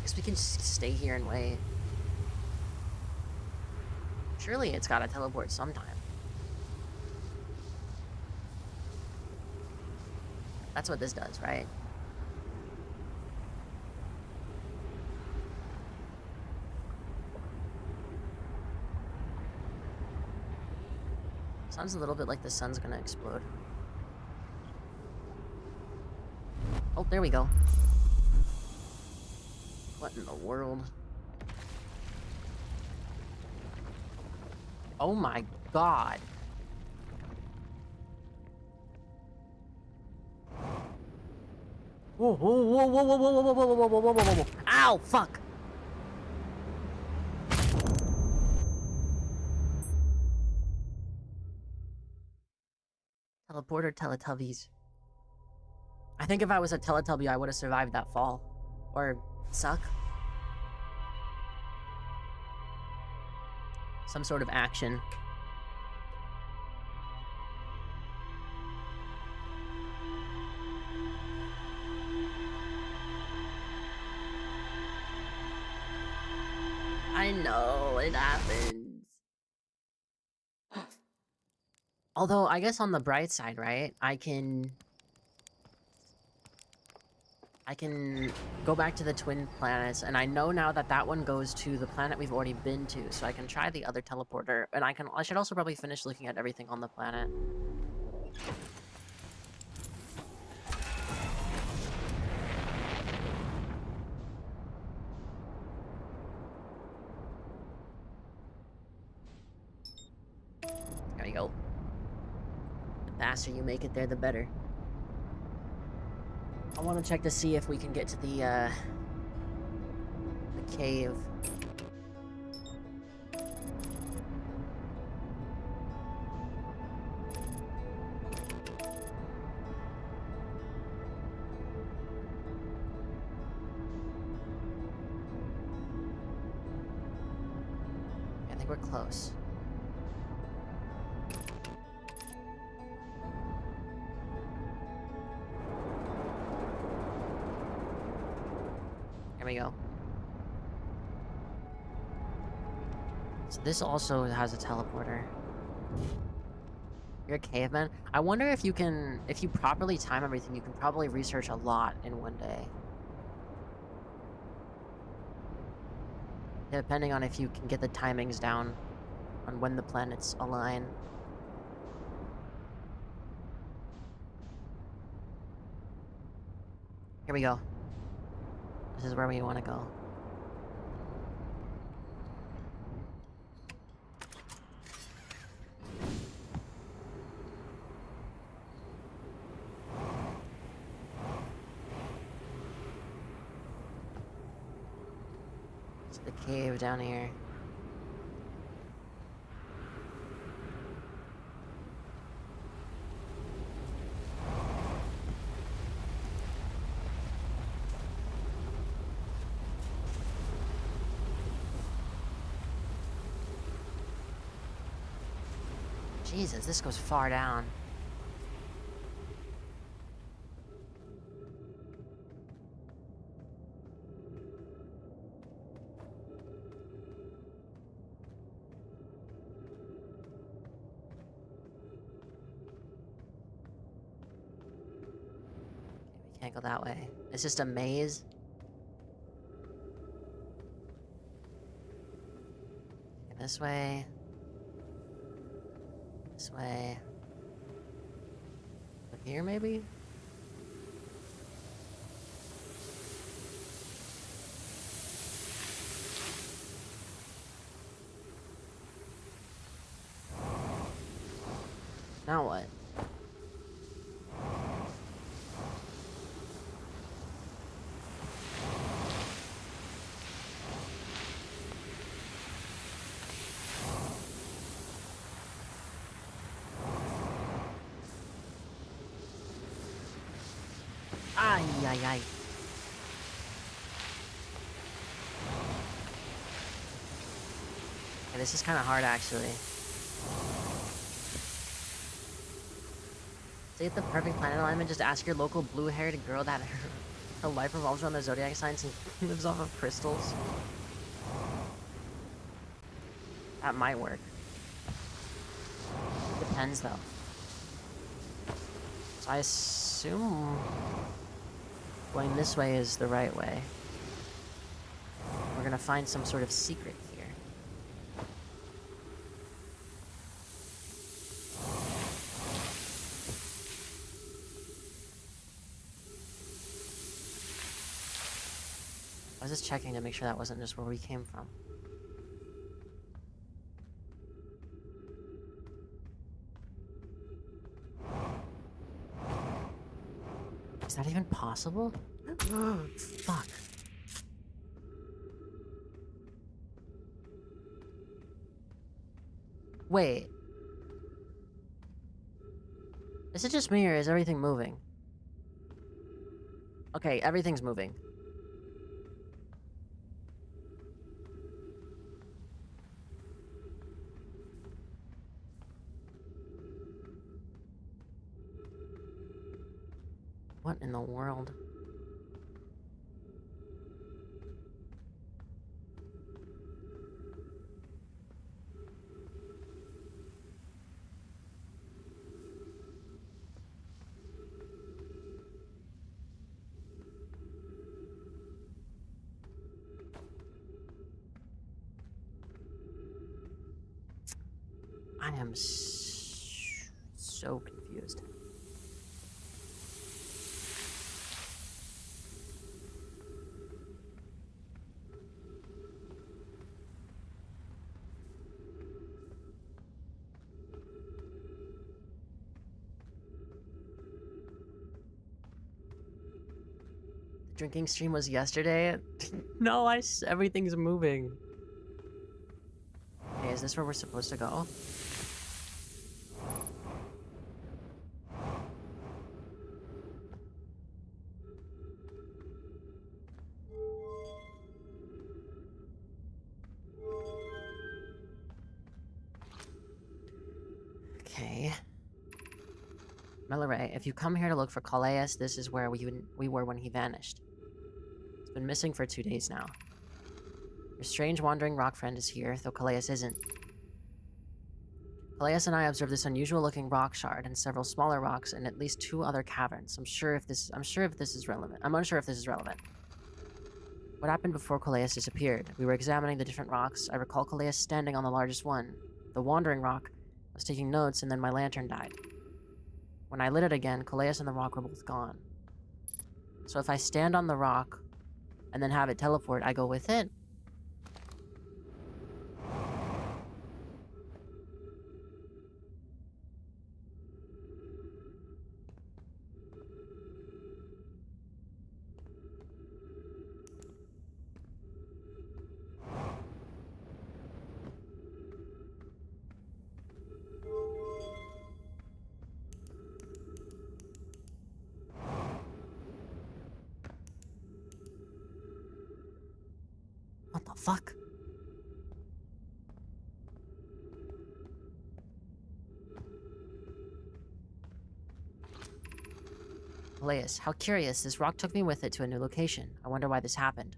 Guess we can stay here and wait. Surely it's gotta teleport sometime. That's what this does, right? Sounds a little bit like the sun's gonna explode. Oh, there we go. What in the world? Oh my god. Whoa, whoa, whoa, whoa, whoa, whoa, whoa, whoa, whoa, whoa, whoa, whoa, whoa, whoa. Ow, fuck. Teleporter Teletubbies. I think if I was a Teletubby, I would have survived that fall. Or suck. Some sort of action. I know, it happens. Although, I guess on the bright side, right? I can go back to the twin planets, and I know now that that one goes to the planet we've already been to, so I can try the other teleporter, and I should also probably finish looking at everything on the planet. There you go. The faster you make it there, the better. I want to check to see if we can get to the cave. I think we're close. Here we go. So this also has a teleporter. You're a caveman? I wonder if you properly time everything, you can probably research a lot in one day. Depending on if you can get the timings down on when the planets align. Here we go. This is where we want to go. To the cave down here. Jesus, this goes far down. We can't go that way. It's just a maze. Okay, this way. This way. Up here, maybe? Now what? Ay, ay, ay. Okay, this is kind of hard, actually. To get the perfect planet alignment, just ask your local blue-haired girl that her life revolves around the zodiac signs and lives off of crystals. That might work. Depends, though. So I assume going this way is the right way. We're gonna find some sort of secret here. I was just checking to make sure that wasn't just where we came from. Is that even possible? Fuck. Wait. Is it just me or is everything moving? Okay, everything's moving. What in the world? I am so confused. The drinking stream was yesterday? No, everything's moving. Okay, is this where we're supposed to go? Okay. Melaray, if you come here to look for Calais, this is where we were when he vanished. He's been missing for 2 days now. Your strange wandering rock friend is here, though Calais isn't. Calais and I observed this unusual-looking rock shard and several smaller rocks and at least 2 other caverns. I'm unsure if this is relevant. What happened before Calais disappeared? We were examining the different rocks. I recall Calais standing on the largest one, the wandering rock. I was taking notes, and then my lantern died. When I lit it again, Calais and the rock were both gone. So if I stand on the rock and then have it teleport, I go with it? The fuck? Elias, how curious. This rock took me with it to a new location. I wonder why this happened.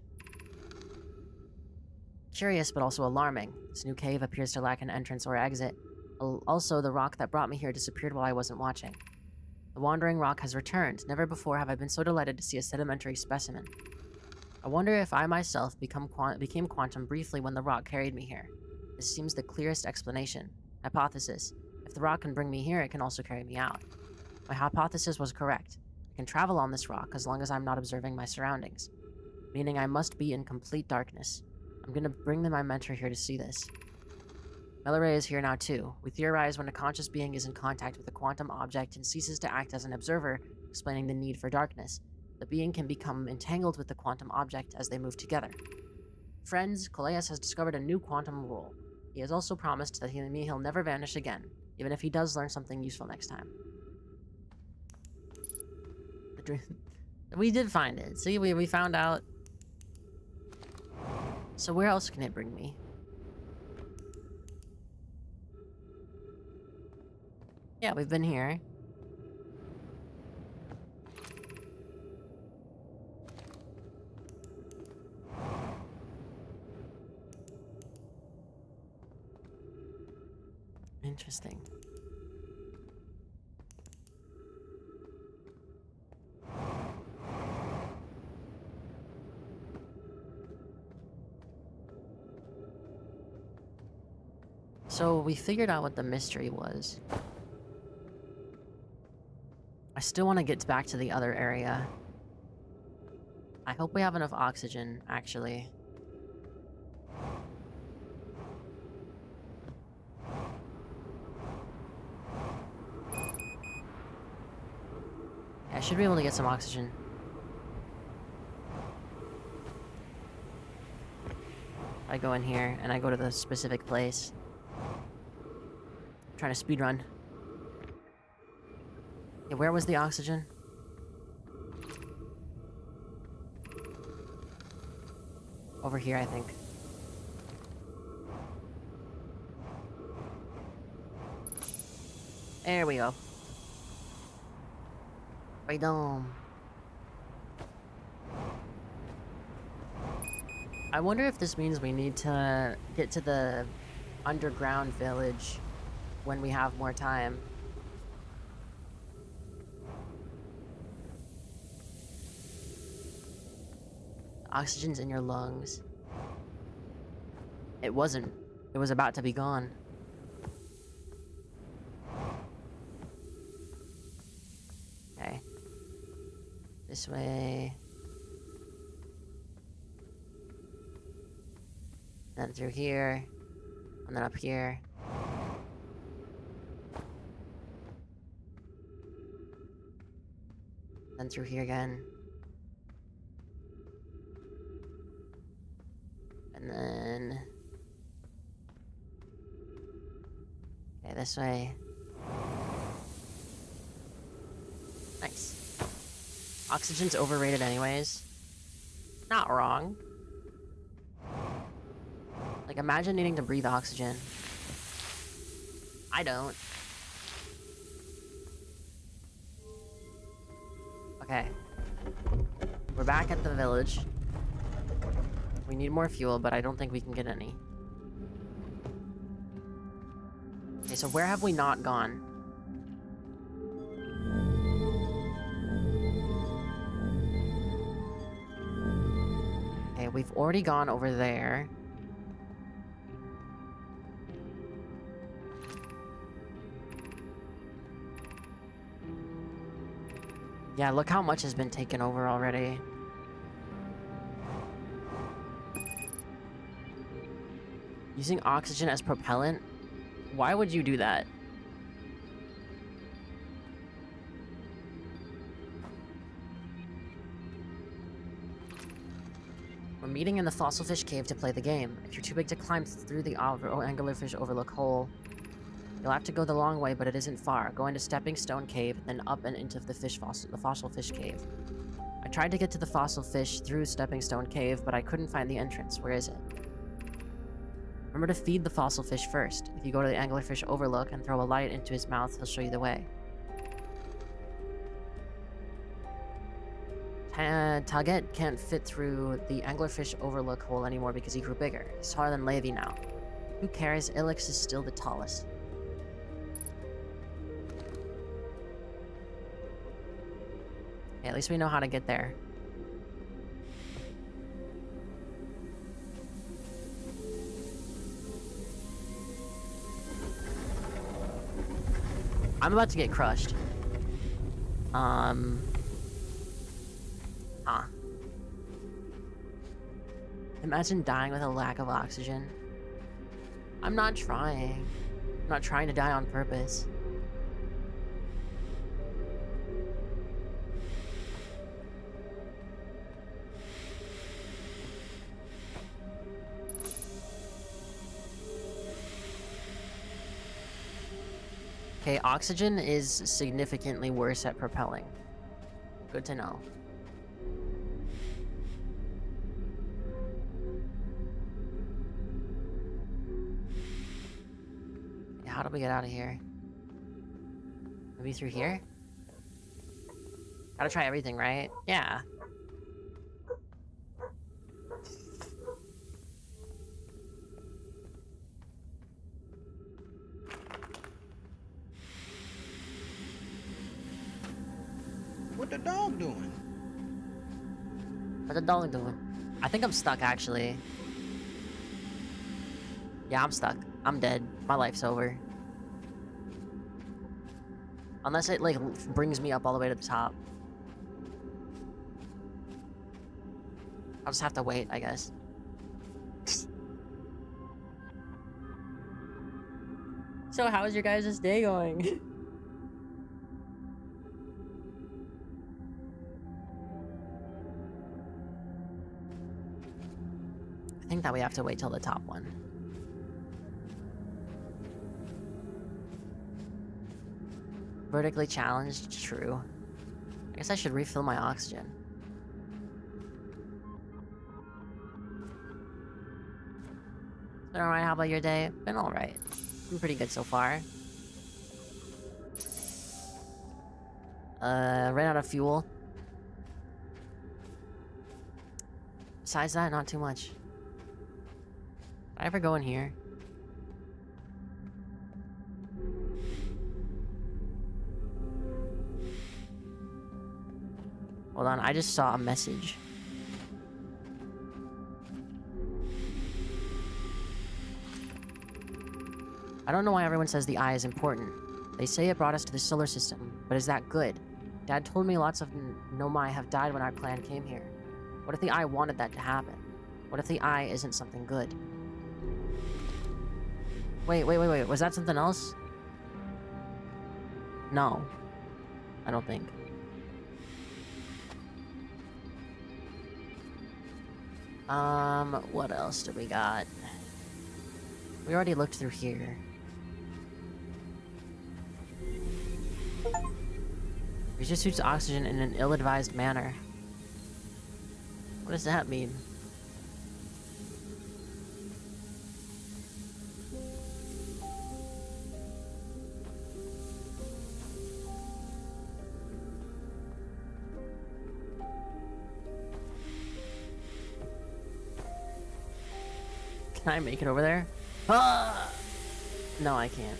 Curious, but also alarming. This new cave appears to lack an entrance or exit. Also, the rock that brought me here disappeared while I wasn't watching. The wandering rock has returned. Never before have I been so delighted to see a sedimentary specimen. I wonder if I myself became quantum briefly when the rock carried me here. This seems the clearest explanation. Hypothesis. If the rock can bring me here, it can also carry me out. My hypothesis was correct. I can travel on this rock as long as I'm not observing my surroundings. Meaning I must be in complete darkness. I'm gonna bring my mentor here to see this. Melore is here now too. We theorize when a conscious being is in contact with a quantum object and ceases to act as an observer, explaining the need for darkness. The being can become entangled with the quantum object as they move together. Friends, Coleus has discovered a new quantum rule. He has also promised that he'll never vanish again, even if he does learn something useful next time. We did find it. See, we found out. So where else can it bring me? Yeah, we've been here. Interesting. So we figured out what the mystery was. I still want to get back to the other area. I hope we have enough oxygen, actually. I should be able to get some oxygen. I go in here and I go to the specific place. I'm trying to speedrun. Yeah, where was the oxygen? Over here, I think. There we go. Freedom. I wonder if this means we need to get to the underground village when we have more time. Oxygen's in your lungs. It wasn't. It was about to be gone. Okay. This way. Then through here. And then up here. Then through here again. And then... Okay, this way. Nice. Oxygen's overrated anyways. Not wrong. Like, imagine needing to breathe oxygen. I don't. Okay. We're back at the village. We need more fuel, but I don't think we can get any. Okay, so where have we not gone? Okay, we've already gone over there. Yeah, look how much has been taken over already. Using oxygen as propellant? Why would you do that? We're meeting in the fossil fish cave to play the game. If you're too big to climb through the anglerfish overlook hole, you'll have to go the long way, but it isn't far. Go into Stepping Stone Cave, then up and into the fossil fish cave. I tried to get to the fossil fish through Stepping Stone Cave, but I couldn't find the entrance. Where is it? Remember to feed the fossil fish first. If you go to the anglerfish overlook and throw a light into his mouth, he'll show you the way. Taget can't fit through the anglerfish overlook hole anymore because he grew bigger. He's taller than Levi now. Who cares? Ilex is still the tallest. Okay, at least we know how to get there. I'm about to get crushed. Imagine dying with a lack of oxygen. I'm not trying. I'm not trying to die on purpose. Okay, oxygen is significantly worse at propelling. Good to know. Okay, how do we get out of here? Maybe through here? Gotta try everything, right? Yeah. What the dog doing? What's the dog doing? I think I'm stuck, actually. Yeah, I'm stuck. I'm dead. My life's over. Unless it, like, brings me up all the way to the top. I'll just have to wait, I guess. So, how is your guys' day going? I think that we have to wait till the top one. Vertically challenged? True. I guess I should refill my oxygen. Been alright, how about your day? Been alright. Been pretty good so far. Ran out of fuel. Besides that, not too much. Did I ever go in here? Hold on, I just saw a message. I don't know why everyone says the eye is important. They say it brought us to the solar system, but is that good? Dad told me lots of Nomai have died when our clan came here. What if the eye wanted that to happen? What if the eye isn't something good? Wait, was that something else? No. I don't think. What else do we got? We already looked through here. Redistributes oxygen in an ill-advised manner. What does that mean? Can I make it over there? Ah! No, I can't.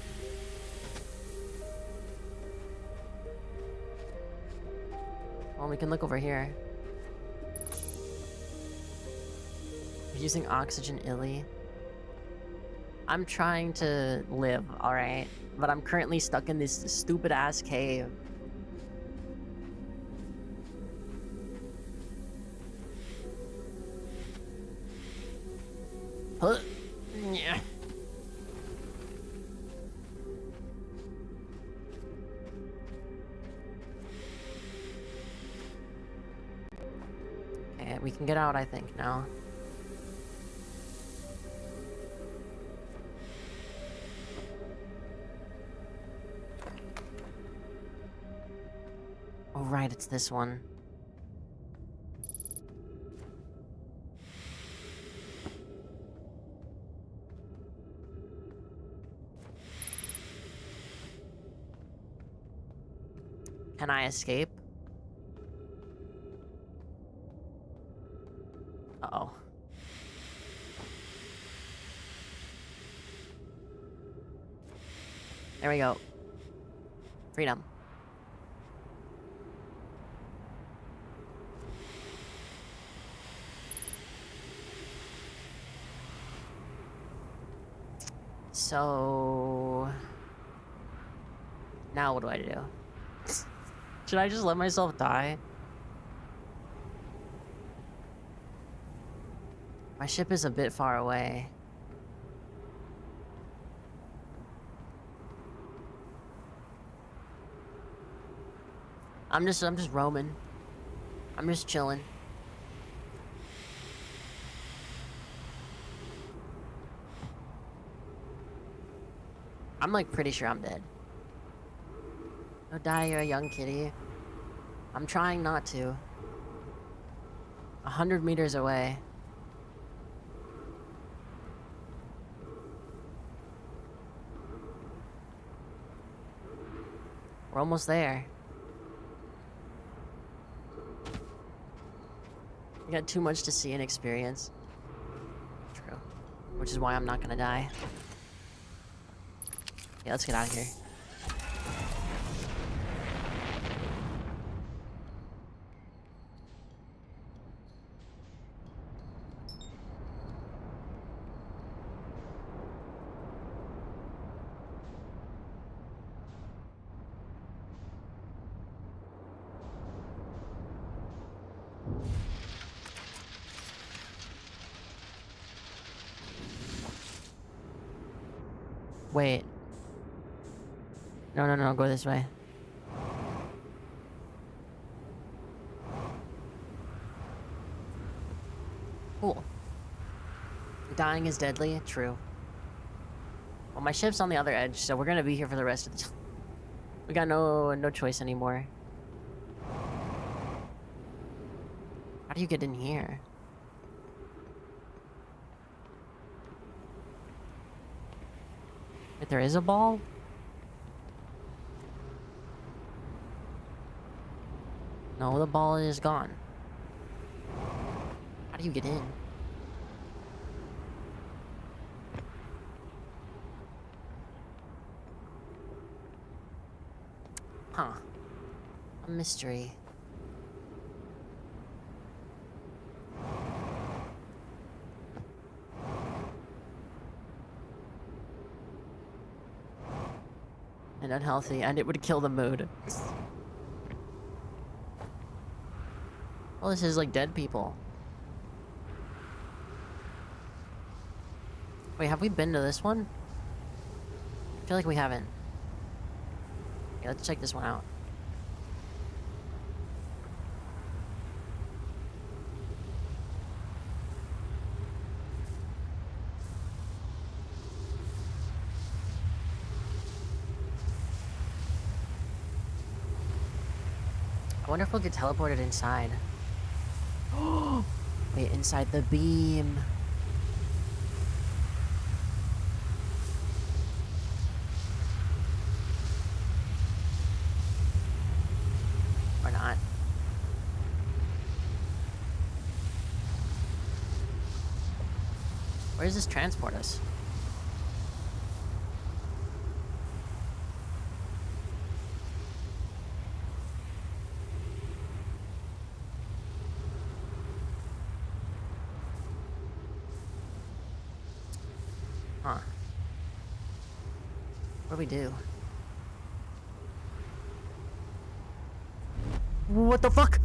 Well, we can look over here. Using oxygen illy. I'm trying to live, alright? But I'm currently stuck in this stupid-ass cave. Huh? Yeah. Okay, we can get out, I think, now. Oh, right, it's this one. Can I escape? Uh-oh. There we go. Freedom. So... now what do I do? Should I just let myself die? My ship is a bit far away. I'm just roaming. I'm just chilling. I'm like pretty sure I'm dead. Don't die, you're a young kitty. I'm trying not to. 100 meters away. We're almost there. We got too much to see and experience. True. Which is why I'm not gonna die. Yeah, let's get out of here. Wait. No, go this way. Cool. Dying is deadly, true. Well, my ship's on the other edge, so we're gonna be here for the rest of the time. We got no choice anymore. How do you get in here? Wait, there is a ball? No, the ball is gone. How do you get in? Huh. A mystery. And unhealthy, and it would kill the mood. Well, this is like dead people. Wait, have we been to this one? I feel like we haven't. Yeah, let's check this one out. I wonder if we'll get teleported inside. Wait, inside the beam. Or not. Where does this transport us? Huh. What do we do? What the fuck?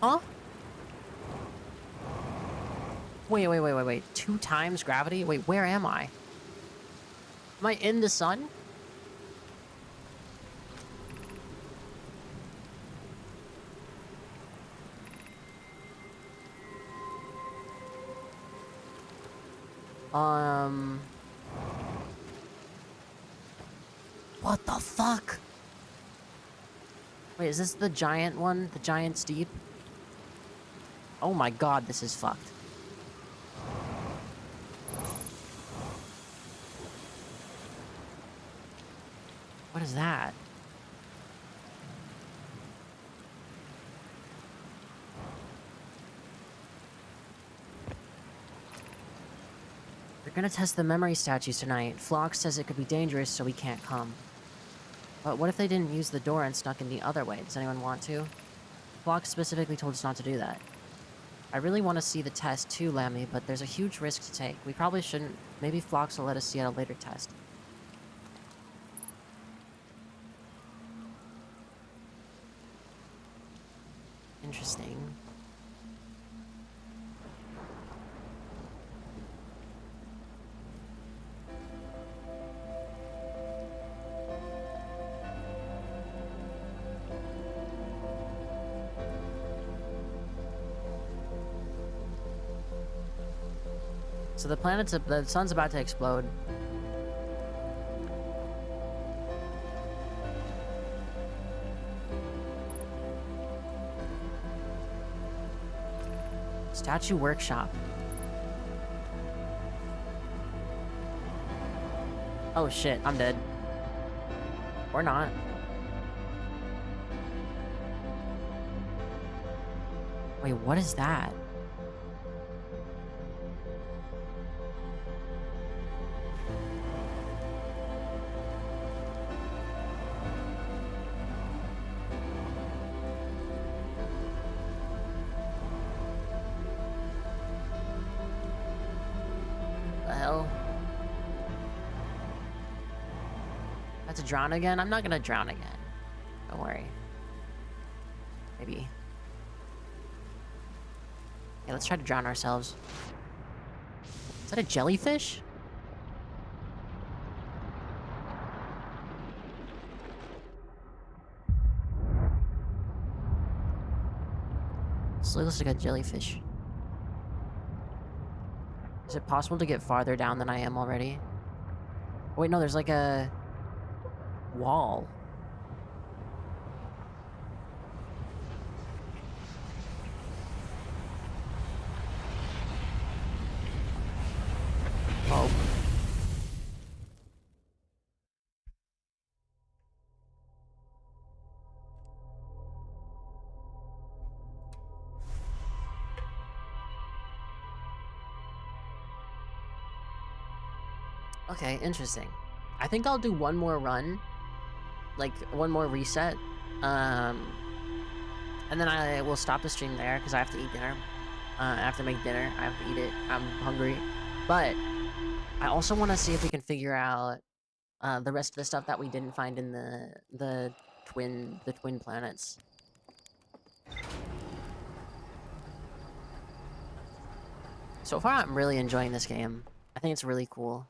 Huh? Wait. 2 times gravity? Wait, where am I? Am I in the sun? What the fuck? Wait, is this the giant one? The giant steep? Oh my god, this is fucked. was that? They're gonna test the memory statues tonight. Phlox says it could be dangerous, so we can't come. But what if they didn't use the door and snuck in the other way? Does anyone want to? Phlox specifically told us not to do that. I really want to see the test too, Lammy, but there's a huge risk to take. We probably shouldn't. Maybe Phlox will let us see at a later test. Interesting. So the sun's about to explode. Statue workshop. Oh shit, I'm dead. Or not. Wait, what is that? To drown again? I'm not gonna drown again. Don't worry. Maybe. Yeah, let's try to drown ourselves. Is that a jellyfish? This looks like a jellyfish. Is it possible to get farther down than I am already? Oh, wait, no, there's like a wall. Oh. Okay, interesting. I think I'll do one more run. Like, one more reset. And then I will stop the stream there, because I have to eat dinner. I have to make dinner. I have to eat it. I'm hungry. But I also want to see if we can figure out the rest of the stuff that we didn't find in the twin planets. So far, I'm really enjoying this game. I think it's really cool.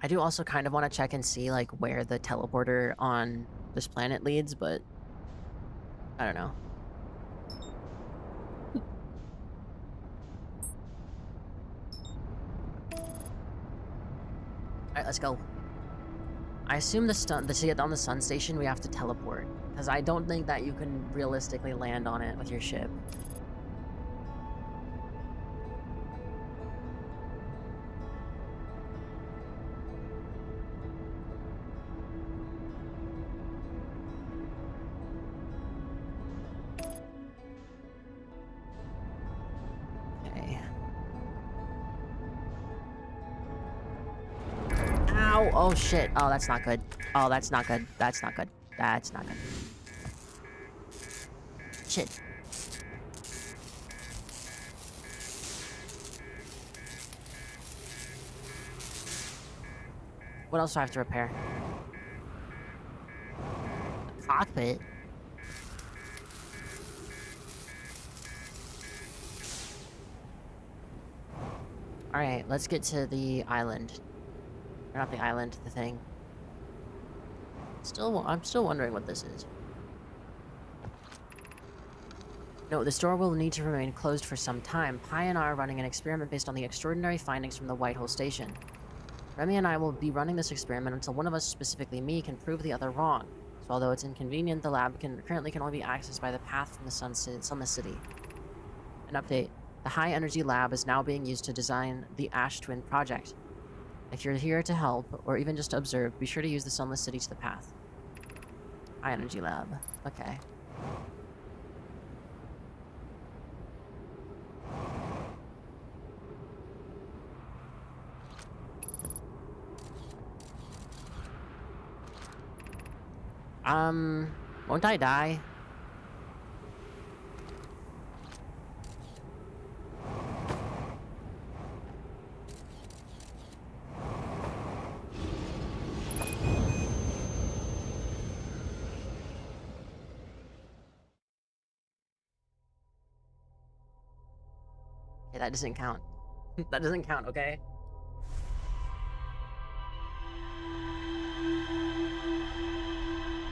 I do also kind of want to check and see, like, where the teleporter on this planet leads, but I don't know. Alright, let's go. I assume to get on the sun station, we have to teleport, because I don't think that you can realistically land on it with your ship. Oh shit. Oh, that's not good. Oh, that's not good. That's not good. That's not good. Shit. What else do I have to repair? Cockpit. Alright, let's get to the island. Or not the island, the thing. I'm still wondering what this is. No, the store will need to remain closed for some time. Pi and I are running an experiment based on the extraordinary findings from the Whitehole Station. Remy and I will be running this experiment until one of us, specifically me, can prove the other wrong. So although it's inconvenient, the lab currently can only be accessed by the path from the Sunless City. An update. The High Energy Lab is now being used to design the Ash Twin project. If you're here to help, or even just to observe, be sure to use the Sunless City to the path. High Energy Lab. Okay. Won't I die? Okay, that doesn't count. That doesn't count, okay?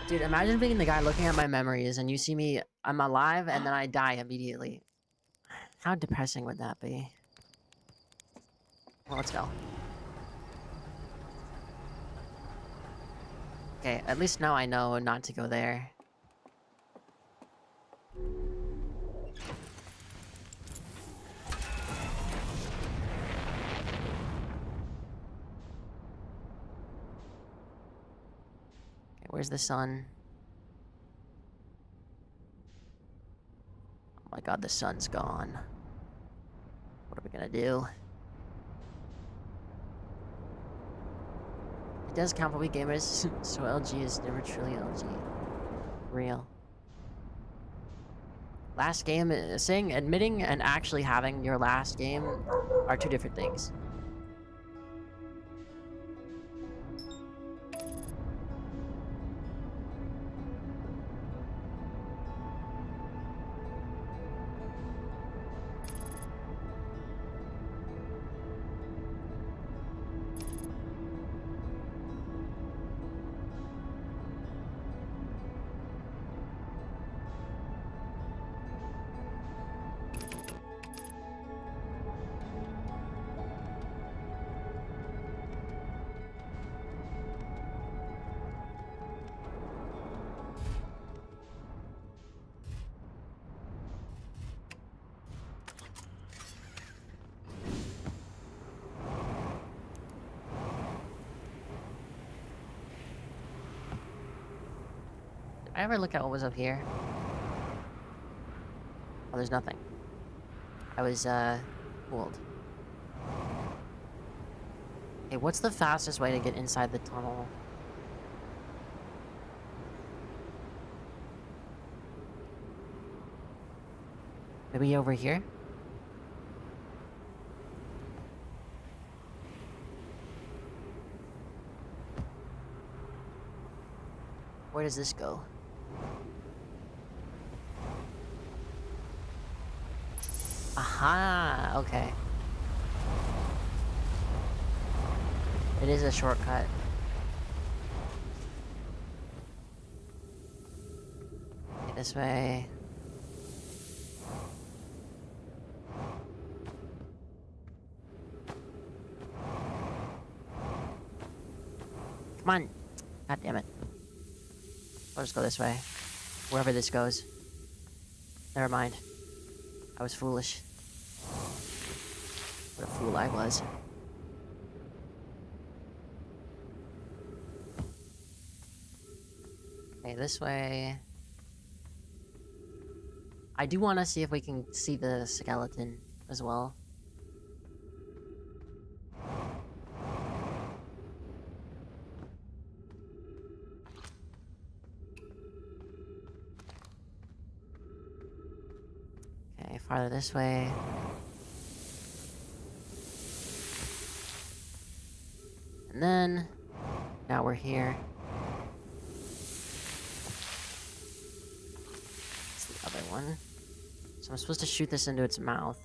Dude, imagine being the guy looking at my memories and you see me, I'm alive, and then I die immediately. How depressing would that be? Well, let's go. Okay, at least now I know not to go there. Okay, where's the sun? Oh my god, the sun's gone. What are we gonna do? It does count for we gamers, so LG is never truly LG. Real. Last game, admitting and actually having your last game are two different things. I ever look at what was up here? Oh, there's nothing. I was, fooled. Hey, what's the fastest way to get inside the tunnel? Maybe over here? Where does this go? Aha! Okay. It is a shortcut. Okay, this way. Come on! God damn it. I'll just go this way. Wherever this goes. Never mind. I was foolish. What a fool I was. Okay, this way. I do want to see if we can see the skeleton as well. Okay, farther this way. And then, now we're here. It's the other one. So I'm supposed to shoot this into its mouth.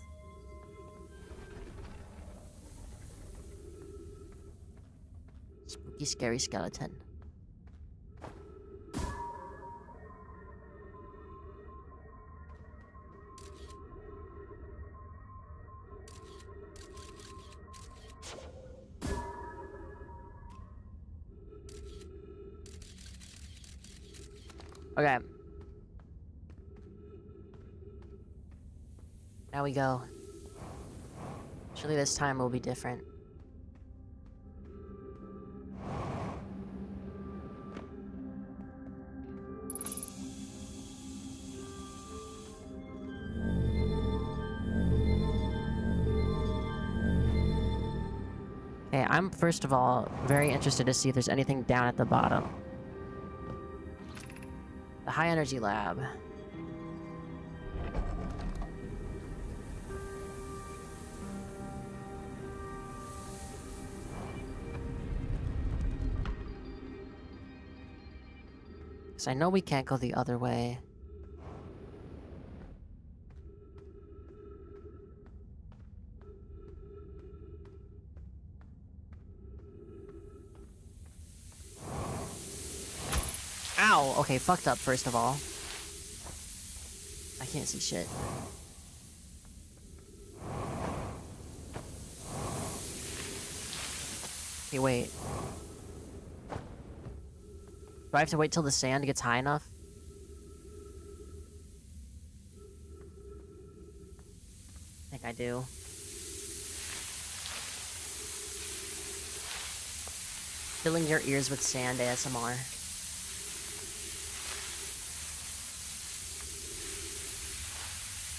Spooky, scary skeleton. Okay. Now we go. Surely this time will be different. Okay, I'm first of all very interested to see if there's anything down at the bottom. The high energy lab. So I know we can't go the other way. Ow! Okay, fucked up first of all. I can't see shit. Okay, wait. Do I have to wait till the sand gets high enough? I think I do. Filling your ears with sand ASMR.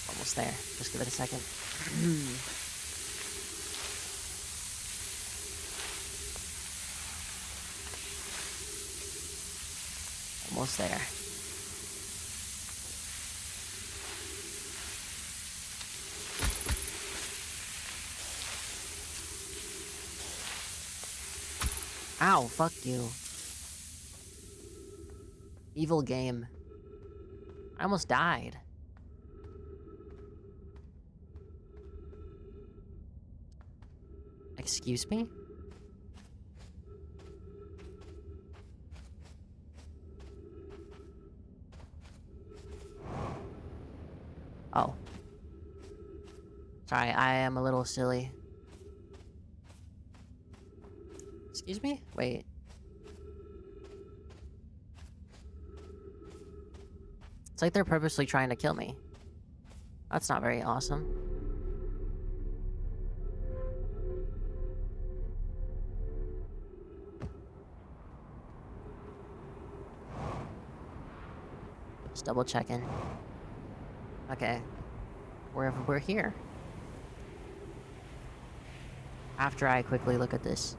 Almost there. Just give it a second. Almost there. Ow, fuck you. Evil game. I almost died. Excuse me? Oh. Sorry, I am a little silly. Excuse me? Wait. It's like they're purposely trying to kill me. That's not very awesome. Just double checking. Okay. We're here. After I quickly look at this.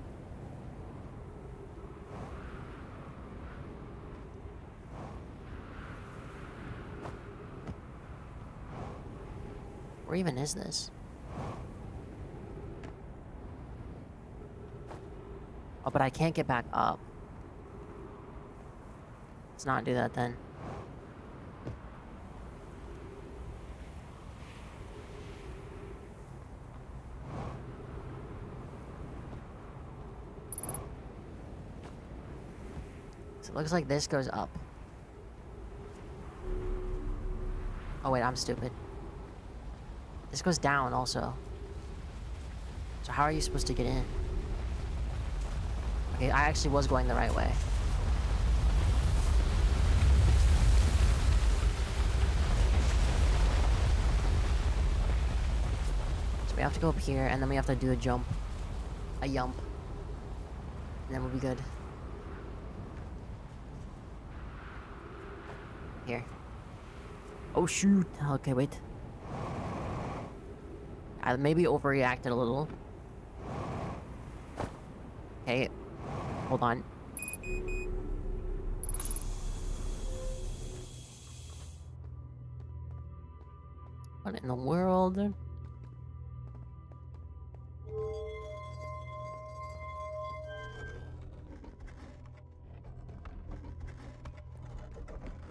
Where even is this? Oh, but I can't get back up. Let's not do that then. So it looks like this goes up. Oh wait, I'm stupid. This goes down also. So how are you supposed to get in? Okay, I actually was going the right way. So we have to go up here, and then we have to do a jump. A yump. And then we'll be good. Here. Oh shoot! Okay, wait. I maybe overreacted a little. Okay. Hold on. What in the world?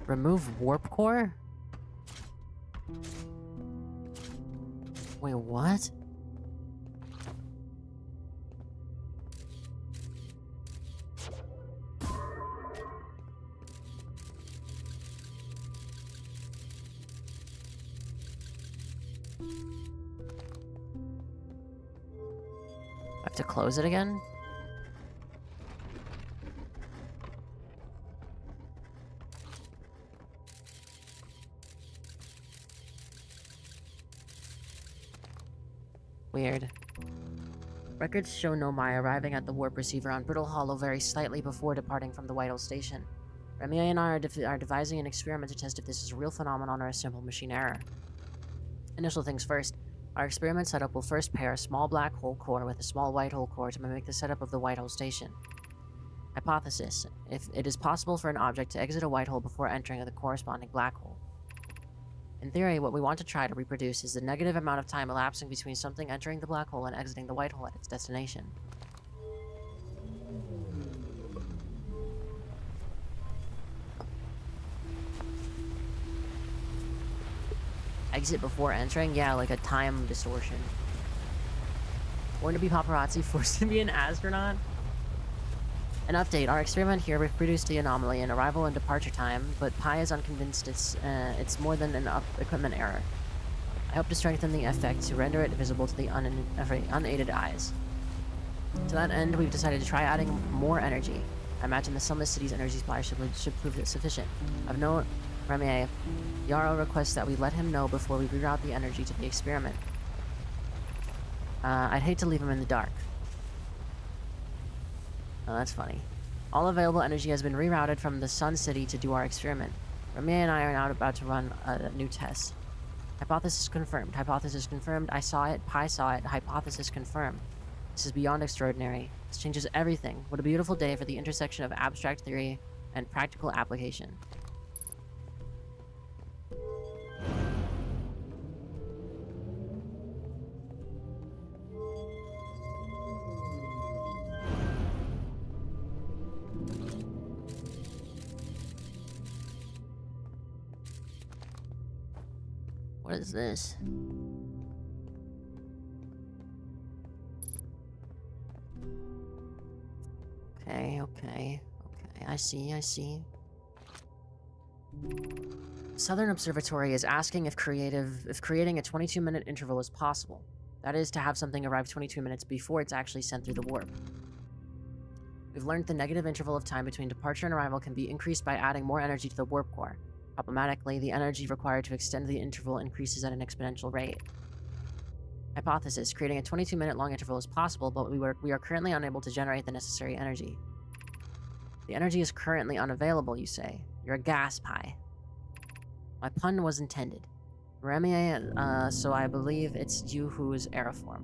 Remove warp core? Wait, what? I have to close it again? Weird. Records show Nomai arriving at the warp receiver on Brittle Hollow very slightly before departing from the Whitehall station. Remy and I are devising an experiment to test if this is a real phenomenon or a simple machine error. Initial things first, our experiment setup will first pair a small black hole core with a small white hole core to mimic the setup of the Whitehall station. Hypothesis: if it is possible for an object to exit a white hole before entering the corresponding black hole. In theory, what we want to try to reproduce is the negative amount of time elapsing between something entering the black hole and exiting the white hole at its destination. Exit before entering? Yeah, like a time distortion. Born to be paparazzi, forced to be an astronaut? An update. Our experiment here reproduced the anomaly in arrival and departure time, but Pi is unconvinced it's more than an equipment error. I hope to strengthen the effect to render it visible to the unaided eyes. To that end, we've decided to try adding more energy. I imagine the Summit City's energy supply should prove sufficient. I've known Remy. Yarrow requests that we let him know before we reroute the energy to the experiment. I'd hate to leave him in the dark. Oh, that's funny. All available energy has been rerouted from the Sun City to do our experiment. Remy and I are now about to run a new test. Hypothesis confirmed. Hypothesis confirmed. I saw it. Pi saw it. Hypothesis confirmed. This is beyond extraordinary. This changes everything. What a beautiful day for the intersection of abstract theory and practical application. What is this? Okay. I see. Southern Observatory is asking if creating a 22-minute interval is possible. That is, to have something arrive 22 minutes before it's actually sent through the warp. We've learned the negative interval of time between departure and arrival can be increased by adding more energy to the warp core. Problematically, the energy required to extend the interval increases at an exponential rate. Hypothesis: creating a 22-minute long interval is possible, but we are currently unable to generate the necessary energy. The energy is currently unavailable, you say. You're a gas pie. My pun was intended. Remy, so I believe it's you who is Aeroform.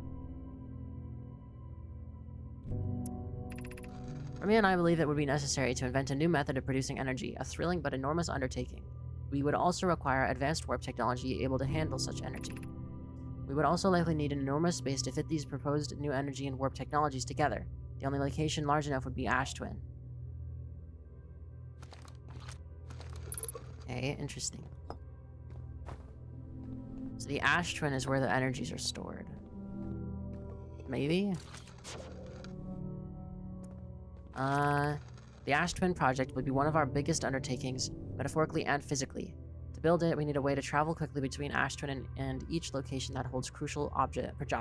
Remy and I believe it would be necessary to invent a new method of producing energy, a thrilling but enormous undertaking. We would also require advanced warp technology able to handle such energy. We would also likely need an enormous space to fit these proposed new energy and warp technologies together. The only location large enough would be Ash Twin. Okay, interesting. So the Ash Twin is where the energies are stored. Maybe? The Ash Twin project would be one of our biggest undertakings, metaphorically and physically. To build it, we need a way to travel quickly between Ash Twin and each location that holds crucial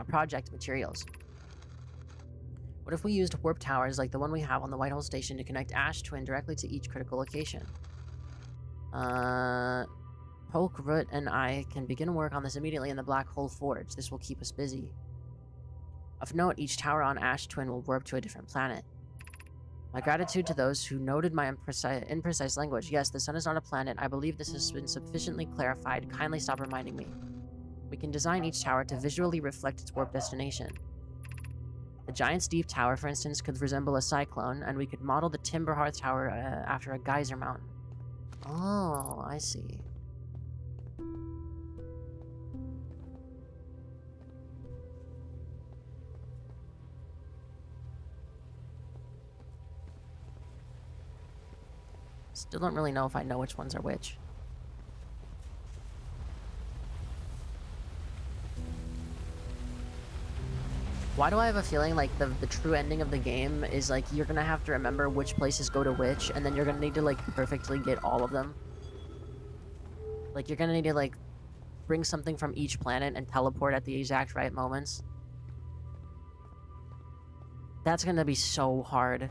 project materials. What if we used warp towers like the one we have on the Whitehall station to connect Ash Twin directly to each critical location? Poke, Root, and I can begin work on this immediately in the Black Hole Forge. This will keep us busy. Of note, each tower on Ash Twin will warp to a different planet. My gratitude to those who noted my imprecise language. Yes, the sun is not a planet. I believe this has been sufficiently clarified. Kindly stop reminding me. We can design each tower to visually reflect its warp destination. The Giant's Deep Tower, for instance, could resemble a cyclone, and we could model the Timberhearth Tower after a geyser mountain. Oh, I see. Still don't really know if I know which ones are which. Why do I have a feeling like the true ending of the game is like you're gonna have to remember which places go to which, and then you're gonna need to like perfectly get all of them? Like you're gonna need to like bring something from each planet and teleport at the exact right moments. That's gonna be so hard.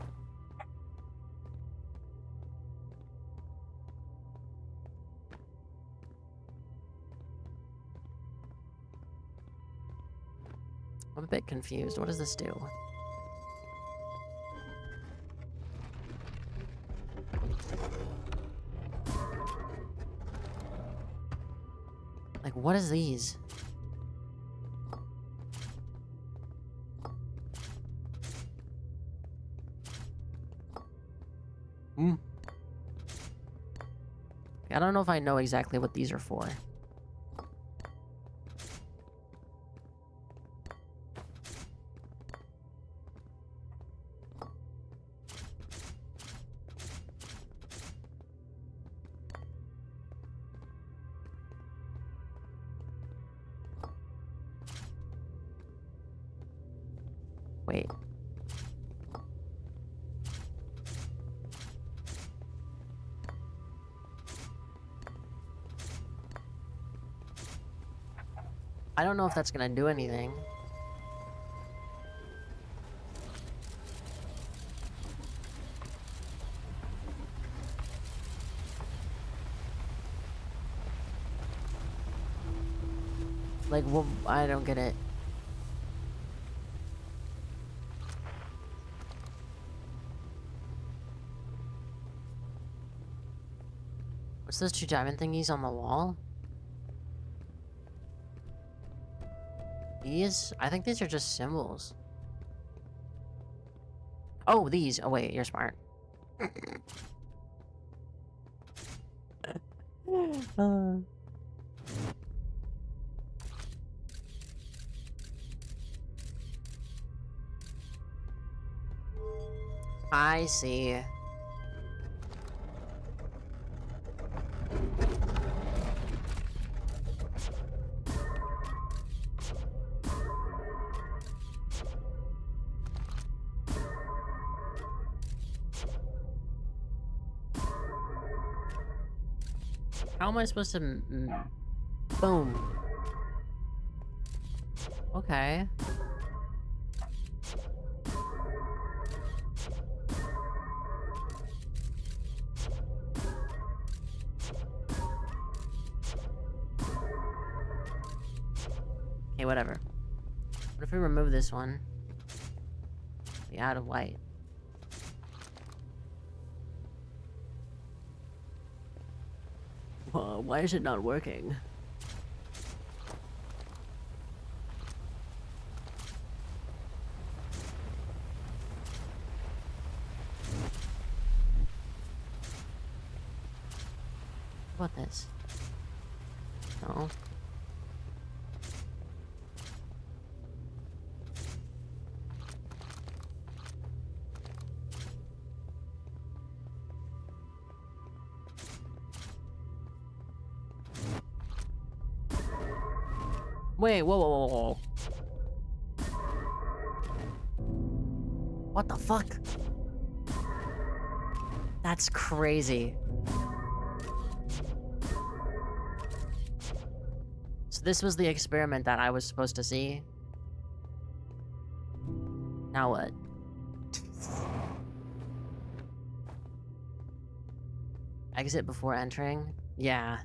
I'm a bit confused. What does this do? Like, what is these? I don't know if I know exactly what these are for. Wait. I don't know if that's gonna do anything. Like, well, I don't get it. What's those two diamond thingies on the wall? These? I think these are just symbols. Oh, these. Oh, wait, you're smart. I see. How am I supposed to... Boom. Okay. Okay, whatever. What if we remove this one? We add a white. Why is it not working? What about this? No. Wait, whoa, whoa, whoa, whoa. What the fuck? That's crazy. So this was the experiment that I was supposed to see. Now what? Exit before entering? Yeah.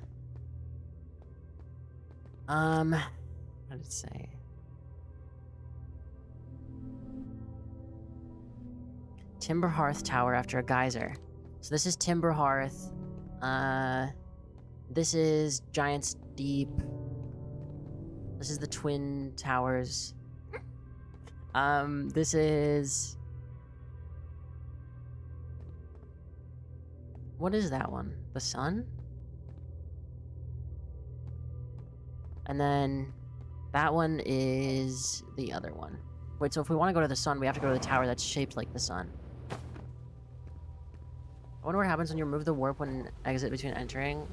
What did it say? Timber Hearth Tower after a geyser. So this is Timber Hearth. This is Giant's Deep. This is the Twin Towers. This is... What is that one? The sun? And then that one is the other one. Wait, so if we want to go to the sun, we have to go to the tower that's shaped like the sun. I wonder what happens when you remove the warp when exit between entering.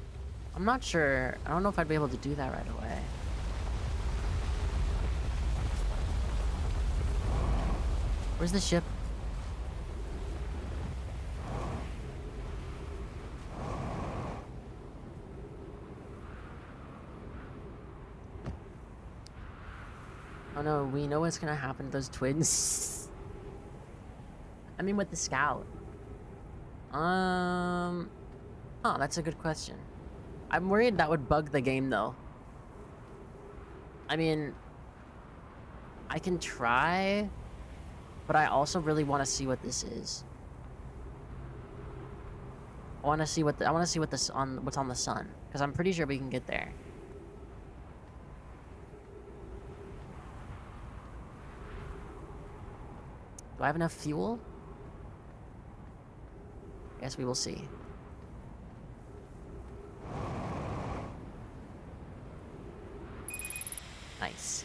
I'm not sure. I don't know if I'd be able to do that right away. Where's the ship? Oh no, we know what's gonna happen to those twins. I mean, with the scout. Oh, that's a good question. I'm worried that would bug the game, though. I mean, I can try, but I also really want to see what this is. I want to see what what's on the sun, because I'm pretty sure we can get there. Do I have enough fuel? Guess we will see. Nice.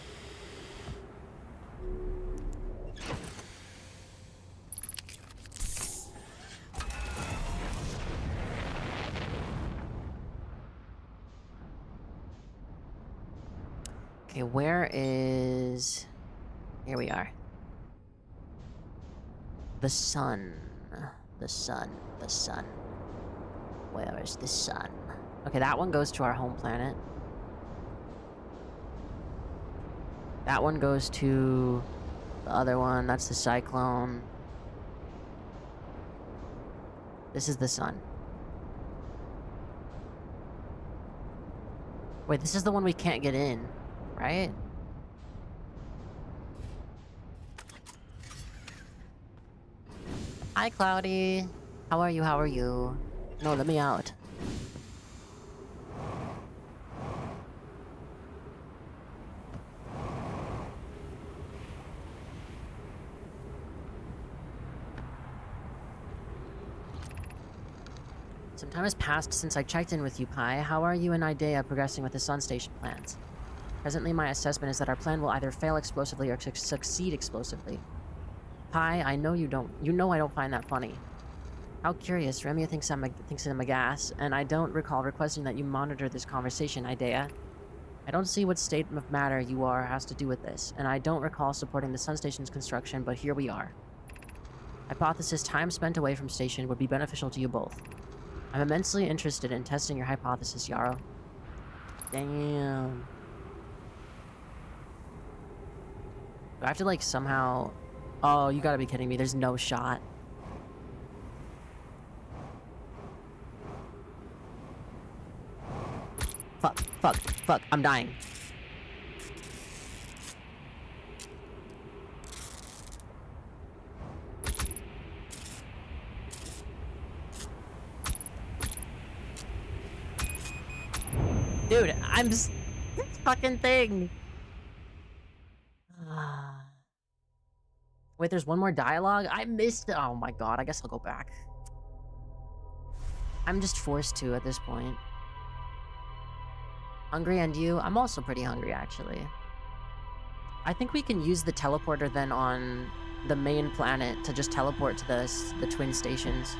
Okay, where is... Here we are. The sun. The sun. The sun. Where is the sun? Okay, that one goes to our home planet. That one goes to the other one. That's the cyclone. This is the sun. Wait, this is the one we can't get in, right? Hi, Cloudy. How are you? How are you? No, let me out. Some time has passed since I checked in with you, Pi. How are you and Idea progressing with the Sun Station plans? Presently, my assessment is that our plan will either fail explosively or succeed explosively. Pi, I know you don't. You know I don't find that funny. How curious. Remia thinks I'm a gas, and I don't recall requesting that you monitor this conversation, Idea. I don't see what state of matter you are has to do with this, and I don't recall supporting the Sun Station's construction, but here we are. Hypothesis: time spent away from station would be beneficial to you both. I'm immensely interested in testing your hypothesis, Yarrow. Damn. Do I have to, like, somehow... Oh, you gotta be kidding me. There's no shot. Fuck, fuck, fuck. I'm dying. Dude, I'm just... This fucking thing! Wait, there's one more dialogue? I missed it. Oh my god, I guess I'll go back. I'm just forced to at this point. Hungry, and you? I'm also pretty hungry, actually. I think we can use the teleporter then on the main planet to just teleport to the twin stations.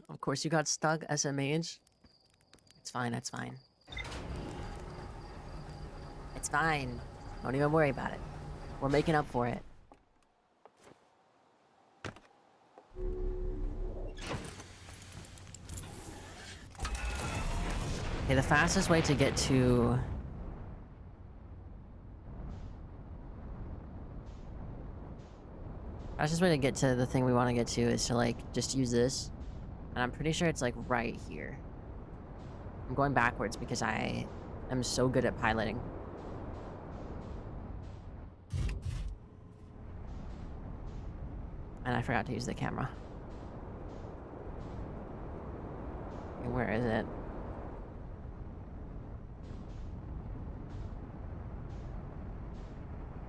Of course you got stuck, SMH. It's fine, that's fine. It's fine. Don't even worry about it. We're making up for it. Okay, the fastest way to get to... Fastest way to get to the thing we want to get to is to, like, just use this. And I'm pretty sure it's, like, right here. I'm going backwards because I am so good at piloting. And I forgot to use the camera. Okay, where is it?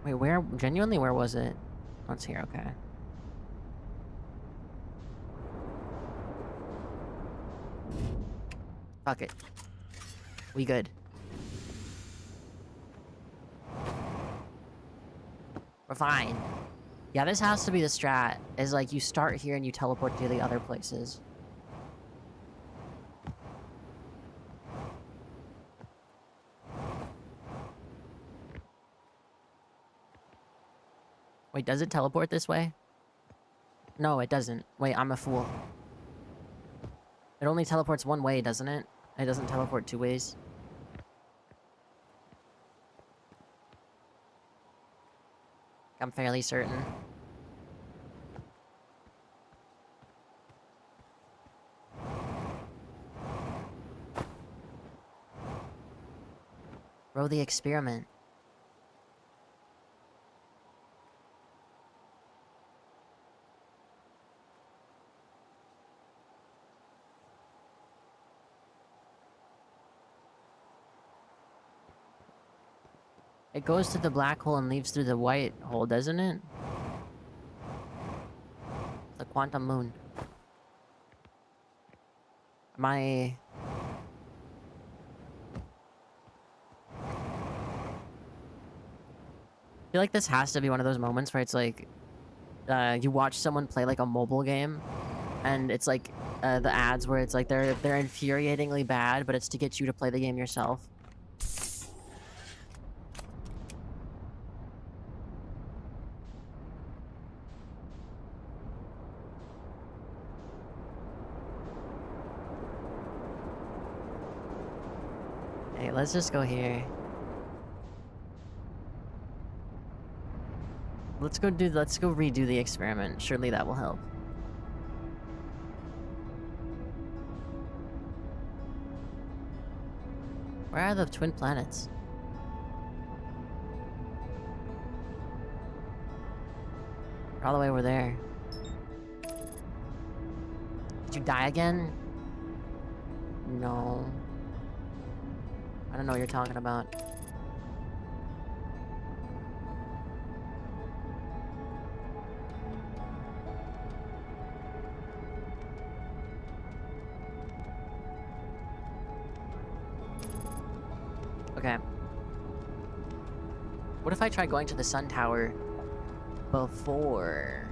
Wait, where? Genuinely, where was it? Oh, it's here, okay. Fuck it. We good. We're fine. Yeah, this has to be the strat. Is like you start here and you teleport to the other places. Wait, does it teleport this way? No, it doesn't. Wait, I'm a fool. It only teleports one way, doesn't it? It doesn't teleport two ways. I'm fairly certain. Bro, the experiment. It goes to the black hole and leaves through the white hole, doesn't it? The quantum moon. Am I... I feel like this has to be one of those moments where it's like, you watch someone play like a mobile game, and it's like the ads where it's like they're infuriatingly bad, but it's to get you to play the game yourself. Hey, let's just go here. Let's go redo the experiment. Surely that will help. Where are the twin planets? They're all the way over there. Did you die again? No. I don't know what you're talking about. Okay. What if I try going to the sun tower before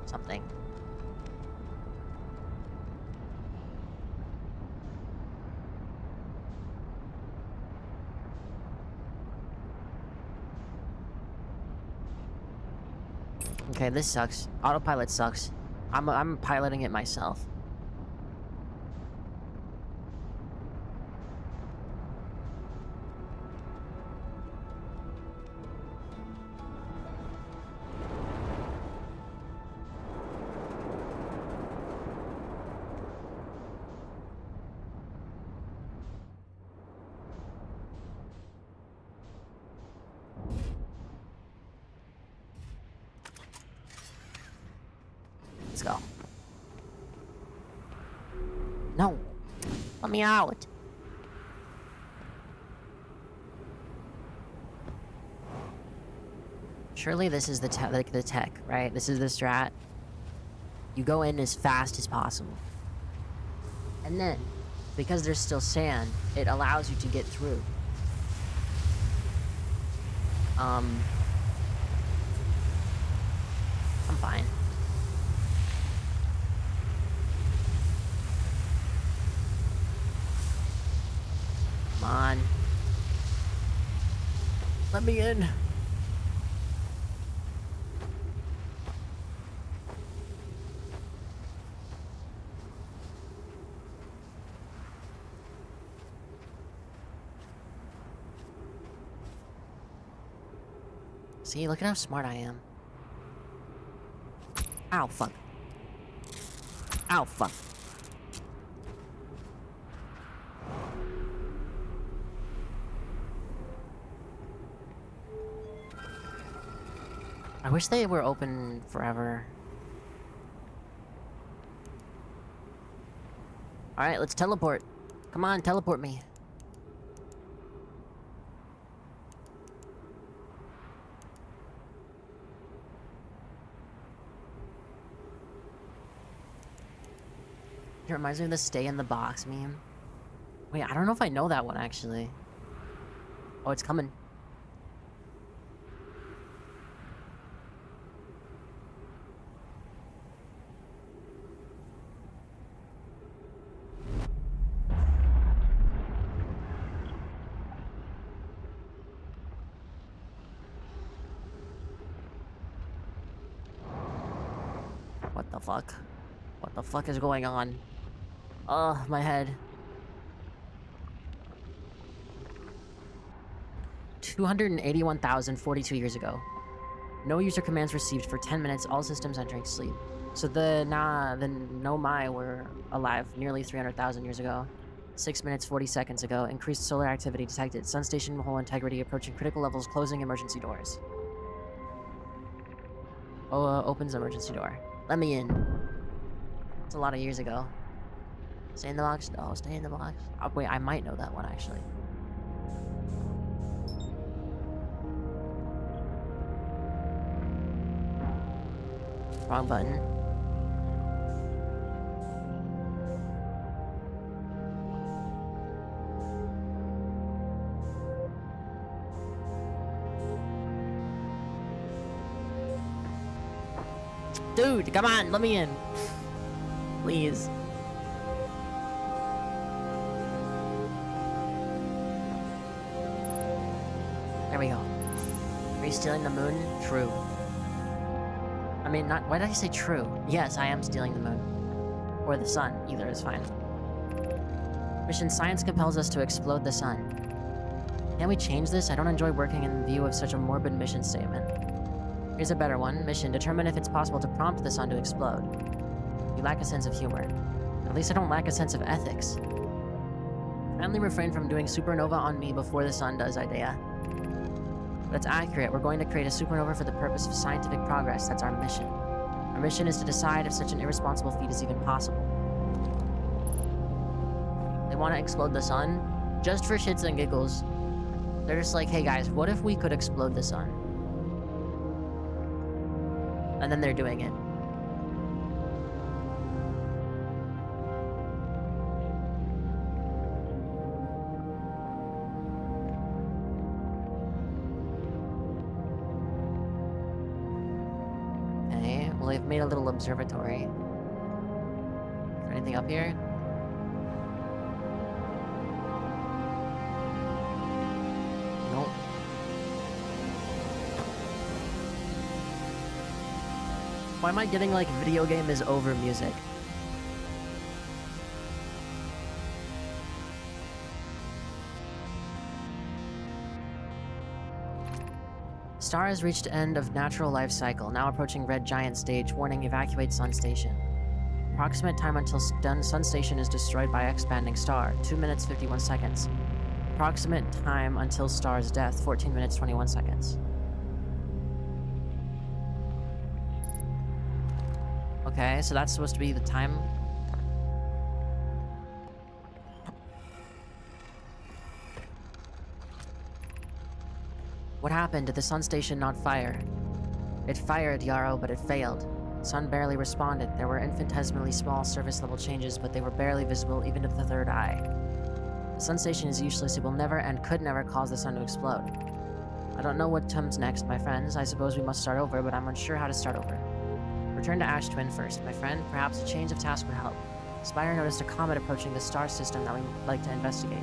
something? Okay, this sucks. Autopilot sucks. I'm piloting it myself. Let's go. No. Let me out. Surely this is the tech, right? This is the strat. You go in as fast as possible. And then, because there's still sand, it allows you to get through. I'm fine. Come on. Let me in. See, look at how smart I am. Ow, fuck. Ow, fuck. I wish they were open forever. Alright, let's teleport. Come on, teleport me. It reminds me of the stay in the box meme. Wait, I don't know if I know that one, actually. Oh, it's coming. What the fuck? What the fuck is going on? Ugh, my head. 281,042 years ago. No user commands received for 10 minutes, all systems entering sleep. So the Nomai were alive nearly 300,000 years ago. 6 minutes 40 seconds ago. Increased solar activity detected. Sun station hull integrity approaching critical levels. Closing emergency doors. Opens emergency door. Let me in. It's a lot of years ago. Stay in the box? No, stay in the box. Oh, wait, I might know that one, actually. Wrong button. Dude, come on, let me in. Please. There we go. Are you stealing the moon? True. I mean, not. Why did I say true? Yes, I am stealing the moon. Or the sun. Either is fine. Mission science compels us to explode the sun. Can we change this? I don't enjoy working in view of such a morbid mission statement. Here's a better one. Mission, determine if it's possible to prompt the sun to explode. You lack a sense of humor. At least I don't lack a sense of ethics. Kindly refrain from doing supernova on me before the sun does, Idea. But it's accurate. We're going to create a supernova for the purpose of scientific progress. That's our mission. Our mission is to decide if such an irresponsible feat is even possible. They want to explode the sun? Just for shits and giggles. They're just like, hey guys, what if we could explode the sun? And then they're doing it. Okay, well they've made a little observatory. Is there anything up here? Nope. Why am I getting, like, video game is over music? Star has reached end of natural life cycle, now approaching red giant stage. Warning, evacuate sun station. Approximate time until sun station is destroyed by expanding star, 2 minutes 51 seconds. Approximate time until star's death, 14 minutes 21 seconds. Okay, so that's supposed to be the time. What happened? Did the sun station not fire? It fired, Yarrow, but it failed. Sun barely responded. There were infinitesimally small surface level changes, but they were barely visible even to the third eye. The sun station is useless. It will never and could never cause the sun to explode. I don't know what comes next, my friends. I suppose we must start over, but I'm unsure how to start over. Return to Ash Twin first, my friend. Perhaps a change of task would help. Spire noticed a comet approaching the star system that we'd like to investigate.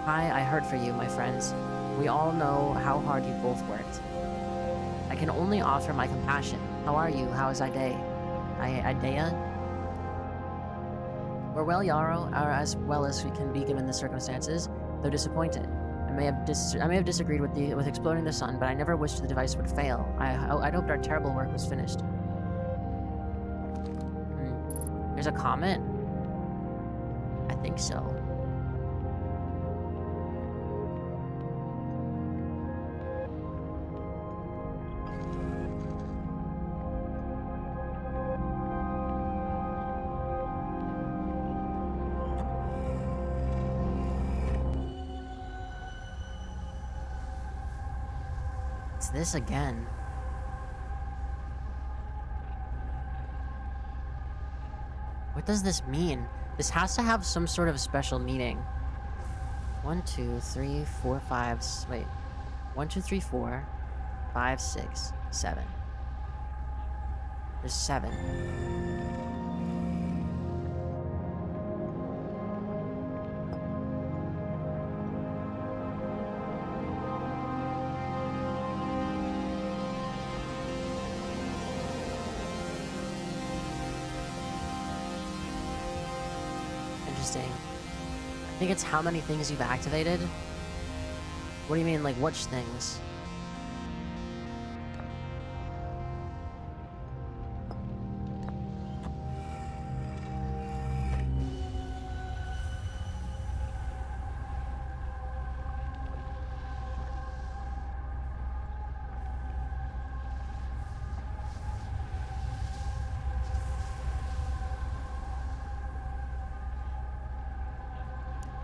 Hi, I heard for you, my friends. We all know how hard you both worked. I can only offer my compassion. How are you? How is Idea? We're well, Yarrow, or as well as we can be given the circumstances, though disappointed. I may have disagreed with exploding the sun, but I never wished the device would fail. I'd hoped our terrible work was finished. There's a comet? I think so. This again. What does this mean? This has to have some sort of special meaning. 1, 2, 3, 4, 5. Wait. 1, 2, 3, 4, 5, 6, 7. There's 7. Interesting. I think it's how many things you've activated. What do you mean, like, which things?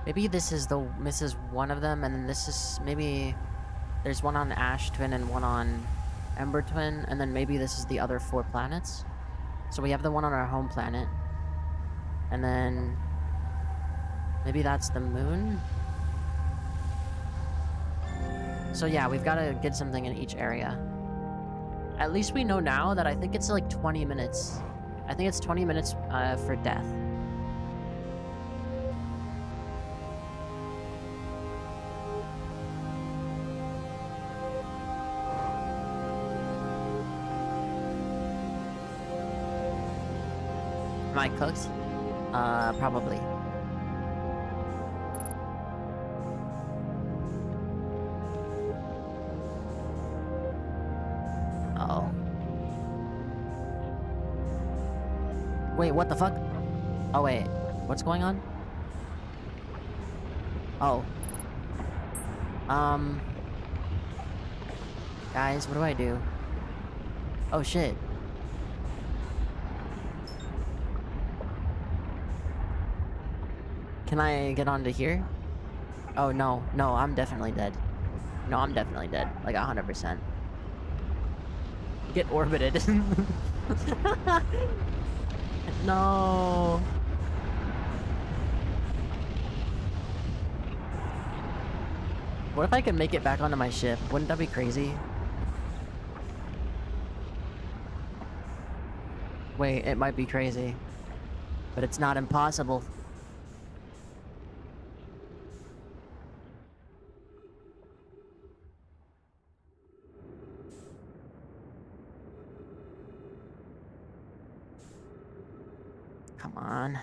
Maybe this is one of them, and then this is maybe there's one on Ash Twin and one on Ember Twin, and then maybe this is the other 4 planets. So we have the one on our home planet, and then maybe that's the moon. So yeah, we've got to get something in each area. At least we know now that I think it's like 20 minutes. I think it's 20 minutes for death. Am I cooked? Probably. Uh-oh. Wait, what the fuck? Oh, wait. What's going on? Oh. Guys, what do I do? Oh, shit. Can I get onto here? Oh, no. No, I'm definitely dead. No, I'm definitely dead. Like, 100%. Get orbited. No. What if I can make it back onto my ship? Wouldn't that be crazy? Wait, it might be crazy. But it's not impossible. Come on.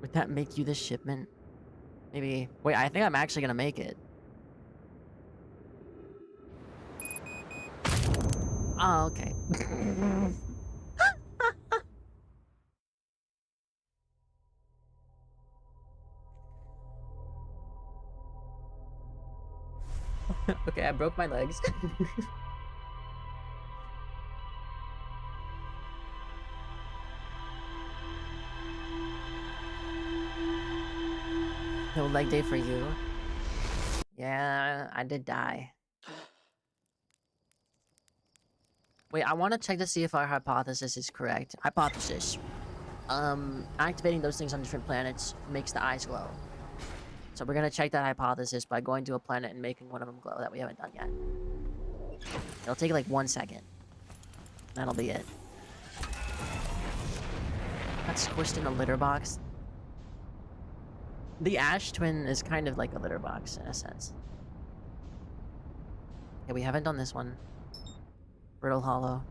Would that make you the shipment? Maybe. Wait, I think I'm actually gonna make it. Oh, okay. Okay, I broke my legs. No leg day for you. Yeah, I did die. Wait, I want to check to see if our hypothesis is correct. Hypothesis. Activating those things on different planets makes the eyes glow. So we're gonna check that hypothesis by going to a planet and making one of them glow that we haven't done yet. It'll take like 1 second. That'll be it. That's squished in a litter box. The Ash Twin is kind of like a litter box in a sense. Okay, we haven't done this one. Brittle Hollow.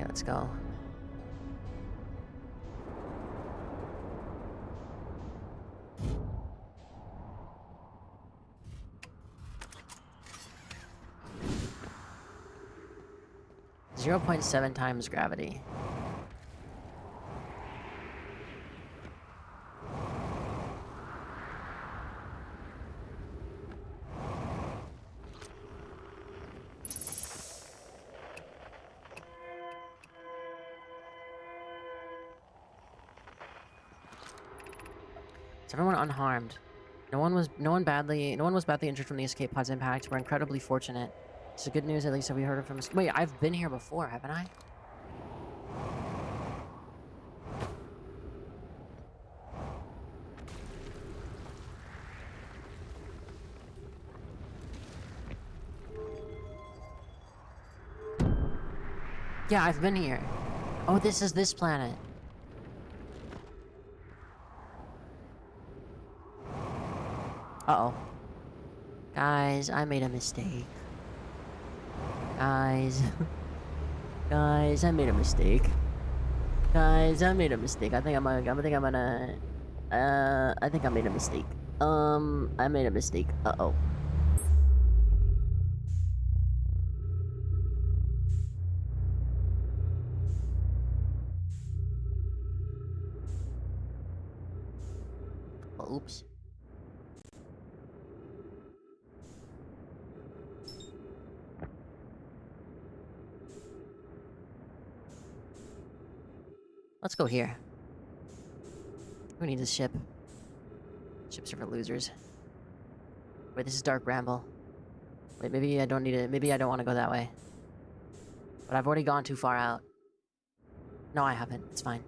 Let's go. .7 times gravity. Is everyone unharmed? No one was badly injured from the escape pod's impact. We're incredibly fortunate. It's the good news, at least have we heard it from us. Wait, I've been here before, haven't I? Yeah, I've been here. Oh, this is this planet. Uh-oh. Guys, I made a mistake. Guys. Guys, I made a mistake. Guys, I made a mistake. I think I'm gonna I think I made a mistake. I made a mistake. Uh-oh. Oops. Let's go here. Who needs a ship? Ships are for losers. Wait, this is Dark Ramble. Wait, maybe I don't need it. Maybe I don't want to go that way. But I've already gone too far out. No, I haven't. It's fine.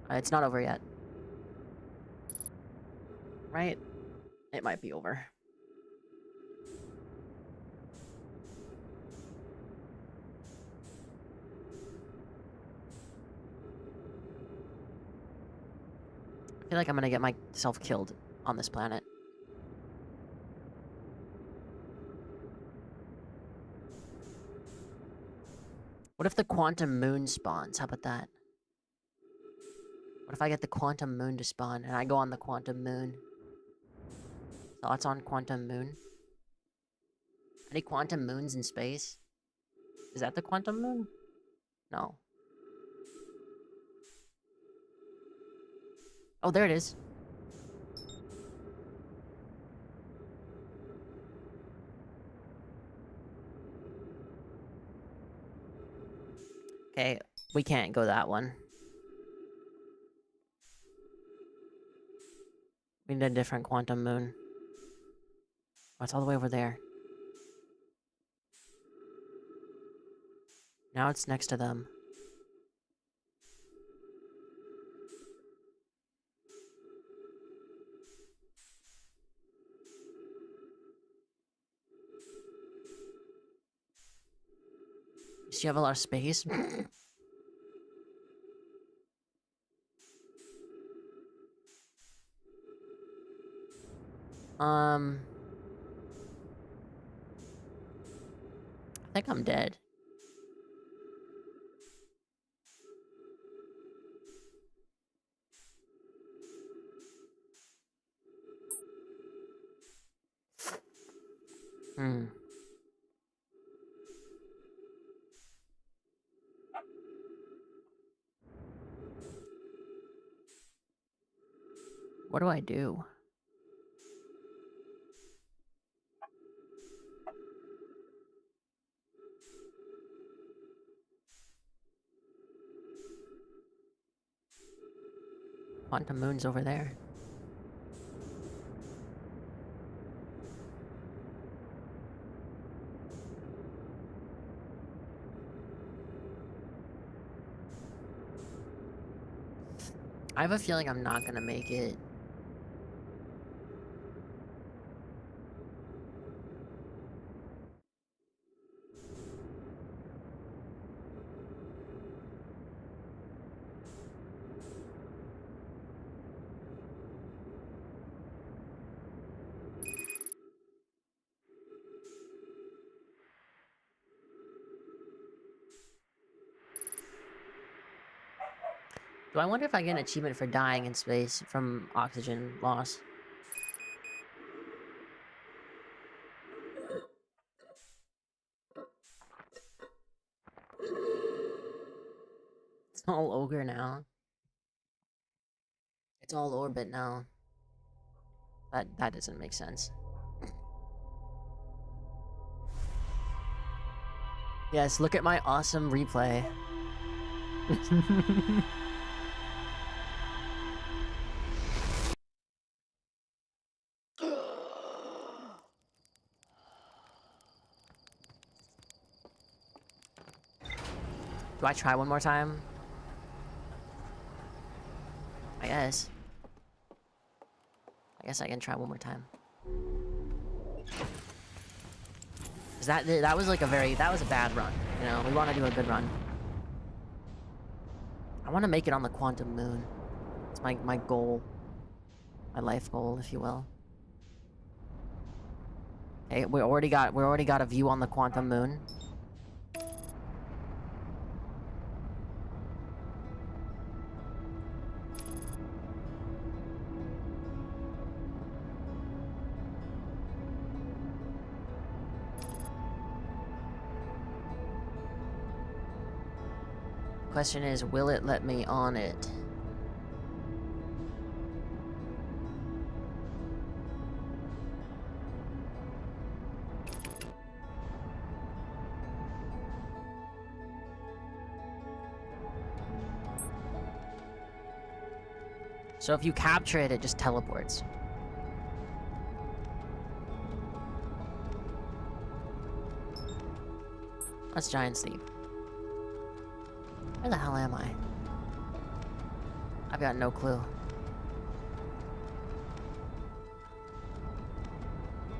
It's not over yet. Right? It might be over. I feel like I'm gonna get myself killed on this planet. What if the quantum moon spawns? How about that? What if I get the quantum moon to spawn and I go on the quantum moon? Thoughts on quantum moon? Any quantum moons in space? Is that the quantum moon? No. Oh, there it is. Okay, we can't go that one. We need a different quantum moon. Oh, it's all the way over there. Now it's next to them. Does she have a lot of space? I think I'm dead. What do I do? Quantum moon's over there. I have a feeling I'm not gonna make it. Do I wonder if I get an achievement for dying in space from oxygen loss? It's all ogre now. It's all orbit now. That doesn't make sense. Yes, look at my awesome replay. Do I try one more time? I guess I can try one more time. 'Cause that was like that was a bad run. You know, we want to do a good run. I want to make it on the quantum moon. It's my goal. My life goal, if you will. Okay, we already got a view on the quantum moon. question is, will it let me on it? So if you capture it, it just teleports. That's Giant Steve. Where the hell am I? I've got no clue.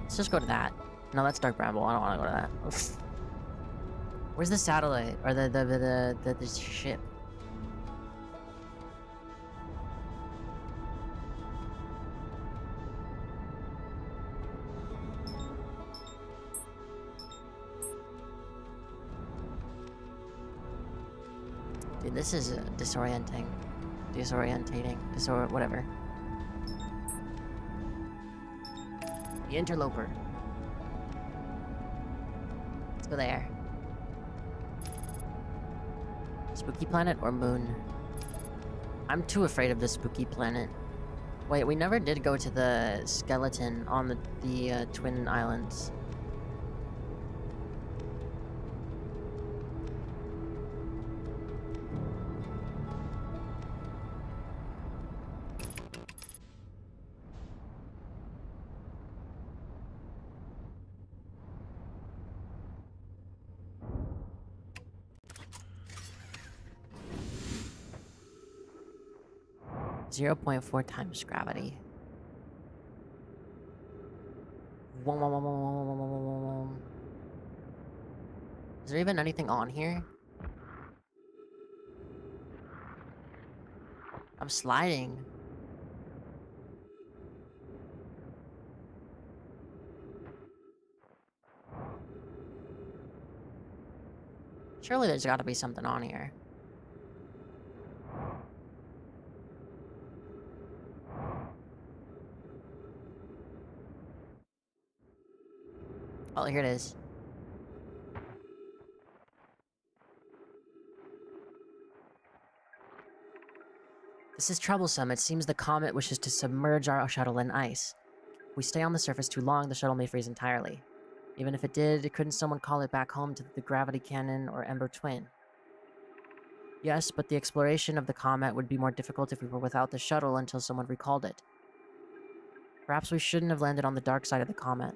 Let's just go to that. No, that's Dark Bramble. I don't want to go to that. Where's the satellite? Or the ship? Dude, this is disorienting. Whatever. The Interloper. Let's go there. Spooky planet or moon? I'm too afraid of the spooky planet. Wait, we never did go to the skeleton on the Twin Islands. Zero 0.4 times gravity. Is there even anything on here? I'm sliding. Surely there's gotta be something on here. Oh, here it is. This is troublesome. It seems the comet wishes to submerge our shuttle in ice. If we stay on the surface too long, the shuttle may freeze entirely. Even if it did, couldn't someone call it back home to the gravity cannon or Ember Twin? Yes, but the exploration of the comet would be more difficult if we were without the shuttle until someone recalled it. Perhaps we shouldn't have landed on the dark side of the comet.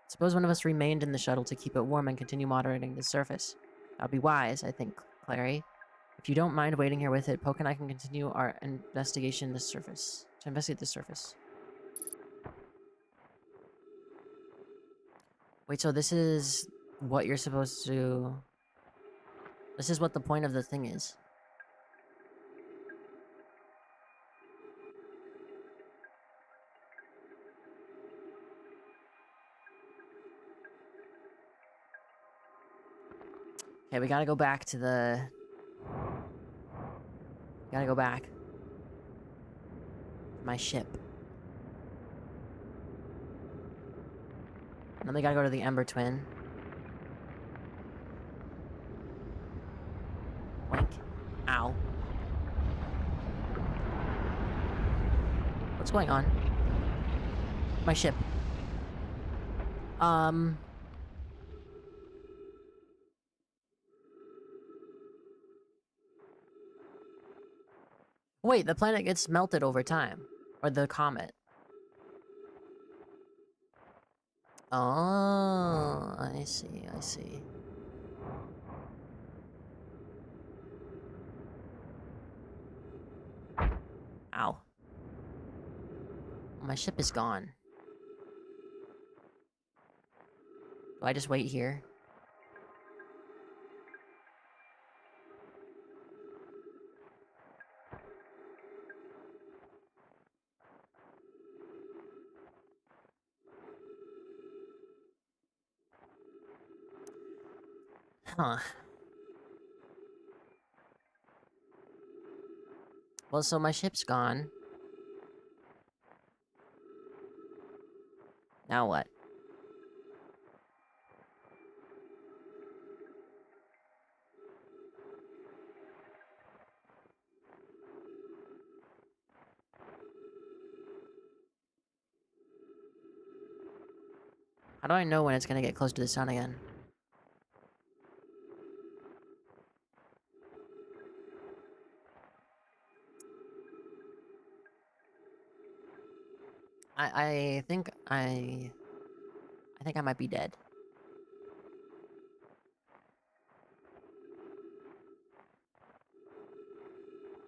Suppose one of us remained in the shuttle to keep it warm and continue moderating the surface. That would be wise, I think, Clary. If you don't mind waiting here with it, Poke and I can continue our investigate the surface. Wait, so this is what you're supposed to... This is what the point of the thing is. Okay, we gotta go back to the... Gotta go back. My ship. And then we gotta go to the Ember Twin. Boink. Ow. What's going on? My ship. Wait, the planet gets melted over time. Or the comet. Oh, I see. Ow. My ship is gone. Do I just wait here? Huh. Well, so my ship's gone. Now what? How do I know when it's gonna get close to the sun again? I think I think I might be dead.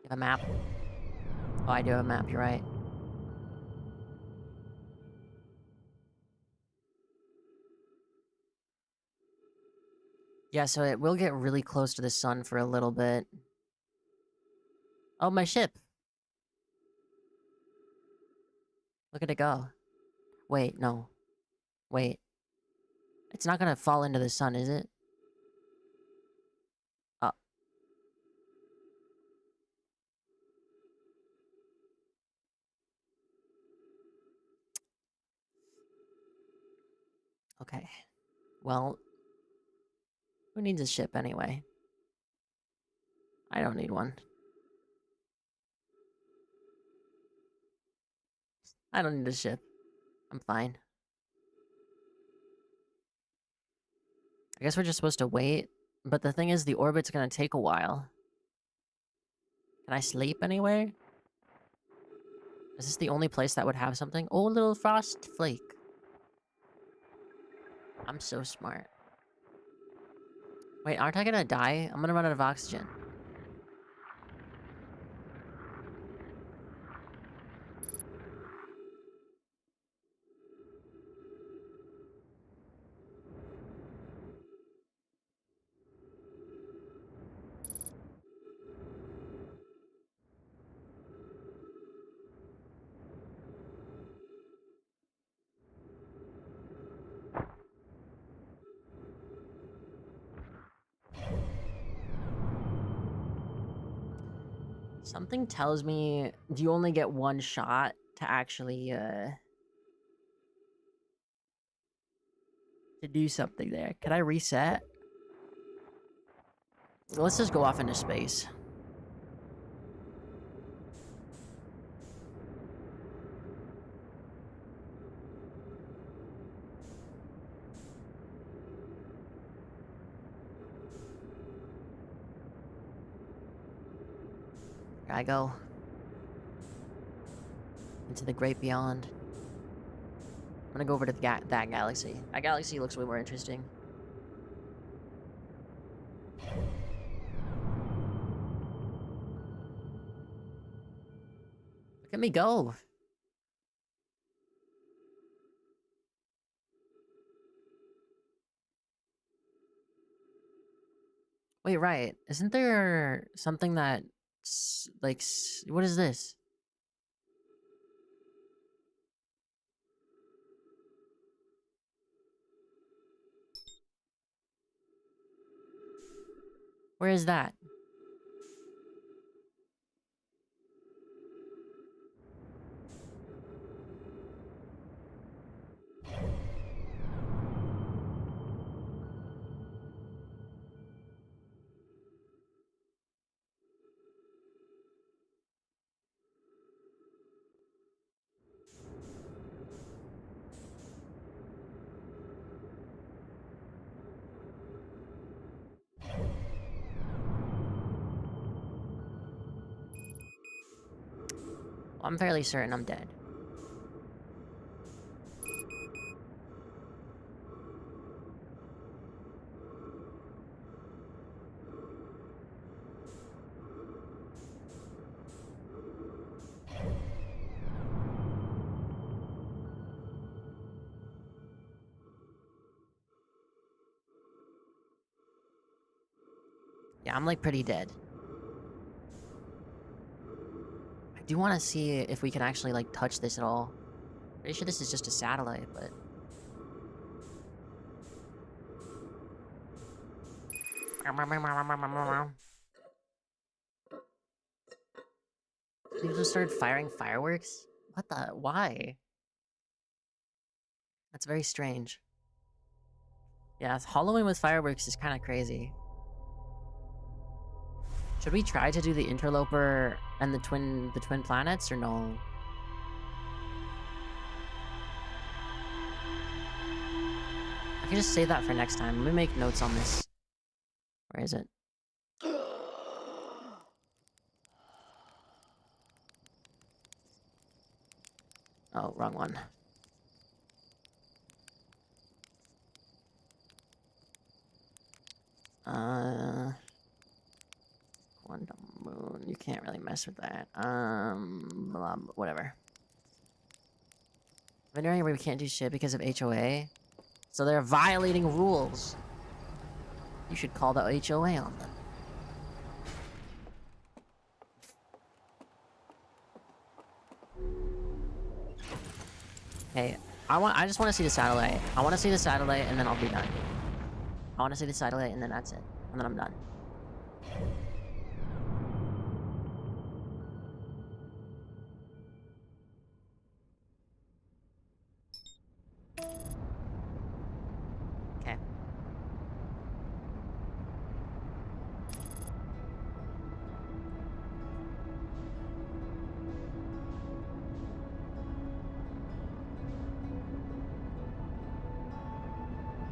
You have a map? Oh, I do have a map, you're right. Yeah, so it will get really close to the sun for a little bit. Oh, my ship! Look at it go. Wait, no. Wait. It's not gonna fall into the sun, is it? Oh. Okay. Well, who needs a ship anyway? I don't need one. I don't need a ship. I'm fine. I guess we're just supposed to wait. But the thing is, the orbit's gonna take a while. Can I sleep anywhere? Is this the only place that would have something? Oh, little frost flake. I'm so smart. Wait, aren't I gonna die? I'm gonna run out of oxygen. Something tells me you only get one shot to actually, to do something there. Can I reset? Let's just go off into space. Here I go. Into the great beyond. I'm gonna go over to that galaxy. That galaxy looks way more interesting. Look at me go! Wait, right. Isn't there something that... like... what is this? Where is that? Well, I'm fairly certain I'm dead. Yeah, I'm like pretty dead. I do want to see if we can actually like touch this at all. Pretty sure this is just a satellite, but... People just started firing fireworks? What the... why? That's very strange. Yeah, Halloween with fireworks is kind of crazy. Should we try to do the interloper and the twin planets, or no? can just save that for next time. Let me make notes on this. Where is it? Oh, wrong one. Quantum moon. You can't really mess with that. Blah, whatever. Venerating where we can't do shit because of HOA. So they're violating rules. You should call the HOA on them. Hey, I just want to see the satellite. I want to see the satellite and then I'll be done. I want to see the satellite and then that's it. And then I'm done. Okay.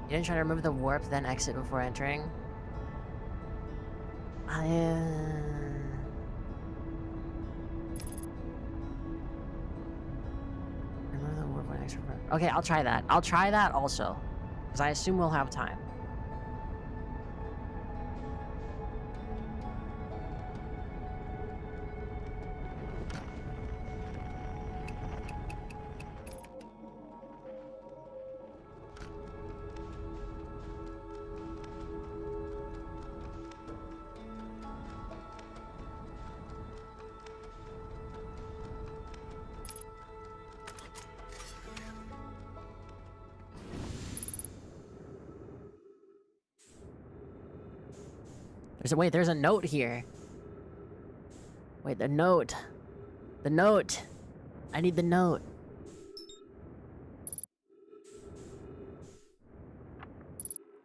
You didn't try to remove the warp, then exit before entering? Remove the warp when exit. Okay, I'll try that. I'll try that also. Because I assume we'll have time. There's a note here. Wait, the note. The note. I need the note.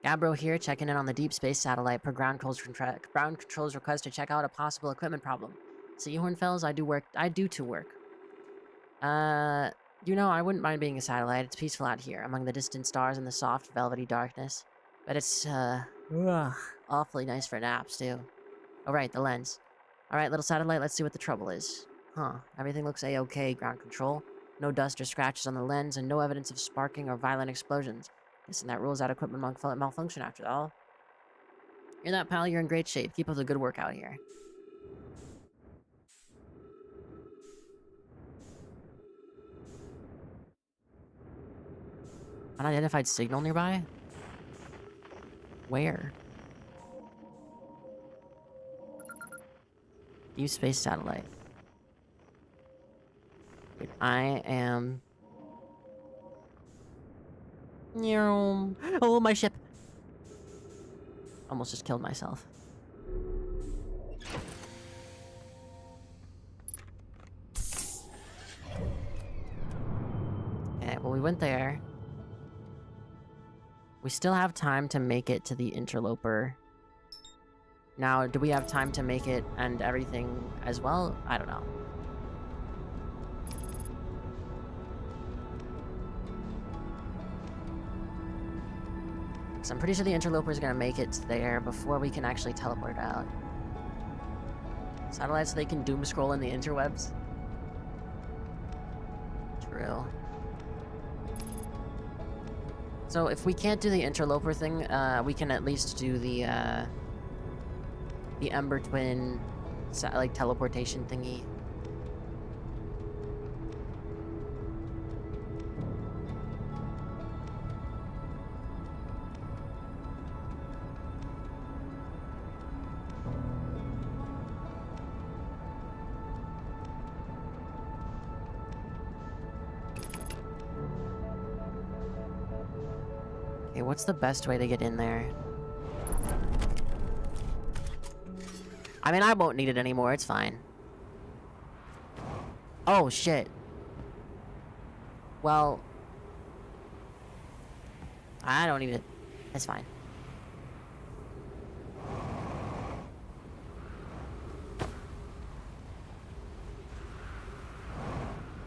Gabbro here, checking in on the deep space satellite per ground control's request to check out a possible equipment problem. See, Hornfells, I do to work. You know, I wouldn't mind being a satellite. It's peaceful out here, among the distant stars and the soft, velvety darkness. But it's, awfully nice for naps, too. Oh, right, the lens. Alright, little satellite, let's see what the trouble is. Huh, everything looks a-okay, ground control. No dust or scratches on the lens, and no evidence of sparking or violent explosions. Guessing that rules out equipment malfunction after all. Hear that, pal? You're in great shape. Keep up the good work out here. Unidentified signal nearby? Where? Use space satellite. Wait, I am... Oh, my ship! Almost just killed myself. Okay, well, we went there. We still have time to make it to the interloper. Now, do we have time to make it and everything as well? I don't know. So I'm pretty sure the interloper is going to make it there before we can actually teleport out. Satellites, so they can doom scroll in the interwebs. True. So if we can't do the interloper thing, we can at least do the Ember Twin, like, teleportation thingy. Okay, what's the best way to get in there? I mean, I won't need it anymore, it's fine. Oh, shit. Well... I don't need it. It's fine.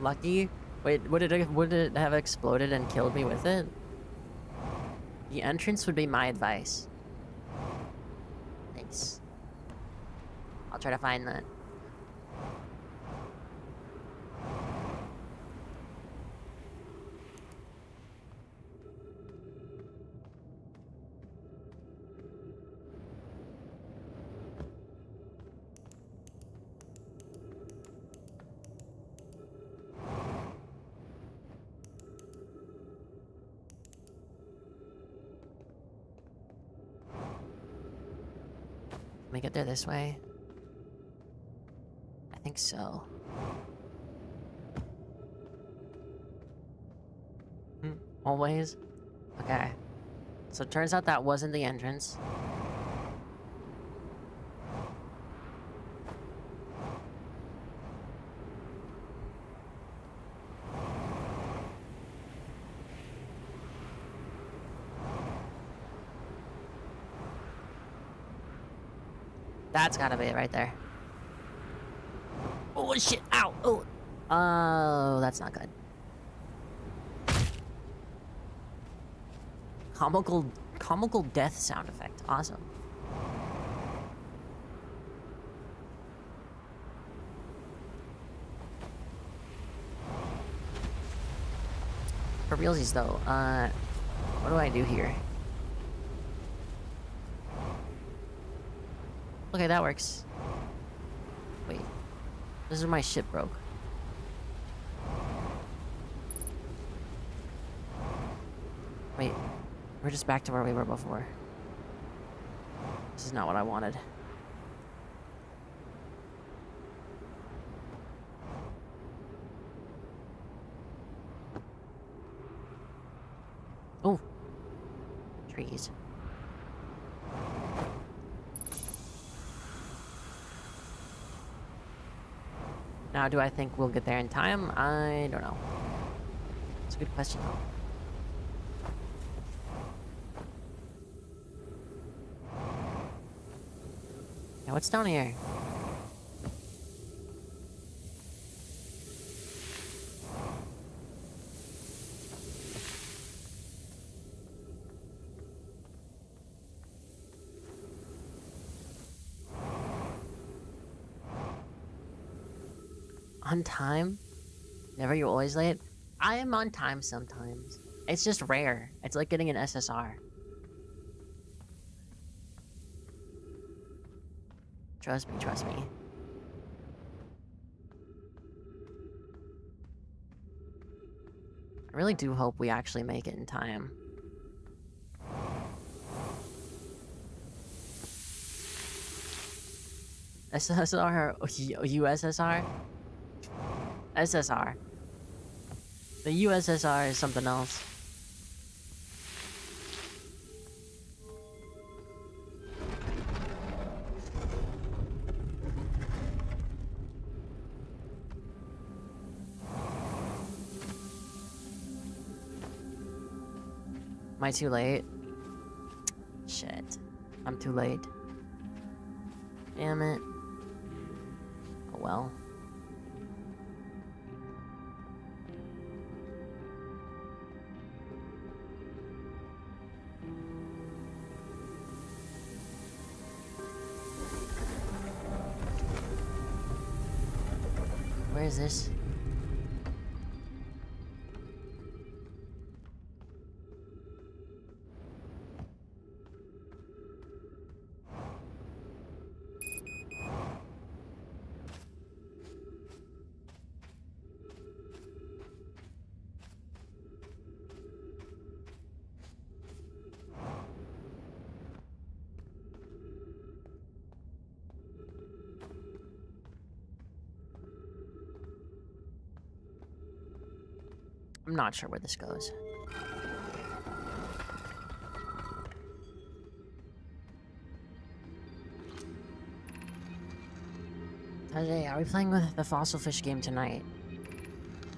Lucky? Wait, would it have exploded and killed me with it? The entrance would be my advice. Thanks. I'll try to find that. Can we get there this way? I think so. Always? Okay. So it turns out that wasn't the entrance. That's gotta be it right there. Oh shit! Ow! Oh! Oh, that's not good. Comical death sound effect. Awesome. For realsies though, what do I do here? Okay, that works. Wait. This is where my ship broke. Wait. We're just back to where we were before. This is not what I wanted. Oh. Trees. Now, do I think we'll get there in time? I don't know. It's a good question, though. Yeah, what's down here? On time? Never, you're always late? I am on time sometimes. It's just rare. It's like getting an SSR. Trust me, trust me. I really do hope we actually make it in time. SSR? USSR? SSR. The USSR is something else. Am I too late? Shit. I'm too late. Damn it. Oh well. Where is this? I'm not sure where this goes. Tajay, are we playing with the fossil fish game tonight?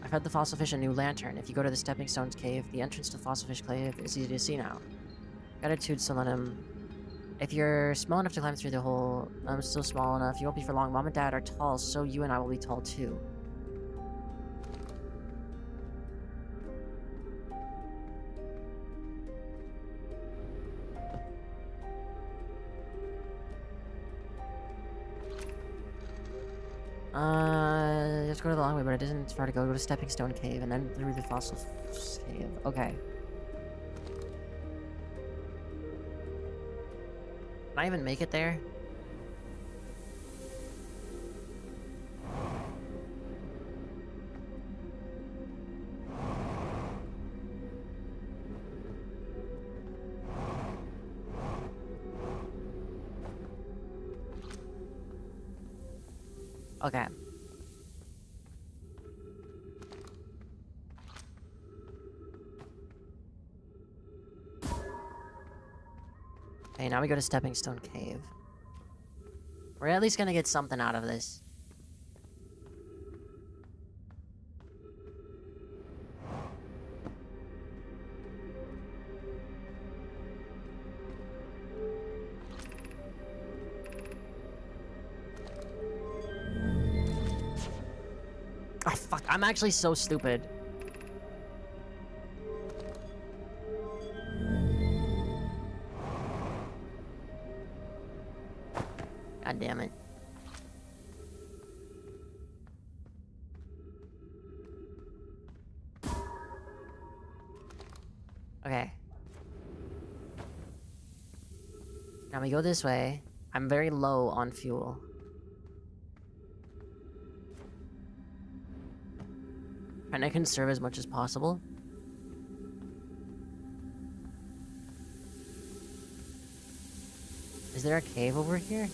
I've had the fossil fish a new lantern. If you go to the Stepping Stones cave, the entrance to the fossil fish cave is easy to see now. Gratitude, Solenum. If you're small enough to climb through the hole, I'm still small enough. You won't be for long. Mom and Dad are tall, so you and I will be tall too. to go to the long way, but it isn't far to go. Go to Stepping Stone Cave and then through the Fossil Cave. Okay. Can I even make it there? Okay. Okay, now we go to Stepping Stone Cave. We're at least gonna get something out of this. Oh, fuck. I'm actually so stupid. God damn it. Okay. Now we go this way. I'm very low on fuel. Trying to conserve as much as possible. Is there a cave over here?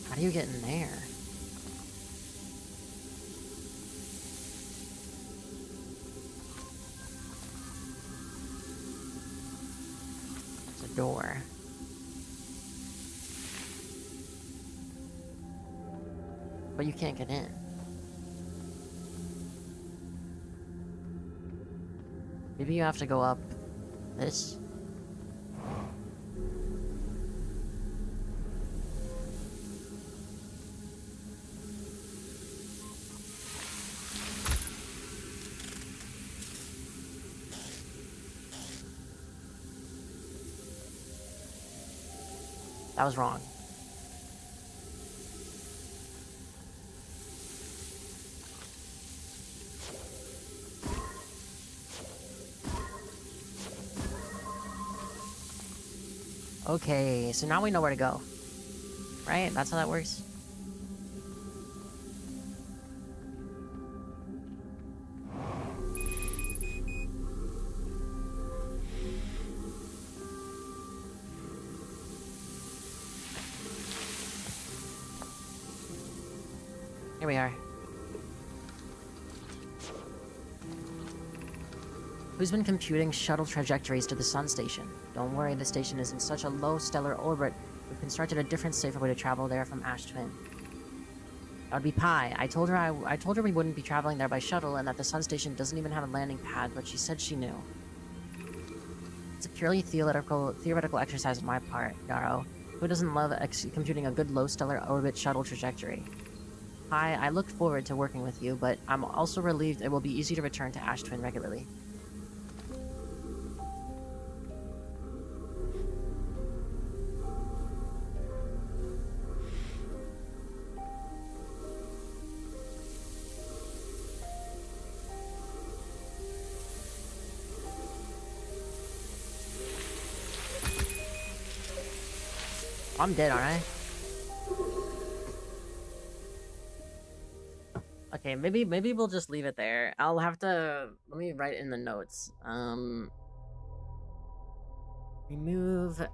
How do you get in there? It's a door. But you can't get in. Maybe you have to go up this? That was wrong. Okay, so now we know where to go. Right? That's how that works? Here we are. Who's been computing shuttle trajectories to the sun station? Don't worry, the station is in such a low stellar orbit, we've constructed a different, safer way to travel there from Ash Twin. That would be Pi. I told her we wouldn't be traveling there by shuttle, and that the sun station doesn't even have a landing pad, but she said she knew. It's a purely theoretical exercise on my part, Garo. Who doesn't love computing a good low stellar orbit shuttle trajectory? Hi, I look forward to working with you, but I'm also relieved it will be easy to return to Ash Twin regularly. I'm dead, aren't I? Okay, maybe we'll just leave it there. I'll have to... Let me write in the notes. Remove...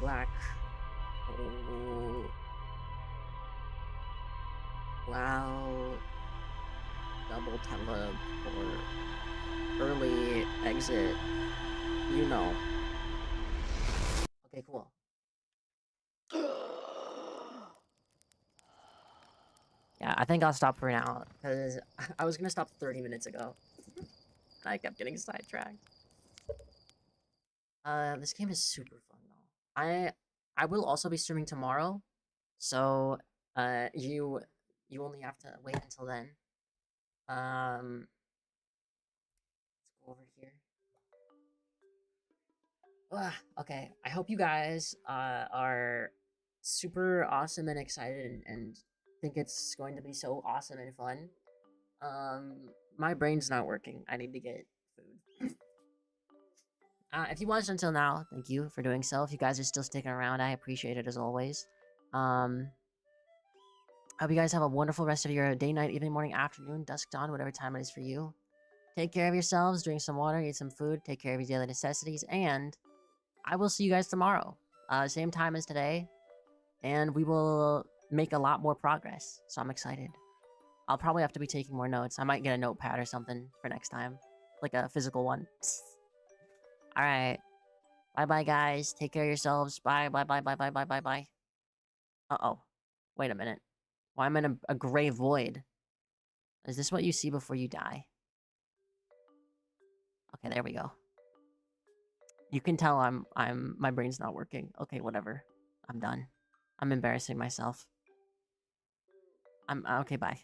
black... hole... Wow... double teleport... early exit... You know. Okay, cool. Yeah, I think I'll stop for now, because I was gonna stop 30 minutes ago. And I kept getting sidetracked. This game is super fun, though. I will also be streaming tomorrow, So, you only have to wait until then. Let's go over here. Okay, I hope you guys are super awesome and excited and think it's going to be so awesome and fun. My brain's not working. I need to get food. If you watched until now, thank you for doing so. If you guys are still sticking around, I appreciate it as always. I hope you guys have a wonderful rest of your day, night, evening, morning, afternoon, dusk, dawn, whatever time it is for you. Take care of yourselves, drink some water, eat some food, take care of your daily necessities, and I will see you guys tomorrow. Same time as today, and we will make a lot more progress, so I'm excited. I'll probably have to be taking more notes. I might get a notepad or something for next time, like a physical one. Alright. Bye-bye, guys. Take care of yourselves. Bye, bye, bye, bye, bye, bye, bye, bye. Uh-oh. Wait a minute. Why am I in a gray void? Is this what you see before you die? Okay, there we go. You can tell my brain's not working. Okay, whatever. I'm done. I'm embarrassing myself. Okay, bye.